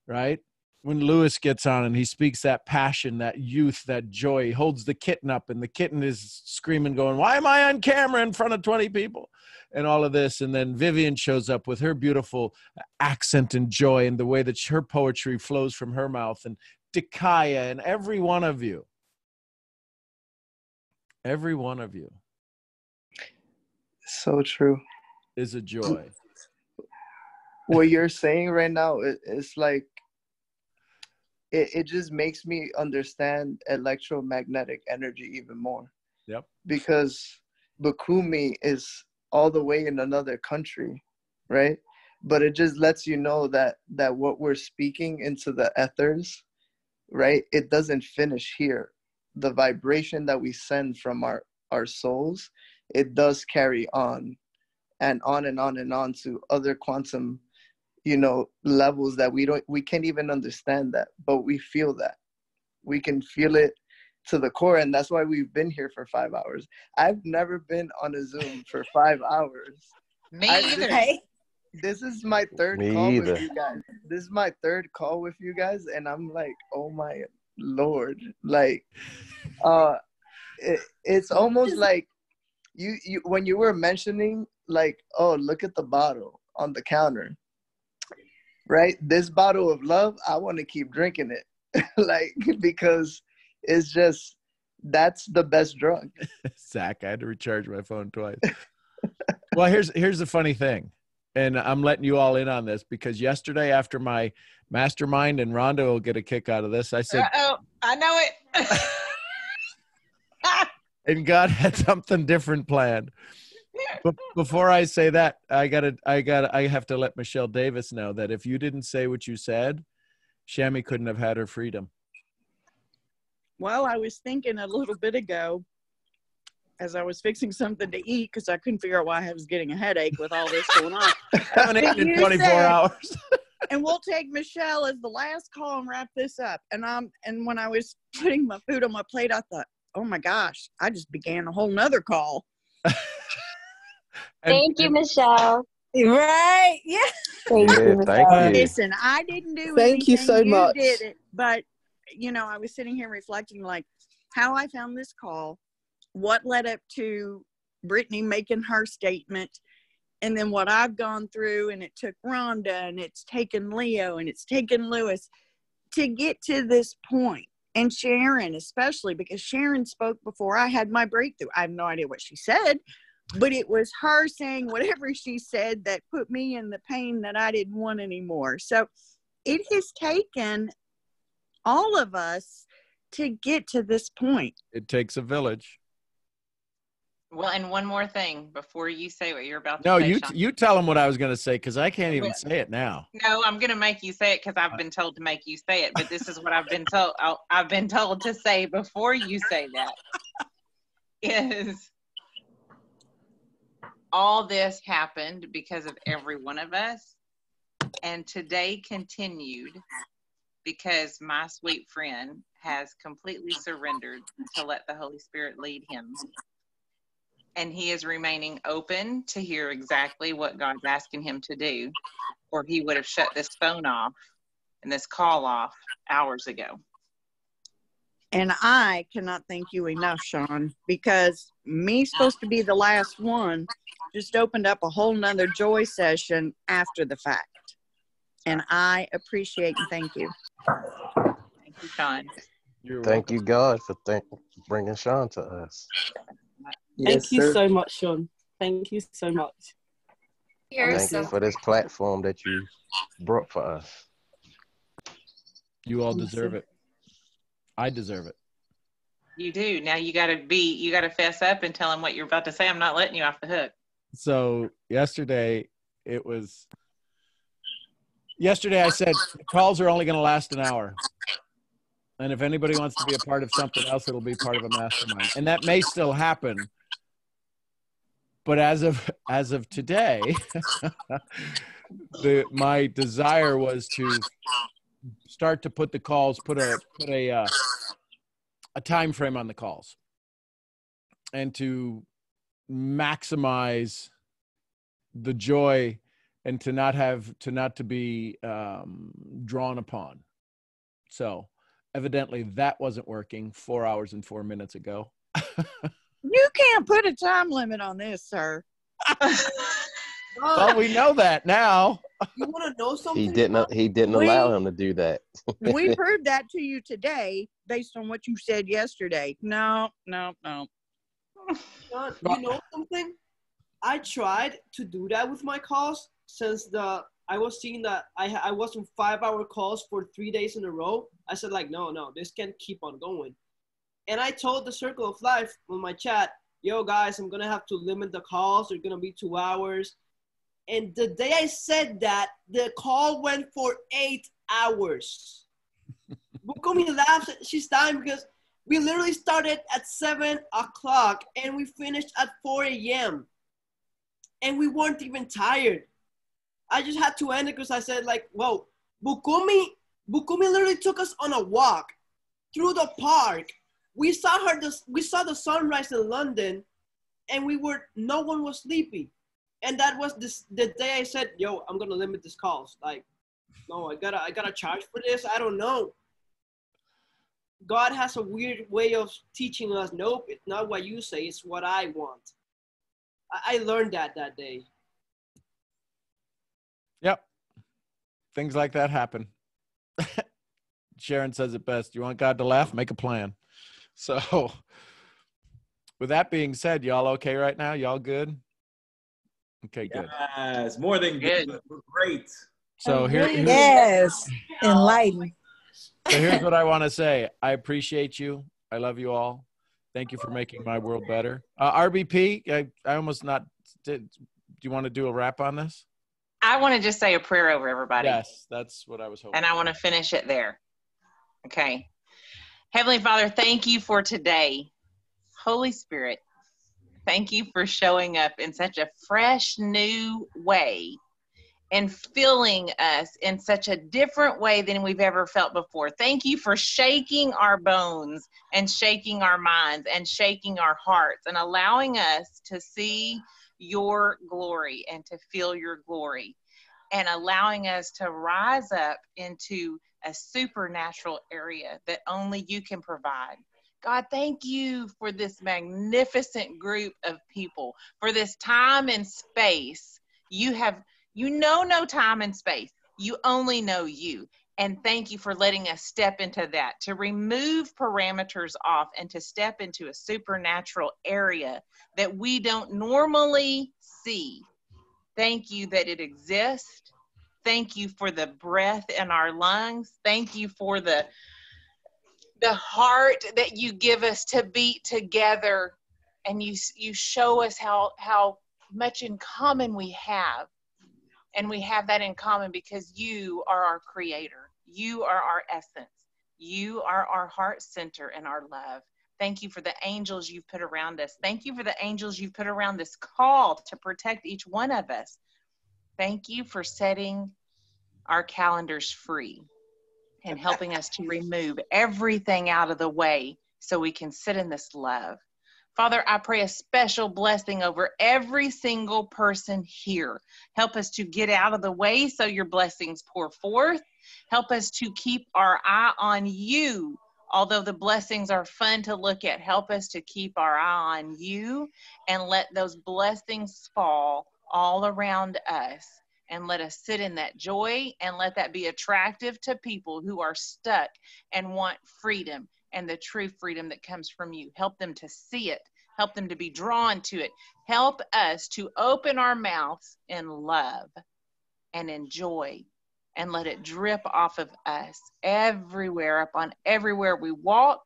right? When Lewis gets on and he speaks that passion, that youth, that joy, he holds the kitten up and the kitten is screaming, going, why am I on camera in front of 20 people? And all of this. And then Vivian shows up with her beautiful accent and joy, and the way that her poetry flows from her mouth, and Dekaya, and every one of you. Every one of you. So true. Is a joy. What you're saying right now, it's like, it just makes me understand electromagnetic energy even more. Yep. Because Bakumi is all the way in another country, right? But it just lets you know that what we're speaking into the ethers, right? It doesn't finish here. The vibration that we send from our souls, it does carry on and on and on and on to other quantum, levels that we can't even understand that, but we feel that. We can feel it to the core, and that's why we've been here for 5 hours. I've never been on a Zoom for 5 hours. Me either. This is my third Me call either. with you guys. This is my third call with you guys, and I'm like, oh my Lord. Like, it's almost like you when you were mentioning, like, oh, look at the bottle on the counter, right? This bottle of love, I want to keep drinking it. Like, because it's just, that's the best drug. Zach, I had to recharge my phone twice. Well, here's the funny thing, and I'm letting you all in on this, because yesterday after my mastermind, and Rhonda will get a kick out of this, I said, Uh-oh, I know it. and God had something different planned. But before I say that, I have to let Michelle Davis know that if you didn't say what you said, Shammy couldn't have had her freedom. Well, I was thinking a little bit ago, as I was fixing something to eat, because I couldn't figure out why I was getting a headache with all this going on. Haven't eaten in 24 hours. And we'll take Michelle as the last call and wrap this up. And when I was putting my food on my plate, I thought, oh my gosh, I just began a whole nother call. Thank you, Michelle. Right? Yeah. Thank you, Michelle. Listen, I didn't do Thank you anything. so much. You did it. But, I was sitting here reflecting, like, how I found this call, what led up to Brittany making her statement, and then what I've gone through, and it took Rhonda, and it's taken Leo, and it's taken Lewis to get to this point. And Sharon, especially, because Sharon spoke before I had my breakthrough. I have no idea what she said, but it was her saying whatever she said that put me in the pain that I didn't want anymore. So it has taken all of us to get to this point. It takes a village. Well, and one more thing before you say what you're about to No, say, you tell them what I was going to say, because I can't even say it now. No, I'm going to make you say it because I've been told to make you say it. But this is what I've been told. I've been told to say before you say that. Is all this happened because of every one of us, and today continued because my sweet friend has completely surrendered to let the Holy Spirit lead him. And he is remaining open to hear exactly what God's asking him to do, or he would have shut this phone off and this call off hours ago. And I cannot thank you enough, Sean, because me supposed to be the last one just opened up a whole nother joy session after the fact. And I appreciate and thank you. Thank you, Sean. Thank you, God, for bringing Sean to us. Thank you so much, Sean. Thank you so much. Thank you for this platform that you brought for us. You all deserve it. I deserve it. You do. Now you gotta fess up and tell them what you're about to say. I'm not letting you off the hook. So yesterday I said calls are only going to last an hour. And if anybody wants to be a part of something else, it'll be part of a mastermind. And that may still happen. But as of today, my desire was to start to put the calls, put a time frame on the calls, and to maximize the joy, and to not to be drawn upon. So evidently that wasn't working 4 hours and 4 minutes ago. You can't put a time limit on this, sir. Well, we know that now. You want to know something? He didn't allow him to do that. We proved that to you today based on what you said yesterday. No. John, you know something? I tried to do that with my calls since I was seeing that I was on 5-hour calls for 3 days in a row. I said like, no, this can't keep on going. And I told the Circle of Life on my chat, yo guys, I'm going to have to limit the calls. They're going to be 2 hours. And the day I said that, the call went for 8 hours. Bukumi laughs, she's dying because we literally started at 7 o'clock and we finished at 4 a.m. And we weren't even tired. I just had to end it because I said like, whoa, Bukumi literally took us on a walk through the park. We saw the sunrise in London and no one was sleepy. And that was the day I said, yo, I'm gonna limit these calls. Like, no, I gotta charge for this. I don't know. God has a weird way of teaching us, nope, it's not what you say, it's what I want. I learned that day. Yep. Things like that happen. Sharon says it best. You want God to laugh? Make a plan. So with that being said, y'all okay right now? Y'all good? Okay, good. Yes, more than good. Great. So yes, enlightened. So here's what I want to say. I appreciate you. I love you all. Thank you for making my world better. RBP, I almost not did. Do you want to do a wrap on this? I want to just say a prayer over everybody. Yes, that's what I was hoping. And I want to finish it there. Okay. Heavenly Father, thank you for today. Holy Spirit, thank you for showing up in such a fresh, new way and filling us in such a different way than we've ever felt before. Thank you for shaking our bones and shaking our minds and shaking our hearts and allowing us to see your glory and to feel your glory and allowing us to rise up into a supernatural area that only you can provide. God, thank you for this magnificent group of people, for this time and space. You know no time and space. You only know you. And thank you for letting us step into that, to remove parameters off and to step into a supernatural area that we don't normally see. Thank you that it exists. Thank you for the breath in our lungs. Thank you for the heart that you give us to beat together. And you show us how much in common we have. And we have that in common because you are our creator. You are our essence. You are our heart center and our love. Thank you for the angels you've put around us. Thank you for the angels you've put around this call to protect each one of us. Thank you for setting our calendars free and helping us to remove everything out of the way so we can sit in this love. Father, I pray a special blessing over every single person here. Help us to get out of the way so your blessings pour forth. Help us to keep our eye on you. Although the blessings are fun to look at, help us to keep our eye on you and let those blessings fall all around us. And let us sit in that joy and let that be attractive to people who are stuck and want freedom and the true freedom that comes from you. Help them to see it. Help them to be drawn to it. Help us to open our mouths in love and in joy and let it drip off of us everywhere, upon everywhere we walk.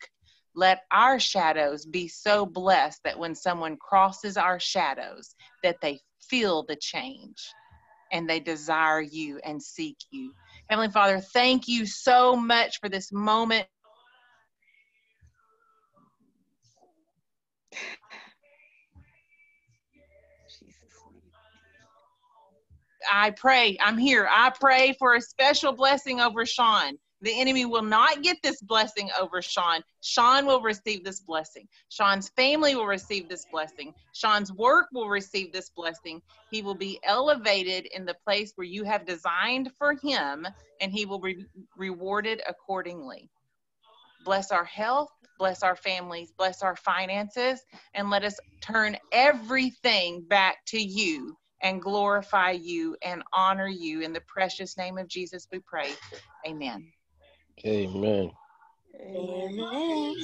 Let our shadows be so blessed that when someone crosses our shadows, that they feel the change and they desire you and seek you. Heavenly Father, thank you so much for this moment. I pray, I'm here. I pray for a special blessing over Sean. The enemy will not get this blessing over Sean. Sean will receive this blessing. Sean's family will receive this blessing. Sean's work will receive this blessing. He will be elevated in the place where you have designed for him, and he will be rewarded accordingly. Bless our health, bless our families, bless our finances, and let us turn everything back to you and glorify you and honor you. In the precious name of Jesus, we pray. Amen. Amen. Amen.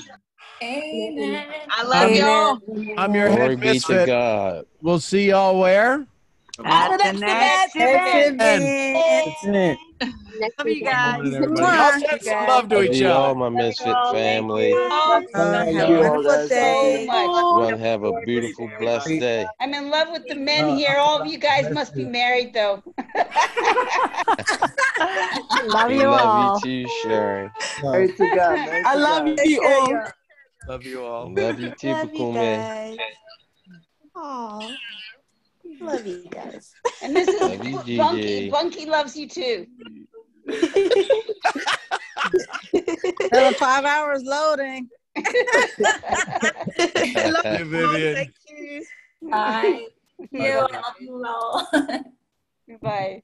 Amen. I love y'all. I'm your Glory head be to misfit. God. We'll see y'all where? At the next event. Love you guys. Y'all send some love to Love each you other. all, my misfit family. Thank Have a you. wonderful day. You all have a beautiful, blessed day. I'm in love with the men here. All of you guys must be married, though. Love We you love all. you too, Sharon. Marry to God, marry I to love God. you all. Love you all. Love you too, Love you Pakume. guys. Aw. Love you guys. And this is Love you, Bunky. Gigi. Bunky loves you too. Another 5 hours loading. Hey, Vivian. Thank you. Bye. You. I love you all. Bye.